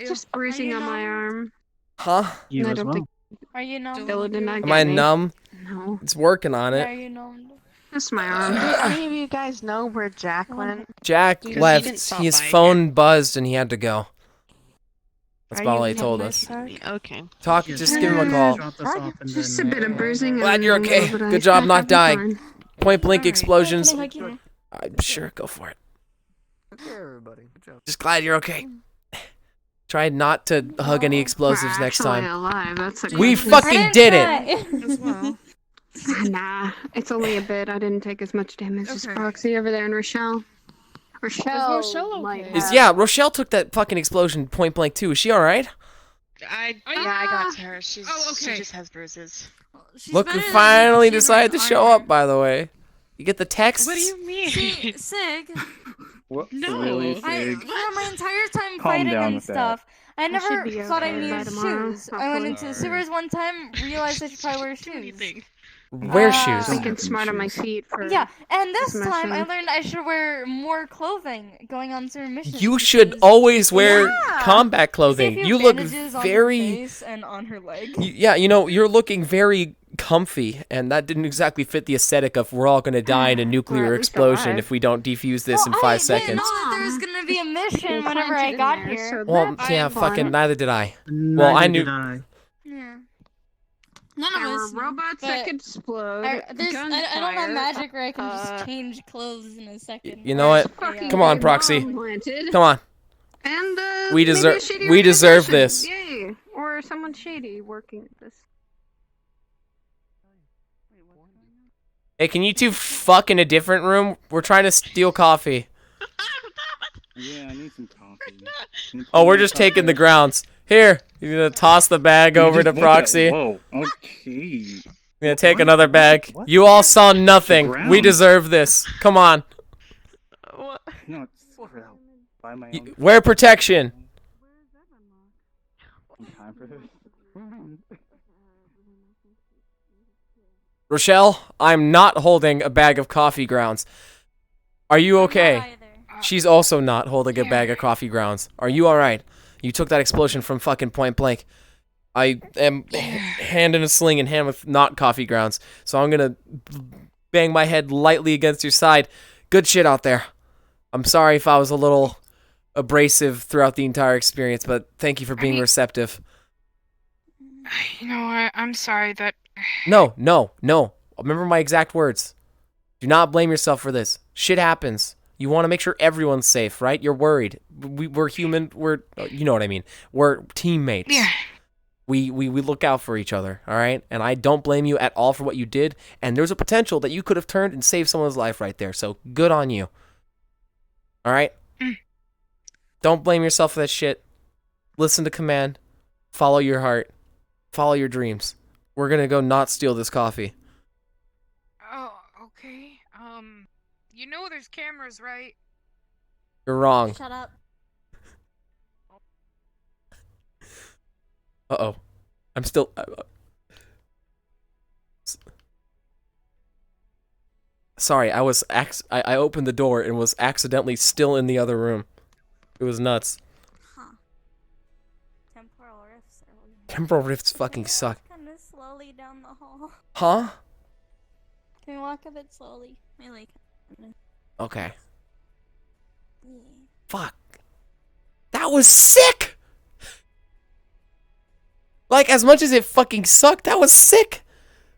Just bruising on my arm. Huh? You I as don't well. think Are you numb? Dylan did not Am get I me. numb? No. It's working on Are it. you numbed? That's my arm. Do any of you guys know where Jack went? Jack Because he left. didn't stop His by phone buzzed and he had to go. That's Are all you he told with us. me? Okay. Talk. Yes, Just give him a call. Drop this off and Just a then, bit of bruising. Glad and you're a little okay. bit of Good ice job pack, not I'll be dying. fine. Point blank Alright. explosions. Can I hug you? Sure, go for it. Okay, everybody. Good job. Just glad you're okay. Try not to hug any explosives We're next actually time. alive. That's a We good fucking did it. As well. Nah, it's only a bit. I didn't take as much damage as Okay. Proxy over there in Rochelle. Rochelle, Rochelle might okay? have- Yeah, Rochelle took that fucking explosion point blank too. Is she all right? Yeah, I got to her. She just has bruises. Look, we finally decided to show up. By the way, you get the text. What do you mean? Sig, What? No. Really, I, Sig? for my entire time Calm fighting down and with that. stuff, I should never be thought I okay by needed tomorrow, shoes. I went hopefully. into the sewers one time, realized I should probably wear shoes. Anything. Wear Uh, shoes. Thinking smart on my feet for. Yeah, and this Just time I messing. learned I should wear more clothing going on certain missions. You should because- always wear Yeah. combat See clothing. a few You look bandages on her very. face and on her leg. Yeah, you know, you're looking very comfy, and that didn't exactly fit the aesthetic of we're all gonna die in a nuclear at least explosion alive. if we don't defuse this in Well, 5 I seconds. didn't know that there was gonna be a mission They whenever I planted in got there, here. so Well, that's yeah, fun. fucking neither did I. Neither I did knew- I. Yeah. None There of were us. robots that but could explode. I don't have gunfire, magic where I can uh, just change clothes in a second. You know what? fucking Come on, big Proxy. bomb planted. Come on. And We maybe a deserve- shady we deserve organization. this. Yay! Or someone shady working at this. Hey, can you two fuck in a different room? We're trying to steal coffee. Yeah, I need some coffee. Can you Oh, pour we're me just coffee? taking the grounds. Here, you're gonna toss the bag You over just to went Proxy. Whoa, okay. I'm gonna take another bag. You all saw nothing. We ground. deserve this. Come on. No, it's sort out by my own. Wear protection. Rochelle, I'm not holding a bag of coffee grounds. Are you okay? She's also not holding a bag of coffee grounds. Are you alright? You took that explosion from fucking point blank. I am hand in a sling and hand with not coffee grounds, so I'm gonna bang my head lightly against your side. Good shit out there. I'm sorry if I was a little abrasive throughout the entire experience, but thank you for being receptive. You know, I'm sorry that... No. Remember my exact words. Do not blame yourself for this. Shit happens. You want to make sure everyone's safe, right? You're worried. We're human. You know what I mean. We're teammates. Yeah. We look out for each other, all right? And I don't blame you at all for what you did. And there's a potential that you could have turned and saved someone's life right there. So good on you. All right? Don't blame yourself for that shit. Listen to command. Follow your heart. Follow your dreams. We're going to go not steal this coffee. Oh, okay. You know there's cameras, right? You're wrong. Shut up. Uh-oh. I'm still... Sorry, I opened the door and was accidentally still in the other room. It was nuts. Huh. Temporal rifts are really Temporal rifts fucking suck. kind of slowly down the hall. Huh? Can we walk a bit slowly? I like it. Okay. Yeah. Fuck. That was sick! Like, as much as it fucking sucked, that was sick!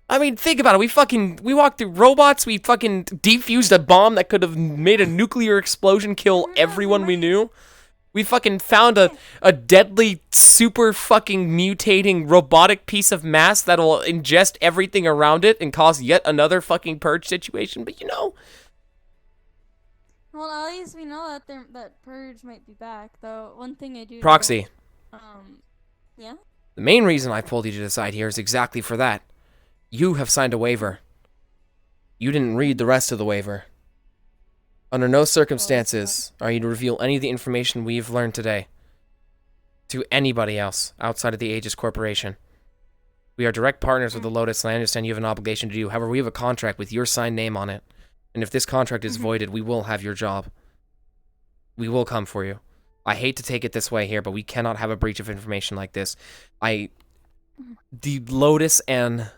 I mean, think about it. We walked through robots, we fucking defused a bomb that could have made a nuclear explosion kill everyone we knew. We fucking found a deadly, super fucking mutating robotic piece of mass that'll ingest everything around it and cause yet another fucking purge situation, but you know... Well, at least we know that Purge might be back, though. One thing I do... Proxy. Yeah? The main reason I pulled you to the side here is exactly for that. You have signed a waiver. You didn't read the rest of the waiver. Under no circumstances are you to reveal any of the information we've learned today to anybody else outside of the Aegis Corporation. We are direct partners with the Lotus, and I understand you have an obligation to do. However, we have a contract with your signed name on it. And if this contract is voided, we will have your job. We will come for you. I hate to take it this way here, but we cannot have a breach of information like this. The Lotus and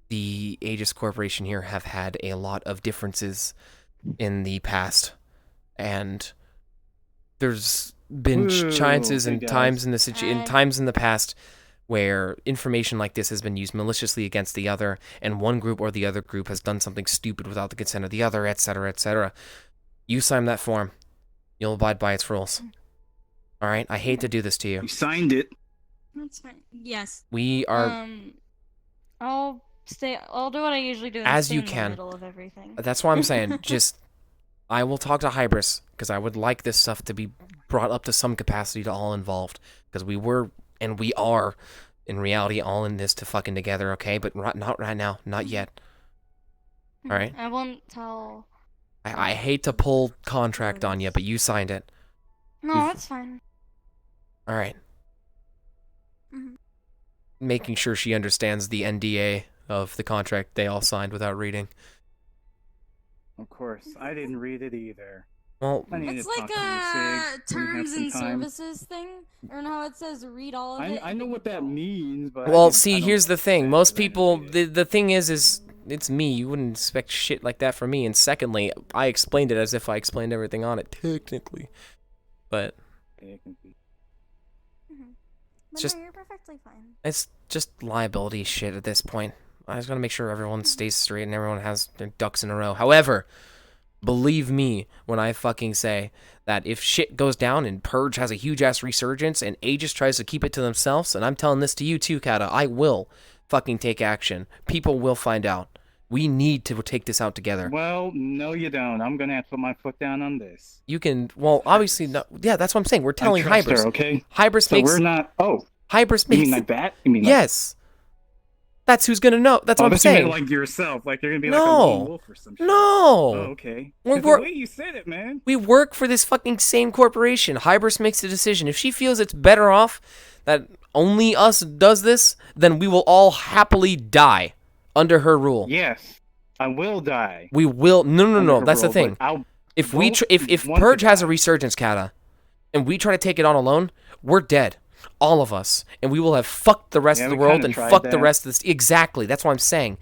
the Aegis Corporation here have had a lot of differences in the past, and there's been chances and times in the past where information like this has been used maliciously against the other, and one group or the other group has done something stupid without the consent of the other, etc., etc. You sign that form. You'll abide by its rules. Alright? I hate to do this to you. You signed it. That's fine. Yes. We are... I'll do what I usually do. As stay you in can. The middle of everything. That's why I'm saying, I will talk to Hybris, because I would like this stuff to be brought up to some capacity to all involved, because we were, and we are, in reality, all in this to fucking together, okay? But not right now. Not yet. Alright? I won't tell... I hate to pull contract on you, but you signed it. No, that's fine. Alright. Making sure she understands the NDA of the contract they all signed without reading. Of course, I didn't read it either. Well, It's like a terms and services thing. Or how it says read all of it. I know what that means, but... Well, see, here's the thing. Most people, the thing is it's me. You wouldn't expect shit like that from me. And secondly, I explained it as if I explained everything on it, technically. But... But just, no, you're perfectly fine. It's just liability shit at this point. I just gotta make sure everyone stays straight and everyone has their ducks in a row. However, believe me when I fucking say that if shit goes down and Purge has a huge-ass resurgence and Aegis tries to keep it to themselves, and I'm telling this to you too, Kata, I will fucking take action. People will find out. We need to take this out together. Well, no you don't. I'm gonna have to put my foot down on this. You can, well, obviously, no, yeah, that's what I'm saying. We're telling Hybris. Okay? Hybris so makes... we're not... Oh. Hybris You makes... mean like that? You mean like... Yes. That's who's gonna know. That's what I'm saying. You mean like yourself. Like you're gonna be like a lone wolf or some shit. No. Oh, okay. The way you said it, man. We work for this fucking same corporation. Hybris makes the decision. If she feels it's better off that only us does this, then we will all happily die. under her rule. Yes, I will die. We will. No. Under her That's the rule, thing. but I'll If we vote if want to Purge has die. a resurgence, Kata, and we try to take it on alone, we're dead, all of us, and we will have fucked the rest Yeah, of the we world kinda and tried fucked the that. rest of this. Exactly. That's what I'm saying.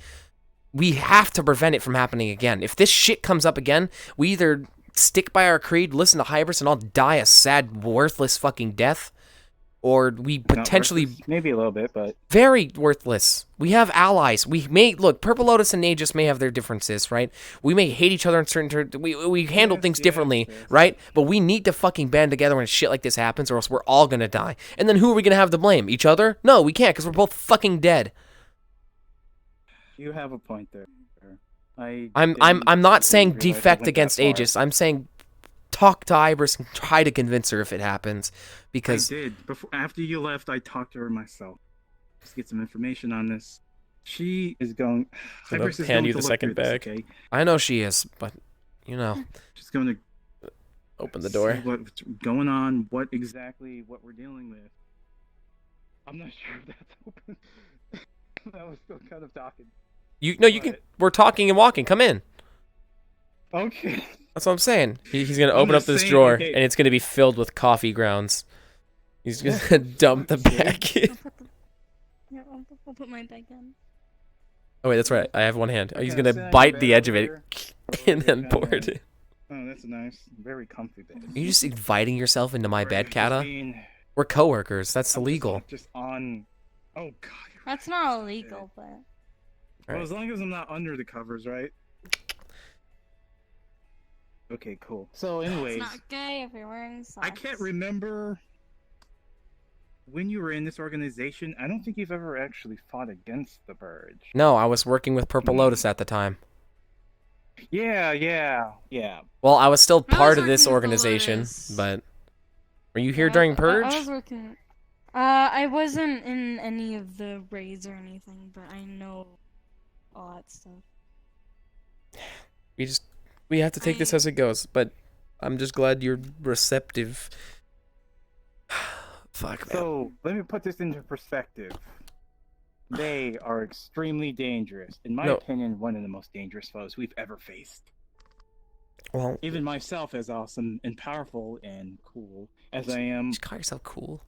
We have to prevent it from happening again. If this shit comes up again, we either stick by our creed, listen to Hybris, and all die a sad, worthless fucking death, or we Not potentially worthless. Maybe a little bit, but very worthless. We have allies. We may look. Purple Lotus and Aegis may have their differences, right? We may hate each other in certain terms. We handle things differently, right? But we need to fucking band together when shit like this happens, or else we're all gonna die. And then who are we gonna have to blame? Each other? No, we can't, because we're both fucking dead. you have a point there. I'm not saying realize I defect went that against far. Aegis. I'm saying talk to Ibris and try to convince her if it happens, because I did. After you left, I talked to her myself. Just get some information on this. She is going. I'm Hybris gonna is hand going you to the look second through this, bag. okay? I know she is, but you know, She's going to open the door. see what's going on, what we're dealing with. I'm not sure if that's open. That was still kind of talking. You can. We're talking and walking. Come in. Okay. That's what I'm saying. He's gonna I'm open up just this saying, drawer, okay. and it's gonna be filled with coffee grounds. He's gonna dump the bag in. Yeah, I'll put mine back in. Oh wait, that's right. I have one hand. He's Okay, gonna sit on your bite bed the edge of over it here. and then pour it in. Oh, that's a nice, very comfy bed. Are you just inviting yourself into my bed, Kata? being- We're coworkers. That's illegal. Just on. Oh god. That's not illegal, but. Well, as long as I'm not under the covers, right? Okay, cool. So, anyways, It's not gay if you're wearing socks. I can't remember when you were in this organization. I don't think you've ever actually fought against the Purge. No, I was working with Purple Lotus at the time. Yeah. Well, I was still I was part of this working with the organization, Lotus. but were you here during Purge? I was working. I wasn't in any of the raids or anything, but I know all that stuff. We have to take this as it goes, but I'm just glad you're receptive. Fuck, man. So, let me put this into perspective. They are extremely dangerous. In my No. opinion, one of the most dangerous foes we've ever faced. Well, Even myself, as awesome and powerful and cool as I am. Just call yourself cool.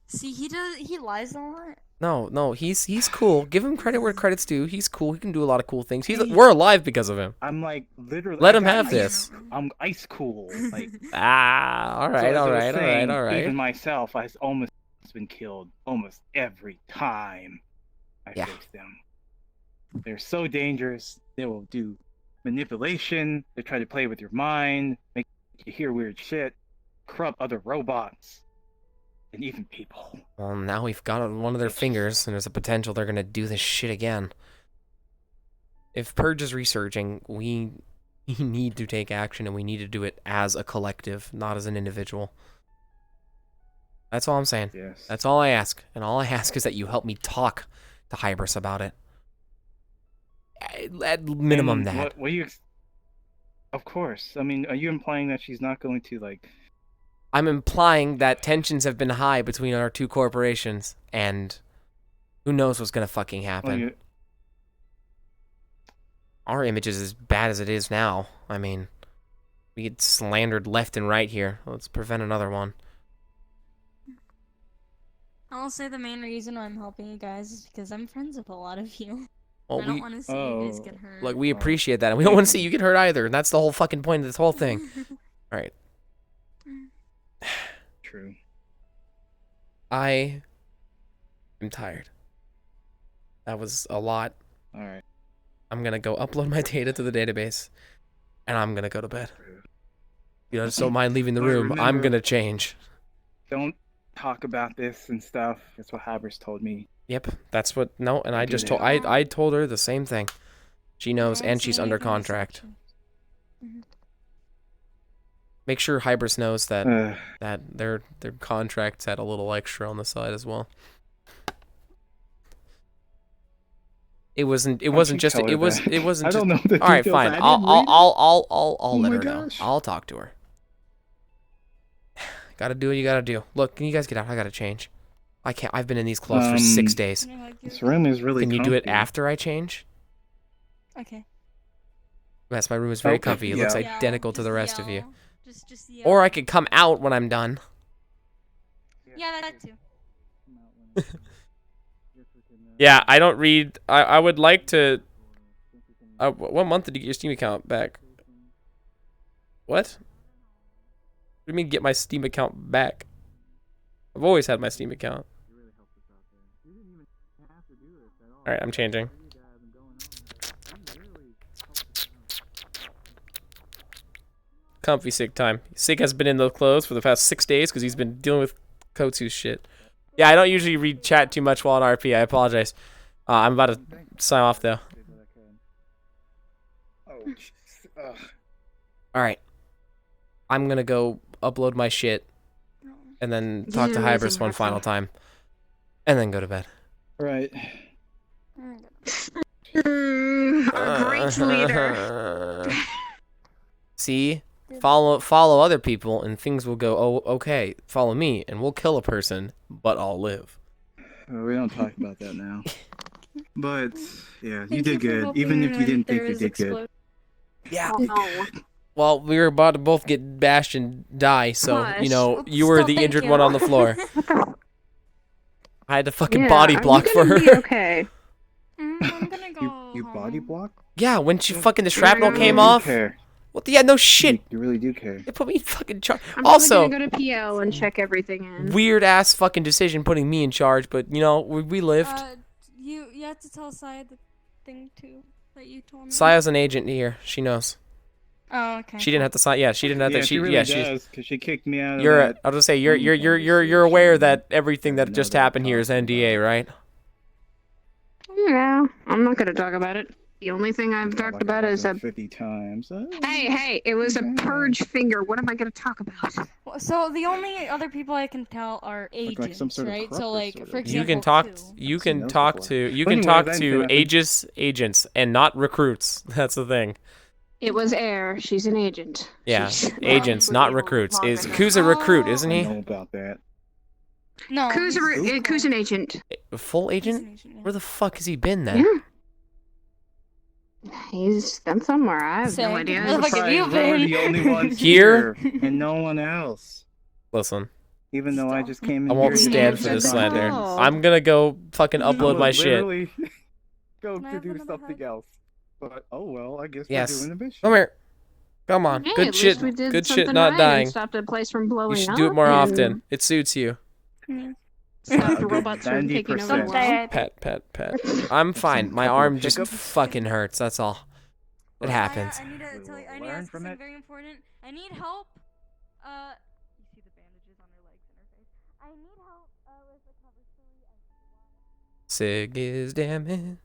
See, he lies a lot. No, he's cool. Give him credit where credit's due. He's cool. He can do a lot of cool things. We're alive because of him. I'm like literally. Let I him got have ice- this. I'm ice cool. Like all right, so as I all was right, all saying, right, all right. Even myself, I've almost been killed almost every time I face them. They're so dangerous. They will do manipulation. They try to play with your mind, make you hear weird shit, corrupt other robots, and even people. Well, now we've got it on one of their fingers, and there's a potential they're gonna do this shit again. If Purge is resurging, we need to take action, and we need to do it as a collective, not as an individual. That's all I'm saying. Yes. That's all I ask, and all I ask is that you help me talk to Hybris about it. At minimum, And that. What you? Of course. I mean, are you implying that she's not going to like? I'm implying that tensions have been high between our two corporations, and who knows what's gonna fucking happen. Our image is as bad as it is now. I mean, we get slandered left and right here. Let's prevent another one. I'll say the main reason why I'm helping you guys is because I'm friends with a lot of you. Well, I don't want to see you guys get hurt. Like, we appreciate that, and we don't want to see you get hurt either, and that's the whole fucking point of this whole thing. Alright. True. I am tired. That was a lot. Alright. I'm gonna go upload my data to the database, and I'm gonna go to bed. You know, just don't mind leaving the room. I'm Remember- gonna change. Don't talk about this and stuff. That's what Hybris told me. Yep, that's what. No, and I do just that. told. I told her the same thing. She knows, and she's under contract. Make sure Hybris knows that that their contracts had a little extra on the side as well. It wasn't. It Why wasn't don't you just. tell her It was. that? It wasn't. I just, don't know the all right, details. fine. I I'll didn't read it. I'll my let her know. gosh. I'll talk to her. Gotta do what you gotta do. Look, can you guys get out? I gotta change. I can't. I've been in these clothes for 6 days. This room is really Can you do it comfy. after I change? Okay. Yes, my room is very Okay, comfy. It looks yeah. identical to the rest of you. Just yell. Or I could come out when I'm done. Yeah, that too. Yeah, I don't read. I would like to. What month did you get your Steam account back? What? What do you mean get my Steam account back? I've always had my Steam account. Alright, I'm changing. Comfy Sig time. Sig has been in those clothes for the past 6 days because he's been dealing with Kotsu's shit. Yeah, I don't usually read chat too much while on RP. I apologize. I'm about to sign off though. Alright. I'm gonna go upload my shit and then talk to Hybris one final time. And then go to bed. Right. Great leader. See? Follow other people and things will go, oh, okay. Follow me and we'll kill a person, but I'll live. We don't talk about that now. But, yeah, you did good. Even if you didn't think you did good. Yeah. No. Well, we were about to both get bashed and die, so, you know, you were the injured one on the floor. I had to fucking body block for her. Okay. I'm gonna go. You body block? Yeah, when she fucking the shrapnel came off. What the, yeah, no shit. You really do care. They put me in fucking charge. I'm Also, gonna go to PL and check everything in. weird ass fucking decision putting me in charge, but you know, we lived. You have to tell Saya the thing too that you told me. Saya's an agent here. She knows. Oh, okay. She didn't have to sign. Yeah, she didn't have to. She really does, because she kicked me out of You're. that. I'll just say you're aware that everything that just happened here is NDA, right? Yeah, I'm not gonna talk about it. The only thing I've talked about is a 50 times. Hey, it was a purge finger. What am I gonna talk about? So the only other people I can tell are agents, some sort of right? So corrupt like, sort of- for example, You can talk. two. You can talk to. You Well, can anyway, talk then to nothing. Aegis agents and not recruits. That's the thing. It was Air. She's an agent. Yeah, She's- agents, not recruits. Is Kuz a recruit, isn't I know he? about that. No. Kuz an agent. A full agent? Where the fuck has he been then? Yeah. He's been somewhere. I have no Same. idea. Where the fuck have you We're been? the only ones Here? and no one else. Listen, Even though I just came in I won't here stand and for did this something. slander. I'm gonna go fucking upload my shit. Literally go to do something else. But oh well, I guess Yes. we're doing the mission. Come here. Come on. Hey, Good at shit. least we did Good shit. something Not right dying. and stopped a place from blowing You should up. do it more and often. It suits you. stopped the robots from taking over. the world. Pat. I'm fine. My arm just fucking hurts. That's all. It happens. I need to tell you. I need to ask you something very important. I need help. You see the bandages on her legs and her face. I need help with the cover story. Sig is damaged.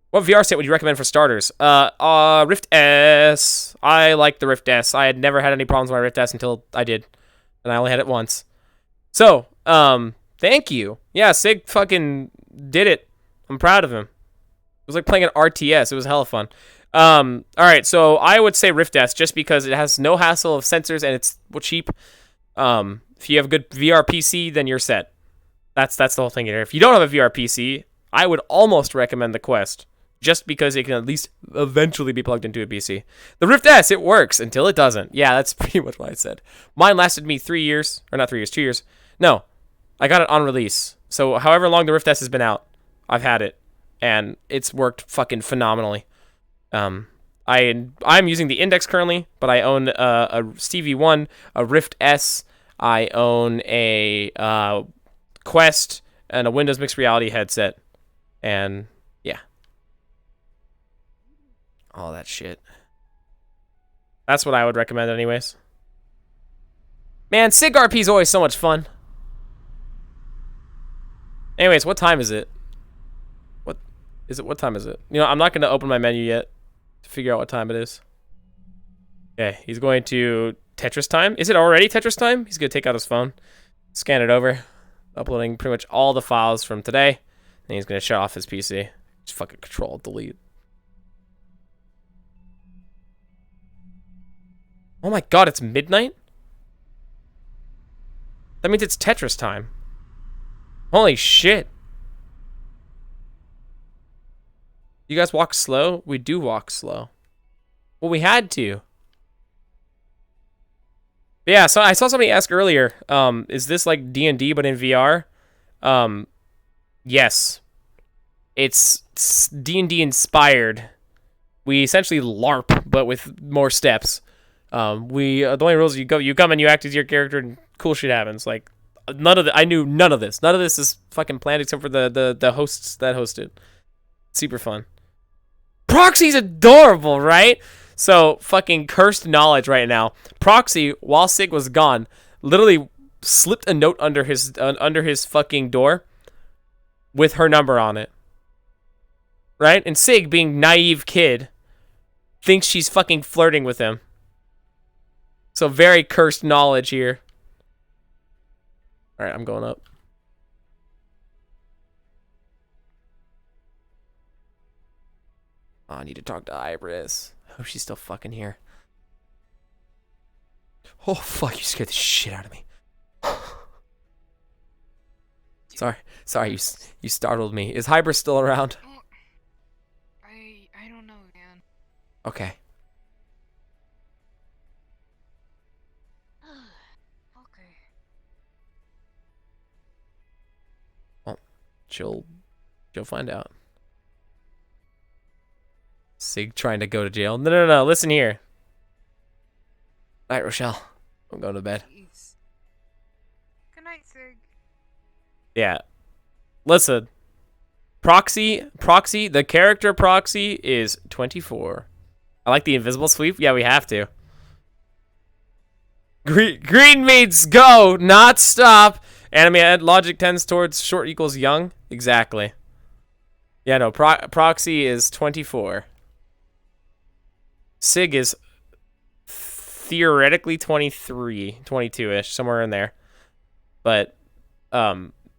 What VR set would you recommend for starters? Rift S. I like the Rift S. I had never had any problems with my Rift S until I did. And I only had it once. So, thank you. Yeah, Sig fucking did it. I'm proud of him. It was like playing an RTS. It was hella fun. Alright, so I would say Rift S just because it has no hassle of sensors and it's cheap. If you have a good VR PC, then you're set. That's the whole thing here. If you don't have a VR PC, I would almost recommend the Quest. Just because it can at least eventually be plugged into a PC. The Rift S, it works until it doesn't. Yeah, that's pretty much what I said. Mine lasted me 3 years. Or not 3 years, 2 years. No, I got it on release. So however long the Rift S has been out, I've had it. And it's worked fucking phenomenally. I'm using the Index currently, but I own a Stevie 1, a Rift S. I own a Quest and a Windows Mixed Reality headset. And yeah. All that shit. That's what I would recommend anyways. Man, Sig RP is always so much fun. Anyways, what time is it? What is it? What time is it? You know, I'm not going to open my menu yet to figure out what time it is. Okay, he's going to Tetris time. Is it already Tetris time? He's going to take out his phone, scan it over, uploading pretty much all the files from today. And he's going to shut off his PC. Just fucking control delete. Oh my god, it's midnight? That means it's Tetris time. Holy shit. You guys walk slow? We do walk slow. Well, we had to. Yeah, so I saw somebody ask earlier, is this like D&D but in VR? Yes. It's D&D inspired. We essentially LARP, but with more steps. The only rules you come and you act as your character and cool shit happens. Like, I knew none of this. None of this is fucking planned except for the hosts that hosted. Super fun. Proxy's adorable, right? So, fucking cursed knowledge right now. Proxy, while Sig was gone, literally slipped a note under his fucking door with her number on it. Right? And Sig, being naive kid, thinks she's fucking flirting with him. So very cursed knowledge here. Alright, I'm going up. Oh, I need to talk to Ibris. I hope she's still fucking here. Oh, fuck, you scared the shit out of me. Sorry, you startled me. Is Hybris still around? I don't know, man. Okay. Okay. Well, she'll find out. Sig trying to go to jail. No, listen here. Night, Rochelle. I'm going to bed. Jeez. Good night, Sig. Yeah. Listen. Proxy, the character Proxy is 24. I like the invisible sweep. Yeah, we have to. Green means go, not stop. Anime logic tends towards short equals young. Exactly. Yeah, no, Proxy is 24. Sig is theoretically 23, 22-ish, somewhere in there. But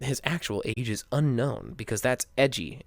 his actual age is unknown because that's edgy.